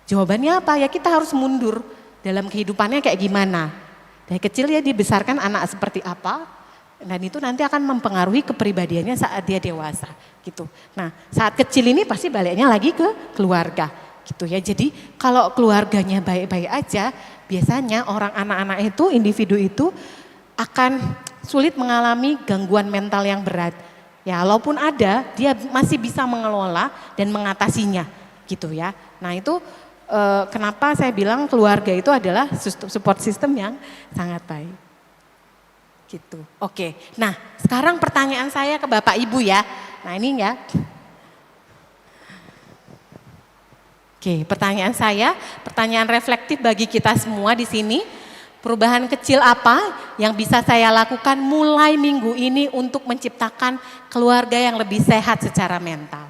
G: jawabannya apa? Ya kita harus mundur dalam kehidupannya kayak gimana. Dari kecil ya dibesarkan anak seperti apa, dan itu nanti akan mempengaruhi kepribadiannya saat dia dewasa gitu. Nah saat kecil ini pasti baliknya lagi ke keluarga gitu ya. Jadi kalau keluarganya baik-baik aja, biasanya orang anak-anak itu, individu itu akan sulit mengalami gangguan mental yang berat. Ya walaupun ada, dia masih bisa mengelola dan mengatasinya gitu ya. Nah itu kenapa saya bilang keluarga itu adalah support system yang sangat baik. Gitu. Oke. Nah, sekarang pertanyaan saya ke Bapak Ibu ya. Nah, ini ya. Oke, pertanyaan saya, pertanyaan reflektif bagi kita semua di sini. Perubahan kecil apa yang bisa saya lakukan mulai minggu ini untuk menciptakan keluarga yang lebih sehat secara mental?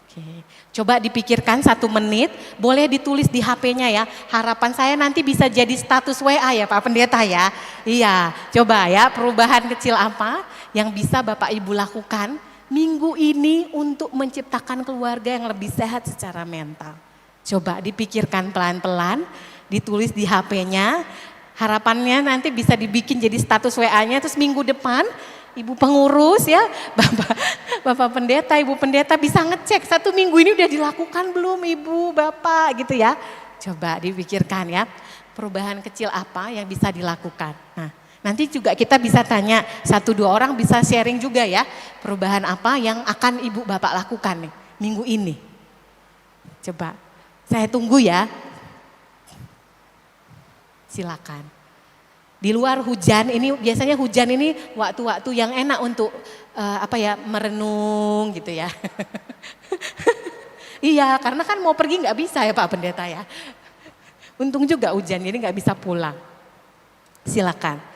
G: Oke. Coba dipikirkan 1 menit, boleh ditulis di HP-nya ya. Harapan saya nanti bisa jadi status WA ya Pak Pendeta ya. Iya, coba ya perubahan kecil apa yang bisa Bapak Ibu lakukan minggu ini untuk menciptakan keluarga yang lebih sehat secara mental. Coba dipikirkan pelan-pelan, ditulis di HP-nya. Harapannya nanti bisa dibikin jadi status WA-nya, terus minggu depan Ibu pengurus ya, Bapak Pendeta, Ibu Pendeta bisa ngecek 1 minggu ini udah dilakukan belum Ibu, Bapak gitu ya. Coba dipikirkan ya, perubahan kecil apa yang bisa dilakukan. Nah nanti juga kita bisa tanya 1-2 orang bisa sharing juga ya, perubahan apa yang akan Ibu Bapak lakukan nih minggu ini. Coba, saya tunggu ya. Silakan. Di luar hujan ini, biasanya hujan ini waktu-waktu yang enak untuk merenung gitu ya. Iya, karena kan mau pergi nggak bisa ya Pak Pendeta ya. Untung juga hujan, jadi nggak bisa pulang. Silakan.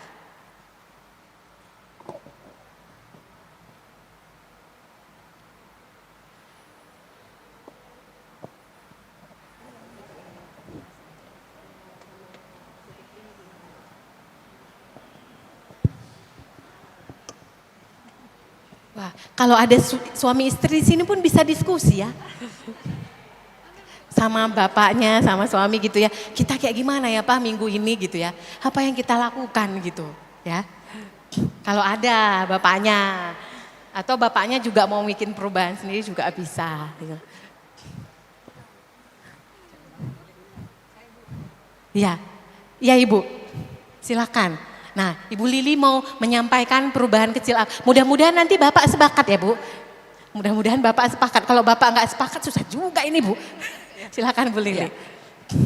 G: Wah, kalau ada suami istri di sini pun bisa diskusi ya. Sama bapaknya, sama suami gitu ya. Kita kayak gimana ya Pak minggu ini gitu ya. Apa yang kita lakukan gitu ya. Kalau ada bapaknya. Atau bapaknya juga mau bikin perubahan sendiri juga bisa. Gitu. Ya, ya Ibu, silakan. Nah, Ibu Lili mau menyampaikan perubahan kecil. Mudah-mudahan nanti Bapak sepakat ya Bu. Mudah-mudahan Bapak sepakat. Kalau Bapak nggak sepakat susah juga ini Bu. Silakan Bu Lili.
D: Ya.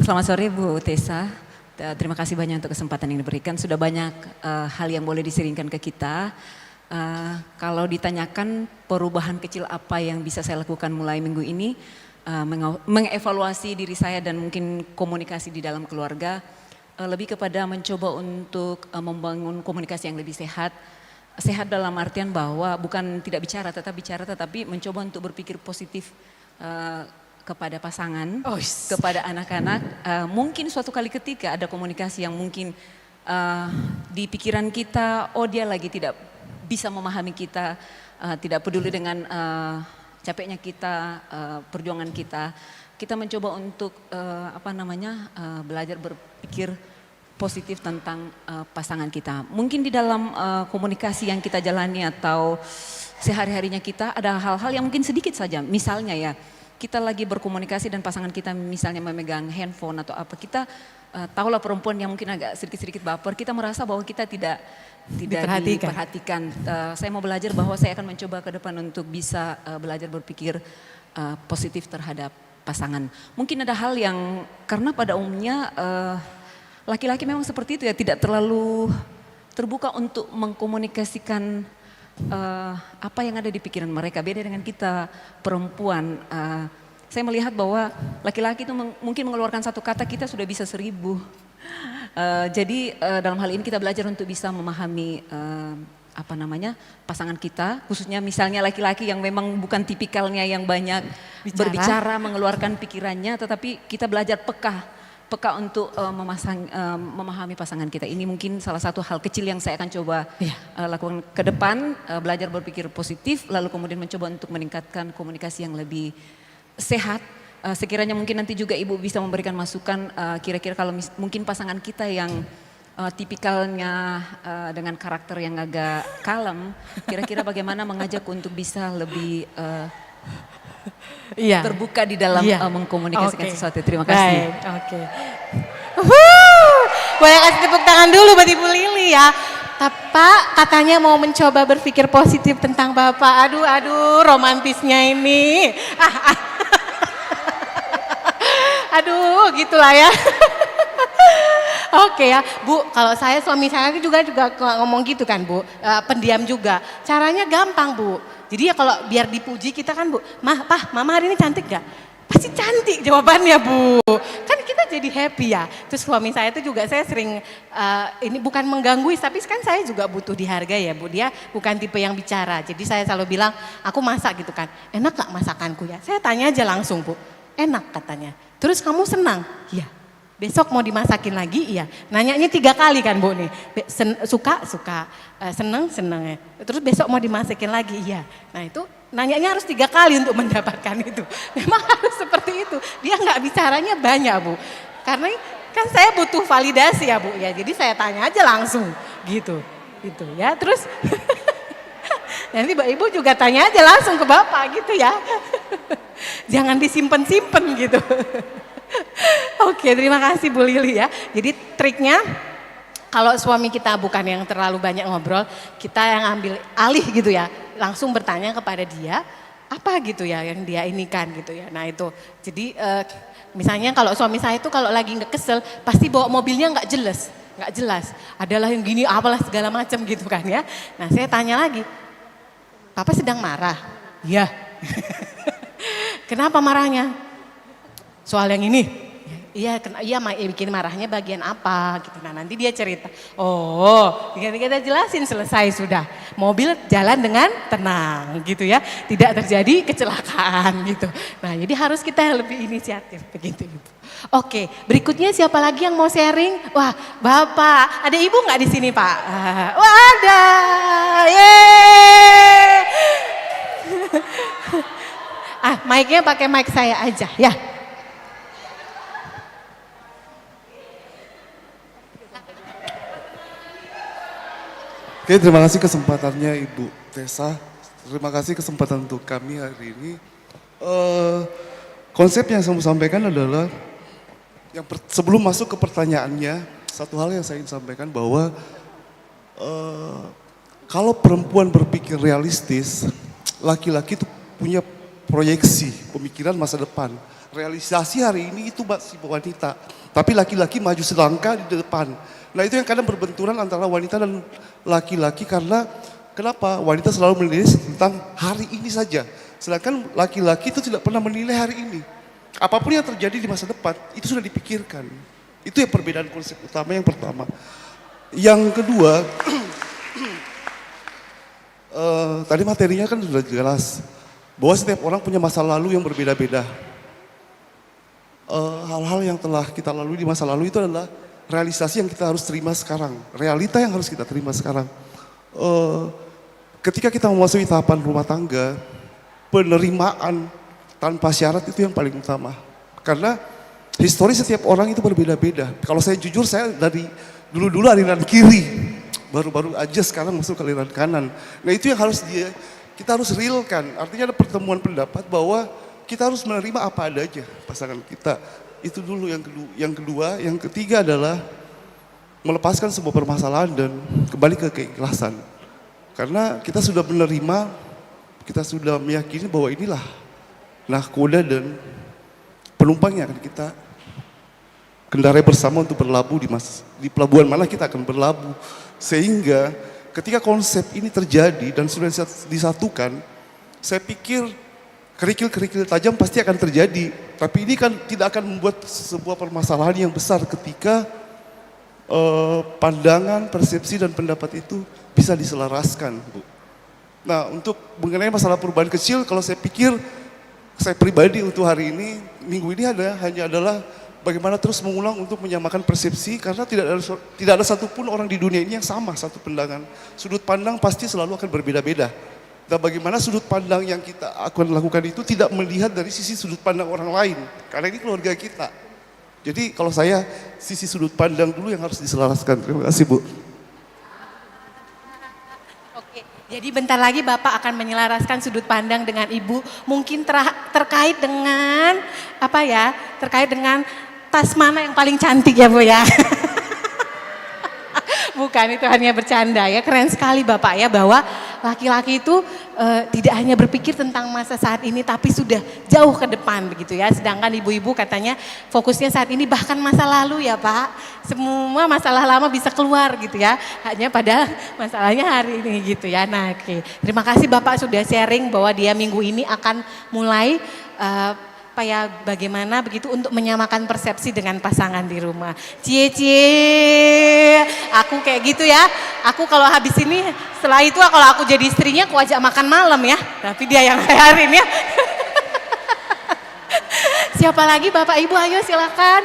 D: Selamat sore Bu Tessa. Terima kasih banyak untuk kesempatan yang diberikan. Sudah banyak hal yang boleh diseringkan ke kita. Kalau ditanyakan perubahan kecil apa yang bisa saya lakukan mulai minggu ini, mengevaluasi diri saya dan mungkin komunikasi di dalam keluarga, lebih kepada mencoba untuk membangun komunikasi yang lebih sehat. Sehat dalam artian bahwa bukan tidak bicara tetapi mencoba untuk berpikir positif kepada pasangan, kepada anak-anak. Mungkin suatu kali ketika ada komunikasi yang mungkin di pikiran kita, oh dia lagi tidak bisa memahami kita, tidak peduli dengan capeknya kita, perjuangan kita. Kita mencoba untuk belajar berpikir positif tentang pasangan kita. Mungkin di dalam komunikasi yang kita jalani atau sehari-harinya kita ada hal-hal yang mungkin sedikit saja. Misalnya ya, kita lagi berkomunikasi dan pasangan kita misalnya memegang handphone atau apa, kita tahulah perempuan yang mungkin agak sedikit-sedikit baper, kita merasa bahwa kita tidak diperhatikan. Saya mau belajar bahwa saya akan mencoba ke depan untuk bisa belajar berpikir positif terhadap pasangan. Mungkin ada hal yang karena pada umumnya laki-laki memang seperti itu ya, tidak terlalu terbuka untuk mengkomunikasikan apa yang ada di pikiran mereka. Beda dengan kita perempuan. Saya melihat bahwa laki-laki itu mungkin mengeluarkan satu kata kita sudah bisa 1000. Jadi dalam hal ini kita belajar untuk bisa memahami pasangan kita, khususnya misalnya laki-laki yang memang bukan tipikalnya yang banyak berbicara, mengeluarkan pikirannya, tetapi kita belajar peka untuk memahami pasangan kita. Ini mungkin salah satu hal kecil yang saya akan coba lakukan ke depan, belajar berpikir positif, lalu kemudian mencoba untuk meningkatkan komunikasi yang lebih sehat. Sekiranya mungkin nanti juga Ibu bisa memberikan masukan, kira-kira kalau mungkin pasangan kita yang tipikalnya dengan karakter yang agak kalem, kira-kira bagaimana mengajak untuk bisa lebih terbuka di dalam mengkomunikasikan sesuatu. Terima kasih.
G: Oke. Boleh kasih tepuk tangan dulu buat Ibu Lili ya. Pak katanya mau mencoba berpikir positif tentang Bapak. Aduh romantisnya ini. Aduh gitulah ya. Oke ya Bu, kalau saya suami saya juga ngomong gitu kan Bu, pendiam juga. Caranya gampang Bu. Jadi ya kalau biar dipuji kita kan Bu, Mama hari ini cantik gak? Pasti cantik jawabannya Bu. Kan kita jadi happy ya. Terus suami saya itu juga saya sering, ini bukan mengganggu tapi kan saya juga butuh dihargai ya Bu. Dia bukan tipe yang bicara. Jadi saya selalu bilang, aku masak gitu kan. Enak gak masakanku ya? Saya tanya aja langsung Bu. Enak katanya. Terus kamu senang? Iya. Besok mau dimasakin lagi? Iya. Nanyanya 3 kali kan Bu nih. Suka, seneng ya. Terus besok mau dimasakin lagi? Iya. Nah itu nanyanya harus 3 kali untuk mendapatkan itu. Memang harus seperti itu. Dia nggak bicaranya banyak Bu. Karena kan saya butuh validasi ya Bu ya. Jadi saya tanya aja langsung gitu. Gitu ya. Terus nanti Mbak Ibu juga tanya aja langsung ke Bapak gitu ya. Jangan disimpan-simpan gitu. Oke, terima kasih Bu Lili ya. Jadi triknya kalau suami kita bukan yang terlalu banyak ngobrol, kita yang ambil alih gitu ya. Langsung bertanya kepada dia, apa gitu ya yang dia inikan gitu ya. Nah itu, jadi misalnya kalau suami saya itu kalau lagi nggak kesel, pasti bawa mobilnya nggak jelas. Adalah yang gini, apalah segala macam gitu kan ya. Nah saya tanya lagi, Papa sedang marah? Iya. Kenapa marahnya? Soal yang ini? Iya, bikin marahnya bagian apa gitu. Nah nanti dia cerita, oh kita jelasin selesai sudah. Mobil jalan dengan tenang gitu ya, tidak terjadi kecelakaan gitu. Nah jadi harus kita lebih inisiatif begitu Ibu. Oke, berikutnya siapa lagi yang mau sharing? Wah Bapak, ada Ibu nggak di sini Pak? Wah ada, yeay. Mic-nya pakai mic saya aja ya.
O: Oke, terima kasih kesempatannya Ibu Tessa. Terima kasih kesempatan untuk kami hari ini. Konsep yang saya mau sampaikan adalah, sebelum masuk ke pertanyaannya, satu hal yang saya ingin sampaikan bahwa kalau perempuan berpikir realistis, laki-laki itu punya proyeksi, pemikiran masa depan. Realisasi hari ini itu masih wanita, tapi laki-laki maju selangkah di depan. Nah itu yang kadang berbenturan antara wanita dan laki-laki karena Kenapa? Wanita selalu menilai tentang hari ini saja. Sedangkan laki-laki itu tidak pernah menilai hari ini. Apapun yang terjadi di masa depan, itu sudah dipikirkan. Itu yang perbedaan konsep utama yang pertama. Yang kedua, tadi materinya kan sudah jelas. Bahwa setiap orang punya masa lalu yang berbeda-beda. Hal-hal yang telah kita lalui di masa lalu itu adalah realisasi yang kita harus terima sekarang. Realita yang harus kita terima sekarang. Ketika kita memasuki tahapan rumah tangga, penerimaan tanpa syarat itu yang paling utama. Karena histori setiap orang itu berbeda-beda. Kalau saya jujur, saya dari dulu-dulu aliran kiri. Baru-baru aja sekarang masuk ke aliran kanan. Nah itu yang harus kita harus realkan. Artinya ada pertemuan pendapat bahwa kita harus menerima apa adanya pasangan kita. Itu dulu yang kedua. Yang ketiga adalah melepaskan sebuah permasalahan dan kembali ke keikhlasan. Karena kita sudah menerima, kita sudah meyakini bahwa inilah nahkoda dan penumpang yang akan kita kendarai bersama untuk berlabuh di pelabuhan mana kita akan berlabuh. Sehingga ketika konsep ini terjadi dan sudah disatukan, saya pikir kerikil-kerikil tajam pasti akan terjadi. Tapi ini kan tidak akan membuat sebuah permasalahan yang besar ketika pandangan, persepsi dan pendapat itu bisa diselaraskan, Bu. Nah, untuk mengenai masalah perubahan kecil, kalau saya pikir, saya pribadi untuk hari ini, minggu ini hanya adalah bagaimana terus mengulang untuk menyamakan persepsi, karena tidak ada satupun orang di dunia ini yang sama satu pandangan. Sudut pandang pasti selalu akan berbeda-beda. Dan bagaimana sudut pandang yang kita akan lakukan itu tidak melihat dari sisi sudut pandang orang lain, karena ini keluarga kita. Jadi kalau saya, sisi sudut pandang dulu yang harus diselaraskan. Terima kasih, Bu.
G: Oke, jadi bentar lagi Bapak akan menyelaraskan sudut pandang dengan Ibu. Mungkin terkait dengan, terkait dengan tas mana yang paling cantik ya, Bu ya. Bukan, itu hanya bercanda ya. Keren sekali Bapak ya, bahwa laki-laki itu tidak hanya berpikir tentang masa saat ini, tapi sudah jauh ke depan begitu ya. Sedangkan ibu-ibu katanya fokusnya saat ini, bahkan masa lalu ya Pak. Semua masalah lama bisa keluar gitu ya. Hanya pada masalahnya hari ini gitu ya. Nah, oke. Terima kasih Bapak sudah sharing bahwa dia minggu ini akan mulai bagaimana begitu untuk menyamakan persepsi dengan pasangan di rumah. Cie, aku kayak gitu ya. Aku kalau habis ini, setelah itu kalau aku jadi istrinya, aku ajak makan malam ya. Tapi dia yang bayarin ya. Siapa lagi Bapak Ibu, ayo silakan.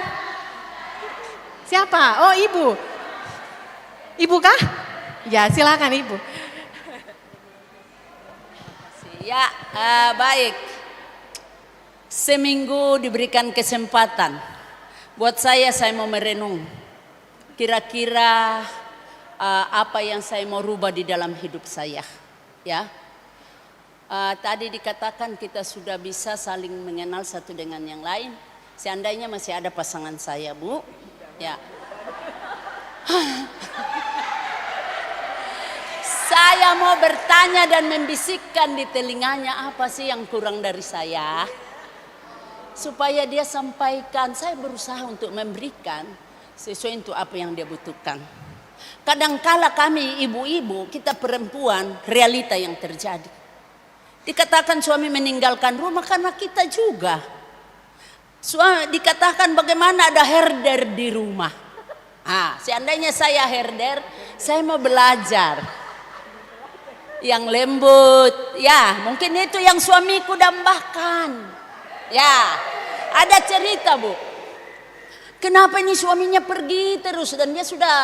G: Siapa? Oh Ibu. Ibu kah? Ya silakan Ibu.
K: Ya, baik. Seminggu diberikan kesempatan. Buat saya mau merenung. Kira-kira apa yang saya mau rubah di dalam hidup saya. Ya. Tadi dikatakan kita sudah bisa saling mengenal satu dengan yang lain. Seandainya masih ada pasangan saya, Bu. Ya. Saya mau bertanya dan membisikkan di telinganya, apa sih yang kurang dari saya? Supaya dia sampaikan, saya berusaha untuk memberikan sesuai untuk apa yang dia butuhkan. Kadangkala kami ibu-ibu, kita perempuan, realita yang terjadi. Dikatakan suami meninggalkan rumah karena kita juga. Dikatakan bagaimana ada herder di rumah. Seandainya saya herder, saya mau belajar. Yang lembut, ya mungkin itu yang suamiku dambakan. Ya, ada cerita Bu. Kenapa ini suaminya pergi terus dan dia sudah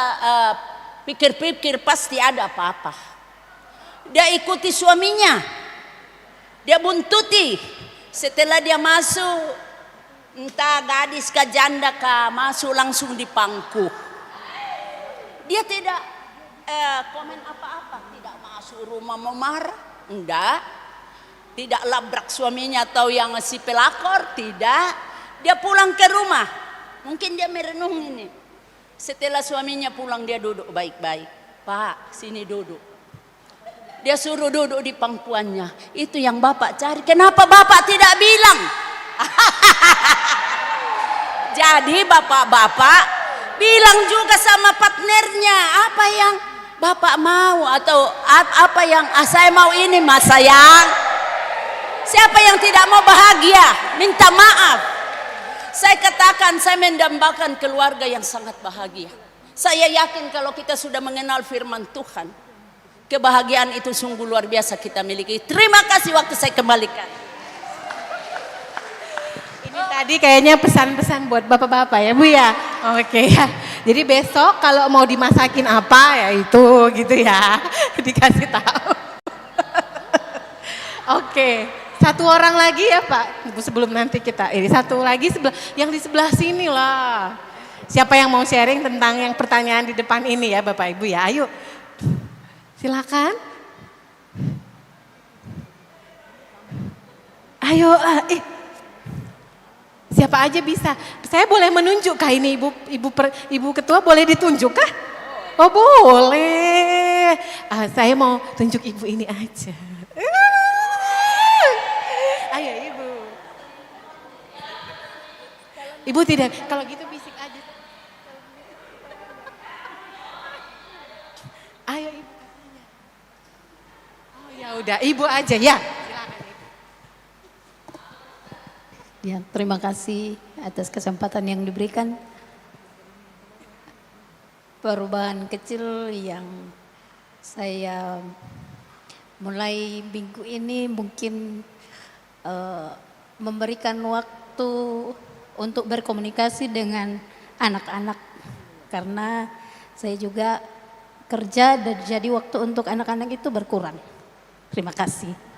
K: pikir-pikir pasti ada apa-apa. Dia ikuti suaminya, dia buntuti. Setelah dia masuk, entah gadis kah janda kah, masuk langsung di pangku. Dia tidak komen apa-apa, tidak masuk rumah mau marah, enggak. Tidak labrak suaminya atau yang si pelakor, tidak. Dia pulang ke rumah. Mungkin dia merenung ini. Setelah suaminya pulang dia duduk baik-baik. Pak, sini duduk. Dia suruh duduk di pangkuannya. Itu yang Bapak cari. Kenapa Bapak tidak bilang? Jadi bapak-bapak bilang juga sama partnernya apa yang Bapak mau atau apa yang saya mau ini mas sayang. Siapa yang tidak mau bahagia? Minta maaf. Saya katakan saya mendambakan keluarga yang sangat bahagia. Saya yakin kalau kita sudah mengenal firman Tuhan, kebahagiaan itu sungguh luar biasa kita miliki. Terima kasih, waktu saya kembalikan.
G: Ini tadi kayaknya pesan-pesan buat bapak-bapak ya Bu ya. Oke ya. Jadi besok kalau mau dimasakin apa ya itu gitu ya. Dikasih tahu. Oke. Satu orang lagi ya Pak. Sebelum nanti kita ini satu lagi yang di sebelah sini lah. Siapa yang mau sharing tentang yang pertanyaan di depan ini ya Bapak Ibu ya. Ayo. Silakan. Ayo siapa aja bisa. Saya boleh menunjuk kah ini ibu ketua, boleh ditunjuk kah? Oh boleh. Saya mau tunjuk ibu ini aja. Ayo ibu. Ibu tidak, kalau gitu bisik aja. Ayo ibu. Oh ya udah, ibu aja ya.
P: Ya, terima kasih atas kesempatan yang diberikan. Perubahan kecil yang saya mulai minggu ini mungkin memberikan waktu untuk berkomunikasi dengan anak-anak. Karena saya juga kerja dan jadi waktu untuk anak-anak itu berkurang. Terima kasih.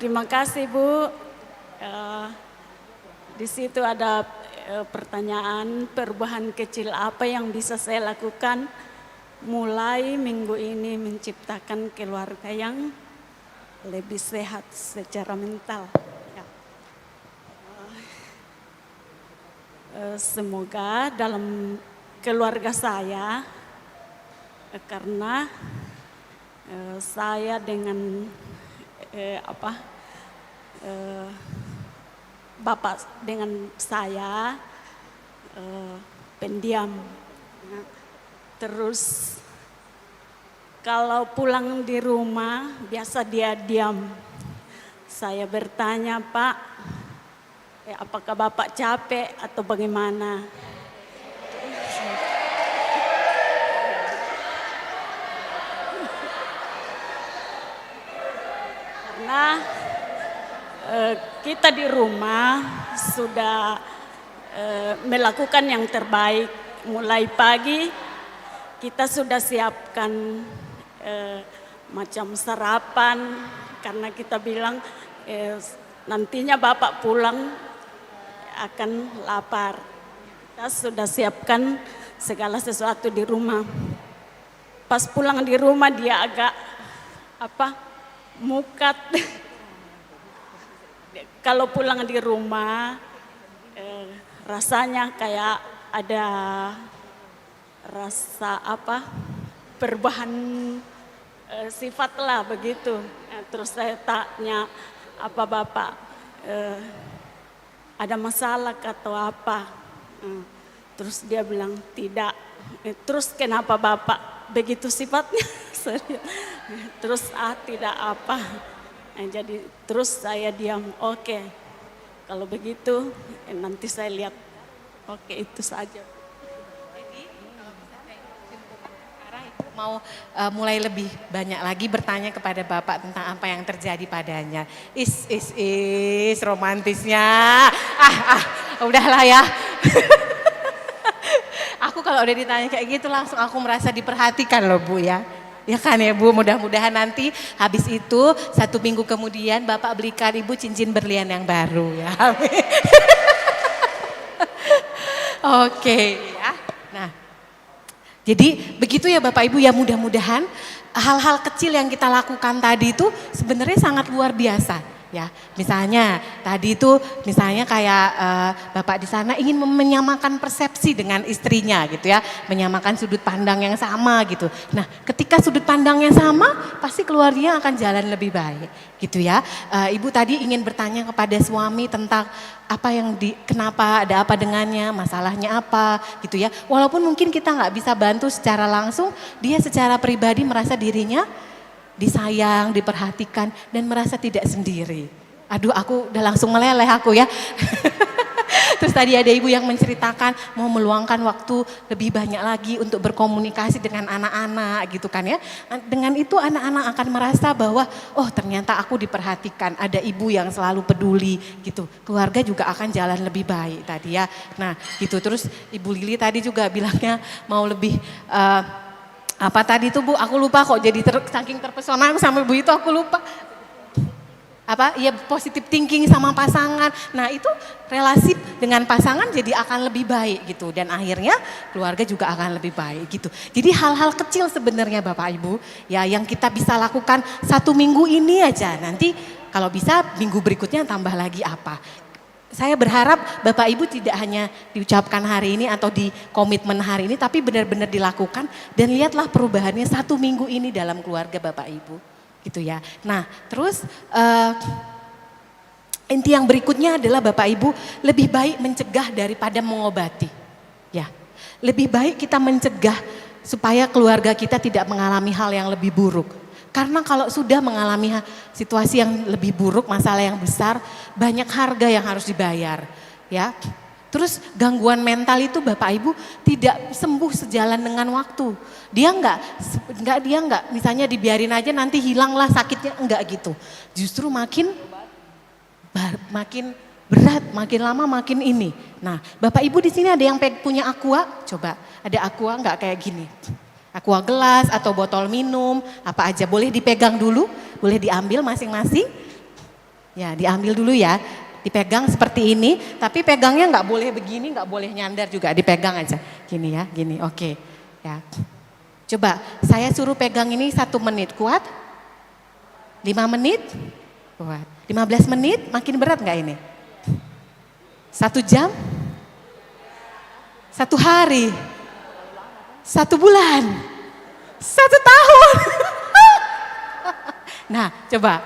Q: Terima kasih Bu. Di situ ada pertanyaan perubahan kecil apa yang bisa saya lakukan mulai minggu ini menciptakan keluarga yang lebih sehat secara mental. Ya. Semoga dalam keluarga saya karena saya dengan bapak dengan saya pendiam. Terus kalau pulang di rumah biasa dia diam. Saya bertanya, Pak, apakah Bapak capek atau bagaimana? Karena kita di rumah sudah melakukan yang terbaik. Mulai pagi kita sudah siapkan macam sarapan karena kita bilang nantinya Bapak pulang akan lapar. Kita sudah siapkan segala sesuatu di rumah. Pas pulang di rumah dia agak mukat. Kalau pulang di rumah rasanya kayak ada rasa perubahan sifat lah begitu. Terus saya tanya, apa Bapak ada masalah atau apa? Terus dia bilang tidak. Terus kenapa Bapak begitu sifatnya? Terus tidak apa. Jadi terus saya diam. Oke, kalau begitu nanti saya lihat. Oke, itu saja.
G: Jadi kalau bisa sekarang Ibu mau mulai lebih banyak lagi bertanya kepada Bapak tentang apa yang terjadi padanya. Is romantisnya. Udahlah ya. Aku kalau udah ditanya kayak gitu langsung aku merasa diperhatikan loh Bu ya. Ya kan ya Bu, mudah-mudahan nanti habis itu 1 minggu kemudian Bapak belikan Ibu cincin berlian yang baru ya. Oke ya. Nah, jadi begitu ya Bapak Ibu ya, mudah-mudahan hal-hal kecil yang kita lakukan tadi itu sebenarnya sangat luar biasa. Ya, misalnya tadi itu misalnya kayak Bapak di sana ingin menyamakan persepsi dengan istrinya gitu ya, menyamakan sudut pandang yang sama gitu. Nah, ketika sudut pandangnya sama, pasti keluarganya akan jalan lebih baik gitu ya. Ibu tadi ingin bertanya kepada suami tentang apa yang kenapa, ada apa dengannya, masalahnya apa gitu ya. Walaupun mungkin kita nggak bisa bantu secara langsung, dia secara pribadi merasa dirinya disayang, diperhatikan, dan merasa tidak sendiri. Aduh, aku udah langsung meleleh aku ya. Terus tadi ada ibu yang menceritakan mau meluangkan waktu lebih banyak lagi untuk berkomunikasi dengan anak-anak gitu kan ya. Dengan itu anak-anak akan merasa bahwa oh ternyata aku diperhatikan, ada ibu yang selalu peduli gitu. Keluarga juga akan jalan lebih baik tadi ya. Nah gitu, terus Ibu Lili tadi juga bilangnya mau lebih... apa tadi itu Bu, aku lupa kok, jadi saking terpesona aku sama Bu itu aku lupa. Apa, ya positive thinking sama pasangan. Nah itu relasi dengan pasangan jadi akan lebih baik gitu. Dan akhirnya keluarga juga akan lebih baik gitu. Jadi hal-hal kecil sebenarnya Bapak Ibu ya yang kita bisa lakukan 1 minggu ini aja. Nanti kalau bisa minggu berikutnya tambah lagi apa. Saya berharap Bapak Ibu tidak hanya diucapkan hari ini atau di komitmen hari ini, tapi benar-benar dilakukan dan lihatlah perubahannya 1 minggu ini dalam keluarga Bapak Ibu, gitu ya. Nah, terus inti yang berikutnya adalah Bapak Ibu lebih baik mencegah daripada mengobati, ya. Lebih baik kita mencegah supaya keluarga kita tidak mengalami hal yang lebih buruk. Karena kalau sudah mengalami situasi yang lebih buruk, masalah yang besar, banyak harga yang harus dibayar, ya. Terus gangguan mental itu Bapak Ibu tidak sembuh sejalan dengan waktu. Dia enggak misalnya dibiarin aja nanti hilanglah sakitnya, enggak gitu. Justru makin berat, makin lama makin ini. Nah, Bapak Ibu di sini ada yang punya aqua? Coba, ada aqua enggak kayak gini? Aqua gelas atau botol minum, apa aja boleh dipegang dulu, boleh diambil masing-masing. Ya diambil dulu ya, dipegang seperti ini, tapi pegangnya nggak boleh begini, nggak boleh nyandar juga, dipegang aja. Gini ya, gini, oke. Ya. Coba saya suruh pegang ini 1 menit, kuat? 5 menit? Kuat. 15 menit, makin berat nggak ini? 1 jam? 1 hari? 1 bulan, 1 tahun. Nah coba,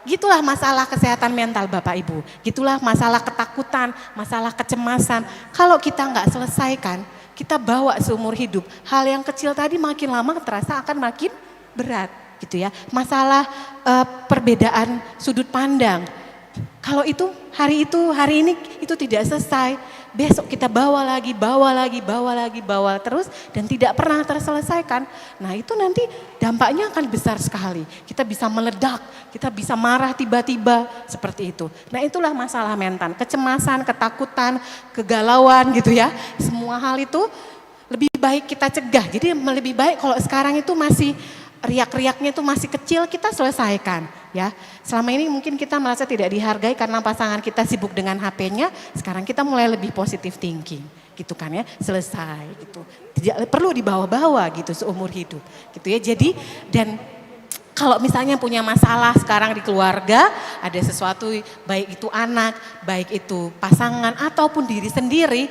G: gitulah masalah kesehatan mental Bapak Ibu. Gitulah masalah ketakutan, masalah kecemasan. Kalau kita nggak selesaikan, kita bawa seumur hidup. Hal yang kecil tadi makin lama terasa akan makin berat gitu ya. Masalah perbedaan sudut pandang. Kalau itu hari ini itu tidak selesai. Besok kita bawa lagi terus dan tidak pernah terselesaikan. Nah itu nanti dampaknya akan besar sekali. Kita bisa meledak, kita bisa marah tiba-tiba seperti itu. Nah itulah masalah mental, kecemasan, ketakutan, kegalauan gitu ya. Semua hal itu lebih baik kita cegah. Jadi lebih baik kalau sekarang itu masih riak-riaknya itu masih kecil, kita selesaikan ya. Selama ini mungkin kita merasa tidak dihargai karena pasangan kita sibuk dengan HP-nya, sekarang kita mulai lebih positive thinking gitu kan ya, selesai gitu. Tidak perlu dibawa-bawa gitu seumur hidup gitu ya. Jadi dan kalau misalnya punya masalah sekarang di keluarga, ada sesuatu baik itu anak, baik itu pasangan ataupun diri sendiri,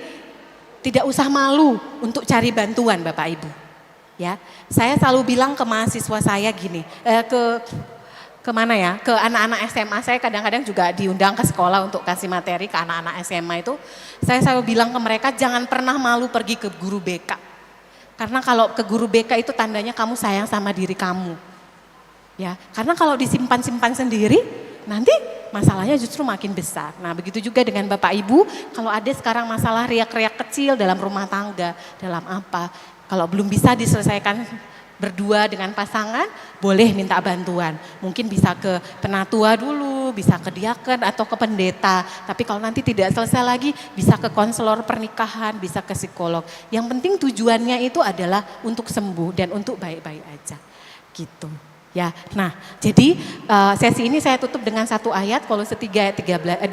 G: tidak usah malu untuk cari bantuan Bapak Ibu. Ya, saya selalu bilang ke mahasiswa saya gini, ke mana ya, ke anak-anak SMA, saya kadang-kadang juga diundang ke sekolah untuk kasih materi ke anak-anak SMA itu, saya selalu bilang ke mereka jangan pernah malu pergi ke guru BK. Karena kalau ke guru BK itu tandanya kamu sayang sama diri kamu. Ya, karena kalau disimpan-simpan sendiri, nanti masalahnya justru makin besar. Nah begitu juga dengan Bapak Ibu, kalau ada sekarang masalah riak-riak kecil dalam rumah tangga, dalam apa, kalau belum bisa diselesaikan berdua dengan pasangan, boleh minta bantuan. Mungkin bisa ke penatua dulu, bisa ke diaken atau ke pendeta. Tapi kalau nanti tidak selesai lagi, bisa ke konselor pernikahan, bisa ke psikolog. Yang penting tujuannya itu adalah untuk sembuh dan untuk baik-baik aja. Gitu. Ya, nah jadi sesi ini saya tutup dengan satu ayat, Kolose 2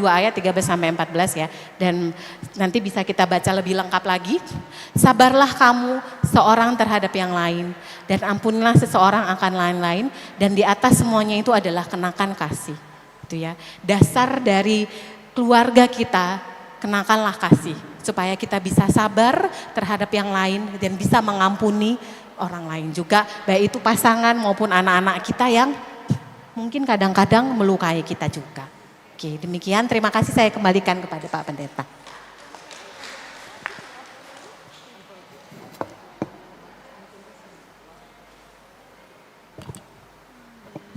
G: ayat 13 sampai 14 ya. Dan nanti bisa kita baca lebih lengkap lagi. Sabarlah kamu seorang terhadap yang lain dan ampunilah seseorang akan lain-lain, dan di atas semuanya itu adalah kenakan kasih. Itu ya. Dasar dari keluarga kita, kenakanlah kasih supaya kita bisa sabar terhadap yang lain dan bisa mengampuni orang lain juga, baik itu pasangan maupun anak-anak kita yang mungkin kadang-kadang melukai kita juga. Oke, demikian, terima kasih, saya kembalikan kepada Pak Pendeta.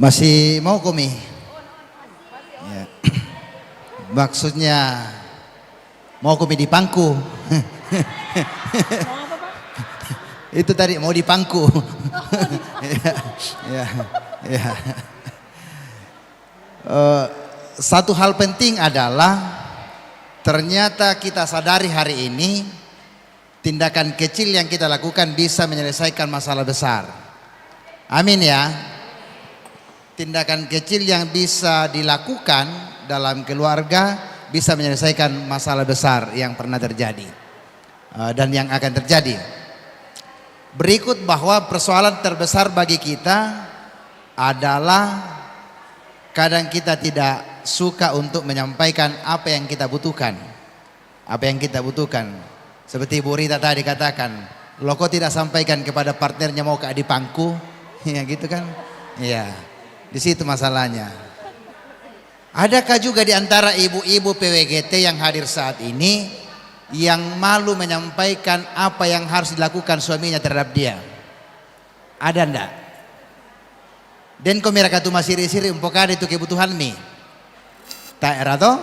F: Masih mau Komi? Ya. Maksudnya mau Komi di pangku. Itu tadi mau di pangku. Ya. Satu hal penting adalah ternyata kita sadari hari ini tindakan kecil yang kita lakukan bisa menyelesaikan masalah besar. Amin ya. Tindakan kecil yang bisa dilakukan dalam keluarga bisa menyelesaikan masalah besar yang pernah terjadi dan yang akan terjadi. Berikut bahwa persoalan terbesar bagi kita adalah kadang kita tidak suka untuk menyampaikan apa yang kita butuhkan. Apa yang kita butuhkan. Seperti Bu Rita tadi katakan, lo kok tidak sampaikan kepada partnernya mau ke di pangku? Ya gitu kan? Iya. Di situ masalahnya. Adakah juga di antara ibu-ibu PWGT yang hadir saat ini yang malu menyampaikan apa yang harus dilakukan suaminya terhadap dia? Ada ndak? Dan kau mereka tu masih siri umpokade itu kebutuhan mi. Tak erato?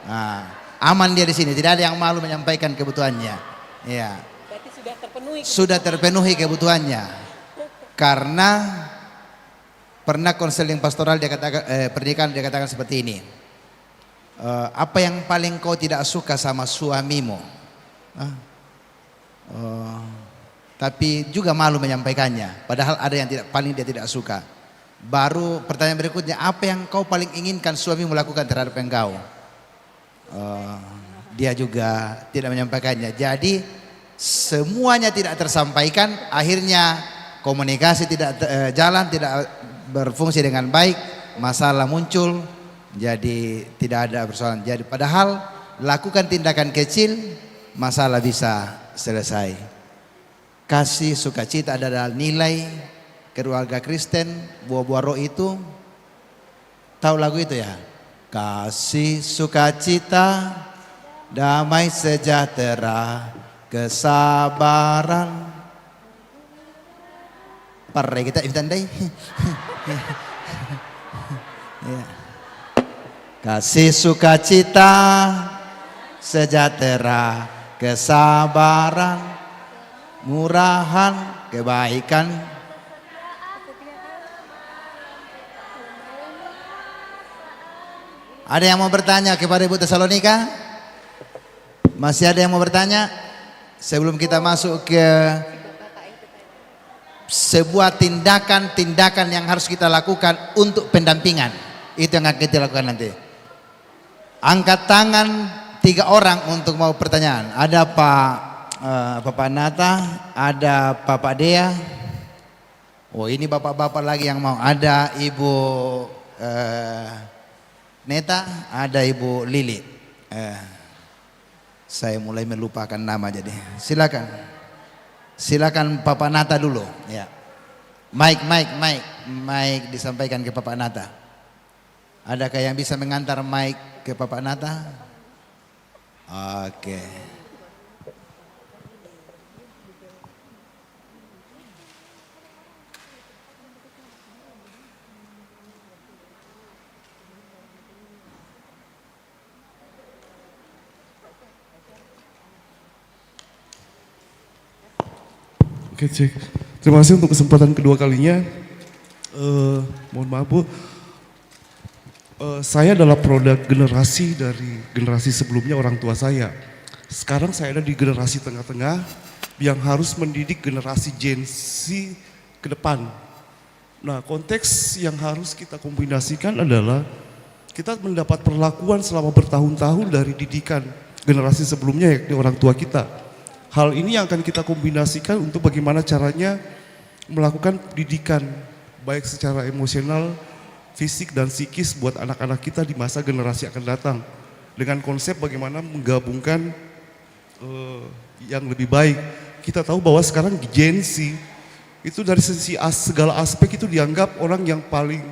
F: Nah, aman dia di sini, tidak ada yang malu menyampaikan kebutuhannya. Ya.
G: Berarti sudah terpenuhi.
F: Sudah terpenuhi kebutuhannya. Karena pernah konseling pastoral dia katakan, pernikahan dia katakan seperti ini. Apa yang paling kau tidak suka sama suamimu? Tapi juga malu menyampaikannya. Padahal ada yang paling dia tidak suka. Baru pertanyaan berikutnya, apa yang kau paling inginkan suamimu lakukan terhadap engkau? Dia juga tidak menyampaikannya. Jadi semuanya tidak tersampaikan. Akhirnya komunikasi tidak jalan, tidak berfungsi dengan baik. Masalah muncul. Jadi tidak ada persoalan. Jadi padahal lakukan tindakan kecil, masalah bisa selesai. Kasih sukacita adalah nilai keluarga Kristen. Buah-buah roh itu, tahu lagu itu ya? Kasih sukacita, damai sejahtera, kesabaran. Parre kita itandai. Ya. Kasih sukacita, sejahtera, kesabaran, murahan, kebaikan. Ada yang mau bertanya kepada Ibu Tesalonika? Masih ada yang mau bertanya? Sebelum kita masuk ke sebuah tindakan-tindakan yang harus kita lakukan untuk pendampingan. Itu yang akan kita lakukan nanti. Angkat tangan 3 orang untuk mau pertanyaan. Ada Bapak Nata, ada Bapak Dea. Oh ini bapak-bapak lagi yang mau. Ada Ibu Neta, ada Ibu Lili. Saya mulai melupakan nama jadi. Silakan. Silakan Bapak Nata dulu. Ya. Mic disampaikan ke Bapak Nata. Adakah yang bisa mengantar mic ke Bapak Nata? Oke.
O: Oke, cek. Terima kasih untuk kesempatan kedua kalinya. Mohon maaf Bu. Saya adalah produk generasi dari generasi sebelumnya orang tua saya. Sekarang saya ada di generasi tengah-tengah yang harus mendidik generasi Gen Z ke depan. Nah, konteks yang harus kita kombinasikan adalah kita mendapat perlakuan selama bertahun-tahun dari didikan generasi sebelumnya, yakni orang tua kita. Hal ini yang akan kita kombinasikan untuk bagaimana caranya melakukan didikan baik secara emosional, fisik dan psikis buat anak-anak kita di masa generasi akan datang. Dengan konsep bagaimana menggabungkan yang lebih baik. Kita tahu bahwa sekarang Gen Z itu dari sisi segala aspek itu dianggap orang yang paling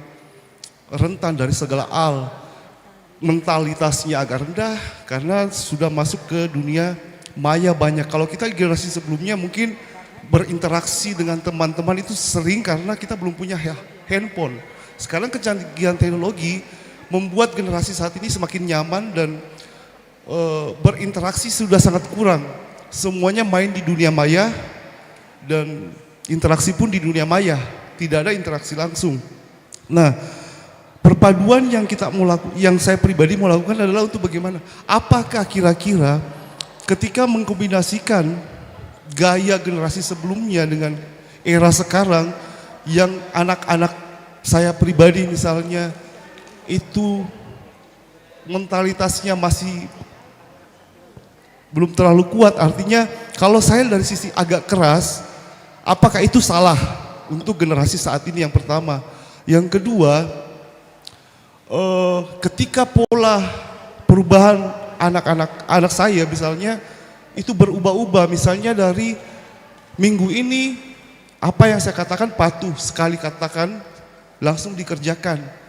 O: rentan dari segala hal. Mentalitasnya agak rendah karena sudah masuk ke dunia maya banyak. Kalau kita generasi sebelumnya mungkin berinteraksi dengan teman-teman itu sering karena kita belum punya handphone. Sekarang kecanggihan teknologi membuat generasi saat ini semakin nyaman dan berinteraksi sudah sangat kurang. Semuanya main di dunia maya dan interaksi pun di dunia maya, tidak ada interaksi langsung. Nah, perpaduan yang yang saya pribadi mau lakukan adalah untuk bagaimana? Apakah kira-kira ketika mengkombinasikan gaya generasi sebelumnya dengan era sekarang yang anak-anak saya pribadi misalnya itu mentalitasnya masih belum terlalu kuat, artinya kalau saya dari sisi agak keras, apakah itu salah untuk generasi saat ini yang pertama? Yang kedua, ketika pola perubahan anak saya misalnya itu berubah-ubah, misalnya dari minggu ini apa yang saya katakan patuh, sekali katakan langsung dikerjakan.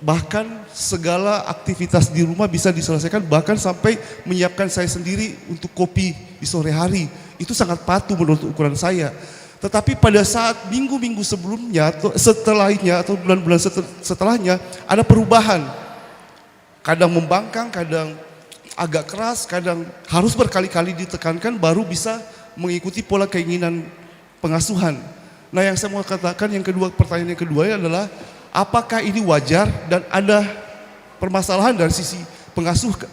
O: Bahkan segala aktivitas di rumah bisa diselesaikan, bahkan sampai menyiapkan saya sendiri untuk kopi di sore hari. Itu sangat patuh menurut ukuran saya. Tetapi pada saat minggu-minggu sebelumnya, setelahnya atau bulan-bulan setelahnya ada perubahan. Kadang membangkang, kadang agak keras, kadang harus berkali-kali ditekankan baru bisa mengikuti pola keinginan pengasuhan. Nah, yang saya mau katakan yang kedua, pertanyaan yang kedua adalah apakah ini wajar dan ada permasalahan dari sisi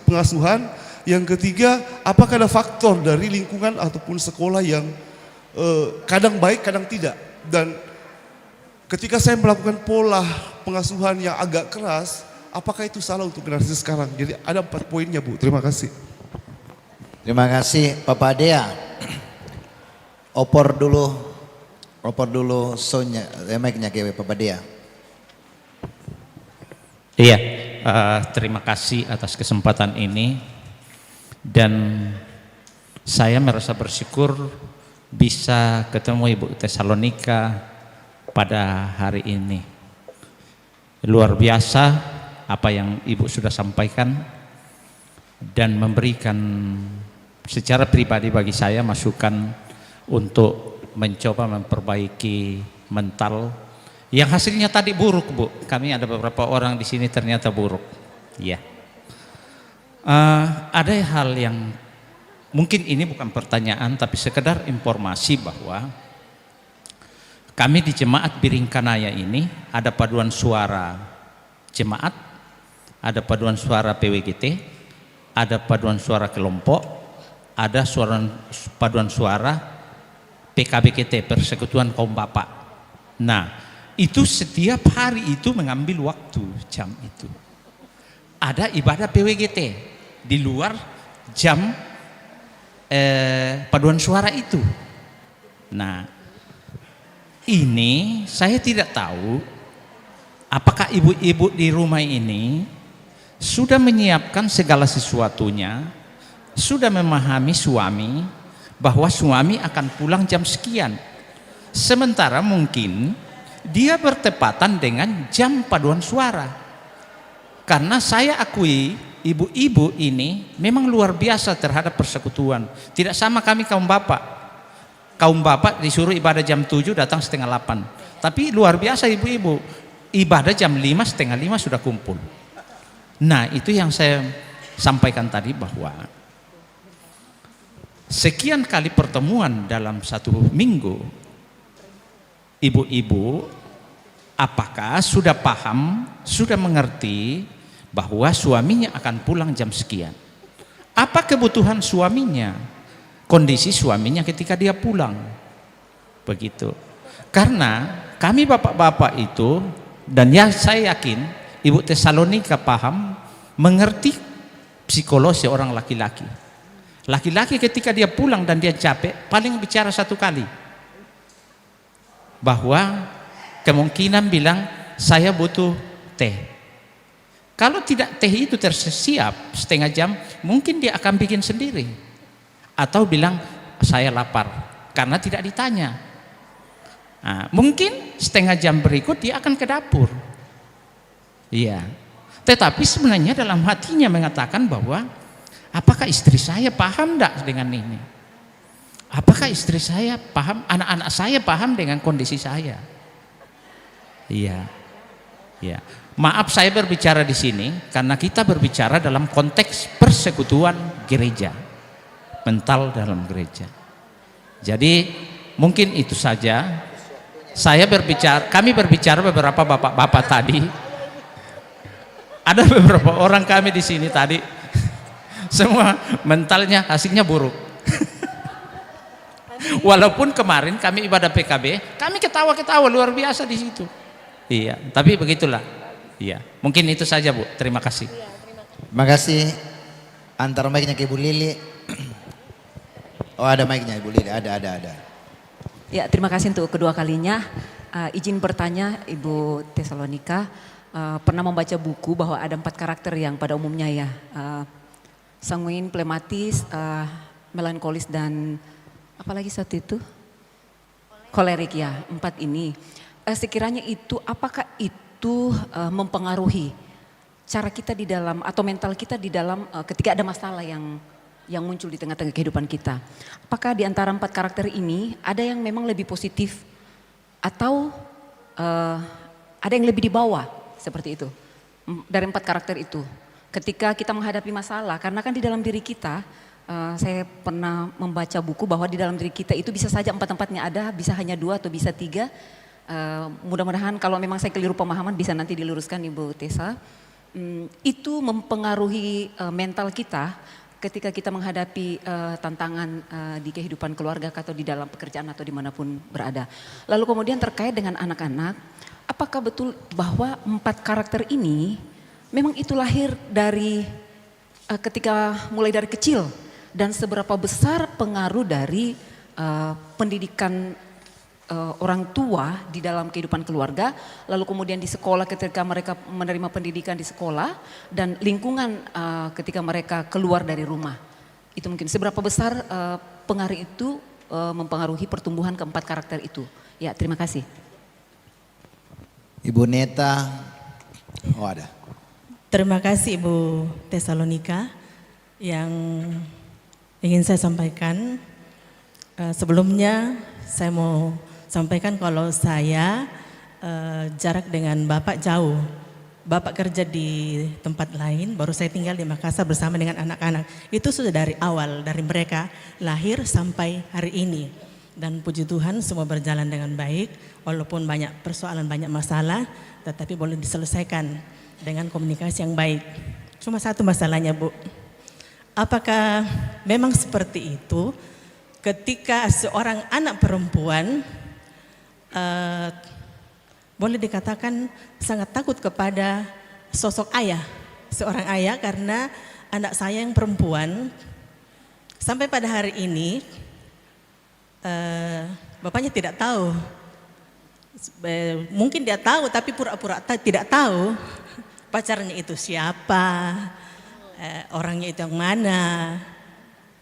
O: pengasuhan? Yang ketiga, apakah ada faktor dari lingkungan ataupun sekolah yang kadang baik, kadang tidak? Dan ketika saya melakukan pola pengasuhan yang agak keras, apakah itu salah untuk generasi sekarang? Jadi ada 4 poinnya, Bu. Terima kasih.
F: Terima kasih, Bapak Dea. Opor dulu sonya, mic-nya ke Bapak Dea.
N: Iya, terima kasih atas kesempatan ini dan saya merasa bersyukur bisa ketemu Ibu Tesalonika pada hari ini. Luar biasa apa yang Ibu sudah sampaikan dan memberikan secara pribadi bagi saya masukan untuk mencoba memperbaiki mental yang hasilnya tadi buruk, Bu. Kami ada beberapa orang di sini ternyata buruk. Ya. Ada hal yang mungkin ini bukan pertanyaan tapi sekedar informasi bahwa kami di Jemaat Biringkanaya ini ada paduan suara jemaat, ada paduan suara PWGT, ada paduan suara kelompok, ada paduan suara PKBKT, Persekutuan Kaum Bapak. Nah, itu setiap hari itu mengambil waktu jam itu. Ada ibadah PWGT di luar jam paduan suara itu. Nah, ini saya tidak tahu apakah ibu-ibu di rumah ini sudah menyiapkan segala sesuatunya, sudah memahami suami bahwa suami akan pulang jam sekian. Sementara mungkin dia bertepatan dengan jam paduan suara. Karena saya akui ibu-ibu ini memang luar biasa terhadap persekutuan. Tidak sama kami kaum bapak. Kaum bapak disuruh ibadah jam 7 datang setengah 8. Tapi luar biasa ibu-ibu. Ibadah jam 5, setengah 5 sudah kumpul. Nah, itu yang saya sampaikan tadi bahwa sekian kali pertemuan dalam satu minggu, ibu-ibu apakah sudah paham, sudah mengerti bahwa suaminya akan pulang jam sekian? Apa kebutuhan suaminya? Kondisi suaminya ketika dia pulang. Begitu. Karena kami bapak-bapak itu, dan ya saya yakin Ibu Tesalonika paham, mengerti psikologi orang laki-laki. Laki-laki ketika dia pulang dan dia capek, paling bicara satu kali, bahwa kemungkinan bilang saya butuh teh. Kalau tidak teh itu tersiap setengah jam, mungkin dia akan bikin sendiri, atau bilang saya lapar karena tidak ditanya. Nah, mungkin setengah jam berikut dia akan ke dapur. Iya, tetapi sebenarnya dalam hatinya mengatakan bahwa apakah istri saya paham tidak dengan ini? Apakah istri saya paham, anak-anak saya paham dengan kondisi saya? Iya, iya. Maaf saya berbicara di sini karena kita berbicara dalam konteks persekutuan gereja, mental dalam gereja. Jadi mungkin itu saja. Saya berbicara, kami berbicara beberapa bapak-bapak tadi. Ada beberapa orang kami di sini tadi, semua mentalnya hasilnya buruk. Walaupun kemarin kami ibadah PKB, kami ketawa-ketawa luar biasa di situ. Iya, tapi begitulah. Iya, mungkin itu saja Bu. Terima kasih.
F: Terima kasih. Antar mic-nya ke Ibu Lili. Oh ada mic-nya Ibu Lili, ada.
D: Ya, terima kasih untuk kedua kalinya. Izin bertanya Ibu Tesalonika, pernah membaca buku bahwa ada 4 karakter yang pada umumnya ya, sanguin, plematis, melankolis, dan apalagi satu itu? Kolerik ya, 4 ini. Sekiranya itu, apakah itu mempengaruhi cara kita di dalam, atau mental kita di dalam ketika ada masalah yang muncul di tengah-tengah kehidupan kita. Apakah di antara 4 karakter ini ada yang memang lebih positif atau ada yang lebih di bawah seperti itu dari 4 karakter itu ketika kita menghadapi masalah? Karena kan di dalam diri kita, saya pernah membaca buku bahwa di dalam diri kita itu bisa saja 4-4-nya ada, bisa hanya 2 atau bisa 3. Mudah-mudahan kalau memang saya keliru pemahaman bisa nanti diluruskan Ibu Tessa. Itu mempengaruhi mental kita ketika kita menghadapi tantangan di kehidupan keluarga atau di dalam pekerjaan atau dimanapun berada. Lalu kemudian terkait dengan anak-anak, apakah betul bahwa 4 karakter ini memang itu lahir dari ketika mulai dari kecil, dan seberapa besar pengaruh dari pendidikan orang tua di dalam kehidupan keluarga, lalu kemudian di sekolah ketika mereka menerima pendidikan di sekolah, dan lingkungan ketika mereka keluar dari rumah. Itu mungkin seberapa besar pengaruh itu mempengaruhi pertumbuhan ke-4 karakter itu. Ya, terima kasih.
F: Ibu Neta, oh ada.
R: Terima kasih Ibu Tesalonika. Yang ingin saya sampaikan, sebelumnya saya mau sampaikan kalau saya jarak dengan Bapak jauh. Bapak kerja di tempat lain, baru saya tinggal di Makassar bersama dengan anak-anak. Itu sudah dari awal, dari mereka lahir sampai hari ini. Dan puji Tuhan semua berjalan dengan baik, walaupun banyak persoalan, banyak masalah, tetapi boleh diselesaikan dengan komunikasi yang baik. Cuma satu masalahnya Bu, apakah memang seperti itu ketika seorang anak perempuan boleh dikatakan sangat takut kepada sosok ayah, seorang ayah, karena anak saya yang perempuan sampai pada hari ini bapaknya tidak tahu. Mungkin dia tahu tapi pura-pura tidak tahu pacarnya itu siapa, orangnya itu yang mana.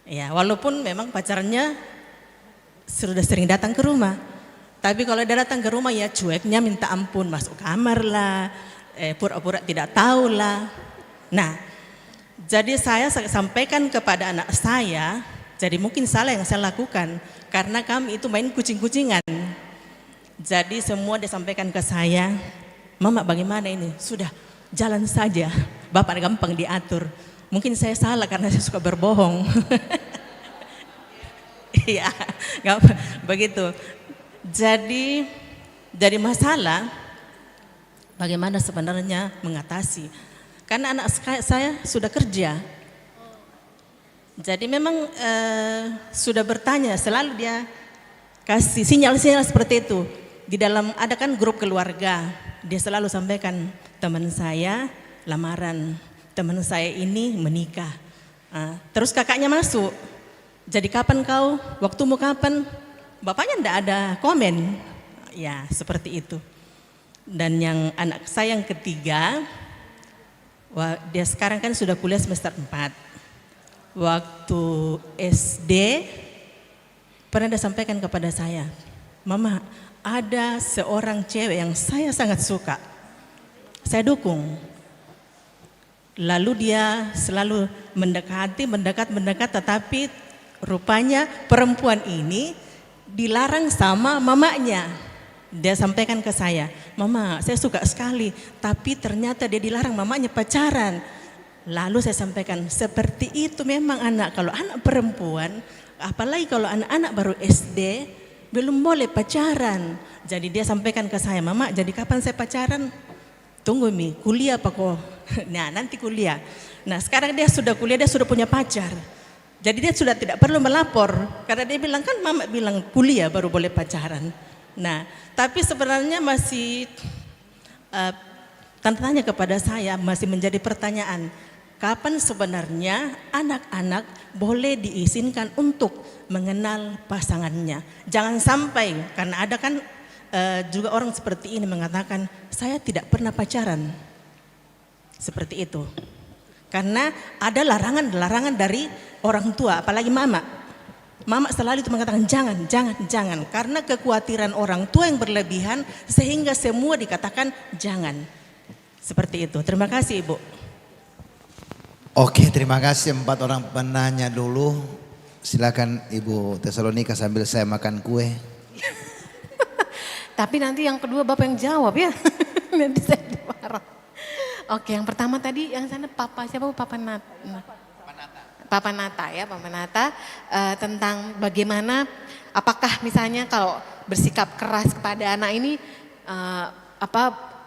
R: Ya, walaupun memang pacarnya sudah sering datang ke rumah. Tapi kalau dia datang ke rumah ya cueknya minta ampun, masuk kamar lah, pura-pura tidak tahu lah. Nah, jadi saya sampaikan kepada anak saya, jadi mungkin salah yang saya lakukan karena kami itu main kucing-kucingan. Jadi semua disampaikan ke saya, Mama bagaimana ini? Sudah jalan saja, Bapak gampang diatur. Mungkin saya salah karena saya suka berbohong. Iya, begitu. Jadi dari masalah bagaimana sebenarnya mengatasi. Karena anak saya sudah kerja. Jadi memang sudah bertanya, selalu dia kasih sinyal-sinyal seperti itu. di dalam ada kan grup keluarga, dia selalu sampaikan teman saya lamaran, teman saya ini menikah. Terus kakaknya masuk, jadi kapan kau, waktumu kapan? Bapaknya enggak ada komen, ya seperti itu. Dan yang anak saya yang ketiga, dia sekarang kan sudah kuliah semester 4. Waktu SD pernah dia sampaikan kepada saya, Mama, ada seorang cewek yang saya sangat suka, saya dukung. Lalu dia selalu mendekat, tetapi rupanya perempuan ini dilarang sama mamanya. Dia sampaikan ke saya, Mama, saya suka sekali, tapi ternyata dia dilarang mamanya pacaran. Lalu saya sampaikan, seperti itu memang anak, kalau anak perempuan, apalagi kalau anak-anak baru SD, belum boleh pacaran. Jadi dia sampaikan ke saya, Mama, jadi kapan saya pacaran? Tunggu Mi, kuliah apa kok? Nah nanti kuliah. Nah sekarang dia sudah kuliah, dia sudah punya pacar. Jadi dia sudah tidak perlu melapor, karena dia bilang kan Mama bilang kuliah baru boleh pacaran. Nah tapi sebenarnya masih tanda tanya kepada saya, masih menjadi pertanyaan. Kapan sebenarnya anak-anak boleh diizinkan untuk mengenal pasangannya? Jangan sampai, karena ada kan juga orang seperti ini mengatakan, saya tidak pernah pacaran. Seperti itu. Karena ada larangan dari orang tua, apalagi mama. Mama selalu itu mengatakan jangan. Karena kekhawatiran orang tua yang berlebihan sehingga semua dikatakan jangan. Seperti itu. Terima kasih Ibu.
F: Oke, terima kasih 4 orang penanya dulu. Silakan Ibu Tesalonika sambil saya makan kue.
G: Tapi nanti yang kedua Bapak yang jawab ya. Nanti saya marah. Oke, yang pertama tadi yang sana Papa siapa? Papa Nata tentang bagaimana apakah misalnya kalau bersikap keras kepada anak ini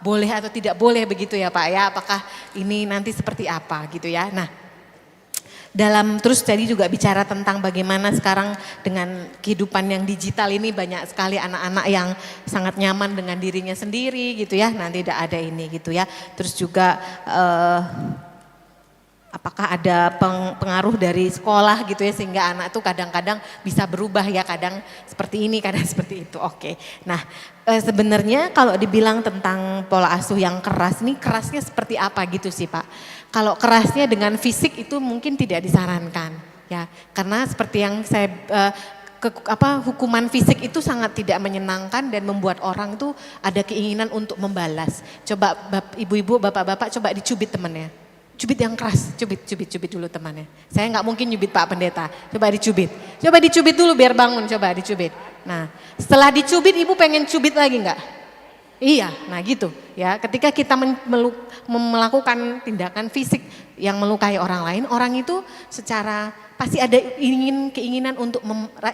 G: boleh atau tidak boleh begitu ya Pak ya, apakah ini nanti seperti apa gitu ya. Nah terus tadi juga bicara tentang bagaimana sekarang dengan kehidupan yang digital ini banyak sekali anak-anak yang sangat nyaman dengan dirinya sendiri gitu ya, nanti tidak ada ini gitu ya. Terus juga apakah ada pengaruh dari sekolah gitu ya sehingga anak itu kadang-kadang bisa berubah ya, kadang seperti ini, kadang seperti itu. Oke. Nah, sebenarnya kalau dibilang tentang pola asuh yang keras nih, kerasnya seperti apa gitu sih Pak? Kalau kerasnya dengan fisik itu mungkin tidak disarankan ya. Karena seperti yang saya hukuman fisik itu sangat tidak menyenangkan dan membuat orang tuh ada keinginan untuk membalas. Coba ibu-ibu, bapak-bapak coba dicubit temannya. Cubit yang keras, cubit dulu temannya. Saya nggak mungkin nyubit Pak Pendeta, coba dicubit dulu biar bangun, coba dicubit. Nah setelah dicubit ibu pengen cubit lagi nggak? Iya, nah gitu ya. Ketika kita melakukan tindakan fisik yang melukai orang lain, orang itu secara pasti ada keinginan untuk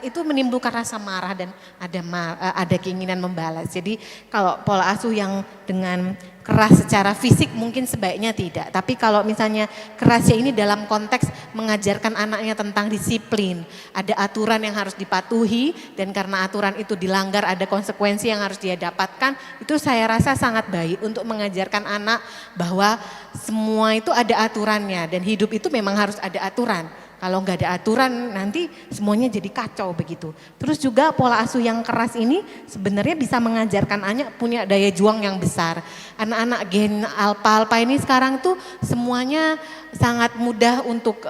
G: itu menimbulkan rasa marah dan ada keinginan membalas. Jadi kalau pola asuh yang dengan keras secara fisik mungkin sebaiknya tidak. Tapi kalau misalnya kerasnya ini dalam konteks mengajarkan anaknya tentang disiplin, ada aturan yang harus dipatuhi dan karena aturan itu dilanggar ada konsekuensi yang harus dia dapatkan, itu saya rasa sangat baik untuk mengajarkan anak bahwa semua itu ada aturannya dan hidup itu memang harus ada aturan. Kalau nggak ada aturan nanti semuanya jadi kacau begitu. Terus juga pola asuh yang keras ini sebenarnya bisa mengajarkan anak punya daya juang yang besar. Anak-anak gen alpha ini sekarang tuh semuanya sangat mudah untuk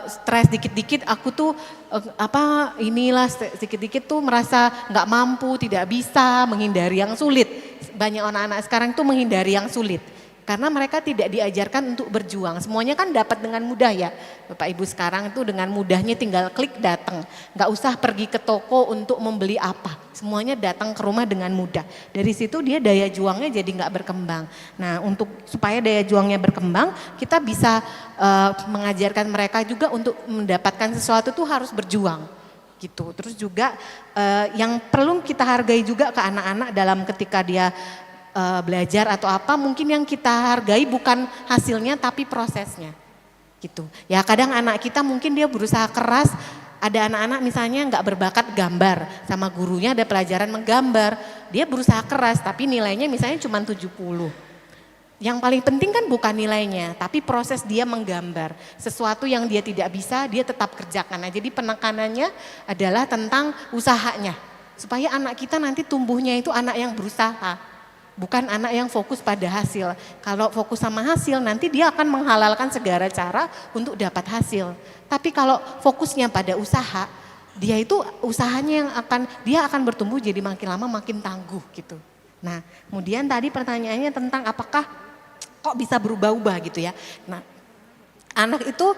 G: stres dikit-dikit. Aku tuh sedikit-dikit tuh merasa nggak mampu, tidak bisa, menghindari yang sulit. Banyak anak-anak sekarang tuh menghindari yang sulit. Karena mereka tidak diajarkan untuk berjuang. Semuanya kan dapat dengan mudah ya. Bapak Ibu sekarang itu dengan mudahnya tinggal klik datang. Nggak usah pergi ke toko untuk membeli apa. Semuanya datang ke rumah dengan mudah. Dari situ dia daya juangnya jadi nggak berkembang. Nah supaya daya juangnya berkembang kita bisa mengajarkan mereka juga untuk mendapatkan sesuatu tuh harus berjuang. Gitu. Terus juga yang perlu kita hargai juga ke anak-anak dalam ketika dia belajar atau apa, mungkin yang kita hargai bukan hasilnya tapi prosesnya gitu ya. Kadang anak kita mungkin dia berusaha keras, ada anak-anak misalnya nggak berbakat gambar, sama gurunya ada pelajaran menggambar, dia berusaha keras tapi nilainya misalnya cuma 70. Yang paling penting kan bukan nilainya, tapi proses dia menggambar. Sesuatu yang dia tidak bisa, dia tetap kerjakan. Nah, jadi penekanannya adalah tentang usahanya. Supaya anak kita nanti tumbuhnya itu anak yang berusaha. Bukan anak yang fokus pada hasil. Kalau fokus sama hasil, nanti dia akan menghalalkan segala cara untuk dapat hasil. Tapi kalau fokusnya pada usaha, dia itu usahanya dia akan bertumbuh jadi makin lama makin tangguh gitu. Nah, kemudian tadi pertanyaannya tentang apakah kok bisa berubah-ubah gitu ya. Nah, anak itu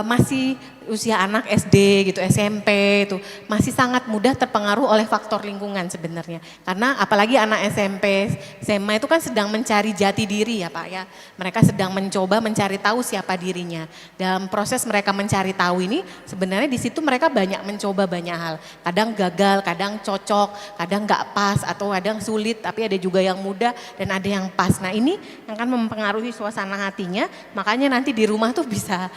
G: masih usia anak SD gitu, SMP itu masih sangat mudah terpengaruh oleh faktor lingkungan sebenarnya. Karena apalagi anak SMP, SMA itu kan sedang mencari jati diri ya Pak ya. Mereka sedang mencoba mencari tahu siapa dirinya. Dalam proses mereka mencari tahu ini sebenarnya di situ mereka banyak mencoba banyak hal. Kadang gagal, kadang cocok, kadang nggak pas atau kadang sulit, tapi ada juga yang mudah dan ada yang pas. Nah, ini yang akan mempengaruhi suasana hatinya, makanya nanti di rumah tuh bisa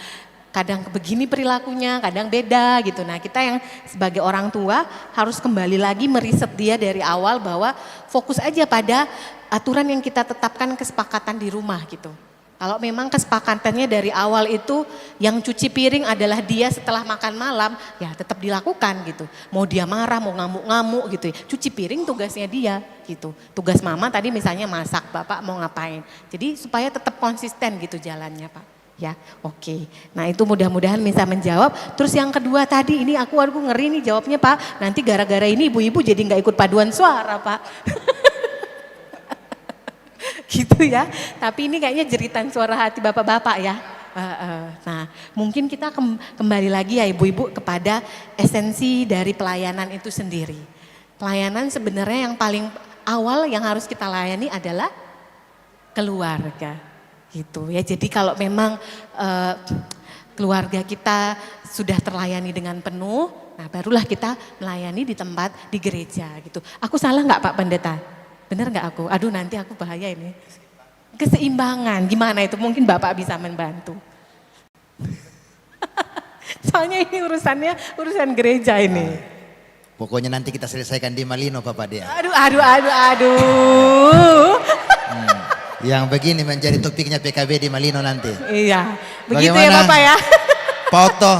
G: kadang begini perilakunya, kadang beda gitu. Nah, kita yang sebagai orang tua harus kembali lagi meriset dia dari awal bahwa fokus aja pada aturan yang kita tetapkan kesepakatan di rumah gitu. Kalau memang kesepakatannya dari awal itu yang cuci piring adalah dia setelah makan malam, ya tetap dilakukan gitu. Mau dia marah, mau ngamuk-ngamuk gitu ya. Cuci piring tugasnya dia gitu. Tugas mama tadi misalnya masak, bapak mau ngapain. Jadi supaya tetap konsisten gitu jalannya Pak. Ya, oke. Nah, itu mudah-mudahan bisa menjawab. Terus yang kedua tadi ini aku ngeri nih jawabnya Pak. Nanti gara-gara ini ibu-ibu jadi nggak ikut paduan suara Pak. Gitu ya. Tapi ini kayaknya jeritan suara hati bapak-bapak ya. Nah, mungkin kita kembali lagi ya ibu-ibu kepada esensi dari pelayanan itu sendiri. Pelayanan sebenarnya yang paling awal yang harus kita layani adalah keluarga. Gitu ya, jadi kalau memang keluarga kita sudah terlayani dengan penuh, nah barulah kita melayani di tempat di gereja gitu. Aku salah nggak Pak Pendeta? Bener nggak aku? Aduh nanti aku bahaya ini. Keseimbangan, gimana itu? Mungkin Bapak bisa membantu. Soalnya ini urusan gereja ini.
F: Pokoknya nanti kita selesaikan di Malino Bapak dia.
G: Aduh.
F: Yang begini menjadi topiknya PKB di Malino nanti.
G: Iya, begitu
F: bagaimana?
G: Ya Bapak ya.
F: Pak Otto,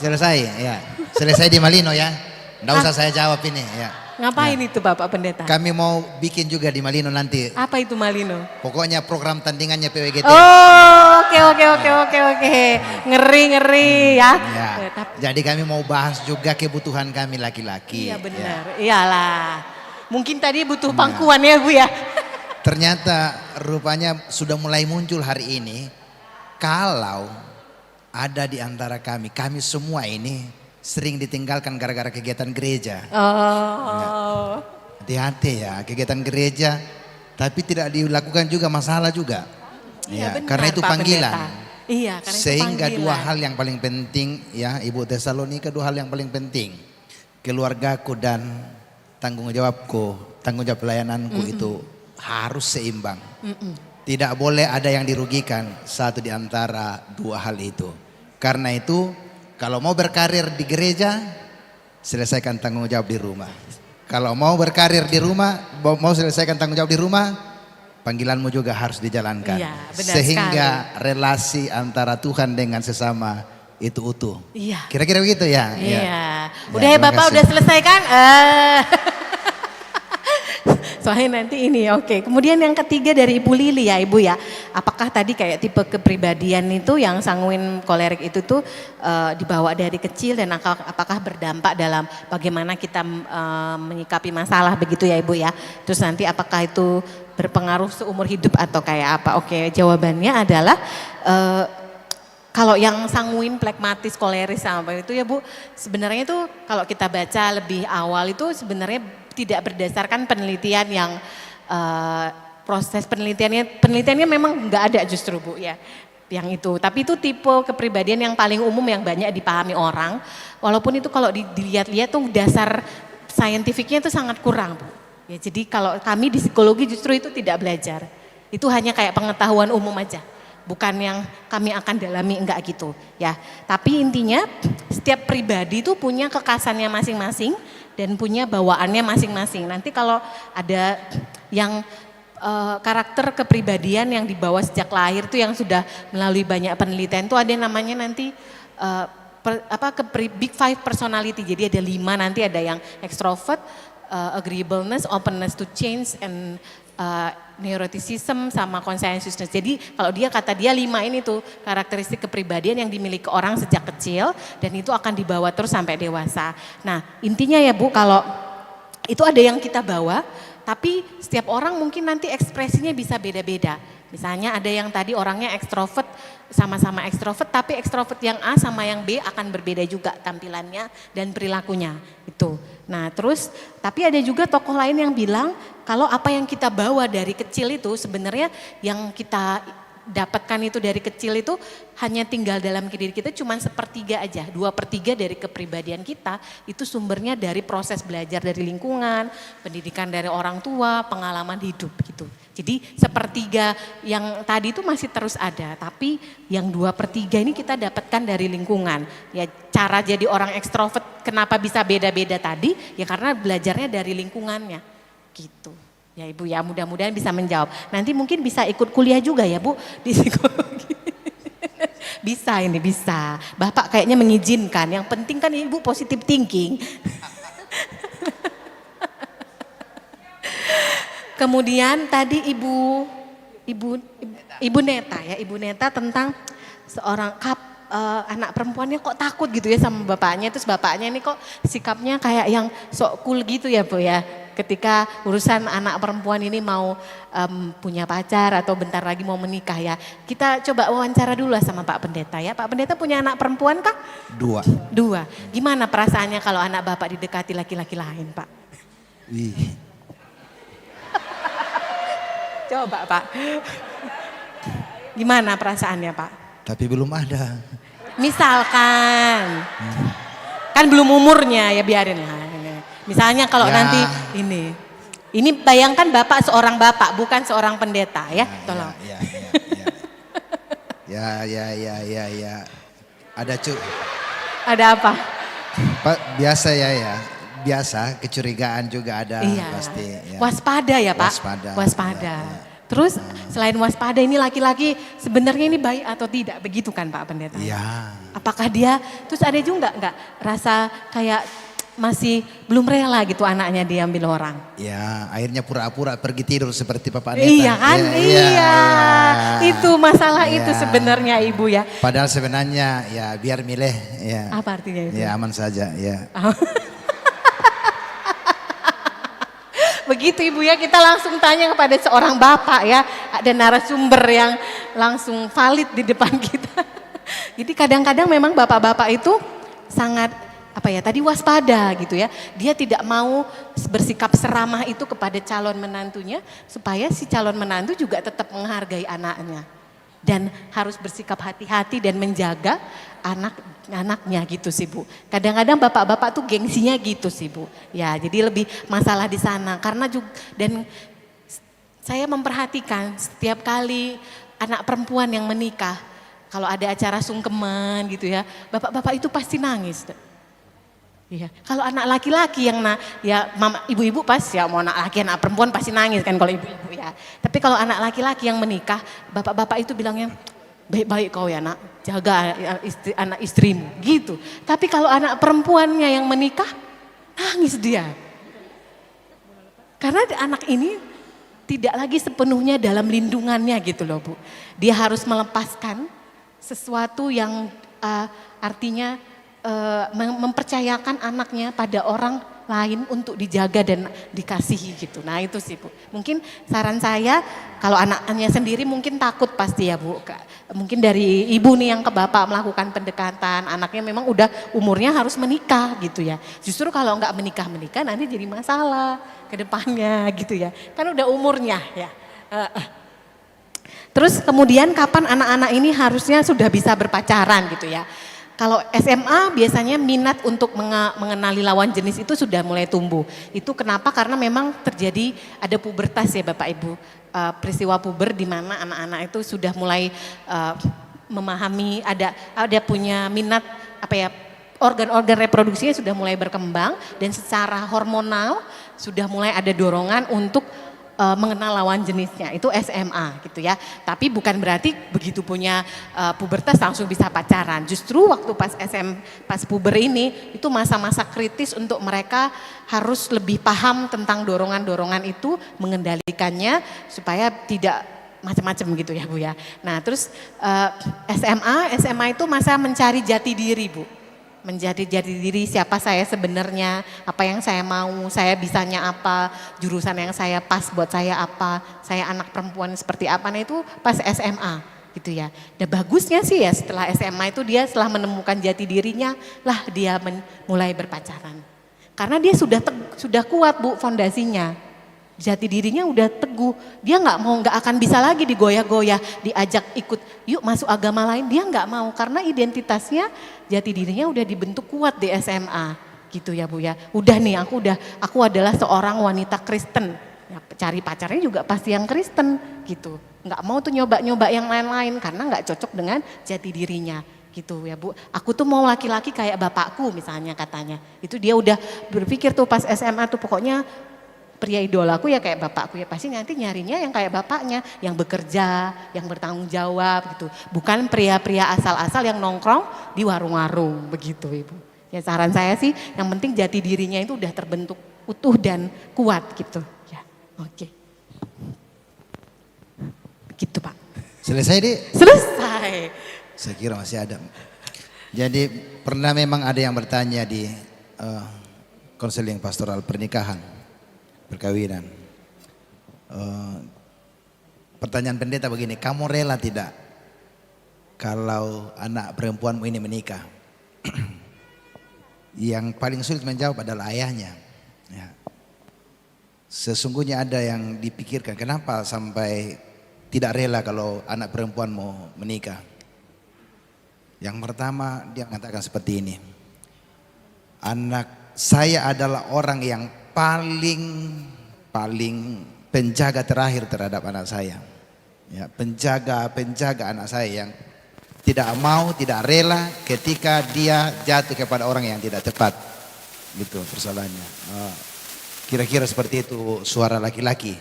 F: selesai ya. Selesai di Malino ya. Nggak usah saya jawab ini ya.
G: Ngapain itu Bapak Pendeta?
F: Kami mau bikin juga di Malino nanti.
G: Apa itu Malino?
F: Pokoknya program tandingannya PWGT.
G: Oh, oke. Ngeri ya.
F: Ya. Jadi kami mau bahas juga kebutuhan kami laki-laki.
G: Iya benar, iyalah. Mungkin tadi butuh pangkuan ya Bu ya.
F: Ternyata rupanya sudah mulai muncul hari ini, kalau ada di antara kami semua ini sering ditinggalkan gara-gara kegiatan gereja.
G: Oh.
F: Hati-hati ya, kegiatan gereja tapi tidak dilakukan juga masalah juga.
G: Iya, benar,
F: karena itu
G: Pak
F: panggilan.
G: Pendeta. Iya, karena
F: sehingga
G: itu panggilan.
F: dua hal yang paling penting ya Ibu Tesalonika, dua hal yang paling penting. Keluargaku dan tanggung jawabku, tanggung jawab pelayananku itu harus seimbang. Tidak boleh ada yang dirugikan satu di antara dua hal itu. Karena itu kalau mau berkarir di gereja, selesaikan tanggung jawab di rumah. Kalau mau berkarir di rumah, mau selesaikan tanggung jawab di rumah, panggilanmu juga harus dijalankan.
G: Iya, benar
F: sehingga
G: sekali.
F: relasi antara Tuhan dengan sesama itu utuh.
G: Iya.
F: Kira-kira begitu ya?
G: Iya. Udah
F: Ya,
G: ya Bapak,
F: kasih.
G: udah selesai kan? Soalnya nanti ini oke. Kemudian yang ketiga dari Ibu Lili ya Ibu ya. Apakah tadi kayak tipe kepribadian itu yang sanguin kolerik itu tuh dibawa dari kecil dan apakah berdampak dalam bagaimana kita menyikapi masalah begitu ya Ibu ya. Terus nanti apakah itu berpengaruh seumur hidup atau kayak apa? Oke, jawabannya adalah kalau yang sanguin, plekmatis, koleris sama itu ya Bu, sebenarnya itu kalau kita baca lebih awal itu sebenarnya tidak berdasarkan penelitian yang proses penelitiannya memang nggak ada justru Bu ya yang itu. Tapi itu tipe kepribadian yang paling umum yang banyak dipahami orang. Walaupun itu kalau dilihat-lihat tuh dasar saintifiknya itu sangat kurang Bu. Ya, jadi kalau kami di psikologi justru itu tidak belajar. Itu hanya kayak pengetahuan umum aja. Bukan yang kami akan dalami, enggak gitu ya. Tapi intinya setiap pribadi itu punya kekhasannya masing-masing dan punya bawaannya masing-masing. Nanti kalau ada yang karakter kepribadian yang dibawa sejak lahir tuh yang sudah melalui banyak penelitian tuh ada namanya nanti Big Five personality. Jadi ada 5, nanti ada yang extrovert, agreeableness, openness to change, and neuroticism sama consensusness. Jadi kalau kata dia 5 ini tuh karakteristik kepribadian yang dimiliki orang sejak kecil dan itu akan dibawa terus sampai dewasa. Nah intinya ya Bu, kalau itu ada yang kita bawa, tapi setiap orang mungkin nanti ekspresinya bisa beda-beda. Misalnya ada yang tadi orangnya ekstrovert, sama-sama ekstrovert, tapi ekstrovert yang A sama yang B akan berbeda juga tampilannya dan perilakunya itu. Nah terus, tapi ada juga tokoh lain yang bilang kalau apa yang kita bawa dari kecil itu sebenarnya yang kita dapatkan itu dari kecil itu hanya tinggal dalam diri kita cuma 1/3 aja, 2/3 dari kepribadian kita itu sumbernya dari proses belajar dari lingkungan, pendidikan dari orang tua, pengalaman hidup gitu. Jadi 1/3 yang tadi itu masih terus ada, tapi yang 2/3 ini kita dapatkan dari lingkungan. Ya cara jadi orang ekstrovert kenapa bisa beda-beda tadi? Ya karena belajarnya dari lingkungannya gitu. Ya Ibu ya, mudah-mudahan bisa menjawab. Nanti mungkin bisa ikut kuliah juga ya Bu di psikologi. Bisa ini, bisa. Bapak kayaknya mengizinkan, yang penting kan Ibu positive thinking. Kemudian tadi Ibu Neta ya, Ibu Neta tentang seorang anak perempuannya kok takut gitu ya sama bapaknya, terus bapaknya ini kok sikapnya kayak yang sok cool gitu ya Bu ya. Ketika urusan anak perempuan ini mau punya pacar atau bentar lagi mau menikah ya. Kita coba wawancara dulu lah sama Pak Pendeta ya. Pak Pendeta punya anak perempuan kah?
F: 2.
G: Gimana perasaannya kalau anak Bapak didekati laki-laki lain Pak?
F: Wih.
G: Coba Pak. Gimana perasaannya Pak?
F: Tapi belum ada.
G: Misalkan. Kan belum umurnya ya biarin lah. Misalnya kalau nanti ini bayangkan Bapak seorang bapak bukan seorang pendeta ya, tolong.
F: Ya.
G: Ada apa?
F: Pak, biasa ya. Biasa kecurigaan juga ada pasti. Ya.
G: Waspada ya Pak. Waspada. Terus selain waspada ini laki-laki sebenarnya ini baik atau tidak begitu kan Pak Pendeta?
F: Iya.
G: Apakah dia terus ada juga enggak rasa kayak masih belum rela gitu anaknya diambil orang?
F: Ya, akhirnya pura-pura pergi tidur seperti Papa Neta.
G: Iya kan? Iya. Itu masalah
F: Iya.
G: itu sebenarnya Ibu ya.
F: Padahal sebenarnya ya biar milih ya.
G: Apa artinya itu?
F: Ya aman saja ya.
G: Begitu Ibu ya, kita langsung tanya kepada seorang bapak ya. Ada narasumber yang langsung valid di depan kita. Jadi kadang-kadang memang bapak-bapak itu sangat tadi waspada gitu ya. Dia tidak mau bersikap seramah itu kepada calon menantunya supaya si calon menantu juga tetap menghargai anaknya. Dan harus bersikap hati-hati dan menjaga anaknya gitu sih Bu. Kadang-kadang bapak-bapak tuh gengsinya gitu sih Bu. Ya jadi lebih masalah di sana karena juga dan saya memperhatikan setiap kali anak perempuan yang menikah kalau ada acara sungkeman gitu ya, bapak-bapak itu pasti nangis. Iya, kalau anak laki-laki yang mama ibu-ibu pas ya mau anak laki anak perempuan pasti nangis kan kalau ibu-ibu ya. Tapi kalau anak laki-laki yang menikah, bapak-bapak itu bilangnya baik-baik kau ya nak, jaga anak istrimu gitu. Tapi kalau anak perempuannya yang menikah, nangis dia. Karena anak ini tidak lagi sepenuhnya dalam lindungannya gitu loh Bu. Dia harus melepaskan sesuatu yang artinya mempercayakan anaknya pada orang lain untuk dijaga dan dikasihi gitu. Nah itu sih Bu. Mungkin saran saya kalau anaknya sendiri mungkin takut pasti ya Bu. Mungkin dari ibu nih yang ke bapak melakukan pendekatan, anaknya memang udah umurnya harus menikah gitu ya. Justru kalau nggak menikah nanti jadi masalah ke depannya gitu ya. Kan udah umurnya ya. Terus kemudian kapan anak-anak ini harusnya sudah bisa berpacaran gitu ya. Kalau SMA biasanya minat untuk mengenali lawan jenis itu sudah mulai tumbuh. Itu kenapa? Karena memang terjadi ada pubertas ya Bapak Ibu. Peristiwa puber di mana anak-anak itu sudah mulai memahami ada punya minat organ-organ reproduksinya sudah mulai berkembang dan secara hormonal sudah mulai ada dorongan untuk mengenal lawan jenisnya, itu SMA gitu ya. Tapi bukan berarti begitu punya pubertas langsung bisa pacaran. Justru waktu pas puber ini itu masa-masa kritis untuk mereka harus lebih paham tentang dorongan-dorongan itu, mengendalikannya supaya tidak macam-macam gitu ya Bu ya. Nah terus SMA itu masa mencari jati diri Bu. Menjadi jati diri siapa saya sebenarnya, apa yang saya mau, saya bisanya apa, jurusan yang saya pas buat saya apa, saya anak perempuan seperti apa, nah itu pas SMA gitu ya. Dan bagusnya sih ya setelah SMA itu dia setelah menemukan jati dirinya lah dia mulai berpacaran. Karena dia sudah kuat Bu fondasinya. Jati dirinya udah teguh, dia nggak akan bisa lagi digoyah-goyah, diajak ikut yuk masuk agama lain, dia nggak mau karena identitasnya, jati dirinya udah dibentuk kuat di SMA gitu ya Bu ya. Udah nih aku adalah seorang wanita Kristen, ya, cari pacarnya juga pasti yang Kristen gitu, nggak mau tuh nyoba-nyoba yang lain-lain karena nggak cocok dengan jati dirinya. Gitu ya Bu, aku tuh mau laki-laki kayak bapakku misalnya katanya, itu dia udah berpikir tuh pas SMA tuh pokoknya pria idolaku ya kayak bapakku, ya pasti nanti nyarinya yang kayak bapaknya, yang bekerja, yang bertanggung jawab gitu. Bukan pria-pria asal-asal yang nongkrong di warung-warung begitu Ibu. Ya saran saya sih yang penting jati dirinya itu udah terbentuk utuh dan kuat gitu. Ya, oke. Gitu Pak.
F: Selesai Dik?
G: Selesai.
F: Saya kira masih ada. Jadi pernah memang ada yang bertanya di konseling pastoral pernikahan, perkawinan. Pertanyaan pendeta begini, kamu rela tidak kalau anak perempuanmu ini menikah? Yang paling sulit menjawab adalah ayahnya. Ya. Sesungguhnya ada yang dipikirkan, kenapa sampai tidak rela kalau anak perempuanmu menikah? Yang pertama dia mengatakan seperti ini, anak saya adalah orang yang paling penjaga terakhir terhadap anak saya. Ya, penjaga anak saya yang tidak mau, tidak rela ketika dia jatuh kepada orang yang tidak tepat. Gitu persoalannya. Kira-kira seperti itu suara laki-laki.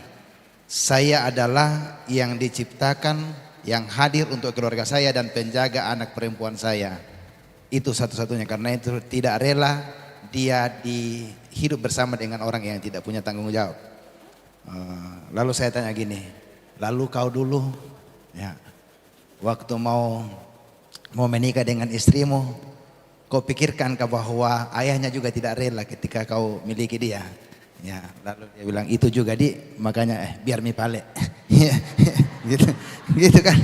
F: Saya adalah yang diciptakan, yang hadir untuk keluarga saya dan penjaga anak perempuan saya. Itu satu-satunya, karena itu tidak rela dia hidup bersama dengan orang yang tidak punya tanggung jawab. Lalu saya tanya gini, lalu kau dulu ya, waktu mau menikah dengan istrimu, kau pikirkan bahwa ayahnya juga tidak rela ketika kau miliki dia? Ya, lalu dia bilang itu juga makanya biar mi pale. gitu kan,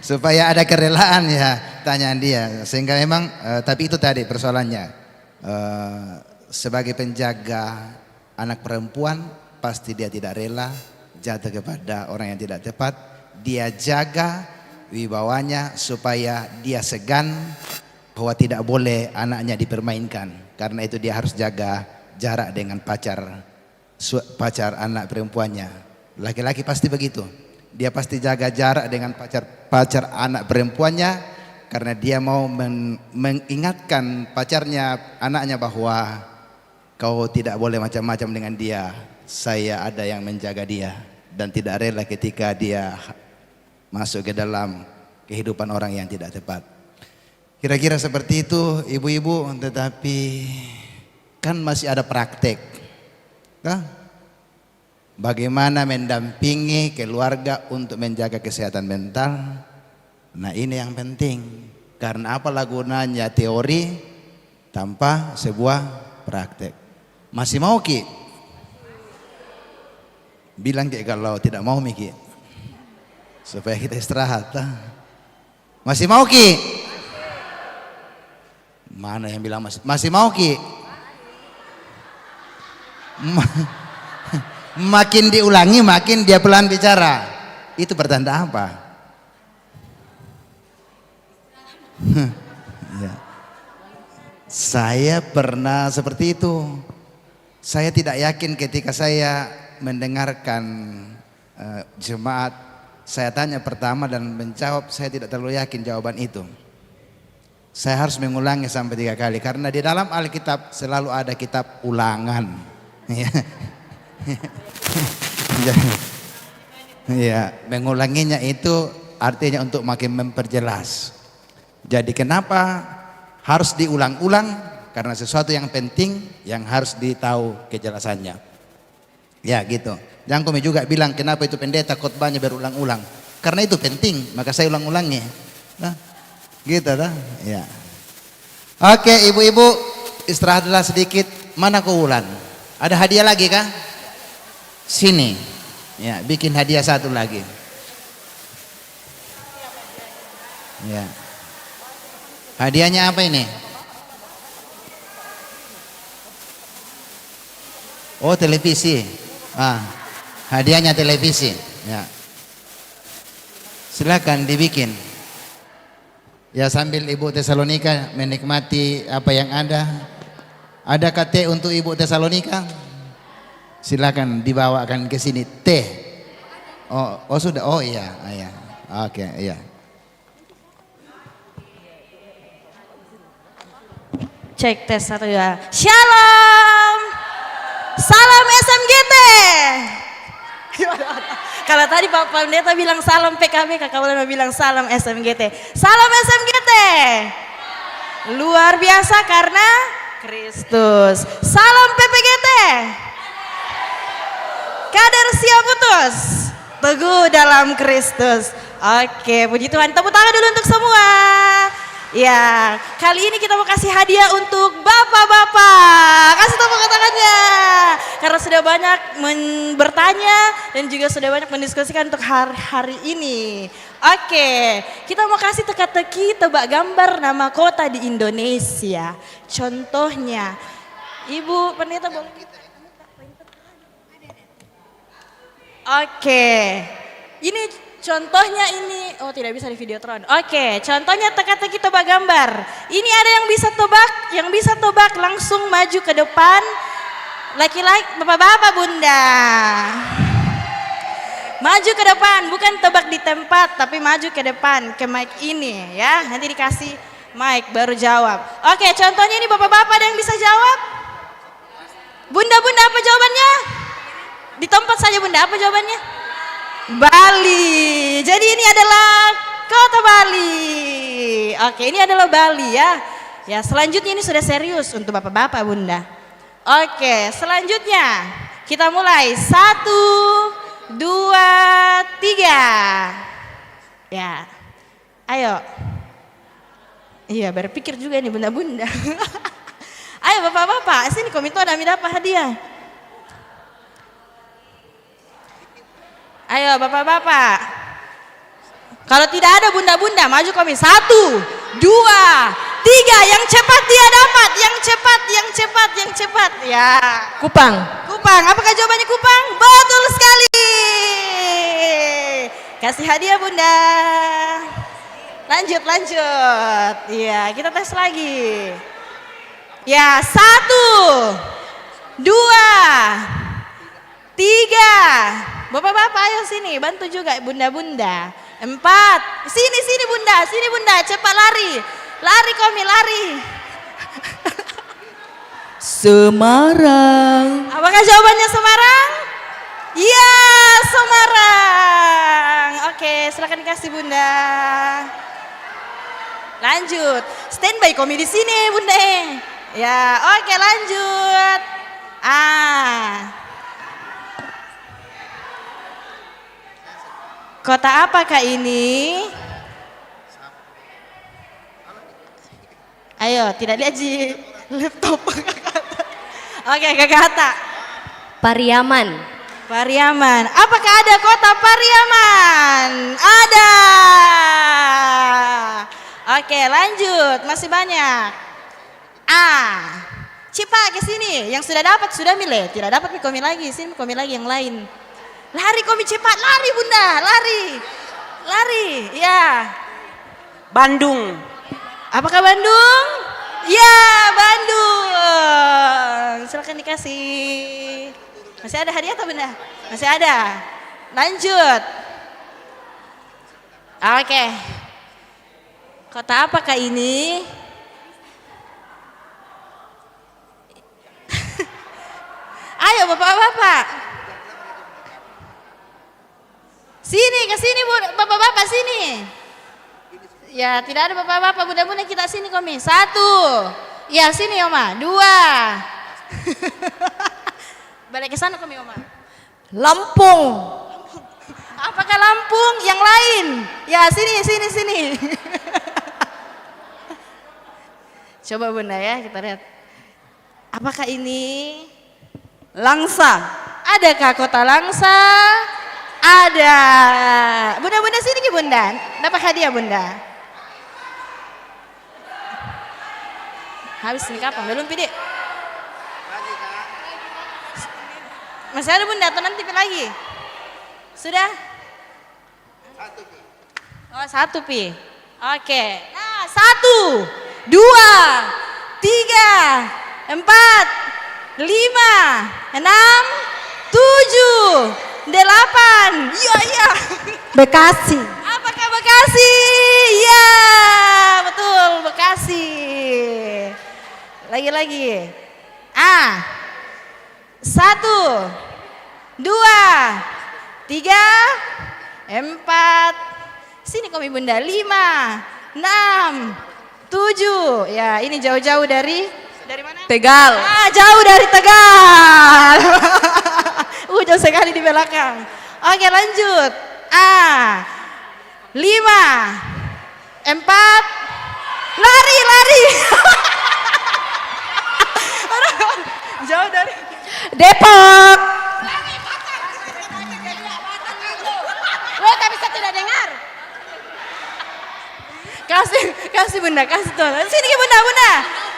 F: supaya ada kerelaan ya, tanyaan dia. Sehingga memang tapi itu tadi persoalannya. Sebagai penjaga anak perempuan pasti dia tidak rela jatuh kepada orang yang tidak tepat. Dia jaga wibawanya supaya dia segan bahwa tidak boleh anaknya dipermainkan. Karena itu dia harus jaga jarak dengan pacar anak perempuannya. Laki-laki pasti begitu, dia pasti jaga jarak dengan pacar anak perempuannya. Karena dia mau mengingatkan pacarnya, anaknya bahwa kau tidak boleh macam-macam dengan dia. Saya ada yang menjaga dia dan tidak rela ketika dia masuk ke dalam kehidupan orang yang tidak tepat. Kira-kira seperti itu ibu-ibu, tetapi kan masih ada praktek. Bagaimana mendampingi keluarga untuk menjaga kesehatan mental? Nah ini yang penting, karena apalah gunanya teori tanpa sebuah praktek. Masih mau Ki? Bilang Ki kalau tidak mau Ki, supaya kita istirahat. Masih mau Ki? Mana yang bilang masih mau Ki? Makin diulangi makin dia pelan bicara. Itu pertanda apa? Ya. Saya pernah seperti itu. Saya tidak yakin ketika saya mendengarkan jemaat. Saya tanya pertama dan menjawab, saya tidak terlalu yakin jawaban itu. Saya harus mengulangi sampai 3 kali karena di dalam Alkitab selalu ada kitab ulangan. Ya, mengulanginya itu artinya untuk makin memperjelas. Jadi kenapa harus diulang-ulang? Karena sesuatu yang penting yang harus ditahu kejelasannya. Ya gitu. Jangan kami juga bilang kenapa itu pendeta khotbahnya berulang-ulang. Karena itu penting, maka saya ulang-ulangi. Nah, gitu dah. Ya. Oke, ibu-ibu istirahatlah sedikit. Mana Wulan? Ada hadiah lagi kah? Sini. Ya, bikin hadiah satu lagi. Ya. Hadiahnya apa ini? Oh, televisi. Hadiahnya televisi. Ya. Silakan dibikin. Ya, sambil Ibu Tesalonika menikmati apa yang ada. Ada teh untuk Ibu Tesalonika? Silakan dibawakan ke sini teh. Oh sudah. Oh iya, iya. Oke, iya.
M: Cek tes 1 ya. Shalom. Salam SMGT. Kalau tadi Pak Pendeta bilang salam PKB, Kakak Wulan bilang salam SMGT. Salam SMGT. Luar biasa karena Kristus. Salam PPGT. Kader siap putus. Teguh dalam Kristus. Oke, puji Tuhan. Tepuk tangan dulu untuk semua. Ya, kali ini kita mau kasih hadiah untuk bapak-bapak. Kasih tepuk tangannya. Karena sudah banyak bertanya dan juga sudah banyak mendiskusikan untuk hari ini. Oke, kita mau kasih teka-teki tebak gambar nama kota di Indonesia. Contohnya, Ibu Pendeta boleh. Oke, ini contohnya ini, oh tidak bisa di videotron. Oke, contohnya teka-teki tebak gambar. Ini ada yang bisa tebak langsung maju ke depan. Laki-laki, bapak-bapak, bunda. Maju ke depan, bukan tebak di tempat, tapi maju ke depan, ke mic ini ya. Nanti dikasih mic baru jawab. Oke, contohnya ini bapak-bapak ada yang bisa jawab? Bunda-bunda apa jawabannya? Di tempat saja bunda, apa jawabannya? Bali. Jadi ini adalah kota Bali. Oke, ini adalah Bali ya. Ya, selanjutnya ini sudah serius untuk bapak-bapak bunda. Oke, selanjutnya kita mulai 1, 2, 3. Ya, ayo. Iya, berpikir juga nih bunda-bunda. Ayo bapak-bapak, sini komito ada dapat hadiah. Ayo bapak-bapak. Kalau tidak ada bunda-bunda, maju kami. 1, 2, 3. Yang cepat dia dapat. Yang cepat. Ya.
G: Kupang.
M: Apakah jawabannya Kupang? Betul sekali. Kasih hadiah bunda. Lanjut. Iya, kita tes lagi. Ya, 1, 2, 3. Bapak-bapak ayo sini, bantu juga bunda-bunda. 4. Sini bunda, cepat lari. Lari kami, lari.
G: Semarang.
M: Apakah jawabannya Semarang? Iya, Semarang. Oke, silakan dikasih bunda. Lanjut. Standby kami di sini bunda. Ya, oke lanjut. Kota apakah ini? Ayo, tidak lihat di laptop. Oke, Kakak Hatta.
H: Pariaman.
M: Apakah ada kota Pariaman? Ada. Oke, lanjut. Masih banyak. Cepat ke sini. Yang sudah dapat sudah milih. Tidak dapat komi lagi. Sini komi lagi yang lain. Lari komi cepat, lari bunda, lari, ya.
G: Bandung.
M: Apakah Bandung? Ya, Bandung. Silakan dikasih. Masih ada hadiah atau bunda? Masih ada. Lanjut. Oke. Kota apakah ini? Ayo bapak-bapak. Sini, ke sini Bu, bapak-bapak sini. Ya, tidak ada bapak-bapak, mudah-mudahan kita sini Komi. 1. Ya, sini Oma. 2. Balik ke sana Komi Oma. Lampung. Apakah Lampung yang lain? Ya, sini. Coba Bunda ya, kita lihat. Apakah ini Langsa? Adakah kota Langsa? Ada. Bunda sini ke Bunda. Dapat hadiah Bunda. Habis nih kapan? Belum Pidi? Masih ada Bunda atau nanti lagi? Sudah? 1 Pi. Oh 1 Pi. Oke. Nah 1, 2, 3, 4, 5, 6, 7, 8. Iya.
P: Bekasi.
M: Apakah Bekasi? Iya, betul Bekasi. Lagi. 1, 2, 3, 4. Sini Komi Bunda. 5, 6, 7. Ya, ini jauh-jauh dari mana?
G: Tegal.
M: Jauh dari Tegal. Jauh sekali di belakang. Oke, lanjut. 5, 4. Lari. Jauh dari
P: Depok.
M: Tapi saya tidak dengar. Kasih Bunda, kasih tuh. Sini ke Bunda.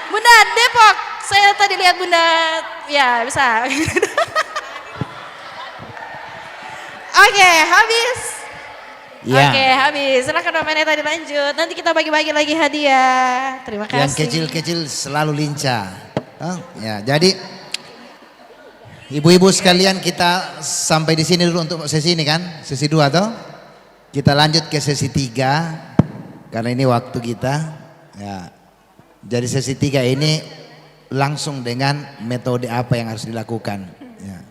M: Bunda, Depok. Saya tadi lihat Bunda, ya bisa. Oke, habis.
F: Ya.
M: Oke, habis. Silakan Bapak Pendeta dilanjut. Nanti kita bagi-bagi lagi hadiah. Terima kasih.
F: Yang kecil-kecil selalu lincah. Ya, jadi ibu-ibu sekalian kita sampai di sini dulu untuk sesi ini kan, sesi 2 toh. Kita lanjut ke sesi 3 karena ini waktu kita. Ya. Jadi sesi 3 ini langsung dengan metode apa yang harus dilakukan. Ya.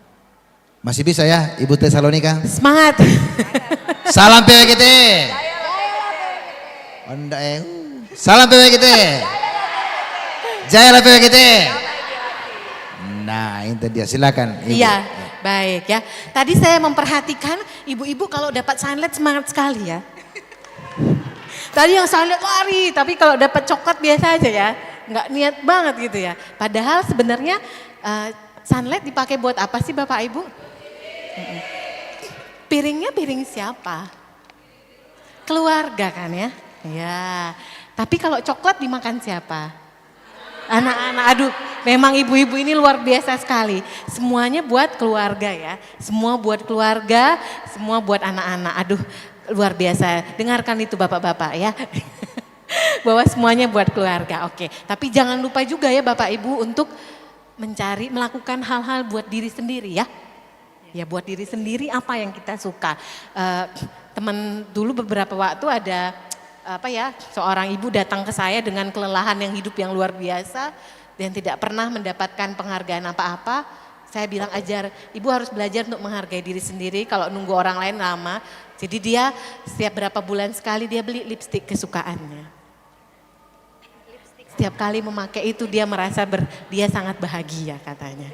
F: Masih bisa ya Ibu Tesalonika?
G: Semangat.
F: Salam PWGT. Salam PWGT. Jayalah PWGT. Nah itu dia, silakan Ibu.
G: Iya, baik ya. Tadi saya memperhatikan ibu-ibu kalau dapat sunlight semangat sekali ya. Tadi yang sunlight lari, tapi kalau dapat coklat biasa aja ya. Nggak niat banget gitu ya. Padahal sebenarnya sunlight dipakai buat apa sih Bapak Ibu? Piringnya piring siapa? Keluarga kan ya? Ya. Tapi kalau coklat dimakan siapa? Anak-anak. Aduh, memang ibu-ibu ini luar biasa sekali. Semuanya buat keluarga ya. Semua buat keluarga, semua buat anak-anak. Aduh, luar biasa. Dengarkan itu Bapak-bapak ya. Bahwa semuanya buat keluarga. Oke. Tapi jangan lupa juga ya Bapak Ibu untuk melakukan hal-hal buat diri sendiri ya. Ya buat diri sendiri apa yang kita suka. Teman dulu beberapa waktu ada seorang ibu datang ke saya dengan kelelahan yang hidup yang luar biasa dan tidak pernah mendapatkan penghargaan apa-apa. Saya bilang ibu harus belajar untuk menghargai diri sendiri, kalau nunggu orang lain lama. Jadi dia setiap berapa bulan sekali dia beli lipstik kesukaannya. Setiap kali memakai itu dia merasa dia sangat bahagia katanya.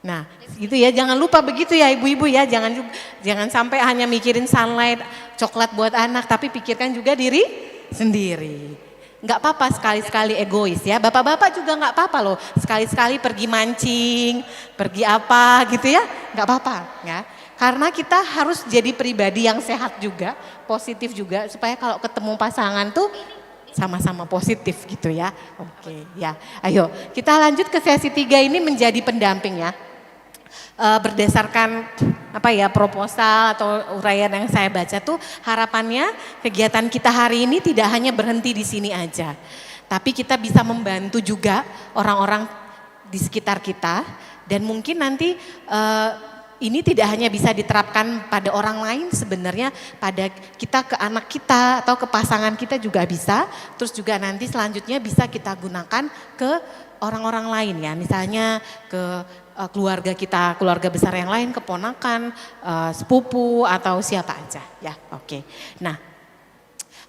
G: Nah itu ya, jangan lupa begitu ya ibu-ibu ya, jangan sampai hanya mikirin sunlight, coklat buat anak, tapi pikirkan juga diri sendiri. Nggak apa-apa sekali-sekali egois ya, bapak-bapak juga nggak apa-apa loh, sekali-sekali pergi mancing, pergi apa gitu ya, nggak apa-apa ya. Karena kita harus jadi pribadi yang sehat juga, positif juga, supaya kalau ketemu pasangan tuh sama-sama positif gitu ya. Oke ya, ayo kita lanjut ke sesi 3 ini menjadi pendamping ya. Berdasarkan proposal atau uraian yang saya baca tuh harapannya kegiatan kita hari ini tidak hanya berhenti di sini aja. Tapi kita bisa membantu juga orang-orang di sekitar kita dan mungkin nanti ini tidak hanya bisa diterapkan pada orang lain, sebenarnya pada kita ke anak kita atau ke pasangan kita juga bisa. Terus juga nanti selanjutnya bisa kita gunakan ke orang-orang lain ya, misalnya ke keluarga kita, keluarga besar yang lain, keponakan, sepupu atau siapa aja ya. Oke. Nah,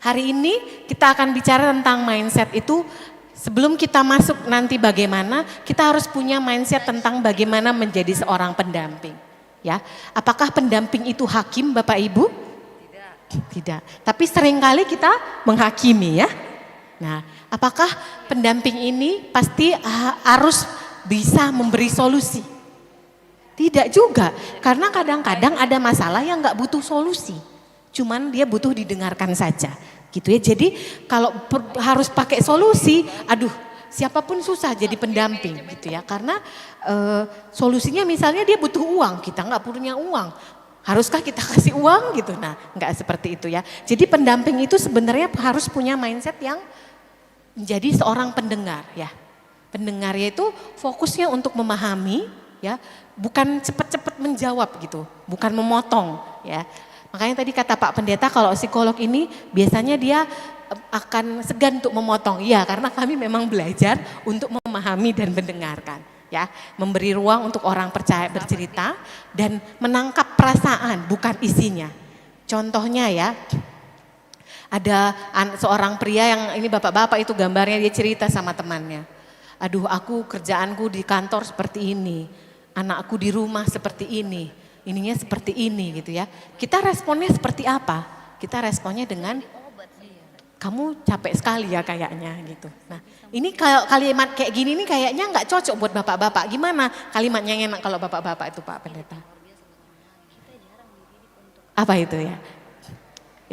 G: hari ini kita akan bicara tentang mindset itu. Sebelum kita masuk nanti bagaimana, kita harus punya mindset tentang bagaimana menjadi seorang pendamping. Ya, apakah pendamping itu hakim, Bapak Ibu? Tidak. Tapi seringkali kita menghakimi ya. Nah, apakah pendamping ini pasti harus bisa memberi solusi? Tidak juga, karena kadang-kadang ada masalah yang nggak butuh solusi, cuman dia butuh didengarkan saja. Gitu ya. Jadi kalau harus pakai solusi, aduh, siapapun susah jadi pendamping gitu ya. Karena solusinya misalnya dia butuh uang, kita nggak punya uang. Haruskah kita kasih uang gitu? Nah, nggak seperti itu ya. Jadi pendamping itu sebenarnya harus punya mindset yang menjadi seorang pendengar ya. Pendengarnya itu fokusnya untuk memahami ya, bukan cepat-cepat menjawab gitu, bukan memotong ya. Makanya tadi kata Pak Pendeta kalau psikolog ini biasanya dia akan segan untuk memotong. Iya, karena kami memang belajar untuk memahami dan mendengarkan. Ya, memberi ruang untuk orang percaya bercerita dan menangkap perasaan bukan isinya. Contohnya ya, ada seorang pria yang ini bapak-bapak itu gambarnya dia cerita sama temannya. Aduh, aku kerjaanku di kantor seperti ini, anakku di rumah seperti ini. Ininya seperti ini gitu ya. Kita responnya seperti apa? Kita responnya dengan kamu capek sekali ya kayaknya gitu. Nah, ini kalau kalimat kayak gini nih kayaknya nggak cocok buat bapak-bapak. Gimana kalimatnya yang enak kalau bapak-bapak itu Pak Pendeta? Apa itu ya?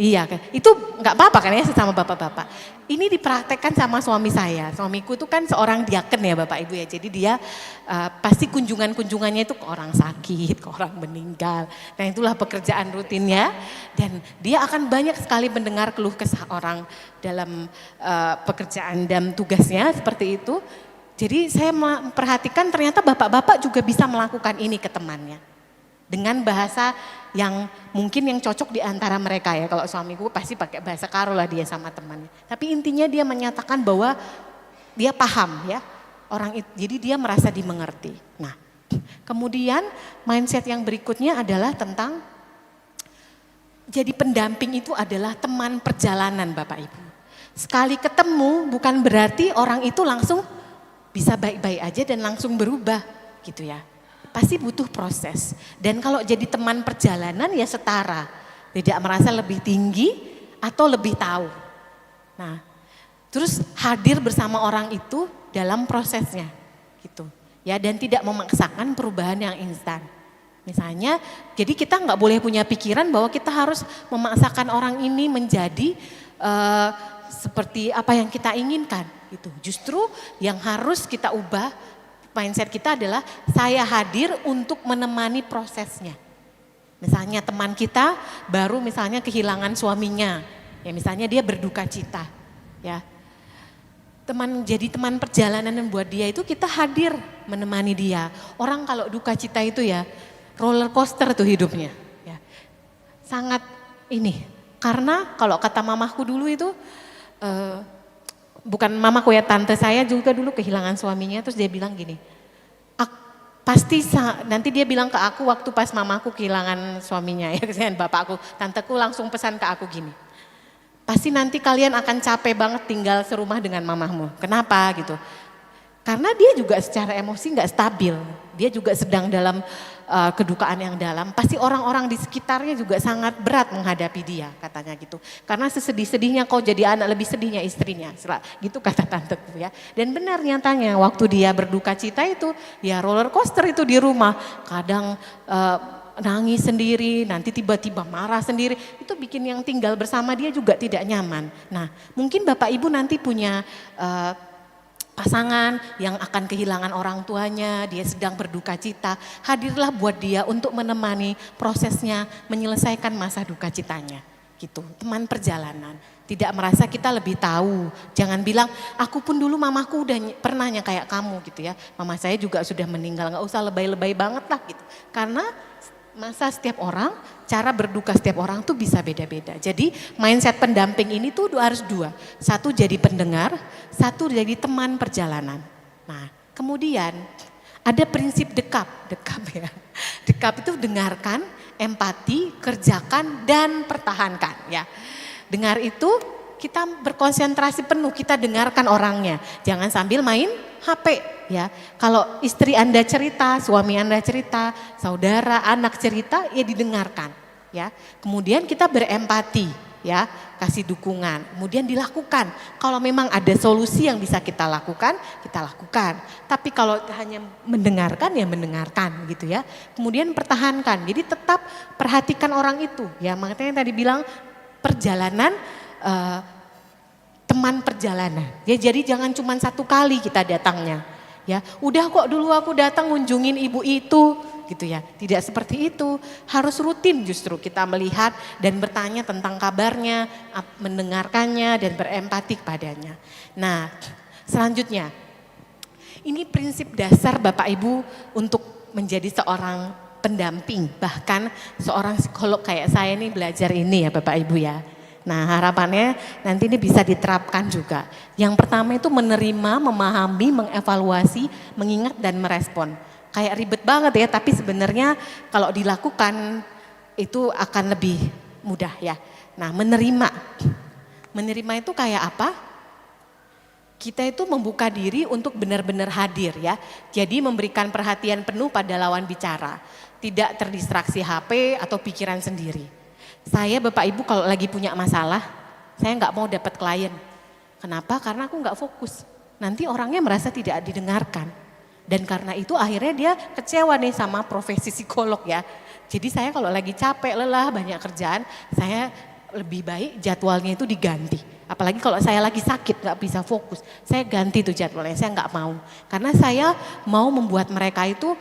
G: Iya, itu nggak apa-apa kan ya sesama bapak-bapak. Ini dipraktekkan sama suami saya. Suamiku itu kan seorang diaken ya Bapak Ibu ya. Jadi dia pasti kunjungannya itu ke orang sakit, ke orang meninggal. Nah itulah pekerjaan rutinnya. Dan dia akan banyak sekali mendengar keluh kesah orang dalam pekerjaan dan tugasnya seperti itu. Jadi saya memperhatikan ternyata bapak-bapak juga bisa melakukan ini ke temannya. Dengan bahasa yang mungkin yang cocok di antara mereka ya. Kalau suamiku pasti pakai bahasa karo lah dia sama temannya. Tapi intinya dia menyatakan bahwa dia paham ya orang itu. Jadi dia merasa dimengerti. Nah, kemudian mindset yang berikutnya adalah tentang jadi pendamping itu adalah teman perjalanan Bapak Ibu. Sekali ketemu bukan berarti orang itu langsung bisa baik-baik aja dan langsung berubah gitu ya. Pasti butuh proses. Dan kalau jadi teman perjalanan ya setara. Tidak merasa lebih tinggi atau lebih tahu. Nah, terus hadir bersama orang itu dalam prosesnya gitu. Ya, dan tidak memaksakan perubahan yang instan. Misalnya, jadi kita nggak boleh punya pikiran bahwa kita harus memaksakan orang ini menjadi seperti apa yang kita inginkan. Gitu. Justru yang harus kita ubah mindset kita adalah saya hadir untuk menemani prosesnya. Misalnya teman kita baru misalnya kehilangan suaminya, ya misalnya dia berduka cita, ya. Jadi teman perjalanan yang buat dia itu kita hadir menemani dia. Orang kalau duka cita itu ya roller coaster tuh hidupnya, ya. Sangat ini, karena kalau kata mamahku dulu itu bukan mamaku ya, tante saya juga dulu kehilangan suaminya, terus dia bilang gini, pasti nanti dia bilang ke aku waktu pas mamaku kehilangan suaminya ya, dan bapakku, tanteku langsung pesan ke aku gini, pasti nanti kalian akan capek banget tinggal serumah dengan mamahmu. Kenapa gitu? Karena dia juga secara emosi nggak stabil, dia juga sedang dalam kedukaan yang dalam, pasti orang-orang di sekitarnya juga sangat berat menghadapi dia katanya gitu. Karena sesedih-sedihnya kau jadi anak, lebih sedihnya istrinya, gitu kata tanteku ya. Dan benar nyatanya waktu dia berduka cita itu ya roller coaster itu di rumah, kadang nangis sendiri, nanti tiba-tiba marah sendiri, itu bikin yang tinggal bersama dia juga tidak nyaman. Nah mungkin Bapak Ibu nanti punya pasangan yang akan kehilangan orang tuanya, dia sedang berduka cita, hadirlah buat dia untuk menemani prosesnya, menyelesaikan masa duka citanya. Gitu, teman perjalanan. Tidak merasa kita lebih tahu. Jangan bilang, aku pun dulu mamaku udah pernahnya kayak kamu gitu ya. Mama saya juga sudah meninggal, gak usah lebay-lebay banget lah gitu. Karena masa setiap orang, cara berduka setiap orang tuh bisa beda-beda. Jadi mindset pendamping ini tuh harus dua. Satu jadi pendengar, satu jadi teman perjalanan. Nah kemudian Ada prinsip dekap ya. Dekap itu dengarkan, empati, kerjakan, dan pertahankan ya. Dengar itu kita berkonsentrasi penuh, kita dengarkan orangnya. Jangan sambil main HP ya. Kalau istri Anda cerita, suami Anda cerita, saudara, anak cerita, ya didengarkan ya. Kemudian kita berempati ya, kasih dukungan, kemudian dilakukan. Kalau memang ada solusi yang bisa kita lakukan, kita lakukan. Tapi kalau hanya mendengarkan, ya mendengarkan gitu ya. Kemudian pertahankan, jadi tetap perhatikan orang itu ya. Makanya tadi bilang perjalanan, teman perjalanan. Ya jadi jangan cuma satu kali kita datangnya. Ya, udah kok dulu aku datang ngunjungin ibu itu, gitu ya. Tidak seperti itu, harus rutin justru kita melihat dan bertanya tentang kabarnya, mendengarkannya dan berempati kepadanya. Nah, selanjutnya, ini prinsip dasar Bapak Ibu untuk menjadi seorang pendamping, bahkan seorang psikolog kayak saya nih belajar ini ya Bapak Ibu ya. Nah harapannya nanti ini bisa diterapkan juga. Yang pertama itu menerima, memahami, mengevaluasi, mengingat dan merespon. Kayak ribet banget ya, tapi sebenarnya kalau dilakukan itu akan lebih mudah ya. Nah menerima itu kayak apa? Kita itu membuka diri untuk benar-benar hadir ya. Jadi memberikan perhatian penuh pada lawan bicara. Tidak terdistraksi HP atau pikiran sendiri. Saya Bapak Ibu kalau lagi punya masalah, saya nggak mau dapat klien. Kenapa? Karena aku nggak fokus. Nanti orangnya merasa tidak didengarkan. Dan karena itu akhirnya dia kecewa nih sama profesi psikolog ya. Jadi saya kalau lagi capek, lelah, banyak kerjaan, saya lebih baik jadwalnya itu diganti. Apalagi kalau saya lagi sakit nggak bisa fokus, saya ganti tuh jadwalnya, saya nggak mau. Karena saya mau membuat mereka itu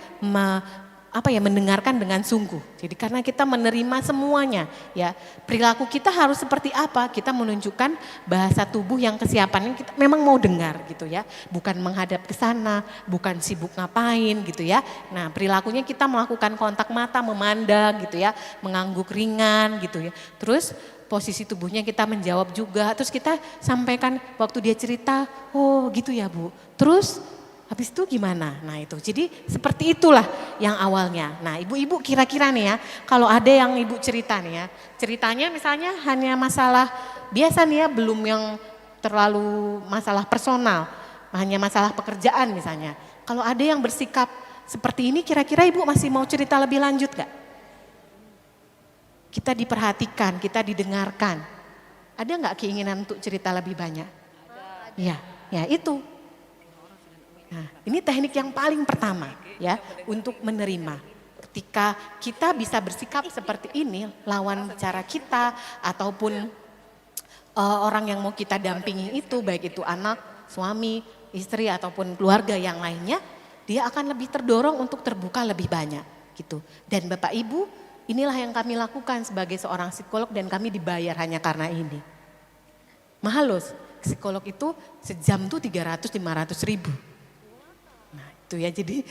G: mendengarkan dengan sungguh. Jadi karena kita menerima semuanya ya, perilaku kita harus seperti apa, kita menunjukkan bahasa tubuh yang kesiapannya kita memang mau dengar gitu ya, bukan menghadap ke sana, bukan sibuk ngapain gitu ya. Nah perilakunya kita melakukan kontak mata, memandang gitu ya, mengangguk ringan gitu ya. Terus posisi tubuhnya kita menjawab juga, terus kita sampaikan waktu dia cerita, oh gitu ya Bu. Terus habis itu gimana? Nah itu, jadi seperti itulah yang awalnya. Nah ibu-ibu kira-kira nih ya, kalau ada yang ibu cerita nih ya, ceritanya misalnya hanya masalah biasa nih ya, belum yang terlalu masalah personal, hanya masalah pekerjaan misalnya. Kalau ada yang bersikap seperti ini, kira-kira ibu masih mau cerita lebih lanjut gak? Kita diperhatikan, kita didengarkan. Ada gak keinginan untuk cerita lebih banyak? Iya, ya itu. Nah, ini teknik yang paling pertama ya untuk menerima. Ketika kita bisa bersikap seperti ini, lawan bicara kita ataupun orang yang mau kita dampingi itu, baik itu anak, suami, istri ataupun keluarga yang lainnya, dia akan lebih terdorong untuk terbuka lebih banyak gitu. Dan Bapak Ibu, inilah yang kami lakukan sebagai seorang psikolog dan kami dibayar hanya karena ini. Mahal loh, psikolog itu sejam tuh 300-500 ribu. Tuh ya, jadi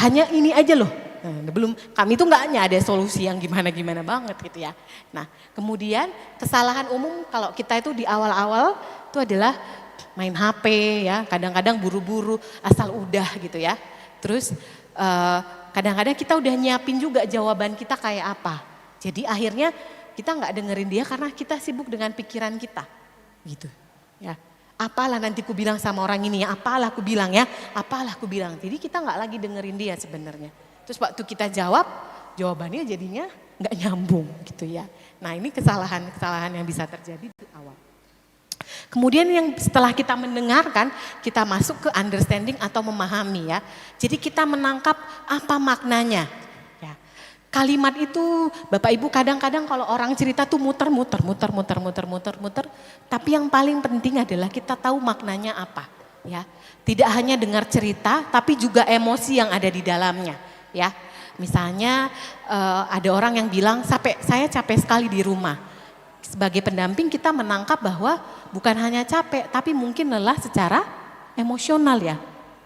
G: hanya ini aja loh. Nah, belum kami tuh nggak hanya ada solusi yang gimana-gimana banget gitu ya. Nah kemudian kesalahan umum kalau kita itu di awal-awal itu adalah main HP ya, kadang-kadang buru-buru asal udah gitu ya. Terus kadang-kadang kita udah nyiapin juga jawaban kita kayak apa. Jadi akhirnya kita nggak dengerin dia karena kita sibuk dengan pikiran kita gitu ya. Apalah nanti ku bilang sama orang ini ya, apalah ku bilang ya, apalah ku bilang. Jadi kita nggak lagi dengerin dia sebenarnya. Terus waktu kita jawab, jawabannya jadinya nggak nyambung gitu ya. Nah ini kesalahan-kesalahan yang bisa terjadi di awal. Kemudian yang setelah kita mendengarkan, kita masuk ke understanding atau memahami ya. Jadi kita menangkap apa maknanya. Kalimat itu Bapak Ibu kadang-kadang kalau orang cerita tuh muter-muter. Tapi yang paling penting adalah kita tahu maknanya apa ya. Tidak hanya dengar cerita tapi juga emosi yang ada di dalamnya ya. Misalnya ada orang yang bilang saya capek sekali di rumah. Sebagai pendamping kita menangkap bahwa bukan hanya capek tapi mungkin lelah secara emosional ya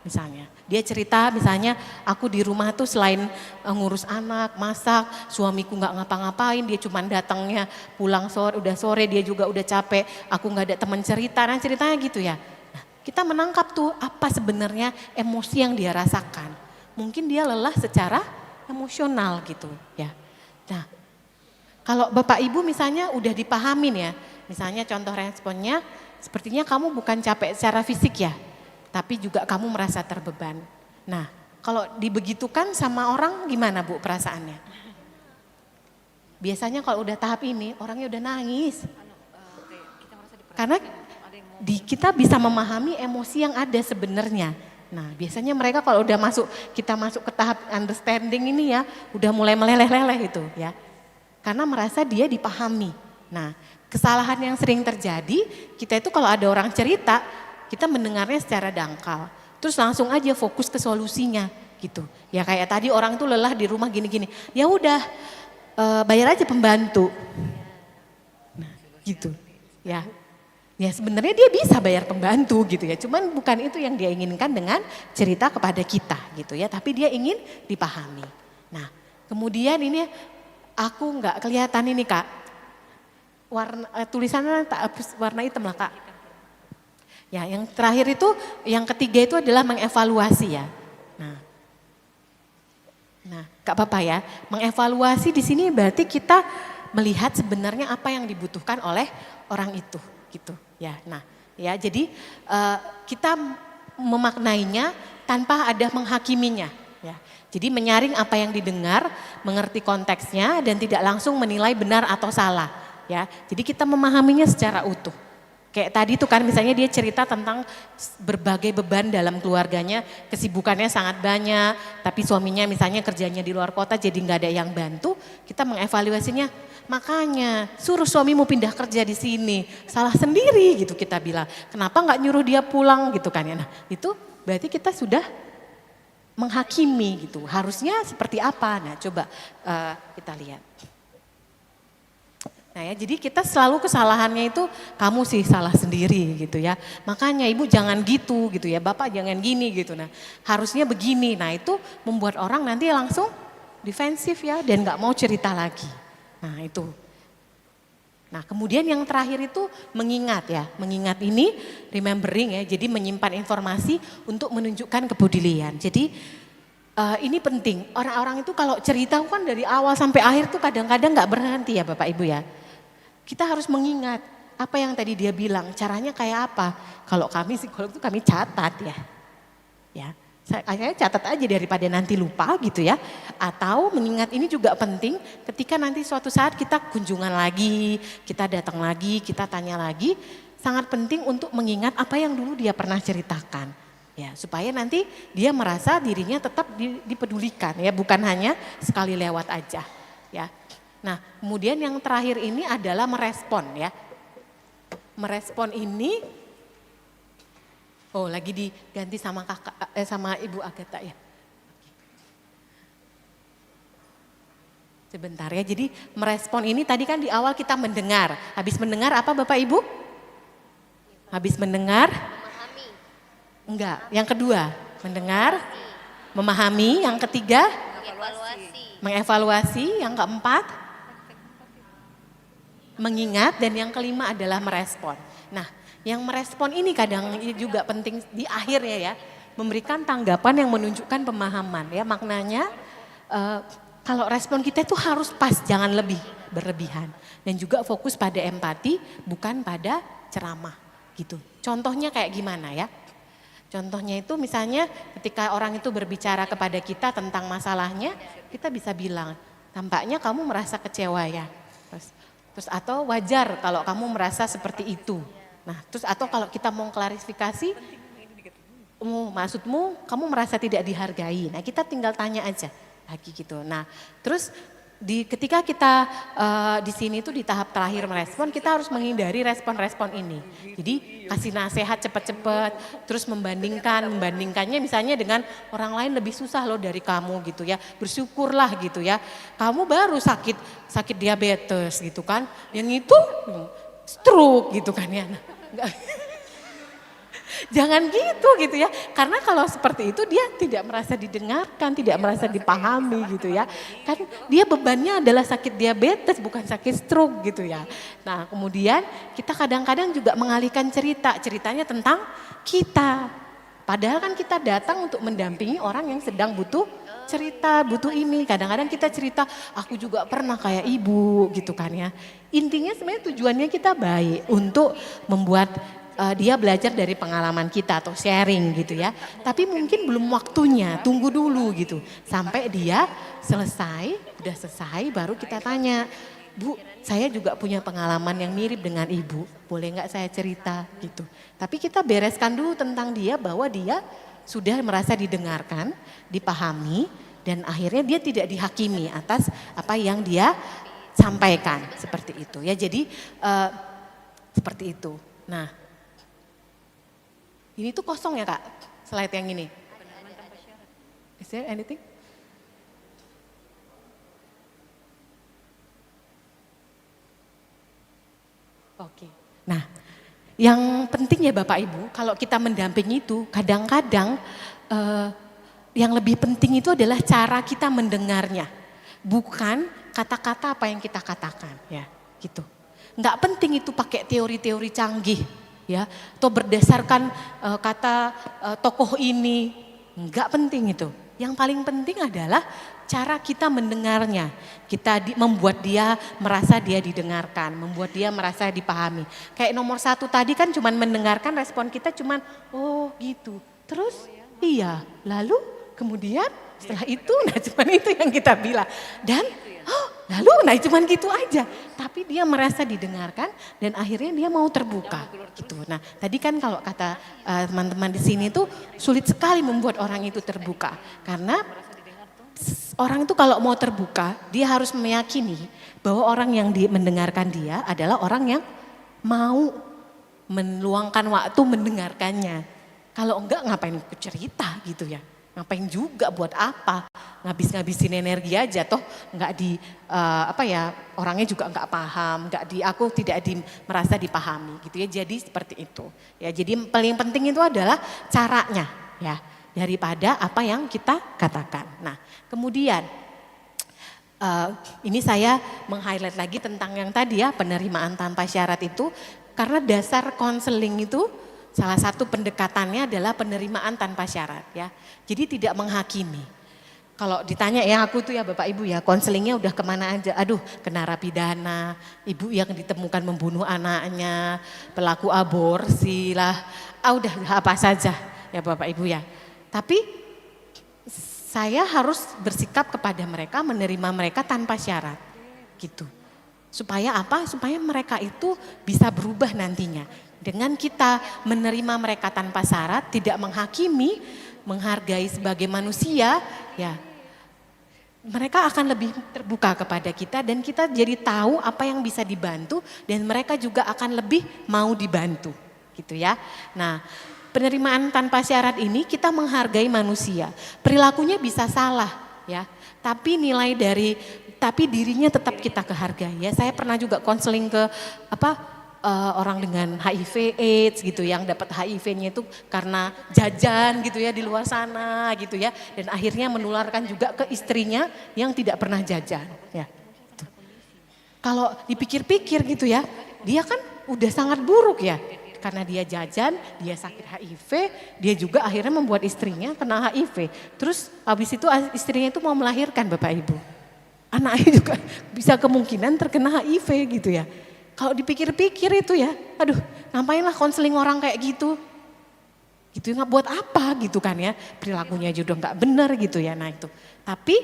G: misalnya. Dia cerita misalnya aku di rumah tuh selain ngurus anak, masak, suamiku nggak ngapa-ngapain, dia cuma datangnya pulang udah sore dia juga udah capek, aku nggak ada teman cerita, nah ceritanya gitu ya. Nah, kita menangkap tuh apa sebenarnya emosi yang dia rasakan. mungkin dia lelah secara emosional gitu ya. Nah, kalau Bapak Ibu misalnya udah dipahamin ya, misalnya contoh responnya, sepertinya kamu bukan capek secara fisik ya, tapi juga kamu merasa terbeban. Nah, kalau dibegitukan sama orang gimana Bu perasaannya? Biasanya kalau udah tahap ini orangnya udah nangis. Karena kita bisa memahami emosi yang ada sebenarnya. Nah, biasanya mereka kalau udah kita masuk ke tahap understanding ini ya, udah mulai meleleh-leleh itu ya. Karena merasa dia dipahami. Nah, kesalahan yang sering terjadi, kita itu kalau ada orang cerita, kita mendengarnya secara dangkal. Terus langsung aja fokus ke solusinya gitu. Ya kayak tadi orang itu lelah di rumah gini-gini. Ya udah, bayar aja pembantu. Nah, gitu. Ya. Ya sebenarnya dia bisa bayar pembantu gitu ya, cuman bukan itu yang dia inginkan dengan cerita kepada kita gitu ya, tapi dia ingin dipahami. Nah kemudian ini aku nggak kelihatan ini Kak, tulisannya warna hitam lah Kak. Ya yang terakhir itu, yang ketiga itu adalah mengevaluasi ya. Nah Kak Bapak ya, mengevaluasi di sini berarti kita melihat sebenarnya apa yang dibutuhkan oleh orang itu. Gitu ya. Nah, ya jadi kita memaknainya tanpa ada menghakiminya ya. Jadi menyaring apa yang didengar, mengerti konteksnya dan tidak langsung menilai benar atau salah ya. Jadi kita memahaminya secara utuh. Kayak tadi tuh kan misalnya dia cerita tentang berbagai beban dalam keluarganya, kesibukannya sangat banyak, tapi suaminya misalnya kerjanya di luar kota jadi nggak ada yang bantu, kita mengevaluasinya, makanya suruh suamimu pindah kerja di sini, salah sendiri gitu kita bilang, kenapa nggak nyuruh dia pulang gitu kan ya, nah itu berarti kita sudah menghakimi gitu, harusnya seperti apa, nah coba kita lihat. Nah ya, jadi kita selalu kesalahannya itu kamu sih salah sendiri gitu ya. Makanya ibu jangan gitu ya, bapak jangan gini gitu. Nah harusnya begini, nah itu membuat orang nanti langsung defensif ya dan gak mau cerita lagi. Nah itu. Nah kemudian yang terakhir itu mengingat ya. Mengingat ini remembering ya, jadi menyimpan informasi untuk menunjukkan kepedulian. Jadi ini penting, orang-orang itu kalau cerita kan dari awal sampai akhir tuh kadang-kadang gak berhenti ya Bapak Ibu ya. Kita harus mengingat apa yang tadi dia bilang, caranya kayak apa. Kalau kami psikolog itu kami catat ya. Ya, saya catat aja daripada nanti lupa gitu ya. Atau mengingat ini juga penting ketika nanti suatu saat kita kunjungan lagi, kita datang lagi, kita tanya lagi. Sangat penting untuk mengingat apa yang dulu dia pernah ceritakan. Ya, supaya nanti dia merasa dirinya tetap dipedulikan ya, bukan hanya sekali lewat aja ya. Nah, kemudian yang terakhir ini adalah merespon ya. Merespon ini, oh lagi diganti sama sama Ibu Agatha ya. Sebentar ya, jadi merespon ini tadi kan di awal kita mendengar. Habis mendengar apa Bapak Ibu? Habis mendengar? Enggak, yang kedua mendengar, memahami, yang ketiga mengevaluasi, yang keempat mengingat, dan yang kelima adalah merespon. Nah yang merespon ini kadang juga penting di akhirnya ya, memberikan tanggapan yang menunjukkan pemahaman ya, maknanya kalau respon kita itu harus pas, jangan lebih berlebihan, dan juga fokus pada empati bukan pada ceramah gitu. Contohnya kayak gimana ya? Contohnya itu misalnya ketika orang itu berbicara kepada kita tentang masalahnya, kita bisa bilang, tampaknya kamu merasa kecewa ya. Terus atau wajar kalau kamu merasa seperti itu. Nah, terus atau kalau kita mau klarifikasi, maksudmu kamu merasa tidak dihargai. Nah, kita tinggal tanya aja lagi gitu. Nah, terus ketika kita di sini tuh di tahap terakhir merespon, kita harus menghindari respon-respon ini. Jadi kasih nasihat cepet-cepet, terus membandingkannya misalnya dengan orang lain lebih susah loh dari kamu gitu ya. Bersyukurlah gitu ya. Kamu baru sakit diabetes gitu kan. Yang itu stroke gitu kan ya. Nah, jangan gitu ya, karena kalau seperti itu dia tidak merasa didengarkan, tidak merasa dipahami gitu ya. Kan dia bebannya adalah sakit diabetes bukan sakit stroke gitu ya. Nah kemudian kita kadang-kadang juga mengalihkan ceritanya tentang kita. Padahal kan kita datang untuk mendampingi orang yang sedang butuh cerita, butuh ini. Kadang-kadang kita cerita, aku juga pernah kayak ibu gitu kan ya. Intinya sebenarnya tujuannya kita baik untuk membuat dia belajar dari pengalaman kita atau sharing gitu ya. Tapi mungkin belum waktunya, tunggu dulu gitu. Sampai dia selesai, udah selesai baru kita tanya. Bu, saya juga punya pengalaman yang mirip dengan ibu, boleh nggak saya cerita gitu. Tapi kita bereskan dulu tentang dia bahwa dia sudah merasa didengarkan, dipahami, dan akhirnya dia tidak dihakimi atas apa yang dia sampaikan, seperti itu ya. Jadi seperti itu. Nah, ini tuh kosong ya Kak, slide yang ini. Is there anything? Oke. Nah, yang penting ya Bapak Ibu, kalau kita mendampingi itu kadang-kadang yang lebih penting itu adalah cara kita mendengarnya, bukan kata-kata apa yang kita katakan, ya, gitu. Nggak penting itu pakai teori-teori canggih, ya, atau berdasarkan kata tokoh ini, nggak penting itu. Yang paling penting adalah cara kita mendengarnya, kita membuat dia merasa dia didengarkan, membuat dia merasa dipahami. Kayak nomor 1 tadi kan cuman mendengarkan, respon kita cuman oh gitu. Terus iya, lalu kemudian setelah itu, nah cuman itu yang kita bilang. Dan oh lalu nah cuman gitu aja. Tapi dia merasa didengarkan dan akhirnya dia mau terbuka gitu. Nah tadi kan kalau kata teman-teman di sini tuh sulit sekali membuat orang itu terbuka. Karena orang itu kalau mau terbuka, dia harus meyakini bahwa orang yang mendengarkan dia adalah orang yang mau meluangkan waktu mendengarkannya. Kalau enggak ngapain ikut cerita gitu ya. Ngapain juga buat apa? Ngabis-ngabisin energi aja toh enggak orangnya juga enggak paham, aku tidak merasa dipahami gitu ya. Jadi seperti itu. Ya, jadi paling penting itu adalah caranya ya. Daripada apa yang kita katakan. Nah, kemudian ini saya meng-highlight lagi tentang yang tadi ya, penerimaan tanpa syarat itu, karena dasar konseling itu salah satu pendekatannya adalah penerimaan tanpa syarat ya. Jadi tidak menghakimi. Kalau ditanya ya aku tuh ya Bapak Ibu ya, konselingnya udah kemana aja, aduh ke narapidana, ibu yang ditemukan membunuh anaknya, pelaku aborsi lah, udah apa saja ya Bapak Ibu ya. Tapi saya harus bersikap kepada mereka, menerima mereka tanpa syarat gitu. Supaya apa? Supaya mereka itu bisa berubah nantinya. Dengan kita menerima mereka tanpa syarat, tidak menghakimi, menghargai sebagai manusia, ya mereka akan lebih terbuka kepada kita dan kita jadi tahu apa yang bisa dibantu dan mereka juga akan lebih mau dibantu gitu ya. Nah, penerimaan tanpa syarat ini kita menghargai manusia. Perilakunya bisa salah ya, tapi tapi dirinya tetap kita hargai ya. Saya pernah juga konseling ke orang dengan HIV AIDS gitu, yang dapat HIV-nya itu karena jajan gitu ya di luar sana gitu ya, dan akhirnya menularkan juga ke istrinya yang tidak pernah jajan ya. Kalau dipikir-pikir gitu ya, dia kan udah sangat buruk ya. Karena dia jajan, dia sakit HIV, dia juga akhirnya membuat istrinya kena HIV. Terus habis itu istrinya itu mau melahirkan Bapak Ibu. Anaknya juga bisa kemungkinan terkena HIV gitu ya. Kalau dipikir-pikir itu ya, aduh ngapainlah konseling orang kayak gitu. Gitu nggak buat apa gitu kan ya, perilakunya juga nggak benar gitu ya. Nah itu, tapi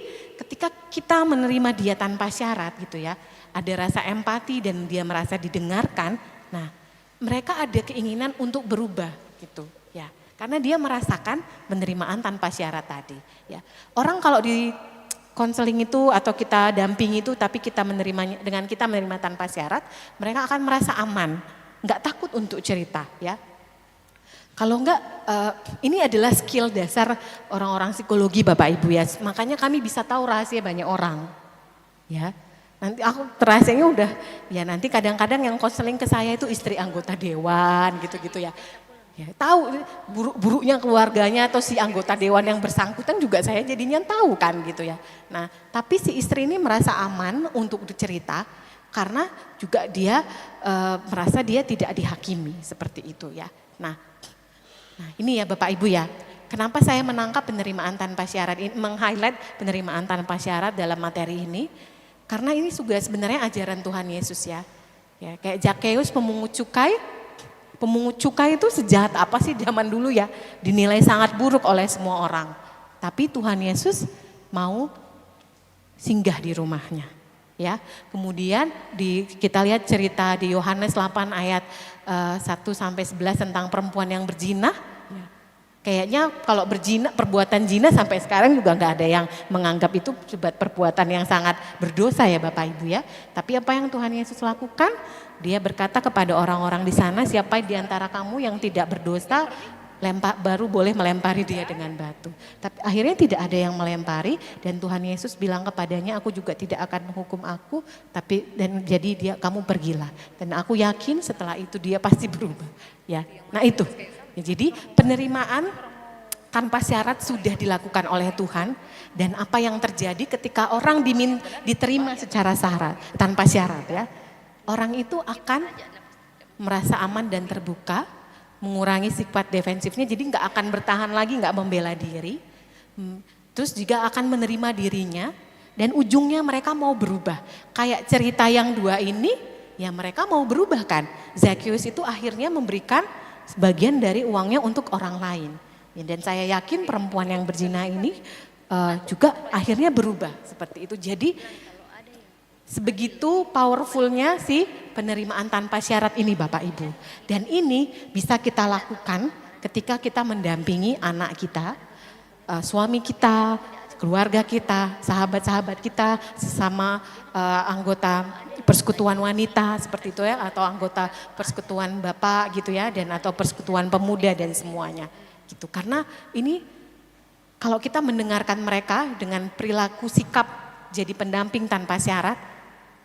G: ketika kita menerima dia tanpa syarat gitu ya, ada rasa empati dan dia merasa didengarkan, nah mereka ada keinginan untuk berubah gitu ya, karena dia merasakan penerimaan tanpa syarat tadi ya. Orang kalau di konseling itu atau kita dampingi itu tapi kita menerimanya, dengan kita menerima tanpa syarat, mereka akan merasa aman, nggak takut untuk cerita ya. Kalau enggak, ini adalah skill dasar orang-orang psikologi Bapak Ibu ya, makanya kami bisa tahu rahasia banyak orang ya. Nanti aku rahasianya udah, ya nanti kadang-kadang yang konseling ke saya itu istri anggota dewan gitu-gitu ya. Ya, tahu buruk-buruknya keluarganya atau si anggota dewan yang bersangkutan juga saya jadinya tahu kan gitu ya. Nah tapi si istri ini merasa aman untuk bercerita karena juga dia merasa dia tidak dihakimi seperti itu ya. Nah Nah ini ya Bapak Ibu ya, kenapa saya menangkap penerimaan tanpa syarat ini, meng-highlight penerimaan tanpa syarat dalam materi ini. Karena ini juga sebenarnya ajaran Tuhan Yesus ya. Ya kayak Zakeus pemungut cukai itu sejahat apa sih zaman dulu ya, dinilai sangat buruk oleh semua orang. Tapi Tuhan Yesus mau singgah di rumahnya. Ya, kemudian kita lihat cerita di Yohanes 8 ayat 1 sampai 11 tentang perempuan yang berzina. Kayaknya kalau berzina, perbuatan zina sampai sekarang juga nggak ada yang menganggap itu sebagai perbuatan yang sangat berdosa ya Bapak Ibu ya. Tapi apa yang Tuhan Yesus lakukan? Dia berkata kepada orang-orang di sana, siapa di antara kamu yang tidak berdosa, baru boleh melempari dia dengan batu. Tapi akhirnya tidak ada yang melempari dan Tuhan Yesus bilang kepadanya, aku juga tidak akan menghukum aku, dan jadi kamu pergilah. Dan aku yakin setelah itu dia pasti berubah. Ya, nah itu. Ya, jadi penerimaan tanpa syarat sudah dilakukan oleh Tuhan dan apa yang terjadi ketika orang diterima secara syarat, tanpa syarat ya, orang itu akan merasa aman dan terbuka, mengurangi sifat defensifnya, jadi nggak akan bertahan lagi, nggak membela diri, terus juga akan menerima dirinya dan ujungnya mereka mau berubah. Kayak cerita yang dua ini, ya mereka mau berubah kan. Zakeus itu akhirnya memberikan sebagian dari uangnya untuk orang lain. Ya, dan saya yakin perempuan yang berzina ini juga akhirnya berubah seperti itu. Jadi sebegitu powerfulnya si penerimaan tanpa syarat ini Bapak Ibu. Dan ini bisa kita lakukan ketika kita mendampingi anak kita, suami kita, keluarga kita, sahabat-sahabat kita, sesama anggota persekutuan wanita seperti itu ya, atau anggota persekutuan bapak gitu ya, dan atau persekutuan pemuda dan semuanya gitu. Karena ini kalau kita mendengarkan mereka dengan perilaku sikap jadi pendamping tanpa syarat,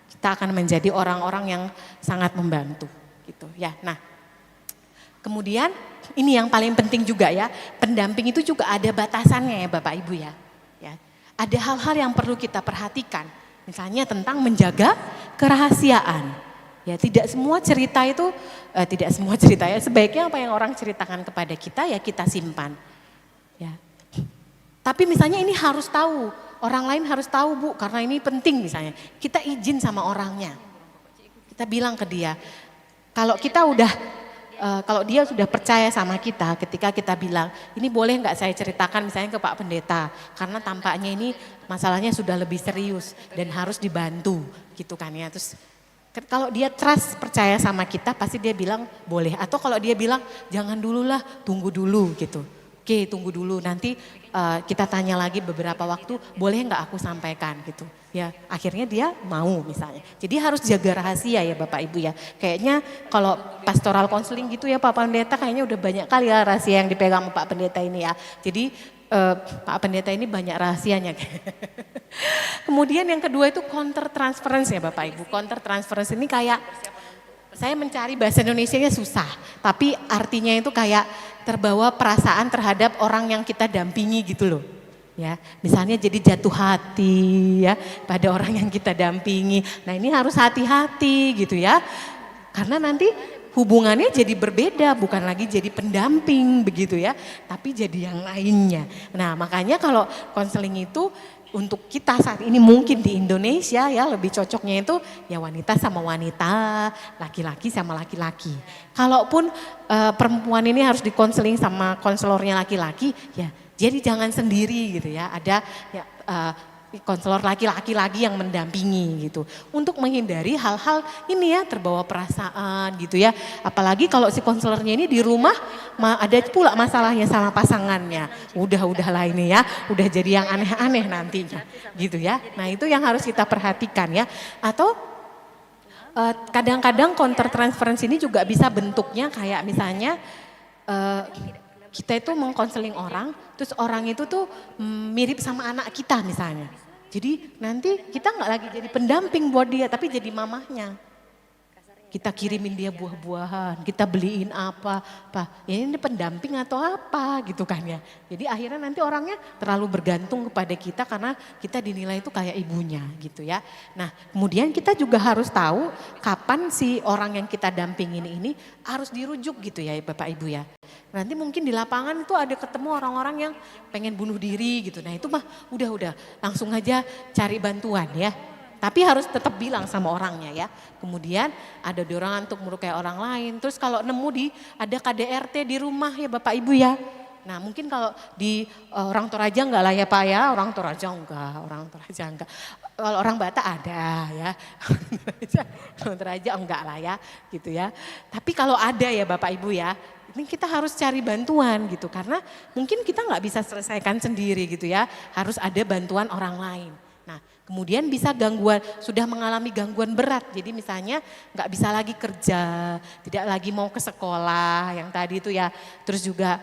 G: kita akan menjadi orang-orang yang sangat membantu gitu ya. Nah, kemudian ini yang paling penting juga ya, pendamping itu juga ada batasannya ya Bapak Ibu ya. Ada hal-hal yang perlu kita perhatikan, misalnya tentang menjaga kerahasiaan. Ya, tidak semua cerita itu, sebaiknya apa yang orang ceritakan kepada kita ya kita simpan. Ya. Tapi misalnya ini harus tahu, orang lain harus tahu Bu, karena ini penting misalnya. Kita izin sama orangnya, kita bilang ke dia, kalau dia sudah percaya sama kita, ketika kita bilang, ini boleh nggak saya ceritakan misalnya ke Pak Pendeta, karena tampaknya ini masalahnya sudah lebih serius dan harus dibantu gitu kan ya. Terus kalau dia trust, percaya sama kita, pasti dia bilang boleh. Atau kalau dia bilang jangan dulu lah, tunggu dulu gitu. Oke, tunggu dulu, nanti kita tanya lagi beberapa waktu, boleh nggak aku sampaikan gitu. Ya, akhirnya dia mau misalnya. Jadi harus jaga rahasia ya Bapak Ibu ya. Kayaknya kalau pastoral counseling gitu ya Pak Pendeta, kayaknya udah banyak kali ya rahasia yang dipegang Pak Pendeta ini ya. Jadi Pak Pendeta ini banyak rahasianya. Kemudian yang kedua itu counter transference ya Bapak Ibu. Counter transference ini kayak, saya mencari bahasa Indonesianya susah, tapi artinya itu kayak terbawa perasaan terhadap orang yang kita dampingi gitu loh. Ya, misalnya jadi jatuh hati ya pada orang yang kita dampingi. Nah, ini harus hati-hati gitu ya. Karena nanti hubungannya jadi berbeda, bukan lagi jadi pendamping begitu ya, tapi jadi yang lainnya. Nah, makanya kalau konseling itu untuk kita saat ini mungkin di Indonesia ya lebih cocoknya itu ya wanita sama wanita, laki-laki sama laki-laki. Kalaupun perempuan ini harus dikonseling sama konselornya laki-laki, ya jadi jangan sendiri gitu ya. Ada ya, konselor laki-laki lagi yang mendampingi gitu. Untuk menghindari hal-hal ini ya, terbawa perasaan gitu ya. Apalagi kalau si konselornya ini di rumah ada pula masalahnya sama pasangannya. Udahlah ini ya, udah jadi yang aneh-aneh nantinya gitu ya. Nah itu yang harus kita perhatikan ya. Atau kadang-kadang counter transference ini juga bisa bentuknya kayak misalnya kita itu mengkonseling orang, terus orang itu tuh mirip sama anak kita misalnya. Jadi nanti kita nggak lagi jadi pendamping buat dia, tapi jadi mamahnya. Kita kirimin dia buah-buahan, kita beliin apa, ya ini pendamping atau apa gitu kan ya. Jadi akhirnya nanti orangnya terlalu bergantung kepada kita karena kita dinilai itu kayak ibunya gitu ya. Nah kemudian kita juga harus tahu kapan si orang yang kita dampingin ini harus dirujuk gitu ya Bapak Ibu ya. Nanti mungkin di lapangan itu ada ketemu orang-orang yang pengen bunuh diri gitu. Nah itu mah udah langsung aja cari bantuan ya. Tapi harus tetap bilang sama orangnya ya. Kemudian ada dorongan untuk melukai orang lain. Terus kalau nemu ada KDRT di rumah ya Bapak Ibu ya. Nah mungkin kalau di orang Toraja enggak lah ya Pak ya. Orang Toraja enggak. Kalau orang Batak ada ya. Orang Toraja enggak lah ya gitu ya. Tapi kalau ada ya Bapak Ibu ya. Ini kita harus cari bantuan gitu. Karena mungkin kita nggak bisa selesaikan sendiri gitu ya. Harus ada bantuan orang lain. Nah kemudian bisa sudah mengalami gangguan berat. Jadi misalnya nggak bisa lagi kerja, tidak lagi mau ke sekolah yang tadi itu ya. Terus juga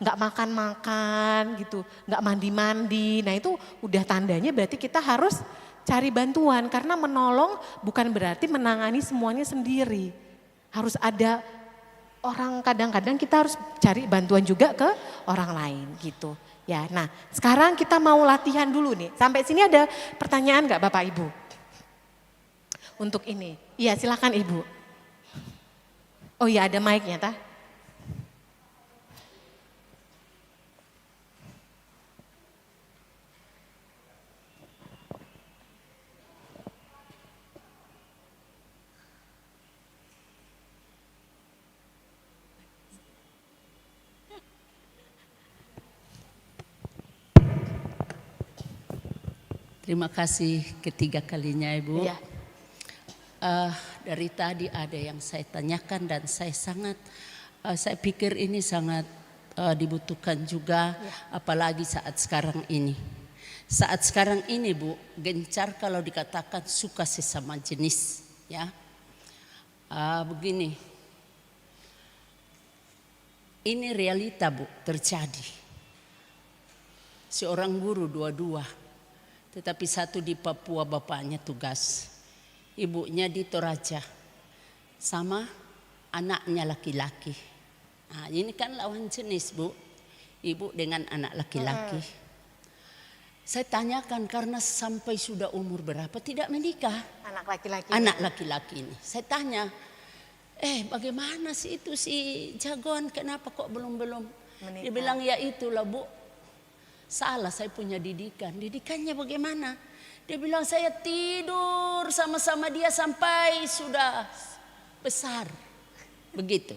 G: nggak makan-makan gitu, nggak mandi-mandi. Nah itu udah tandanya berarti kita harus cari bantuan. Karena menolong bukan berarti menangani semuanya sendiri. Harus ada orang, kadang-kadang kita harus cari bantuan juga ke orang lain gitu. Ya, nah sekarang kita mau latihan dulu nih. Sampai sini ada pertanyaan nggak Bapak Ibu? Untuk ini, iya silakan Ibu. Oh iya ada mic-nya tah.
K: Terima kasih ketiga kalinya Ibu.
G: Iya.
K: Dari tadi ada yang saya tanyakan dan saya pikir ini sangat dibutuhkan juga, apalagi saat sekarang ini. Saat sekarang ini Bu, gencar kalau dikatakan suka sesama jenis ya. Begini, ini realita Bu terjadi. Seorang guru dua-dua. Tetapi satu di Papua bapaknya tugas, ibunya di Toraja, sama anaknya laki-laki. Nah, ini kan lawan jenis Bu, ibu dengan anak laki-laki. Saya tanyakan karena sampai sudah umur berapa tidak menikah.
G: Anak laki-laki.
K: Anak laki-laki ini. Saya tanya, bagaimana sih itu si jagoan kenapa kok belum menikah? Dia bilang ya itulah Bu. Salah saya punya didikan. Didikannya bagaimana? Dia bilang saya tidur sama-sama dia sampai sudah besar. Begitu.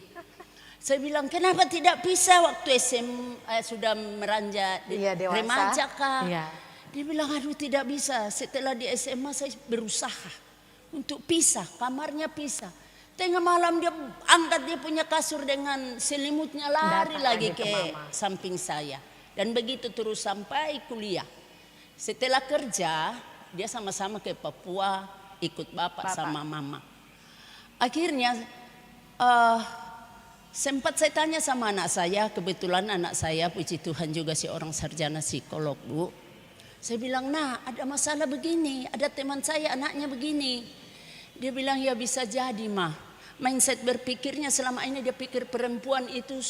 K: Saya bilang kenapa tidak bisa waktu sudah meranjak remaja kah?
G: Iya.
K: Dia bilang aduh tidak bisa. Setelah di SMA saya berusaha untuk pisah. Kamarnya pisah. Tengah malam dia angkat dia punya kasur dengan selimutnya lari lagi ke samping saya. Dan begitu terus sampai kuliah. Setelah kerja, dia sama-sama ke Papua, ikut bapak sama mama. Akhirnya sempat saya tanya sama anak saya, kebetulan anak saya puji Tuhan juga seorang sarjana psikolog Bu. Saya bilang, nah ada masalah begini, ada teman saya anaknya begini. Dia bilang ya bisa jadi mah. Mindset berpikirnya selama ini dia pikir perempuan itu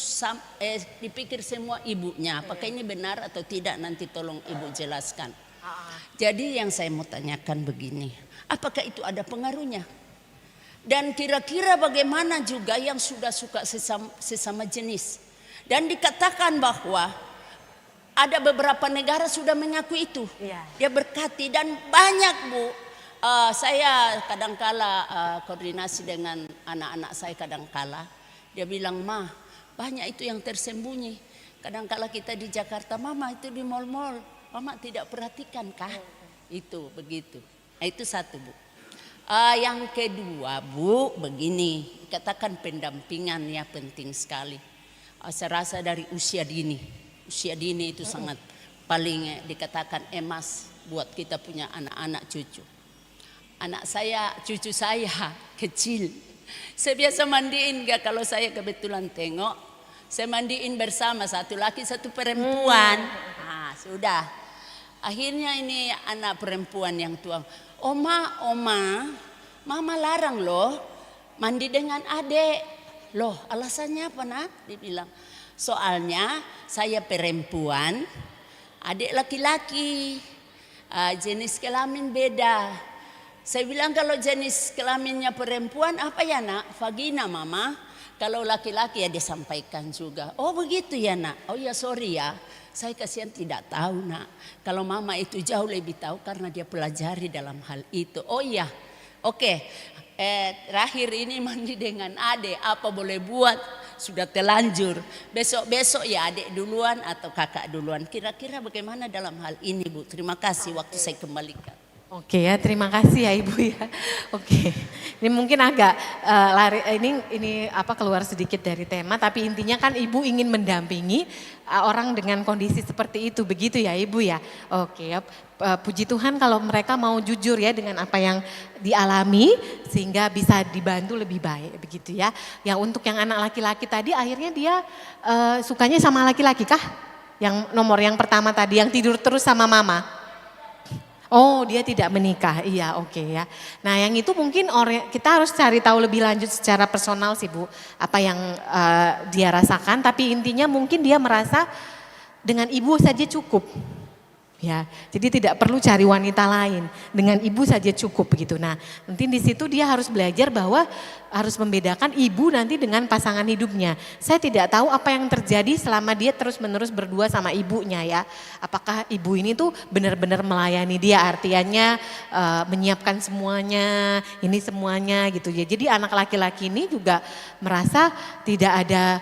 K: dipikir semua ibunya. Apakah ini benar atau tidak nanti tolong ibu jelaskan. Jadi yang saya mau tanyakan begini, apakah itu ada pengaruhnya? Dan kira-kira bagaimana juga yang sudah suka sesama jenis. Dan dikatakan bahwa ada beberapa negara sudah mengaku itu. Dia berkati dan banyak Bu. Saya kadangkala koordinasi dengan anak-anak saya kadangkala. Dia bilang, "Ma, banyak itu yang tersembunyi. Kadangkala kita di Jakarta, Mama itu di mal-mal, Mama tidak perhatikan kah?" Itu begitu. Itu satu Bu. Yang kedua Bu, begini, katakan pendampingan ya penting sekali. Saya rasa dari usia dini. Usia dini itu sangat paling dikatakan emas buat kita punya anak-anak cucu. Anak saya, cucu saya kecil. Saya biasa mandiin kalau saya kebetulan tengok. Saya mandiin bersama satu laki satu perempuan. Nah, sudah. Akhirnya ini anak perempuan yang tua. Oma, Mama larang loh mandi dengan adik. Loh alasannya apa nak? Dia bilang soalnya saya perempuan, adik laki-laki. Jenis kelamin beda. Saya bilang kalau jenis kelaminnya perempuan apa ya nak? Vagina Mama. Kalau laki-laki ya disampaikan juga. Oh begitu ya nak. Oh ya sorry ya. Saya kasihan tidak tahu nak. Kalau mama itu jauh lebih tahu karena dia pelajari dalam hal itu. Oh iya. Oke. Terakhir ini mandi dengan adik. Apa boleh buat? Sudah telanjur. Besok-besok ya adik duluan atau kakak duluan. Kira-kira bagaimana dalam hal ini Bu? Terima kasih waktu saya kembalikan.
G: Oke ya, terima kasih ya Ibu ya. Oke, ini mungkin agak lari, ini apa keluar sedikit dari tema, tapi intinya kan Ibu ingin mendampingi orang dengan kondisi seperti itu, begitu ya Ibu ya. Oke ya, puji Tuhan kalau mereka mau jujur ya dengan apa yang dialami sehingga bisa dibantu lebih baik, begitu ya. Ya untuk yang anak laki-laki tadi akhirnya dia sukanya sama laki-laki kah? Yang nomor yang pertama tadi yang tidur terus sama mama. Oh dia tidak menikah, iya oke ya. Nah yang itu mungkin kita harus cari tahu lebih lanjut secara personal sih Bu. Apa yang dia rasakan, tapi intinya mungkin dia merasa dengan ibu saja cukup. Ya, jadi tidak perlu cari wanita lain, dengan ibu saja cukup begitu. Nah, nanti di situ dia harus belajar bahwa harus membedakan ibu nanti dengan pasangan hidupnya. Saya tidak tahu apa yang terjadi selama dia terus-menerus berdua sama ibunya ya. Apakah ibu ini tuh benar-benar melayani dia, artinya menyiapkan semuanya, ini semuanya gitu ya. Jadi anak laki-laki ini juga merasa tidak ada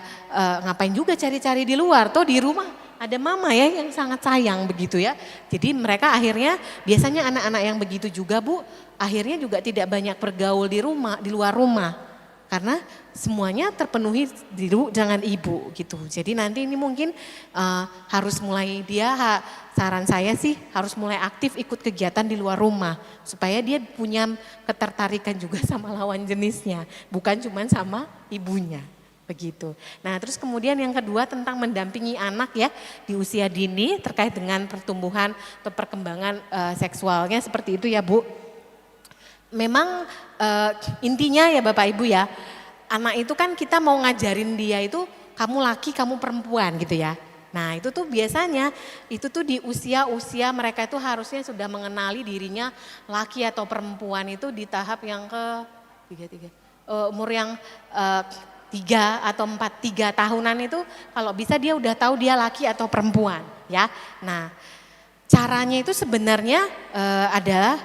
G: ngapain juga cari-cari di luar, toh di rumah ada mama ya yang sangat sayang begitu ya. Jadi mereka akhirnya biasanya anak-anak yang begitu juga Bu, akhirnya juga tidak banyak bergaul di rumah, di luar rumah. Karena semuanya terpenuhi dengan ibu gitu. Jadi nanti ini mungkin harus mulai saran saya sih harus mulai aktif ikut kegiatan di luar rumah. Supaya dia punya ketertarikan juga sama lawan jenisnya. Bukan cuma sama ibunya. Begitu. Nah terus kemudian yang kedua tentang mendampingi anak ya di usia dini terkait dengan pertumbuhan atau perkembangan seksualnya seperti itu ya Bu. Memang intinya ya Bapak Ibu ya, anak itu kan kita mau ngajarin dia itu kamu laki kamu perempuan gitu ya. Nah itu tuh biasanya itu tuh di usia-usia mereka itu harusnya sudah mengenali dirinya laki atau perempuan itu di tahap yang umur yang 3 atau 3 tahunan itu kalau bisa dia udah tahu dia laki atau perempuan ya. Nah caranya itu sebenarnya adalah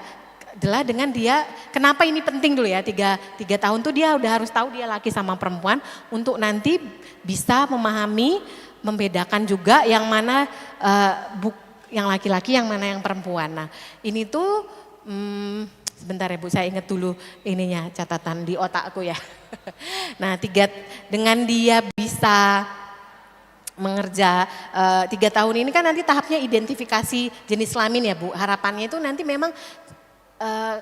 G: dengan dia, kenapa ini penting dulu ya 3 tahun tuh dia udah harus tahu dia laki sama perempuan untuk nanti bisa memahami, membedakan juga yang mana yang laki-laki yang mana yang perempuan. Nah ini tuh sebentar ya Bu, saya ingat dulu ininya catatan di otakku ya. Nah dengan dia bisa mengerja 3 tahun ini kan nanti tahapnya identifikasi jenis kelamin ya Bu. Harapannya itu nanti memang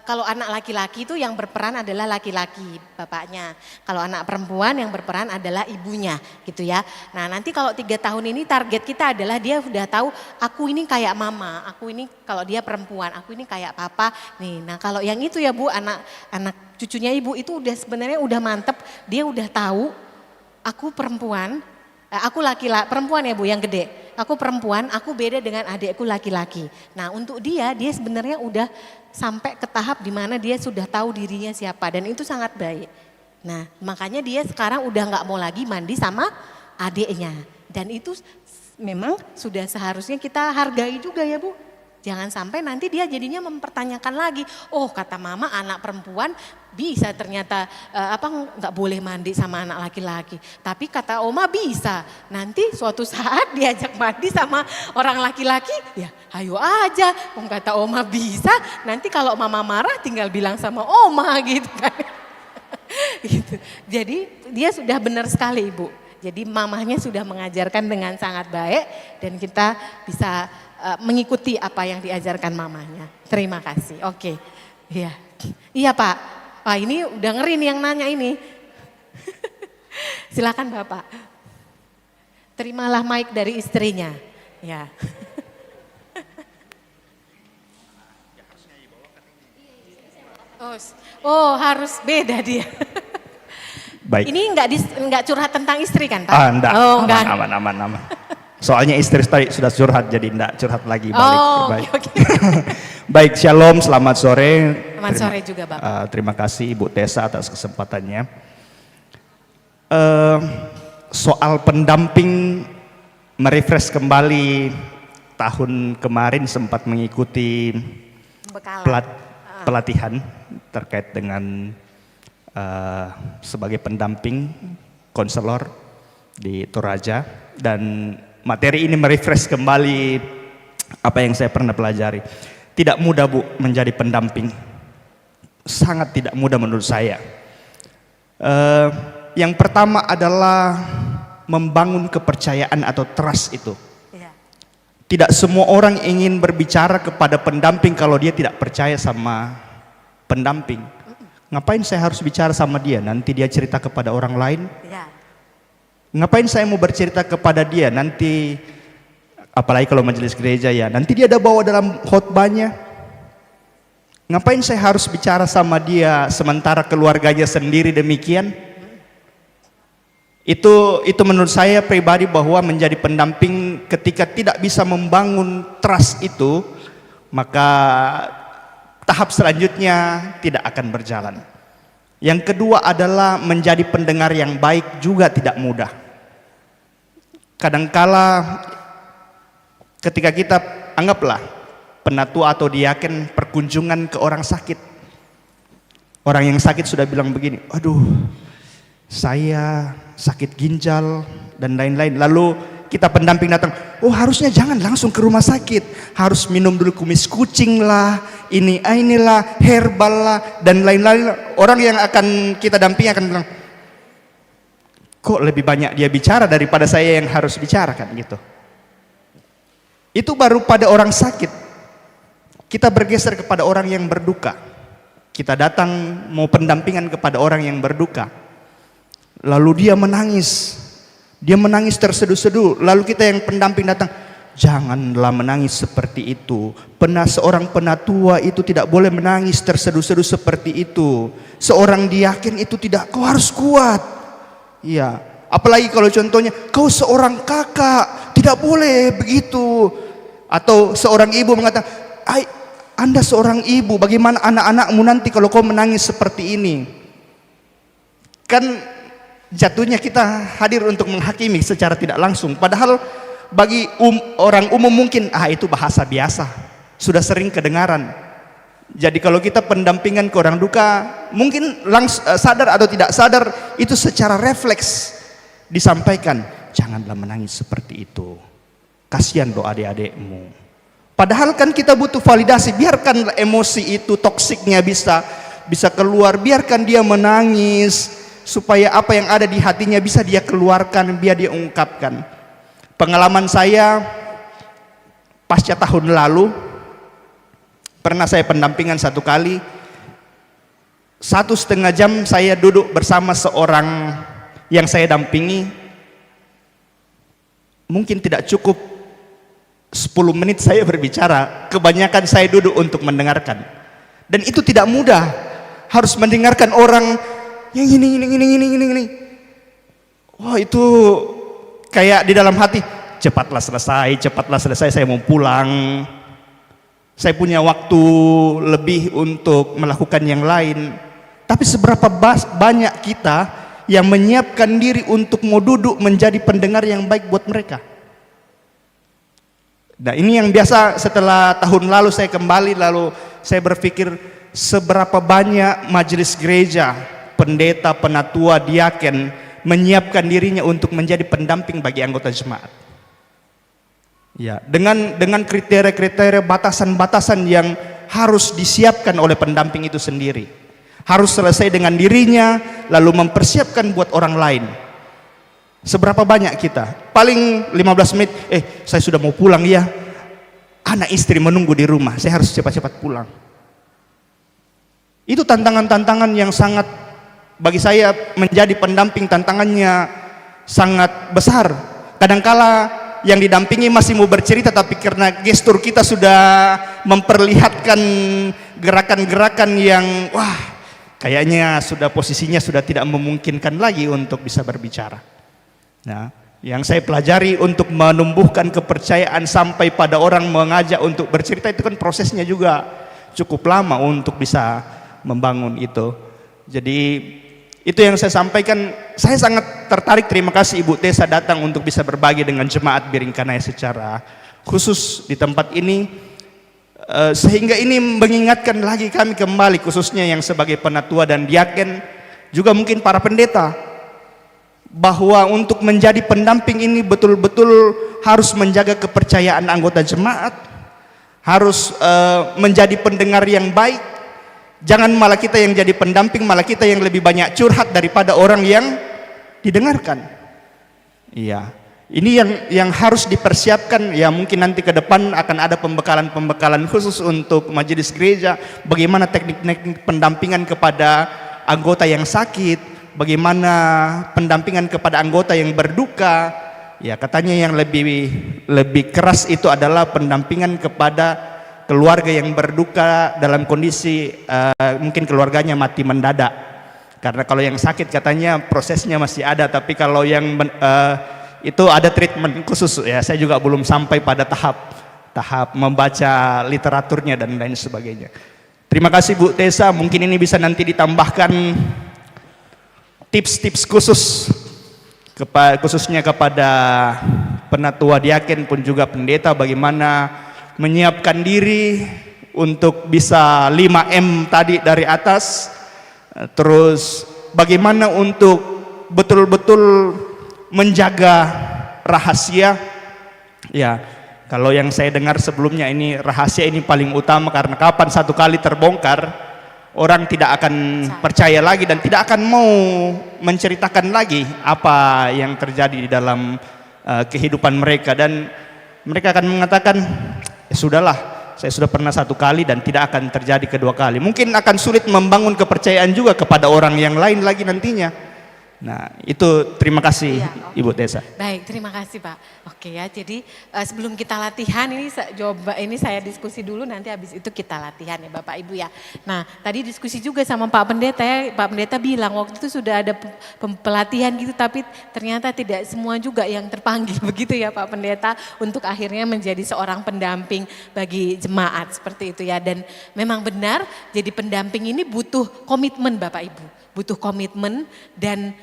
G: kalau anak laki-laki itu yang berperan adalah laki-laki bapaknya. Kalau anak perempuan yang berperan adalah ibunya gitu ya. Nah nanti kalau 3 tahun ini target kita adalah dia sudah tahu aku ini kayak mama, aku ini kalau dia perempuan, aku ini kayak papa. Nih, nah kalau yang itu ya Bu anak cucunya ibu itu udah sebenarnya udah mantep, dia udah tahu aku perempuan, aku laki-laki, perempuan ya Bu yang gede. Aku perempuan, aku beda dengan adikku laki-laki. Nah untuk dia sebenarnya udah sampai ke tahap di mana dia sudah tahu dirinya siapa dan itu sangat baik. Nah makanya dia sekarang udah nggak mau lagi mandi sama adiknya. Dan itu memang sudah seharusnya kita hargai juga ya Bu. Jangan sampai nanti dia jadinya mempertanyakan lagi, oh kata mama anak perempuan bisa ternyata nggak boleh mandi sama anak laki-laki. Tapi kata oma bisa, nanti suatu saat diajak mandi sama orang laki-laki, ya ayo aja. Kata oma bisa, nanti kalau mama marah tinggal bilang sama oma gitu kan. Gitu. Jadi dia sudah benar sekali Ibu. Jadi mamahnya sudah mengajarkan dengan sangat baik dan kita bisa mengikuti apa yang diajarkan mamanya. Terima kasih. Oke. Iya. Iya Pak. Wah ini udah ngeri nih yang nanya ini. Silakan Bapak. Terimalah mic dari istrinya. Ya. Oh harus beda dia.
S: Baik.
G: Ini enggak curhat tentang istri kan Pak?
S: Enggak.
G: Oh, enggak.
S: Aman. Soalnya istri tadi sudah curhat jadi enggak curhat lagi balik.
G: Oh,
S: baik.
G: Okay.
S: Baik, shalom, selamat sore.
G: Selamat sore juga Bapak.
S: Terima kasih Ibu Tessa atas kesempatannya. soal pendamping, merefresh kembali tahun kemarin sempat mengikuti pelatihan terkait dengan sebagai pendamping konselor di Toraja, dan materi ini merefresh kembali apa yang saya pernah pelajari. Tidak mudah, Bu, menjadi pendamping, sangat tidak mudah menurut saya. Yang pertama adalah membangun kepercayaan atau trust itu. Tidak semua orang ingin berbicara kepada pendamping kalau dia tidak percaya sama pendamping. Ngapain saya harus bicara sama dia? Nanti dia cerita kepada orang lain. Ngapain saya mau bercerita kepada dia? Nanti, apalagi kalau majelis gereja ya, nanti dia ada bawa dalam khotbahnya. Ngapain saya harus bicara sama dia sementara keluarganya sendiri demikian? Itu menurut saya pribadi bahwa menjadi pendamping ketika tidak bisa membangun trust itu, maka tahap selanjutnya tidak akan berjalan. Yang kedua adalah menjadi pendengar yang baik juga tidak mudah. Kadangkala ketika kita anggaplah penatua atau diaken perkunjungan ke orang sakit, orang yang sakit sudah bilang begini, aduh saya sakit ginjal dan lain-lain, lalu kita pendamping datang, oh harusnya jangan langsung ke rumah sakit, harus minum dulu kumis kucing lah, inilah herbal lah dan lain-lain. Orang yang akan kita dampingi akan bilang, kok lebih banyak dia bicara daripada saya yang harus bicara, kan gitu. Itu baru pada orang sakit. Kita bergeser kepada orang yang berduka. Kita datang mau pendampingan kepada orang yang berduka, lalu dia menangis terseduh-seduh, lalu kita yang pendamping datang, janganlah menangis seperti itu. Seorang penatua itu tidak boleh menangis terseduh-seduh seperti itu. Seorang diaken itu tidak, kau harus kuat. Ya, apalagi kalau contohnya kau seorang kakak, tidak boleh begitu. Atau seorang ibu mengatakan, Anda seorang ibu, bagaimana anak-anakmu nanti kalau kau menangis seperti ini? Kan jatuhnya kita hadir untuk menghakimi secara tidak langsung. Padahal bagi orang umum mungkin itu bahasa biasa, sudah sering kedengaran. Jadi kalau kita pendampingan ke orang duka, mungkin sadar atau tidak sadar itu secara refleks disampaikan, janganlah menangis seperti itu, kasihan loh adik-adikmu. Padahal kan kita butuh validasi, biarkan emosi itu toksiknya bisa keluar, biarkan dia menangis supaya apa yang ada di hatinya bisa dia keluarkan, biar dia ungkapkan. Pengalaman saya pasca tahun lalu, pernah saya pendampingan satu kali, 1,5 jam saya duduk bersama seorang yang saya dampingi. Mungkin tidak cukup 10 menit saya berbicara, kebanyakan saya duduk untuk mendengarkan. Dan itu tidak mudah, harus mendengarkan orang yang ini. Wah, itu kayak di dalam hati, cepatlah selesai, saya mau pulang. Saya punya waktu lebih untuk melakukan yang lain. Tapi seberapa banyak kita yang menyiapkan diri untuk mau duduk menjadi pendengar yang baik buat mereka. Nah, ini yang biasa setelah tahun lalu saya kembali, lalu saya berpikir seberapa banyak majelis gereja, pendeta, penatua, diaken menyiapkan dirinya untuk menjadi pendamping bagi anggota jemaat. Ya, dengan kriteria-kriteria batasan-batasan yang harus disiapkan oleh pendamping itu sendiri. Harus selesai dengan dirinya, lalu mempersiapkan buat orang lain. Seberapa banyak kita? Paling 15 menit, saya sudah mau pulang ya. Anak istri menunggu di rumah, saya harus cepat-cepat pulang. Itu tantangan-tantangan yang sangat, bagi saya menjadi pendamping tantangannya sangat besar. Kadangkala yang didampingi masih mau bercerita, tapi karena gestur kita sudah memperlihatkan gerakan-gerakan yang kayaknya sudah posisinya sudah tidak memungkinkan lagi untuk bisa berbicara. Nah, yang saya pelajari untuk menumbuhkan kepercayaan sampai pada orang mengajak untuk bercerita, itu kan prosesnya juga cukup lama untuk bisa membangun itu. Jadi Itu yang saya sampaikan. Saya sangat tertarik, terima kasih Ibu Tessa datang untuk bisa berbagi dengan jemaat Biringkanaya secara khusus di tempat ini. Sehingga ini mengingatkan lagi kami kembali, khususnya yang sebagai penatua dan diaken, juga mungkin para pendeta, bahwa untuk menjadi pendamping ini betul-betul harus menjaga kepercayaan anggota jemaat, harus menjadi pendengar yang baik. Jangan malah kita yang jadi pendamping, malah kita yang lebih banyak curhat daripada orang yang didengarkan. Iya, ini yang harus dipersiapkan. Ya mungkin nanti ke depan akan ada pembekalan khusus untuk majelis gereja, bagaimana teknik-teknik pendampingan kepada anggota yang sakit, bagaimana pendampingan kepada anggota yang berduka. Ya katanya yang lebih keras itu adalah pendampingan kepada keluarga yang berduka dalam kondisi mungkin keluarganya mati mendadak. Karena kalau yang sakit katanya prosesnya masih ada, tapi kalau yang itu ada treatment khusus. Ya saya juga belum sampai pada tahap membaca literaturnya dan lain sebagainya. Terima kasih Bu Tessa, mungkin ini bisa nanti ditambahkan tips-tips khusus khususnya kepada penatua diaken pun juga pendeta, bagaimana menyiapkan diri untuk bisa 5M tadi dari atas, terus bagaimana untuk betul-betul menjaga rahasia. Ya, kalau yang saya dengar sebelumnya ini rahasia ini paling utama, karena kapan satu kali terbongkar, orang tidak akan percaya lagi dan tidak akan mau menceritakan lagi apa yang terjadi di dalam kehidupan mereka, dan mereka akan mengatakan, ya sudahlah, saya sudah pernah satu kali dan tidak akan terjadi kedua kali. Mungkin akan sulit membangun kepercayaan juga kepada orang yang lain lagi nantinya. Nah itu terima kasih Ibu Tessa.
G: Baik, terima kasih Pak. Oke ya, jadi sebelum kita latihan ini saya diskusi dulu, nanti habis itu kita latihan ya Bapak Ibu ya. Nah tadi diskusi juga sama Pak Pendeta ya, Pak Pendeta bilang waktu itu sudah ada pelatihan gitu, tapi ternyata tidak semua juga yang terpanggil begitu ya Pak Pendeta, untuk akhirnya menjadi seorang pendamping bagi jemaat seperti itu ya. Dan memang benar, jadi pendamping ini butuh komitmen Bapak Ibu, butuh komitmen dan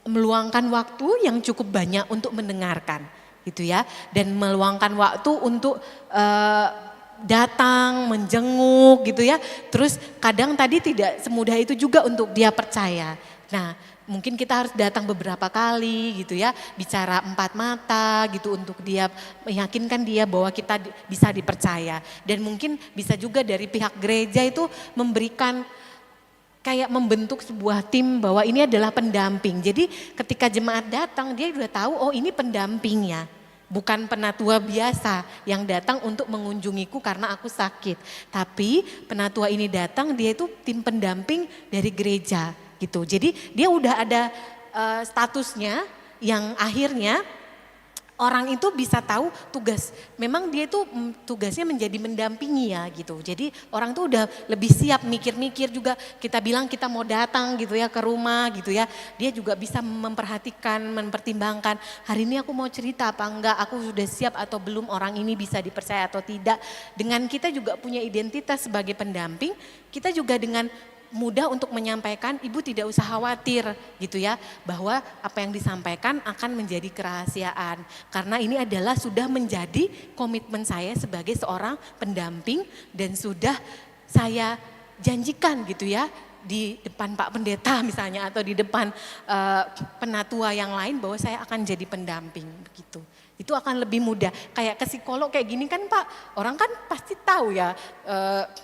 G: meluangkan waktu yang cukup banyak untuk mendengarkan gitu ya, dan meluangkan waktu untuk datang menjenguk gitu ya. Terus kadang tadi tidak semudah itu juga untuk dia percaya. Nah mungkin kita harus datang beberapa kali gitu ya, bicara 4 mata gitu untuk dia, meyakinkan dia bahwa kita bisa dipercaya. Dan mungkin bisa juga dari pihak gereja itu memberikan kayak membentuk sebuah tim bahwa ini adalah pendamping. Jadi ketika jemaat datang dia sudah tahu, oh ini pendampingnya. Bukan penatua biasa yang datang untuk mengunjungiku karena aku sakit. Tapi penatua ini datang, dia itu tim pendamping dari gereja gitu. Jadi dia udah ada statusnya yang akhirnya orang itu bisa tahu tugas, memang dia itu tugasnya menjadi mendampingi ya gitu. Jadi orang tuh udah lebih siap mikir-mikir juga, kita bilang kita mau datang gitu ya ke rumah gitu ya. Dia juga bisa memperhatikan, mempertimbangkan, hari ini aku mau cerita apa enggak, aku sudah siap atau belum, orang ini bisa dipercaya atau tidak. Dengan kita juga punya identitas sebagai pendamping, kita juga dengan mudah untuk menyampaikan, ibu tidak usah khawatir gitu ya, bahwa apa yang disampaikan akan menjadi kerahasiaan. Karena ini adalah sudah menjadi komitmen saya sebagai seorang pendamping dan sudah saya janjikan gitu ya, di depan Pak Pendeta misalnya atau di depan penatua yang lain bahwa saya akan jadi pendamping begitu. Itu akan lebih mudah. Kayak ke psikolog kayak gini kan Pak, orang kan pasti tahu ya,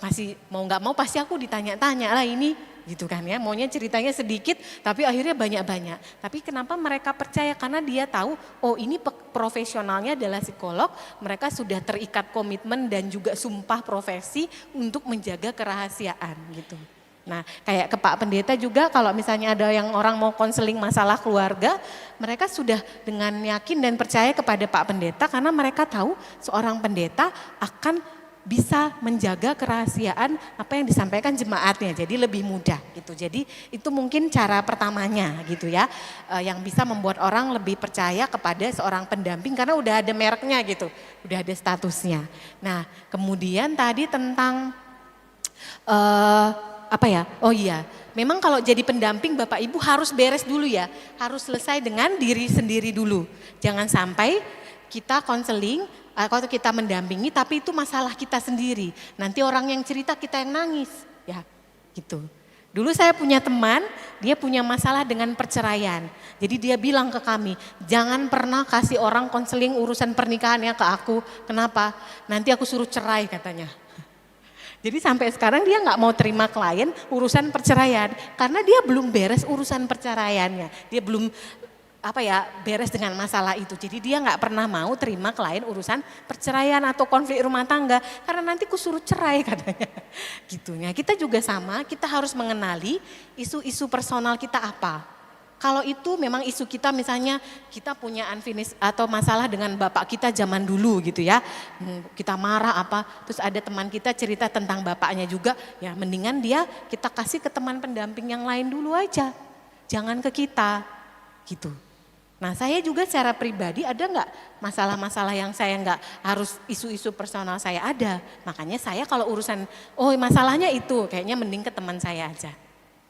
G: masih mau nggak mau pasti aku ditanya-tanya lah ini gitu kan ya, maunya ceritanya sedikit tapi akhirnya banyak-banyak. Tapi kenapa mereka percaya? Karena dia tahu, oh ini profesionalnya adalah psikolog, mereka sudah terikat komitmen dan juga sumpah profesi untuk menjaga kerahasiaan gitu. Nah kayak ke Pak Pendeta juga, kalau misalnya ada yang orang mau konseling masalah keluarga, mereka sudah dengan yakin dan percaya kepada Pak Pendeta karena mereka tahu seorang pendeta akan bisa menjaga kerahasiaan apa yang disampaikan jemaatnya, jadi lebih mudah gitu. Jadi itu mungkin cara pertamanya gitu ya, yang bisa membuat orang lebih percaya kepada seorang pendamping karena udah ada mereknya gitu, udah ada statusnya. Nah kemudian tadi tentang apa ya? Oh iya, memang kalau jadi pendamping Bapak Ibu harus beres dulu ya. Harus selesai dengan diri sendiri dulu. Jangan sampai kita konseling atau kita mendampingi tapi itu masalah kita sendiri. Nanti orang yang cerita kita yang nangis. Ya gitu. Dulu saya punya teman, dia punya masalah dengan perceraian. Jadi dia bilang ke kami, jangan pernah kasih orang konseling urusan pernikahannya ke aku. Kenapa? Nanti aku suruh cerai katanya. Jadi sampai sekarang dia nggak mau terima klien urusan perceraian. Karena dia belum beres urusan perceraiannya. Dia belum beres dengan masalah itu. Jadi dia nggak pernah mau terima klien urusan perceraian atau konflik rumah tangga karena nanti ku suruh cerai katanya. Gitunya. Kita juga sama, kita harus mengenali isu-isu personal kita apa. Kalau itu memang isu kita misalnya kita punya unfinished atau masalah dengan bapak kita zaman dulu gitu ya. Kita marah apa, terus ada teman kita cerita tentang bapaknya juga, ya mendingan kita kasih ke teman pendamping yang lain dulu aja. Jangan ke kita gitu. Nah saya juga secara pribadi ada nggak masalah-masalah yang saya nggak harus isu-isu personal saya ada. Makanya saya kalau urusan, masalahnya itu kayaknya mending ke teman saya aja.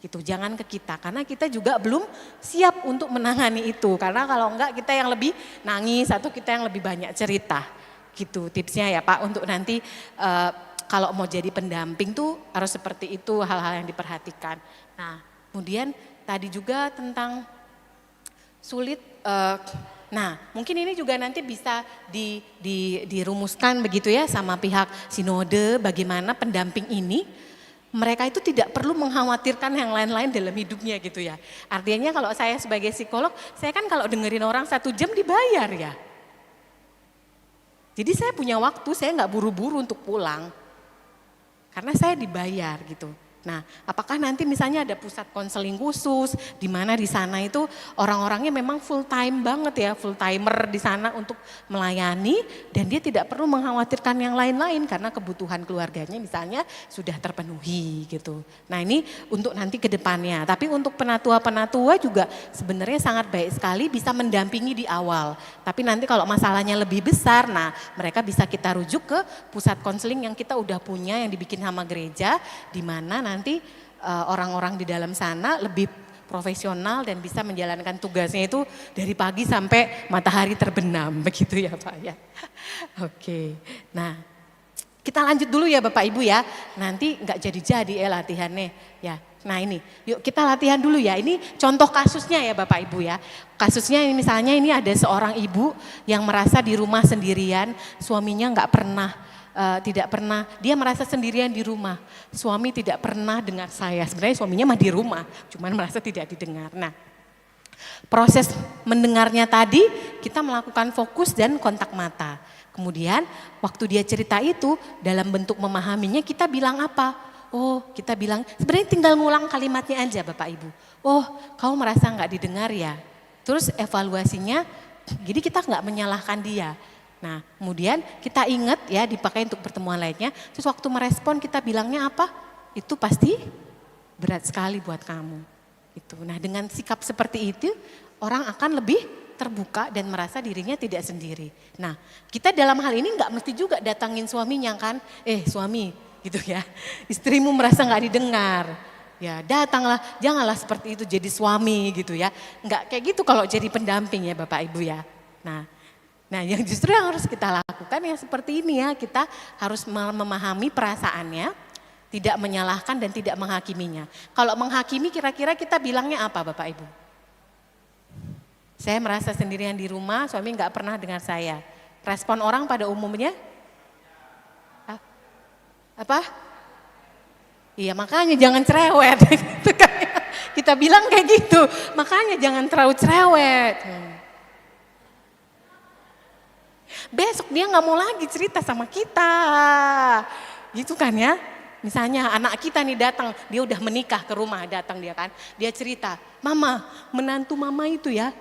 G: Gitu, jangan ke kita karena kita juga belum siap untuk menangani itu. Karena kalau enggak kita yang lebih nangis atau kita yang lebih banyak cerita. Gitu tipsnya ya Pak untuk nanti kalau mau jadi pendamping tuh harus seperti itu hal-hal yang diperhatikan. Nah kemudian tadi juga tentang sulit. Nah mungkin ini juga nanti bisa dirumuskan begitu ya sama pihak sinode bagaimana pendamping ini mereka itu tidak perlu mengkhawatirkan yang lain-lain dalam hidupnya gitu ya. Artinya kalau saya sebagai psikolog, saya kan kalau dengerin orang 1 jam dibayar ya. Jadi saya punya waktu, saya nggak buru-buru untuk pulang karena saya dibayar gitu. Nah, apakah nanti misalnya ada pusat konseling khusus di mana di sana itu orang-orangnya memang full time banget ya, full timer di sana untuk melayani dan dia tidak perlu mengkhawatirkan yang lain-lain karena kebutuhan keluarganya misalnya sudah terpenuhi gitu. Nah, ini untuk nanti ke depannya. Tapi untuk penatua-penatua juga sebenarnya sangat baik sekali bisa mendampingi di awal. Tapi nanti kalau masalahnya lebih besar, nah mereka bisa kita rujuk ke pusat konseling yang kita udah punya yang dibikin sama gereja di mana nanti orang-orang di dalam sana lebih profesional dan bisa menjalankan tugasnya itu dari pagi sampai matahari terbenam begitu ya Pak ya. Oke, nah kita lanjut dulu ya Bapak Ibu ya, nanti nggak jadi-jadi latihannya ya. Nah ini, yuk kita latihan dulu ya, ini contoh kasusnya ya Bapak Ibu ya. Kasusnya ini misalnya ini ada seorang ibu yang merasa di rumah sendirian, suaminya nggak pernah tidak pernah, dia merasa sendirian di rumah. Suami tidak pernah dengar saya. Sebenarnya suaminya mah di rumah, cuman merasa tidak didengar. Nah, proses mendengarnya tadi kita melakukan fokus dan kontak mata. Kemudian waktu dia cerita itu dalam bentuk memahaminya kita bilang apa? Kita bilang sebenarnya tinggal ngulang kalimatnya aja Bapak Ibu. Kamu merasa nggak didengar ya? Terus evaluasinya, jadi kita nggak menyalahkan dia. Nah kemudian kita ingat ya dipakai untuk pertemuan lainnya, terus waktu merespon kita bilangnya apa? Itu pasti berat sekali buat kamu. Itu. Nah dengan sikap seperti itu orang akan lebih terbuka dan merasa dirinya tidak sendiri. Nah kita dalam hal ini nggak mesti juga datangin suaminya kan, suami gitu ya, istrimu merasa nggak didengar. Ya datanglah, janganlah seperti itu jadi suami gitu ya. Nggak kayak gitu kalau jadi pendamping ya Bapak Ibu ya. Nah yang justru yang harus kita lakukan yang seperti ini ya, kita harus memahami perasaannya, tidak menyalahkan dan tidak menghakiminya. Kalau menghakimi kira-kira kita bilangnya apa Bapak Ibu? Saya merasa sendirian di rumah, suami nggak pernah dengar saya. Respon orang pada umumnya? Apa? Iya makanya jangan cerewet. Kita bilang kayak gitu, makanya jangan terlalu cerewet. Besok dia nggak mau lagi cerita sama kita, gitu kan ya. Misalnya anak kita nih datang, dia udah menikah ke rumah, datang dia kan, dia cerita, mama, menantu mama itu ya,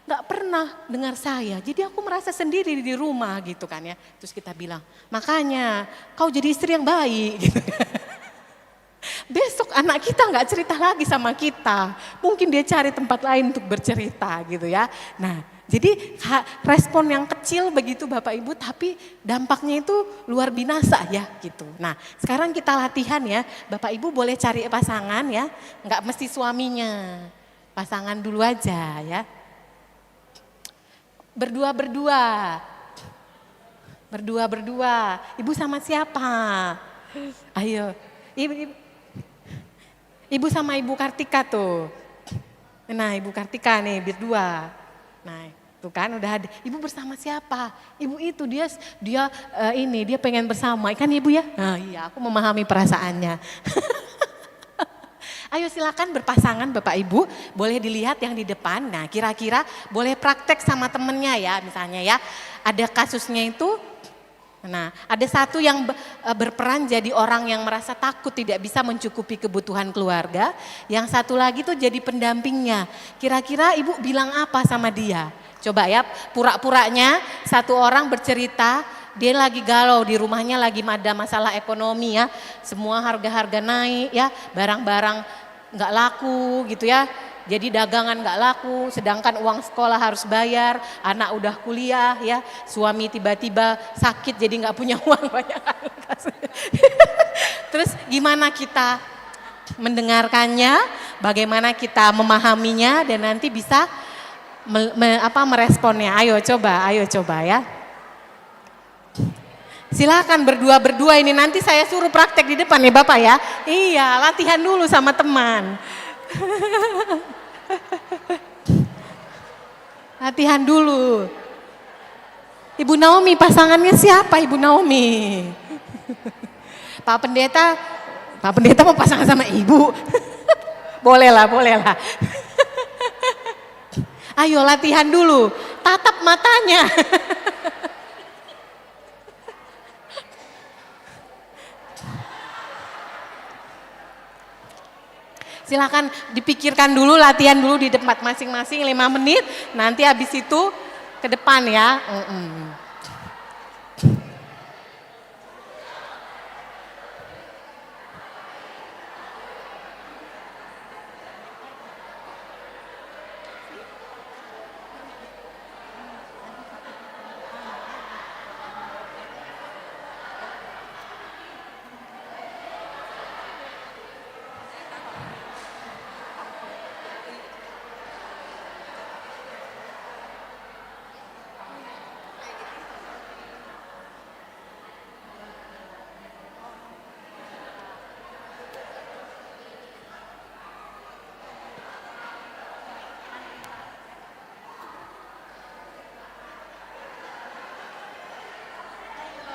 G: nggak pernah dengar saya, jadi aku merasa sendiri di rumah gitu kan ya. Terus kita bilang, makanya kau jadi istri yang baik gitu. Besok anak kita nggak cerita lagi sama kita. Mungkin dia cari tempat lain untuk bercerita gitu ya. Nah, jadi respon yang kecil begitu Bapak Ibu, tapi dampaknya itu luar binasa ya gitu. Nah, sekarang kita latihan ya. Bapak Ibu boleh cari pasangan ya. Nggak mesti suaminya. Pasangan dulu aja ya. Berdua-berdua. Berdua-berdua. Ibu sama siapa? Ayo. Ibu sama Ibu Kartika tuh. Nah, Ibu Kartika nih berdua. Nah, tuh kan udah ada. Ibu bersama siapa? Ibu itu dia pengen bersama. Kan Ibu ya? Nah, iya, aku memahami perasaannya. Ayo silakan berpasangan Bapak Ibu, boleh dilihat yang di depan. Nah, kira-kira boleh praktek sama temennya ya, misalnya ya. Ada kasusnya itu. Nah, ada satu yang berperan jadi orang yang merasa takut tidak bisa mencukupi kebutuhan keluarga. Yang satu lagi tuh jadi pendampingnya. Kira-kira Ibu bilang apa sama dia? Coba ya, pura-puranya satu orang bercerita, dia lagi galau di rumahnya, lagi ada masalah ekonomi ya. Semua harga-harga naik ya, barang-barang nggak laku gitu ya. Jadi dagangan nggak laku, sedangkan uang sekolah harus bayar, anak udah kuliah ya, suami tiba-tiba sakit jadi nggak punya uang banyak. Terus gimana kita mendengarkannya, bagaimana kita memahaminya dan nanti bisa meresponnya. Ayo coba ya. Silakan berdua-berdua ini, nanti saya suruh praktek di depan ya Bapak ya. Iya, latihan dulu sama teman. Latihan dulu. Ibu Naomi pasangannya siapa Ibu Naomi? Pak Pendeta mau pasangan sama Ibu? Boleh lah. Ayo latihan dulu, tatap matanya. Silakan dipikirkan dulu, latihan dulu di tempat masing-masing 5 menit, nanti habis itu ke depan ya.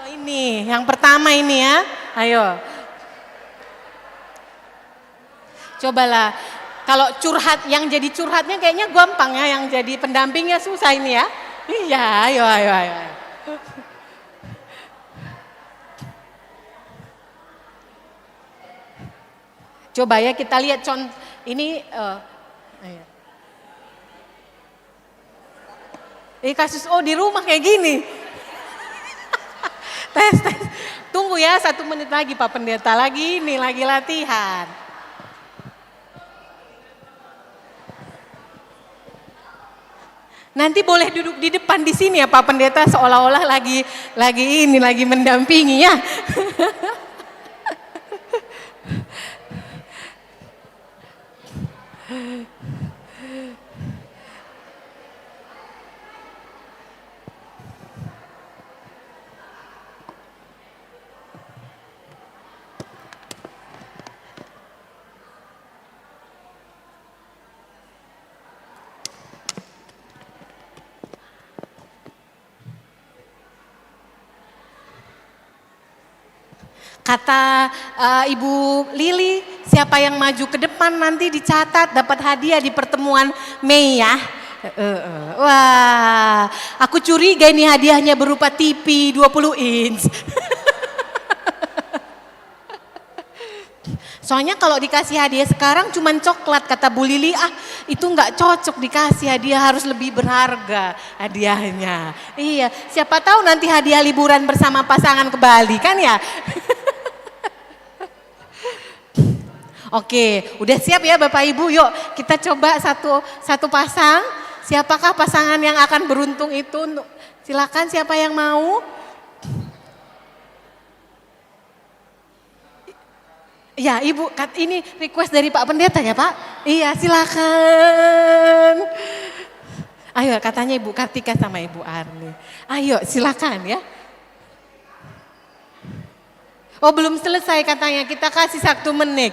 G: Ini, yang pertama ini ya, ayo. Cobalah, kalau curhat, yang jadi curhatnya kayaknya gampang ya, yang jadi pendampingnya susah ini ya. Iya, ayo. Coba ya kita lihat contoh, ini, kasus, di rumah kayak gini. Tes. Tunggu ya 1 menit lagi Pak Pendeta, lagi latihan. Nanti boleh duduk di depan di sini ya Pak Pendeta, seolah-olah lagi mendampingi ya. Kata Ibu Lili, siapa yang maju ke depan nanti dicatat dapat hadiah di pertemuan Mei ya. Wah, aku curiga ini hadiahnya berupa TV 20 inch. Soalnya kalau dikasih hadiah sekarang cuman coklat, kata Bu Lili, itu nggak cocok dikasih hadiah, harus lebih berharga hadiahnya. Iya, siapa tahu nanti hadiah liburan bersama pasangan ke Bali kan ya. Oke, udah siap ya Bapak Ibu? Yuk kita coba satu pasang. Siapakah pasangan yang akan beruntung itu? Silakan siapa yang mau? Ya Ibu, ini request dari Pak Pendeta ya Pak? Iya silakan. Ayo katanya Ibu Kartika sama Ibu Arni. Ayo silakan ya. Oh belum selesai katanya, kita kasih 1 menit.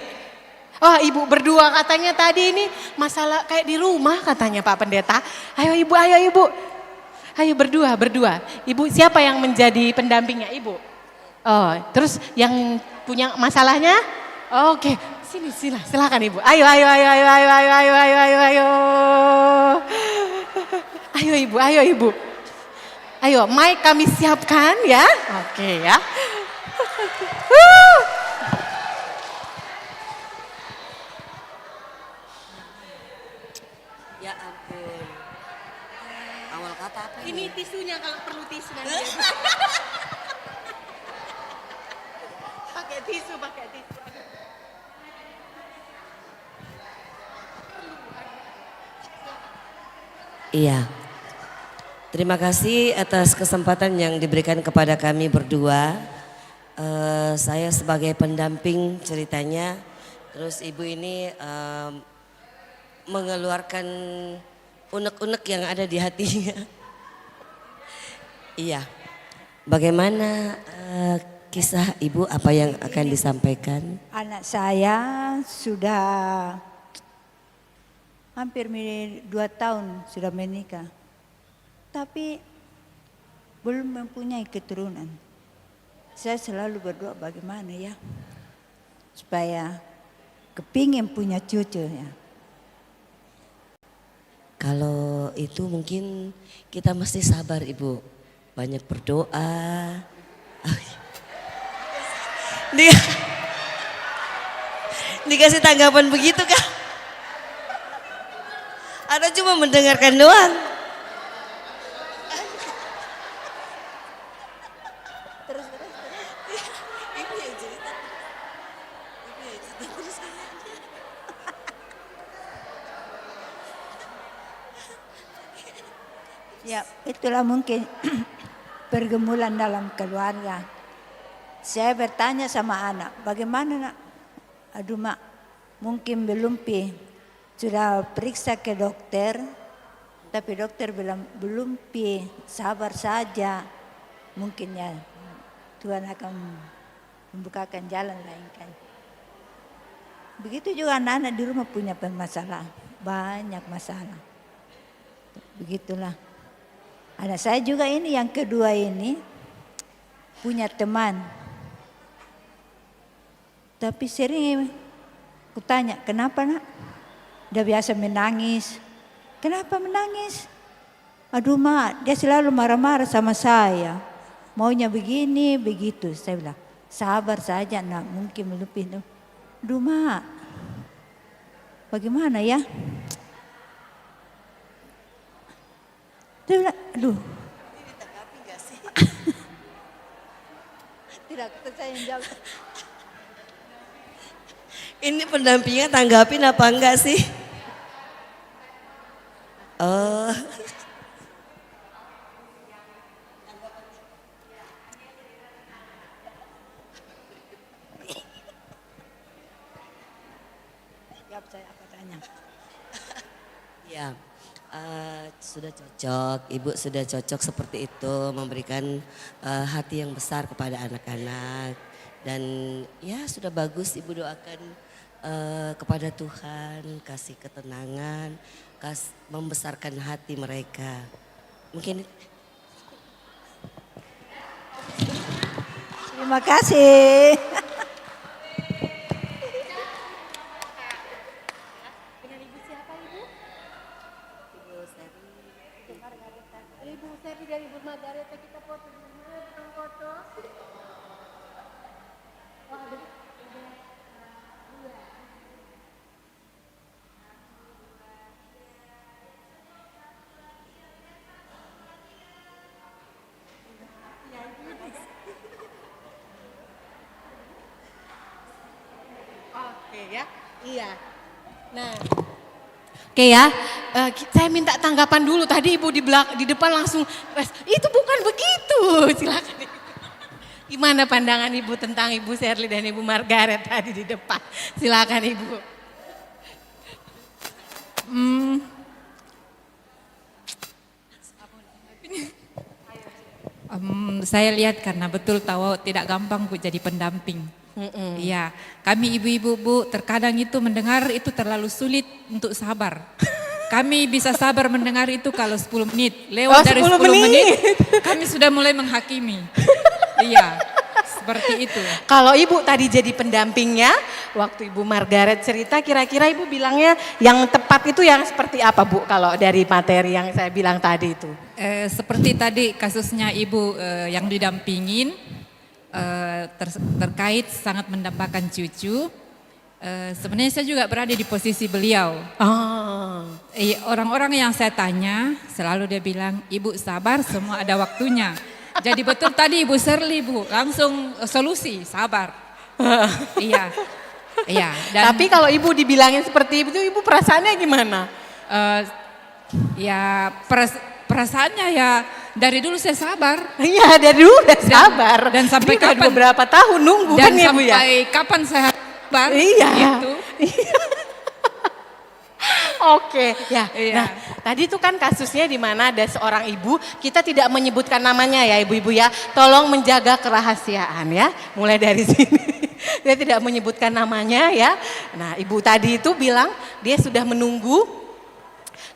G: Oh Ibu berdua katanya tadi ini masalah kayak di rumah katanya Pak Pendeta. Ayo Ibu, ayo Ibu. Ayo berdua. Ibu siapa yang menjadi pendampingnya Ibu? Oh terus yang punya masalahnya? Oke, sini silakan Ibu. Ayo. Ayo Ibu. Ayo, mic kami siapkan ya. Oke ya.
J: Ya ampun. Awal kata apa
G: Ini tisunya kalau perlu tisu nanti. Pakai tisu.
J: Iya. Terima kasih atas kesempatan yang diberikan kepada kami berdua. Saya sebagai pendamping ceritanya, terus ibu ini mengeluarkan unek-unek yang ada di hatinya. Iya. Bagaimana kisah ibu, apa yang akan disampaikan?
T: Anak saya sudah hampir 2 tahun sudah menikah, tapi belum mempunyai keturunan. Saya selalu berdoa bagaimana ya, supaya kepingin punya cucu ya.
J: Kalau itu mungkin kita mesti sabar Ibu, banyak berdoa. Dikasih tanggapan begitu kah? Atau cuma mendengarkan doang?
T: Ya, itulah mungkin pergumulan dalam keluarga. Saya bertanya sama anak, bagaimana nak? Aduh mak, mungkin belum pi. Sudah periksa ke dokter, tapi dokter bilang belum pi, sabar saja. Mungkin ya Tuhan akan membukakan jalan lain kan. Begitu juga anak-anak di rumah punya permasalahan, banyak masalah. Begitulah. Anak saya juga ini yang kedua ini punya teman. Tapi sering kutanya, kenapa nak? Dia biasa menangis. Kenapa menangis? Aduh mak, dia selalu marah-marah sama saya. Maunya begini, begitu. Saya bilang, sabar saja nak, mungkin lebih. Aduh mak, bagaimana ya? Dia bilang, aduh. Tidak, saya yang jawab.
J: Ini pendampingnya tanggapin apa enggak sih? Oh.
T: Jawab saya apa tanya?
J: Ya, sudah cocok. Ibu sudah cocok seperti itu, memberikan hati yang besar kepada anak-anak. Dan ya sudah bagus Ibu doakan kepada Tuhan, kasih ketenangan, membesarkan hati mereka. Mungkin.
T: Terima kasih.
G: Dengan Ibu siapa Ibu?
J: Ibu Seri.
G: Ibu Seri dari Ibu Margareta, kita foto di mana? Tukang foto. Oh, ada. Oke ya. Iya. Nah, oke ya, saya minta tanggapan dulu. Tadi ibu di depan langsung, itu bukan begitu. Silakan. Gimana pandangan ibu tentang Ibu Sherly dan Ibu Margaret tadi di depan? Silakan ibu.
U: Saya lihat karena betul tahu tidak gampang Bu jadi pendamping. Iya, kami ibu-ibu Bu terkadang itu mendengar itu terlalu sulit untuk sabar. Kami bisa sabar mendengar itu kalau 10 menit. Lewat dari 10 menit kami sudah mulai menghakimi. Iya, seperti itu.
G: Kalau ibu tadi jadi pendampingnya, waktu Ibu Margaret cerita kira-kira ibu bilangnya yang tepat itu yang seperti apa Bu kalau dari materi yang saya bilang tadi itu?
U: Seperti tadi kasusnya ibu yang didampingin terkait sangat mendambakan cucu. Sebenarnya saya juga berada di posisi beliau. Orang-orang yang saya tanya selalu dia bilang, ibu sabar, semua ada waktunya. Jadi betul tadi Ibu Sherly Bu, langsung solusi, sabar. Iya. Iya.
G: Tapi kalau ibu dibilangin seperti itu, ibu perasaannya gimana?
U: Ya perasaannya ya dari dulu saya sabar.
G: Iya dari dulu udah sabar.
U: Dan sampai
G: kapan?
U: beberapa
G: tahun nunggu
U: dan
G: kan ya Bu ya?
U: sampai kapan saya sabar?
G: Iya.
U: Gitu.
G: Oke, ya. Nah, tadi itu kan kasusnya di mana ada seorang ibu, kita tidak menyebutkan namanya ya ibu-ibu ya. Tolong menjaga kerahasiaan ya, mulai dari sini. Dia tidak menyebutkan namanya ya. Nah, ibu tadi itu bilang dia sudah menunggu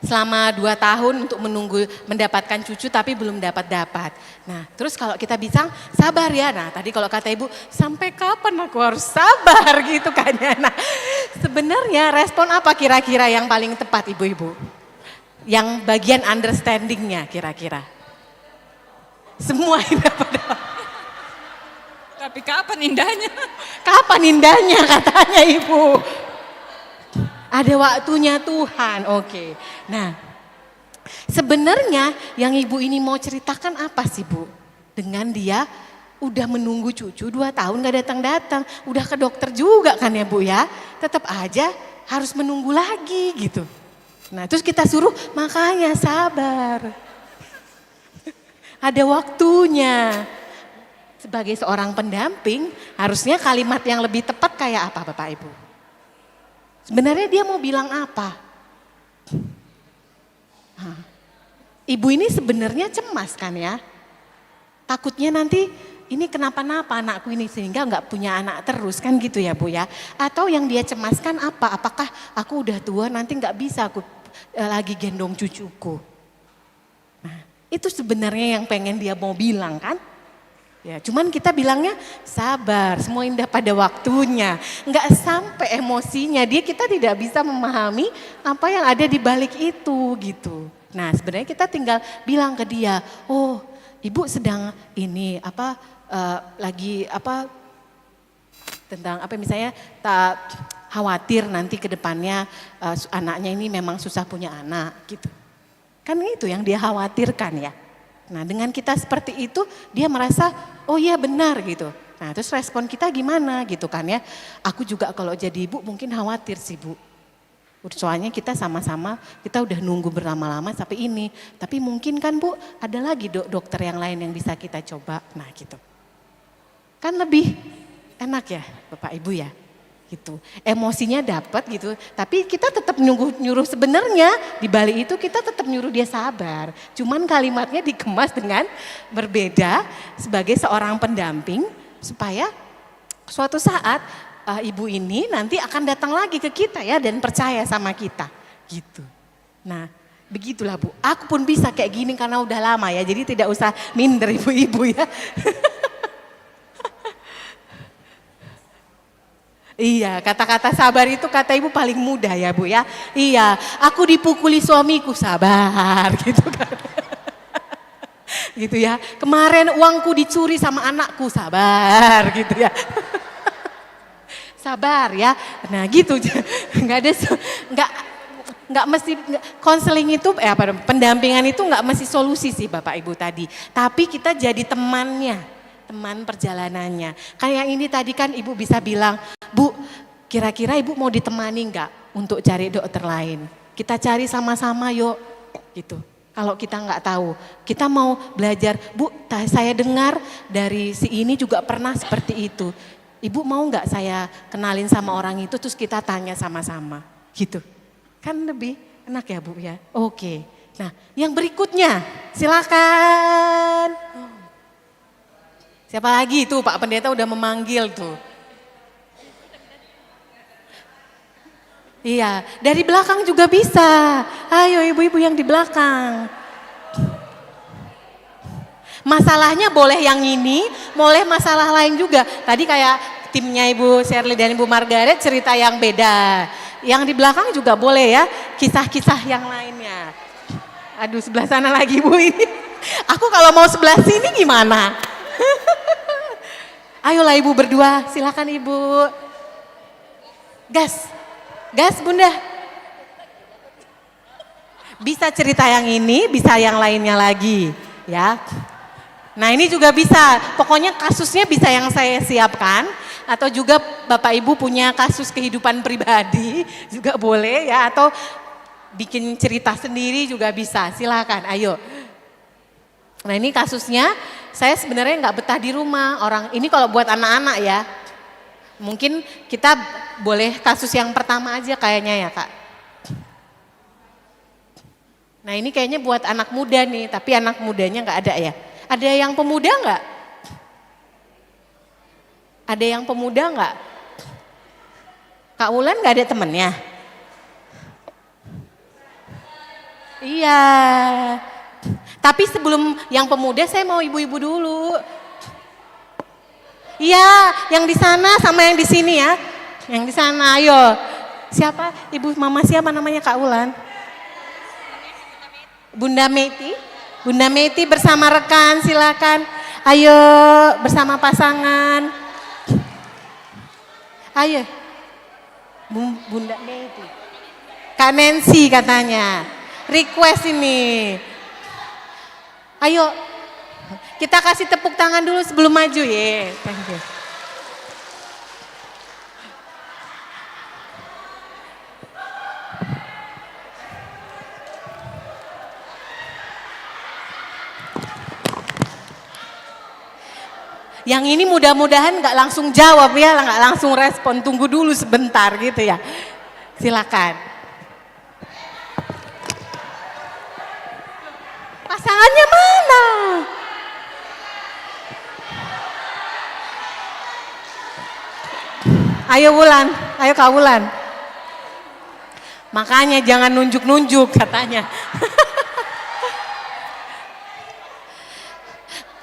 G: selama 2 tahun untuk menunggu mendapatkan cucu tapi belum dapat. Nah terus kalau kita bilang sabar ya, nah tadi kalau kata ibu sampai kapan aku harus sabar gitu kan ya. Nah sebenarnya respon apa kira-kira yang paling tepat ibu-ibu? Yang bagian understandingnya kira-kira? Semua ini
U: Tapi kapan indahnya?
G: Kapan indahnya katanya ibu? Ada waktunya Tuhan, oke. Nah, sebenarnya yang ibu ini mau ceritakan apa sih Bu? Dengan dia udah menunggu cucu 2 tahun gak datang-datang. Udah ke dokter juga kan ya Bu ya. Tetap aja harus menunggu lagi gitu. Nah terus kita suruh makanya sabar. Ada waktunya. Sebagai seorang pendamping harusnya kalimat yang lebih tepat kayak apa Bapak Ibu? Sebenarnya dia mau bilang apa? Ibu ini sebenarnya cemas kan ya. Takutnya nanti ini kenapa-napa anakku ini sehingga nggak punya anak terus kan gitu ya Bu ya. Atau yang dia cemaskan apa? Apakah aku udah tua nanti nggak bisa aku lagi gendong cucuku. Nah itu sebenarnya yang pengen dia mau bilang kan. Ya, cuman kita bilangnya sabar, semua indah pada waktunya. Enggak sampai emosinya, kita tidak bisa memahami apa yang ada di balik itu gitu. Nah sebenarnya kita tinggal bilang ke dia, oh ibu sedang ini lagi tentang apa misalnya tak khawatir nanti ke depannya anaknya ini memang susah punya anak gitu. Kan itu yang dia khawatirkan ya. Nah dengan kita seperti itu dia merasa oh iya benar gitu. Nah terus respon kita gimana gitu kan ya. Aku juga kalau jadi ibu mungkin khawatir sih Bu. Soalnya kita sama-sama kita udah nunggu berlama-lama sampai ini. Tapi mungkin kan Bu ada lagi dokter yang lain yang bisa kita coba. Nah gitu. Kan lebih enak ya Bapak Ibu ya. Gitu. Emosinya dapat gitu, tapi kita tetap nyuruh sebenarnya di balik itu kita tetap nyuruh dia sabar. Cuman kalimatnya dikemas dengan berbeda sebagai seorang pendamping supaya suatu saat ibu ini nanti akan datang lagi ke kita ya dan percaya sama kita. Gitu. Nah, begitulah Bu. Aku pun bisa kayak gini karena udah lama ya. Jadi tidak usah minder ibu-ibu ya. Iya, kata-kata sabar itu kata ibu paling mudah ya Bu ya. Iya, aku dipukuli suamiku sabar gitu kan. Gitu ya. Kemarin uangku dicuri sama anakku sabar gitu ya. Sabar ya. Nah gitu. Nggak mesti konseling itu pendampingan itu nggak mesti solusi sih Bapak Ibu tadi. Tapi kita jadi temannya. Teman perjalanannya. Kayak ini tadi kan ibu bisa bilang, Bu kira-kira ibu mau ditemani nggak untuk cari dokter lain? Kita cari sama-sama yuk, gitu. Kalau kita nggak tahu, kita mau belajar, Bu, saya dengar dari si ini juga pernah seperti itu. Ibu mau nggak saya kenalin sama orang itu, terus kita tanya sama-sama, gitu. Kan lebih enak ya Bu ya? Oke. Nah, yang berikutnya, silakan. Siapa lagi tuh, Pak Pendeta udah memanggil tuh. Iya, dari belakang juga bisa. Ayo ibu-ibu yang di belakang. Masalahnya boleh yang ini, boleh masalah lain juga. Tadi kayak timnya Ibu Shirley dan Ibu Margaret cerita yang beda. Yang di belakang juga boleh ya, kisah-kisah yang lainnya. Aduh, sebelah sana lagi Bu ini. Aku kalau mau sebelah sini gimana? Ayolah Ibu berdua, silakan Ibu. Gas Bunda. Bisa cerita yang ini, bisa yang lainnya lagi ya. Nah ini juga bisa, pokoknya kasusnya bisa yang saya siapkan. Atau juga Bapak Ibu punya kasus kehidupan pribadi juga boleh ya. Atau bikin cerita sendiri juga bisa, silakan ayo. Nah ini kasusnya, saya sebenarnya nggak betah di rumah. Orang ini kalau buat anak-anak ya. Mungkin kita boleh kasus yang pertama aja kayaknya ya Kak. Nah ini kayaknya buat anak muda nih, tapi anak mudanya nggak ada ya. Ada yang pemuda nggak? Ada yang pemuda nggak? Kak Wulan nggak ada temennya? Iya. Tapi sebelum yang pemuda saya mau ibu-ibu dulu. Iya, yang di sana sama yang di sini ya. Yang di sana, ayo. Siapa? Ibu mama siapa namanya Kak Wulan? Bunda Meti. Bunda Meti bersama rekan, silakan. Ayo bersama pasangan. Ayo. Bunda Meti. Kak Nancy katanya. Request ini. Ayo. Kita kasih tepuk tangan dulu sebelum maju ya. Thank you. Yang ini mudah-mudahan nggak langsung jawab ya, nggak langsung respon, tunggu dulu sebentar gitu ya. Silakan. Pasangannya mana? Ayo Wulan, ayo Kak Wulan. Makanya jangan nunjuk-nunjuk katanya.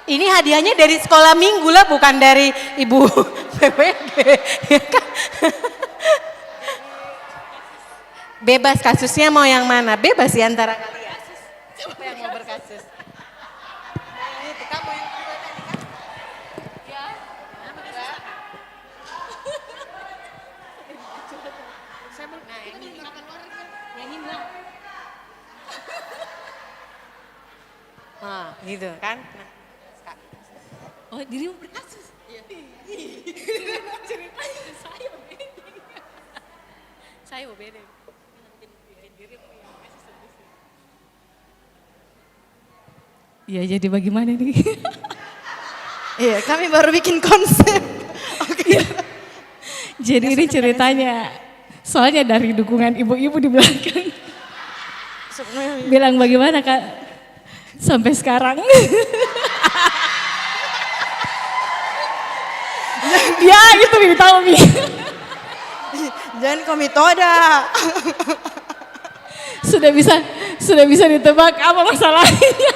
G: Ini hadiahnya dari sekolah minggu lah, bukan dari Ibu PWG. Ya kan? Bebas kasusnya mau yang mana? Bebas ya antara kalian. Siapa yang mau berkasus? Itu kamu yang kedua tadi kan? Ya. Saya belum. Nah ini makan luar yang ini bilang. Ah gitu kan? Nah. Oh dirimu berkasus? Iya. Ceritanya saya beda. Saya beda.
B: Ya jadi bagaimana nih?
M: Iya kami baru bikin konsep. Oke.
B: Jadi ini ceritanya, soalnya dari dukungan ibu-ibu di belakang. Bilang bagaimana Kak sampai sekarang. Ya itu Mi tahu Mi.
M: Jangan komitoda.
B: Sudah bisa ditebak apa masalahnya.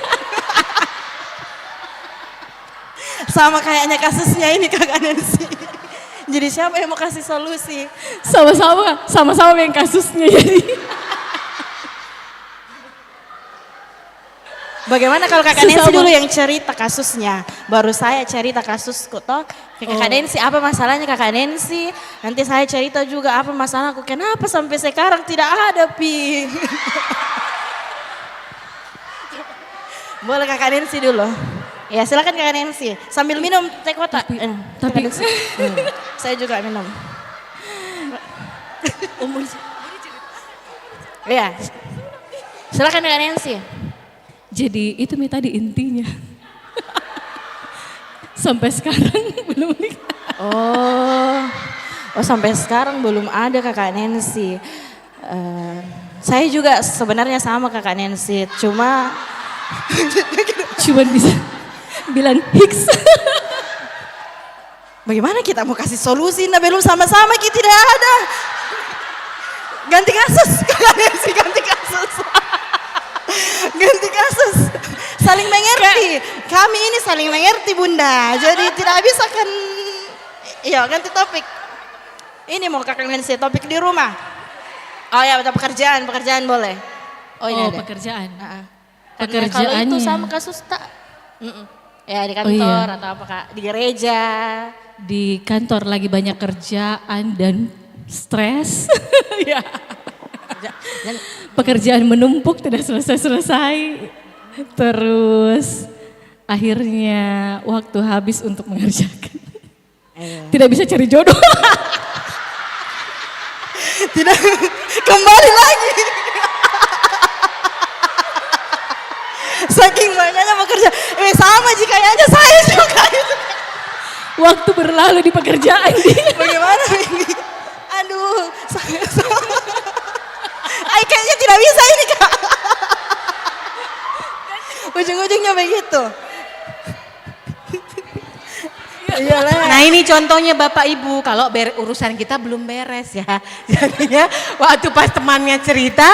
M: Sama kayaknya kasusnya ini Kakak Nancy. Jadi siapa yang mau kasih solusi?
B: Sama-sama yang kasusnya jadi.
M: Bagaimana kalau Kakak Nancy dulu yang cerita kasusnya, baru saya cerita kasusku toh. Kakak Nancy apa masalahnya Kakak Nancy? Nanti saya cerita juga apa masalahku. Kenapa sampai sekarang tidak ada Pi? Boleh Kakak Nancy dulu. Ya silakan Kakak Nancy. Sambil minum teh kotak.
B: Tapi
M: saya juga minum. Iya. Silakan Kak Nancy.
C: Jadi itu Mi tadi intinya. Sampai sekarang belum nikah.
M: Oh sampai sekarang belum ada Kakak Nancy. Saya juga sebenarnya sama Kakak Nancy, cuma
C: bisa bilang Hicks.
M: Bagaimana kita mau kasih solusi? Nah belum sama-sama kita tidak ada. Ganti kasus Kakak Nancy, ganti kasus. Ganti kasus. Saling mengerti. Kami ini saling mengerti Bunda. Jadi tidak bisa kan. Iya ganti topik. Ini mau Kakak Nancy topik di rumah. Oh ya pekerjaan boleh. Oh ini ada.
C: Pekerjaan.
M: Kalau itu sama kasus tak. Ya di kantor atau apa Kak? Di gereja.
C: Di kantor lagi banyak kerjaan dan stres. Ya. Pekerjaan menumpuk tidak selesai-selesai. Terus akhirnya waktu habis untuk mengerjakan. Tidak bisa cari jodoh.
M: Tidak kembali lagi. Saking banyaknya bekerja. Sama sih kayaknya saya juga itu.
C: Waktu berlalu di pekerjaan.
M: Bagaimana ini? Aduh, kayaknya tidak bisa ini Kak. Ujung-ujungnya begitu.
G: Nah ini contohnya Bapak Ibu, kalau urusan kita belum beres ya. Jadinya waktu pas temannya cerita,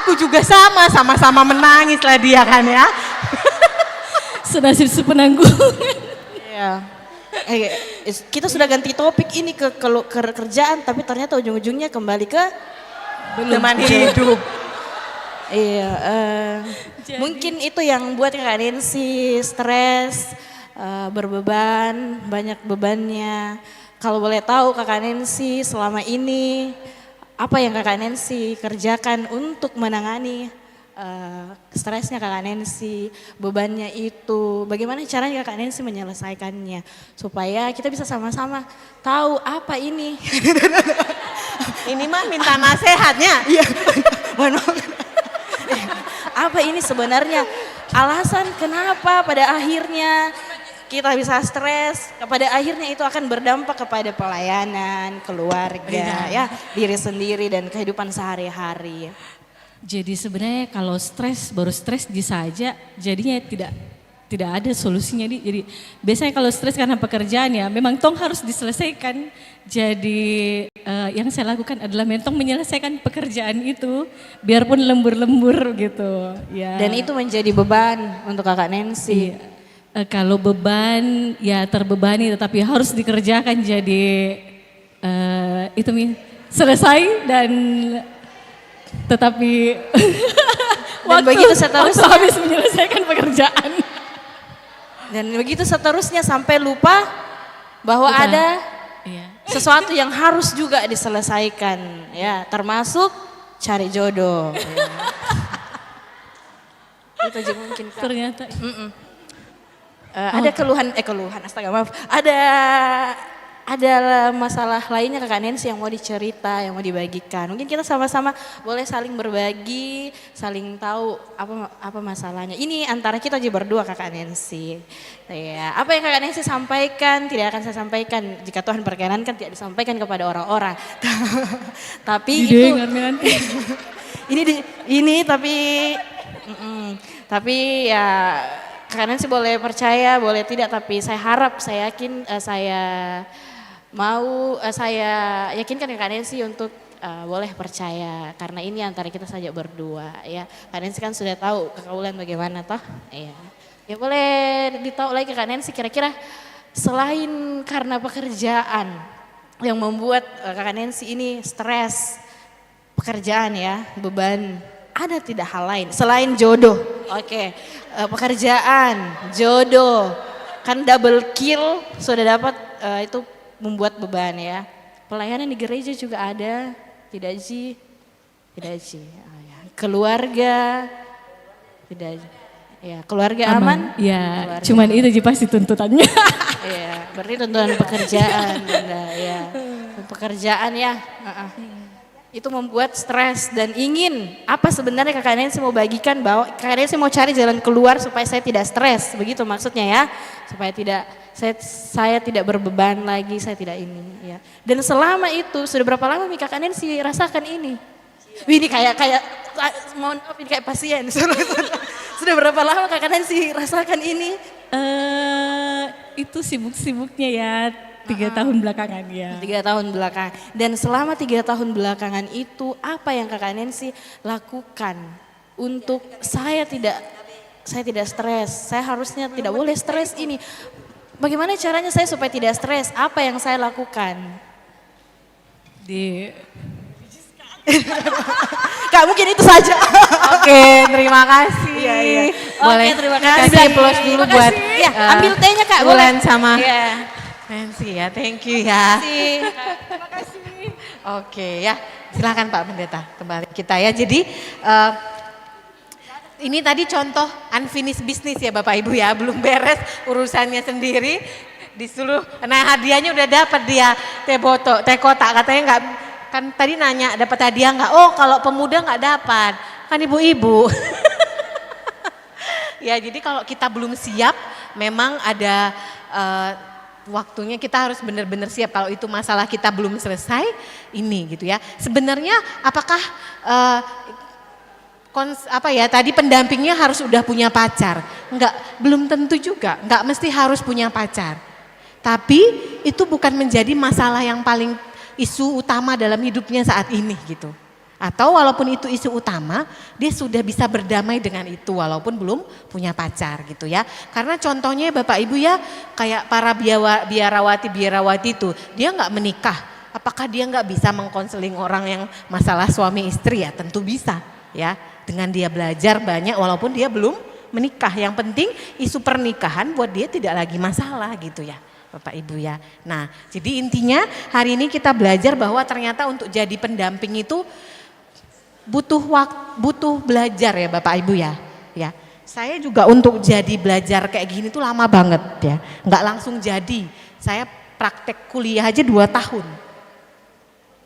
G: aku juga sama-sama menangis lah dia kan ya.
C: Senasib sepenanggung.
M: Iya. Kita sudah ganti topik ini ke kerjaan, tapi ternyata ujung-ujungnya kembali ke
G: teman hidup.
M: Iya. Mungkin itu yang buat Kak Nancy stres. Berbeban, banyak bebannya. Kalau boleh tahu Kakak Nancy selama ini apa yang Kakak Nancy kerjakan untuk menangani stresnya Kakak Nancy, bebannya itu, bagaimana caranya Kakak Nancy menyelesaikannya supaya kita bisa sama-sama tahu apa ini.
G: Ini mah minta nasihatnya.
M: Iya. Apa ini sebenarnya alasan kenapa pada akhirnya kita bisa stres, pada akhirnya itu akan berdampak kepada pelayanan, keluarga, ya, diri sendiri dan kehidupan sehari-hari.
C: Jadi sebenarnya kalau stres baru stres saja, jadinya tidak ada solusinya. Jadi biasanya kalau stres karena pekerjaan ya memang tong harus diselesaikan. Jadi yang saya lakukan adalah mentong menyelesaikan pekerjaan itu biarpun lembur-lembur gitu. Ya.
M: Dan itu menjadi beban untuk Kakak Nancy.
C: Iya. Kalau beban ya terbebani tetapi harus dikerjakan jadi itu selesai dan tetapi
M: begitu seterusnya
C: habis menyelesaikan pekerjaan.
M: Dan begitu seterusnya sampai lupa bahwa ada sesuatu yang harus juga diselesaikan ya, termasuk cari jodoh. Itu aja mungkin Kak.
C: Ternyata.
M: Ada keluhan, astaga maaf. Ada masalah lainnya Kakak Nancy yang mau dicerita, yang mau dibagikan. Mungkin kita sama-sama boleh saling berbagi, saling tahu apa masalahnya. Ini antara kita aja berdua Kakak Nancy. Ya, apa yang Kakak Nancy sampaikan tidak akan saya sampaikan jika Tuhan perkenankan tidak disampaikan kepada orang-orang. Tapi ini tapi ya Kakak Nancy boleh percaya, boleh tidak, tapi saya harap, saya yakin, saya yakinkan Kakak Nancy untuk boleh percaya, karena ini antara kita saja berdua ya. Kak Nancy kan sudah tahu kekaulan bagaimana toh, ya boleh ditahu lagi Kak Nancy kira-kira selain karena pekerjaan yang membuat Kakak Nancy ini stres, pekerjaan ya, beban. Ada tidak hal lain selain jodoh? Oke, pekerjaan, jodoh, kan double kill sudah dapat, itu membuat beban ya. Pelayanan di gereja juga ada, tidak sih? Tidak sih. Keluarga, tidak. Ya, keluarga aman?
C: Ya,
M: keluarga.
C: Cuman itu sih pasti tuntutannya.
M: Iya, berarti tuntutan pekerjaan, Bunda, ya. Pekerjaan ya. Itu membuat stres dan ingin apa sebenarnya Kakak Nancy mau bagikan, bahwa Kakak Nancy mau cari jalan keluar supaya saya tidak stres, begitu maksudnya ya, supaya tidak saya tidak berbeban lagi, saya tidak ini ya. Dan selama itu sudah berapa lama Kakak Nancy rasakan ini? Wih, ini kayak mohon maaf, ini kayak pasien. Sudah berapa lama Kakak Nancy rasakan ini?
C: Itu sibuk-sibuknya ya 3 tahun belakangan ya.
M: 3 tahun belakangan. Dan selama 3 tahun belakangan itu apa yang Kakak Nancy lakukan untuk saya tidak stres? Saya harusnya tidak boleh stres ini. Bagaimana caranya saya supaya tidak stres? Apa yang saya lakukan? Kak, mungkin itu saja.
G: Oke, terima kasih.
M: Iya, iya.
G: Boleh
M: Oke, terima kasih.
G: kasih plus dulu
M: Terima
G: buat
M: kasih. Ya, ambil tehnya Kak,
G: Bulan
M: boleh.
G: sama
M: Iya.
G: Nancy ya, thank you ya.
M: Terima kasih.
G: Oke ya, silakan Pak Pendeta kembali kita ya. Jadi ini tadi contoh unfinished business ya Bapak Ibu ya, belum beres urusannya sendiri. Disuruh, nah hadiahnya udah dapat dia teh kotak, katanya nggak, kan tadi nanya dapat hadiah nggak? Oh kalau pemuda nggak dapat, kan ibu-ibu. Ya jadi kalau kita belum siap, memang ada waktunya kita harus benar-benar siap. Kalau itu masalah kita belum selesai, ini gitu ya. Sebenarnya apakah tadi pendampingnya harus udah punya pacar? Enggak, belum tentu juga. Enggak mesti harus punya pacar. Tapi itu bukan menjadi masalah yang paling isu utama dalam hidupnya saat ini gitu. Atau walaupun itu isu utama, dia sudah bisa berdamai dengan itu walaupun belum punya pacar gitu ya. Karena contohnya Bapak Ibu ya, kayak para biarawati itu, dia nggak menikah. Apakah dia nggak bisa mengkonseling orang yang masalah suami istri? Ya tentu bisa ya. Dengan dia belajar banyak walaupun dia belum menikah. Yang penting isu pernikahan buat dia tidak lagi masalah gitu ya Bapak Ibu ya. Nah jadi intinya hari ini kita belajar bahwa ternyata untuk jadi pendamping itu butuh belajar ya Bapak Ibu ya. Ya, saya juga untuk jadi belajar kayak gini tuh lama banget ya. Nggak langsung jadi. Saya praktek kuliah aja 2 tahun.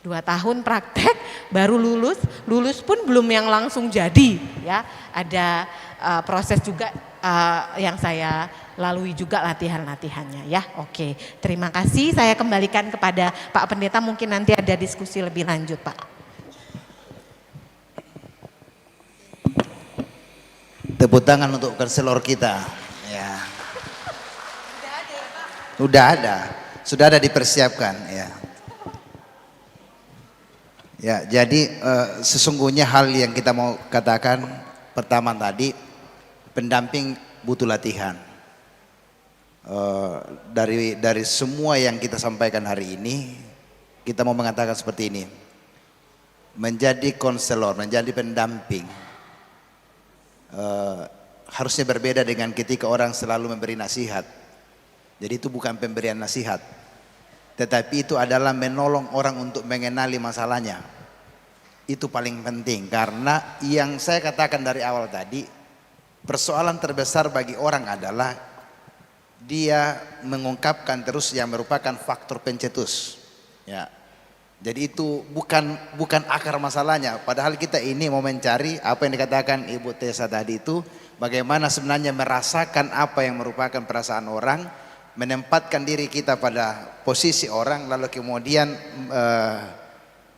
G: 2 tahun praktek baru lulus pun belum yang langsung jadi ya. Ada proses juga yang saya lalui juga latihannya ya. Oke, terima kasih. Saya kembalikan kepada Pak Pendeta, mungkin nanti ada diskusi lebih lanjut Pak.
F: Tepuk tangan untuk konselor kita. Ya. Sudah ada dipersiapkan. Ya. Ya, jadi sesungguhnya hal yang kita mau katakan pertama tadi, pendamping butuh latihan. Dari semua yang kita sampaikan hari ini, kita mau mengatakan seperti ini. Menjadi konselor, menjadi pendamping, harusnya berbeda dengan ketika orang selalu memberi nasihat. Jadi itu bukan pemberian nasihat, tetapi itu adalah menolong orang untuk mengenali masalahnya. Itu paling penting, karena yang saya katakan dari awal tadi, persoalan terbesar bagi orang adalah dia mengungkapkan terus yang merupakan faktor pencetus. Ya. Jadi itu bukan akar masalahnya. Padahal kita ini mau mencari apa yang dikatakan Ibu Tessa tadi itu, bagaimana sebenarnya merasakan apa yang merupakan perasaan orang, menempatkan diri kita pada posisi orang, lalu kemudian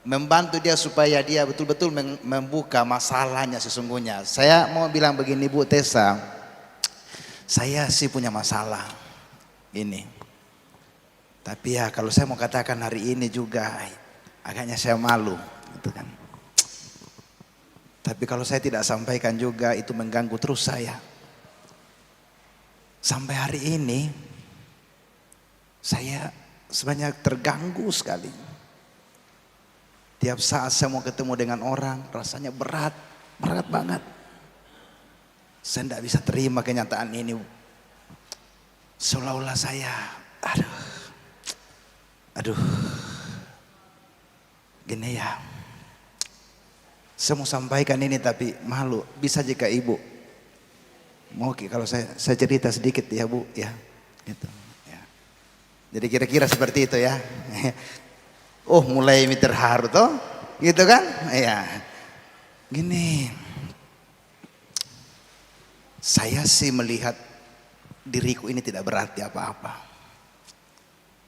F: membantu dia supaya dia betul-betul membuka masalahnya sesungguhnya. Saya mau bilang begini Bu Tessa, saya sih punya masalah ini. Tapi ya kalau saya mau katakan hari ini juga agaknya saya malu gitu kan. Tapi kalau saya tidak sampaikan juga itu mengganggu terus saya. Sampai hari ini saya sebenarnya terganggu sekali. Tiap saat saya mau ketemu dengan orang rasanya berat banget. Saya tidak bisa terima kenyataan ini. Seolah-olah saya, aduh, gini ya. Saya mau sampaikan ini tapi malu. Bisa jika Ibu mau kalau saya cerita sedikit ya Bu ya. Gitu. Ya. Jadi kira-kira seperti itu ya. Oh mulai terharu toh. Gitu kan? Iya. Gini. Saya sih melihat diriku ini tidak berarti apa-apa.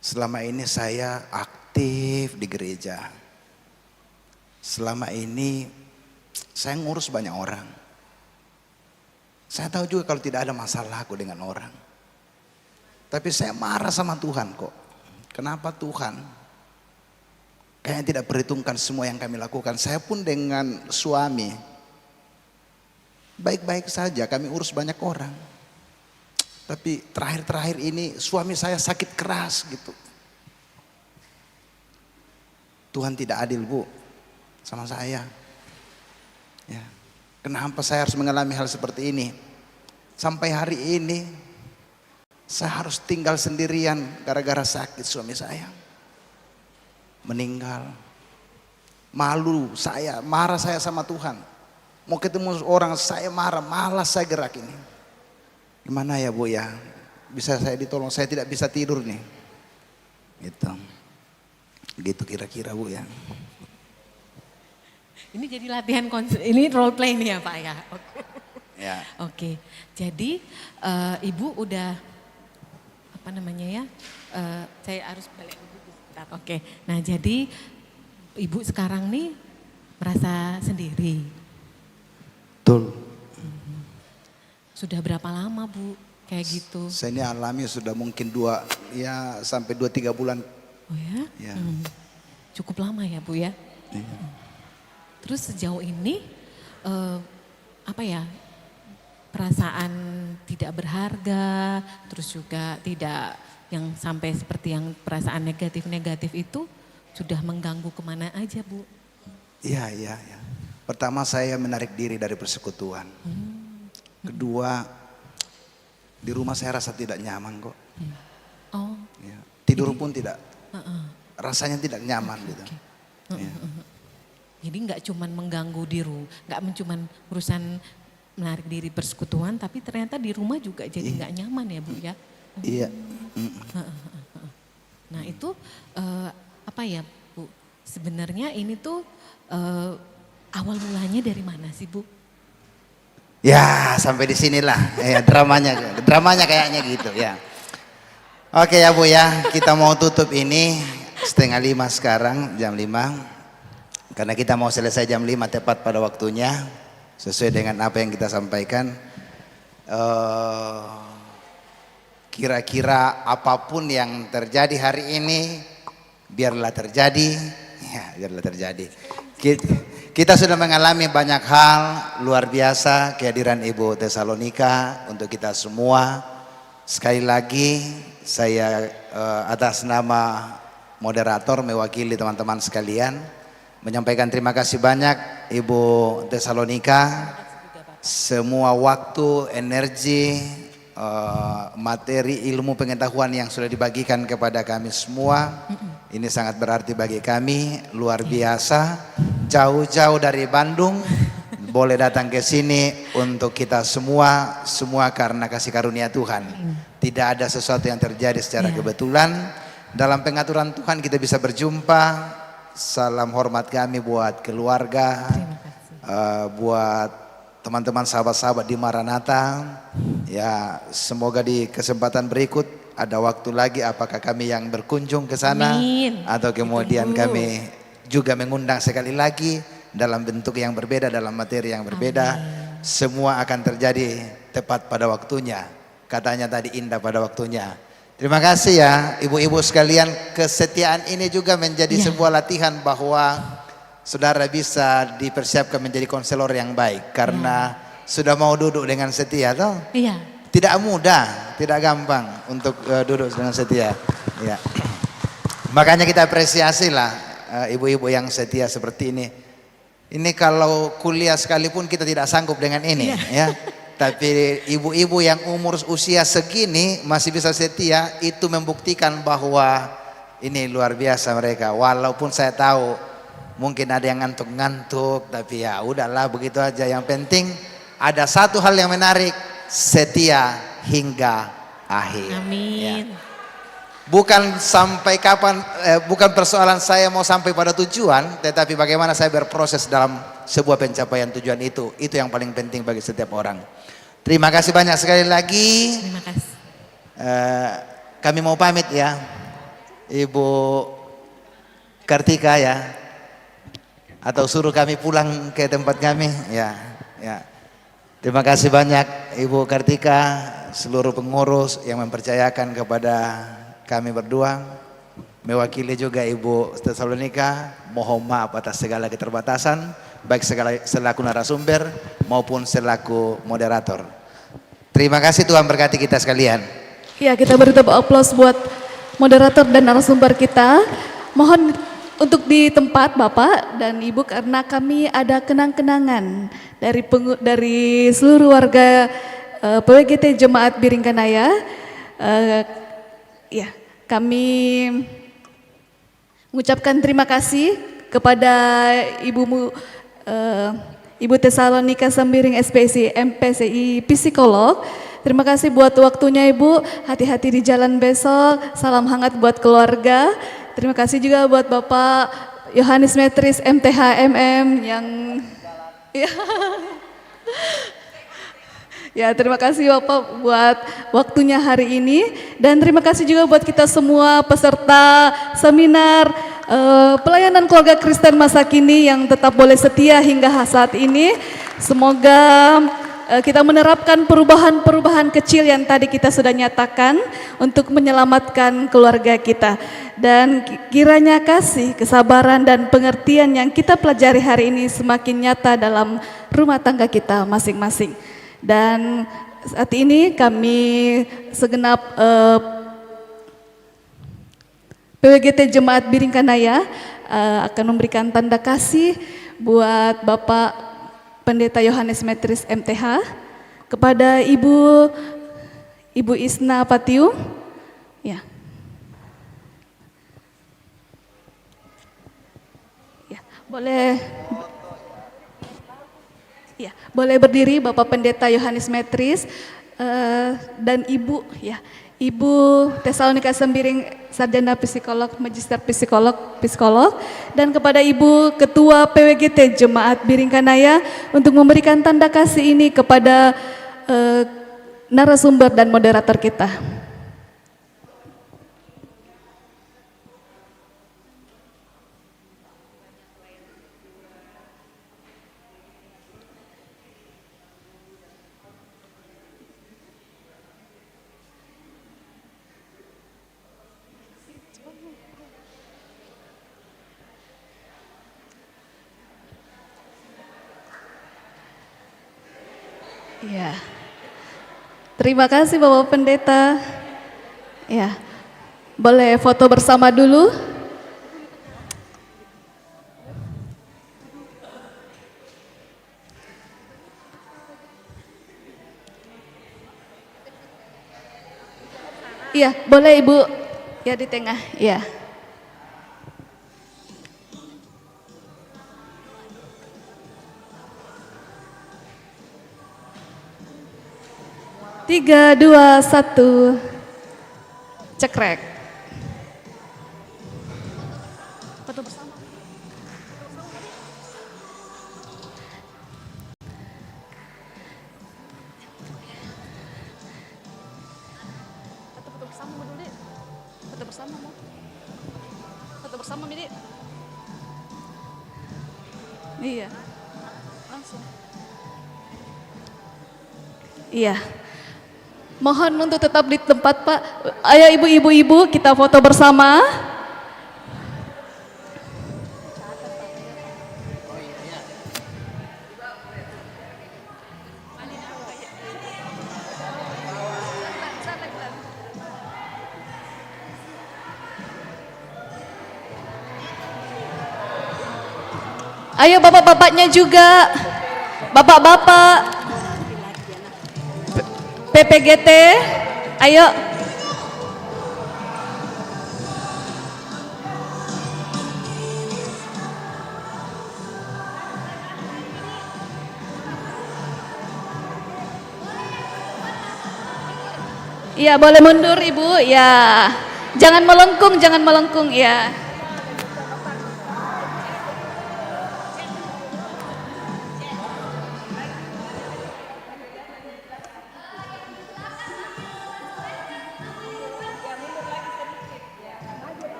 F: Selama ini saya aktif di gereja. Selama ini saya ngurus banyak orang. Saya tahu juga kalau tidak ada masalah aku dengan orang. Tapi saya marah sama Tuhan kok. Kenapa Tuhan kayaknya tidak perhitungkan semua yang kami lakukan. Saya pun dengan suami baik-baik saja, kami urus banyak orang. Tapi terakhir-terakhir ini suami saya sakit keras gitu. Tuhan tidak adil Bu sama saya. Ya. Kenapa saya harus mengalami hal seperti ini? Sampai hari ini saya harus tinggal sendirian gara-gara sakit suami saya. Meninggal. Malu saya, marah saya sama Tuhan. Mau ketemu orang saya marah, malas saya gerak ini. Gimana ya Bu ya? Bisa saya ditolong, saya tidak bisa tidur nih. Gitu. Gitu kira-kira Bu ya.
G: Ini jadi latihan ini role play nih ya Pak ya.
F: Ya.
G: Oke. Jadi Ibu udah apa namanya ya? Saya harus balik dulu sebentar. Oke. Nah, jadi Ibu sekarang nih merasa sendiri.
F: Betul.
G: Sudah berapa lama Bu kayak gitu?
F: Saya ini alami sudah mungkin 2 sampai 2-3 bulan.
G: Oh ya?
F: Ya.
G: Cukup lama ya Bu ya?
F: Iya.
G: Terus sejauh ini apa ya, perasaan tidak berharga, terus juga tidak yang sampai seperti yang perasaan negatif-negatif itu sudah mengganggu kemana aja Bu?
F: Iya. Pertama saya menarik diri dari persekutuan. Kedua, di rumah saya rasa tidak nyaman kok.
G: Oh.
F: Ya. Tidur pun tidak, rasanya tidak nyaman gitu. Ya.
G: Jadi nggak cuman mengganggu nggak cuman urusan menarik diri persekutuan, tapi ternyata di rumah juga jadi nggak nyaman ya Bu ya?
F: Iya.
G: Nah itu apa ya Bu? Sebenarnya ini tuh awal mulanya dari mana sih Bu?
F: Ya sampai di sinilah ya, dramanya kayaknya gitu ya. Oke ya Bu ya, kita mau tutup ini 4:30 sekarang, jam 5. Karena kita mau selesai jam 5 tepat pada waktunya, sesuai dengan apa yang kita sampaikan. Kira-kira apapun yang terjadi hari ini, biarlah terjadi, ya biarlah terjadi. Kita sudah mengalami banyak hal luar biasa, kehadiran Ibu Tesalonika untuk kita semua. Sekali lagi saya atas nama moderator mewakili teman-teman sekalian menyampaikan terima kasih banyak Ibu Tesalonika. Semua waktu, energi, materi, ilmu, pengetahuan yang sudah dibagikan kepada kami semua. Ini sangat berarti bagi kami, luar biasa. Jauh-jauh dari Bandung boleh datang ke sini untuk kita semua karena kasih karunia Tuhan. Tidak ada sesuatu yang terjadi secara kebetulan. Dalam pengaturan Tuhan kita bisa berjumpa. Salam hormat kami buat keluarga, buat teman-teman sahabat-sahabat di Maranatha. Ya, semoga di kesempatan berikut ada waktu lagi apakah kami yang berkunjung ke sana atau kemudian kami juga mengundang sekali lagi dalam bentuk yang berbeda, dalam materi yang berbeda. Semua akan terjadi tepat pada waktunya. Katanya tadi indah pada waktunya. Terima kasih ya ibu-ibu sekalian, kesetiaan ini juga menjadi sebuah latihan bahwa saudara bisa dipersiapkan menjadi konselor yang baik karena sudah mau duduk dengan setia toh?
G: Iya.
F: Tidak mudah, tidak gampang untuk duduk dengan setia. Ya. Makanya kita apresiasi lah ibu-ibu yang setia seperti ini. Ini kalau kuliah sekalipun kita tidak sanggup dengan ini ya. Tapi ibu-ibu yang umur usia segini masih bisa setia, itu membuktikan bahwa ini luar biasa mereka. Walaupun saya tahu mungkin ada yang ngantuk-ngantuk, tapi ya udahlah begitu aja. Yang penting ada satu hal yang menarik, setia hingga akhir.
G: Amin.
F: Ya. Bukan sampai kapan, bukan persoalan saya mau sampai pada tujuan, tetapi bagaimana saya berproses dalam sebuah pencapaian tujuan itu yang paling penting bagi setiap orang. Terima kasih banyak sekali lagi.
C: Terima kasih.
F: Kami mau pamit ya, Ibu Kartika ya, atau suruh kami pulang ke tempat kami ya. Terima kasih banyak Ibu Kartika, seluruh pengurus yang mempercayakan kepada kami berdua, mewakili juga Ibu Tesalonika. Mohon maaf atas segala keterbatasan, baik selaku narasumber maupun selaku moderator. Terima kasih, Tuhan berkati kita sekalian.
B: Ya, kita beri tepuk aplaus buat moderator dan narasumber kita. Mohon untuk di tempat Bapak dan Ibu, karena kami ada kenang-kenangan dari seluruh warga PWGT Jemaat Biringkanaya. Ya, kami mengucapkan terima kasih kepada Ibu Tesalonika Sembiring SPSI MPCI Psikolog. Terima kasih buat waktunya Ibu, hati-hati di jalan besok, salam hangat buat keluarga. Terima kasih juga buat Bapak Yohanes Metris MTH MM yang ya, terima kasih Bapak buat waktunya hari ini, dan terima kasih juga buat kita semua peserta seminar pelayanan keluarga Kristen masa kini yang tetap boleh setia hingga saat ini. Semoga kita menerapkan perubahan-perubahan kecil yang tadi kita sudah nyatakan untuk menyelamatkan keluarga kita. Dan kiranya kasih, kesabaran, dan pengertian yang kita pelajari hari ini semakin nyata dalam rumah tangga kita masing-masing. Dan saat ini kami segenap PWGT Jemaat Biringkanaya akan memberikan tanda kasih buat Bapak Pendeta Yohanes Metris MTH, kepada Ibu Isna Patiu. Ya. Boleh berdiri Bapak Pendeta Yohanes Metris dan Ibu Tesalonika Sembiring Sarjana Psikolog, Magister Psikolog, dan kepada Ibu Ketua PWGT Jemaat Biringkanaya untuk memberikan tanda kasih ini kepada narasumber dan moderator kita. Ya, terima kasih Bapak Pendeta. Ya, boleh foto bersama dulu. Iya, boleh Ibu. Ya, di tengah. Ya. Tiga, dua, satu, cekrek. Foto bersama. Foto bersama dulu, Dek. Foto bersama, mau. Foto bersama, Dek. Iya. Langsung. Iya. Mohon untuk tetap di tempat Pak. Ayo ibu-ibu kita foto bersama. Ayo bapak-bapaknya juga. Bapak-bapak. PPGT, ayo. Iya, boleh mundur Ibu, ya. Jangan melengkung ya.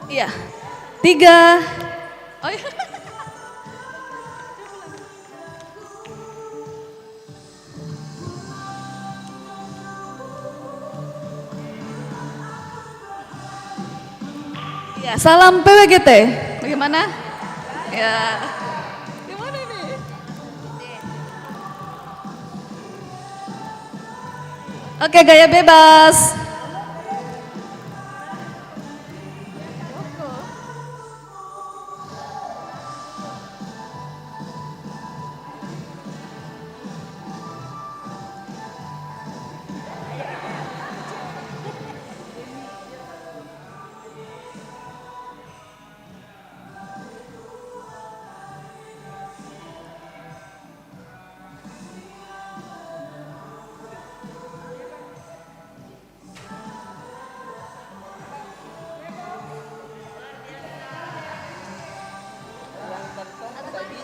B: Iya. 3. Oh iya. Ya, salam PWGT. Bagaimana? Ya. Gimana ini? Oke, gaya bebas.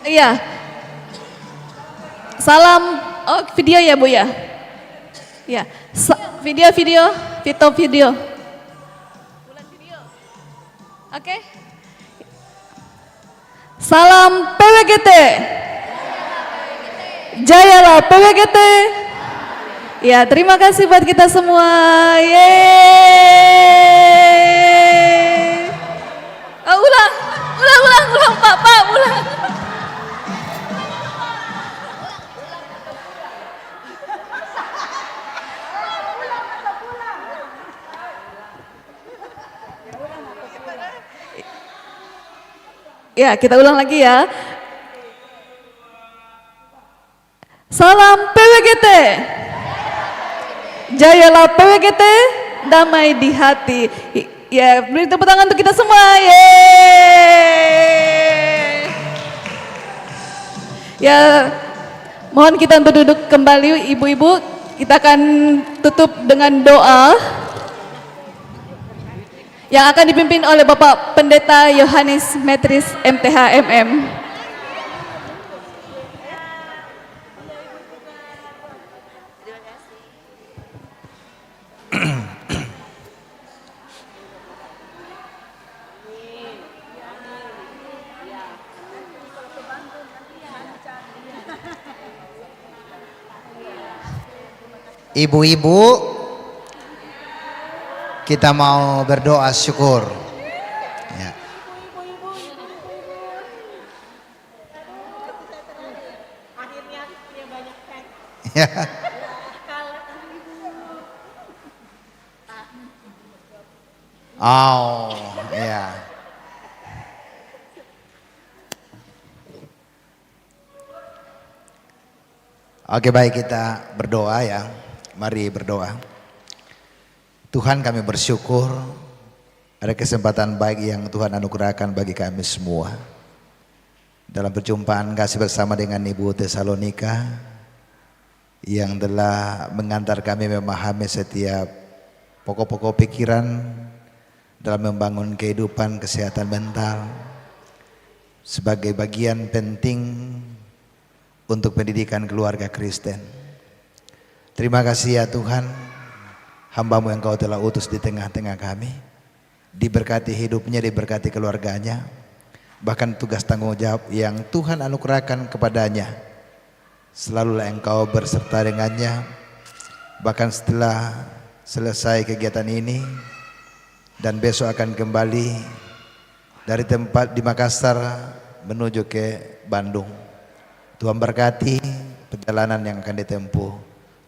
B: Iya. Salam, oh video ya Bu ya? Ya, video. Oke. Salam PWGT. Jayalah PWGT. Ya, terima kasih buat kita semua. Yeay. Oh, ulang Pak, ulang. Ya, kita ulang lagi ya. Salam PWGT. Jayalah PWGT, damai di hati. Ya, beri tepuk tangan untuk kita semua. Yeay. Ya, mohon kita untuk duduk kembali ibu-ibu. Kita akan tutup dengan doa yang akan dipimpin oleh Bapak Pendeta Yohanes Metris MTH MM.
F: Ibu-ibu, kita mau berdoa syukur. Ya. Ya. Oh, ya. Oke, baik, kita berdoa ya. Mari berdoa. Tuhan, kami bersyukur ada kesempatan baik yang Tuhan anugerahkan bagi kami semua. Dalam perjumpaan kasih bersama dengan Ibu Tesalonika yang telah mengantar kami memahami setiap pokok-pokok pikiran dalam membangun kehidupan kesehatan mental sebagai bagian penting untuk pendidikan keluarga Kristen. Terima kasih ya Tuhan, hamba-Mu yang Kau telah utus di tengah-tengah kami, diberkati hidupnya, diberkati keluarganya, bahkan tugas tanggung jawab yang Tuhan anugerahkan kepadanya, selalulah Engkau berserta dengannya, bahkan setelah selesai kegiatan ini dan besok akan kembali dari tempat di Makassar menuju ke Bandung. Tuhan berkati perjalanan yang akan ditempuh,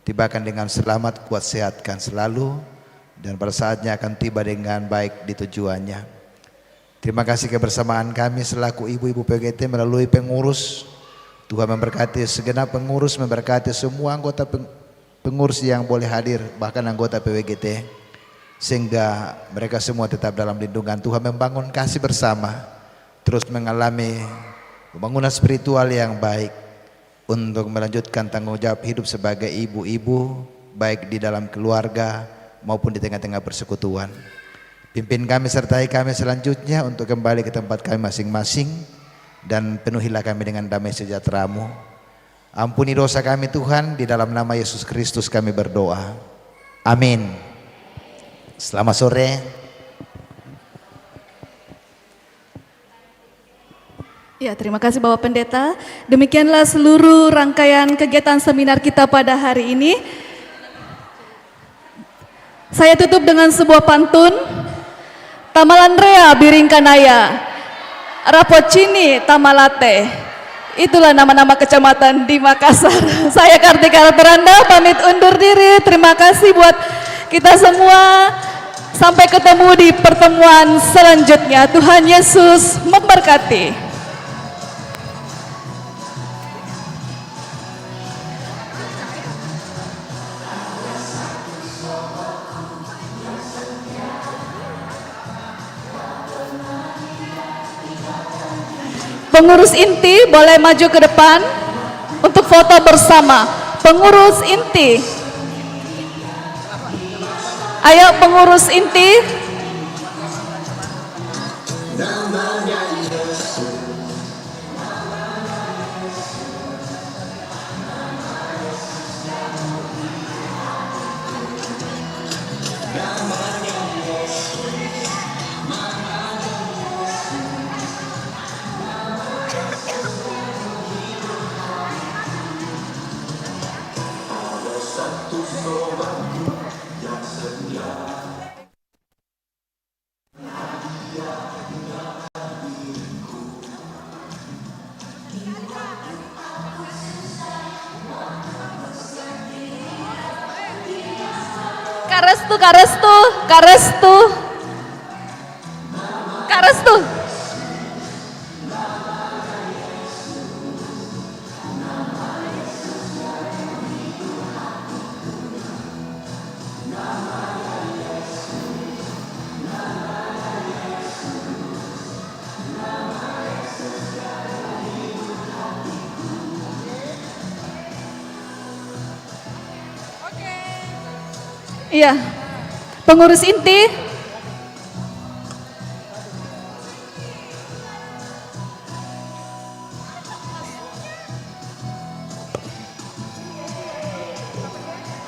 F: tibakan dengan selamat, kuat, sehatkan selalu, dan pada saatnya akan tiba dengan baik di tujuannya. Terima kasih kebersamaan kami selaku ibu-ibu PWGT melalui pengurus. Tuhan memberkati segenap pengurus, memberkati semua anggota pengurus yang boleh hadir, bahkan anggota PWGT, sehingga mereka semua tetap dalam lindungan Tuhan, membangun kasih bersama, terus mengalami pembangunan spiritual yang baik, untuk melanjutkan tanggung jawab hidup sebagai ibu-ibu, baik di dalam keluarga maupun di tengah-tengah persekutuan. Pimpin kami, sertai kami selanjutnya untuk kembali ke tempat kami masing-masing, dan penuhilah kami dengan damai sejahtera-Mu. Ampuni dosa kami Tuhan, di dalam nama Yesus Kristus kami berdoa. Amin. Selamat sore.
B: Ya, terima kasih Bapak Pendeta. Demikianlah seluruh rangkaian kegiatan seminar kita pada hari ini. Saya tutup dengan sebuah pantun. Tamalanrea Biringkanaya, Rapocini Tamalate. Itulah nama-nama kecamatan di Makassar. Saya Kartika Teranda pamit undur diri. Terima kasih buat kita semua. Sampai ketemu di pertemuan selanjutnya. Tuhan Yesus memberkati. Pengurus inti boleh maju ke depan untuk foto bersama. Pengurus inti. Ayo pengurus inti. Karestu, Karestu, Karestu, Karestu. Iya, pengurus inti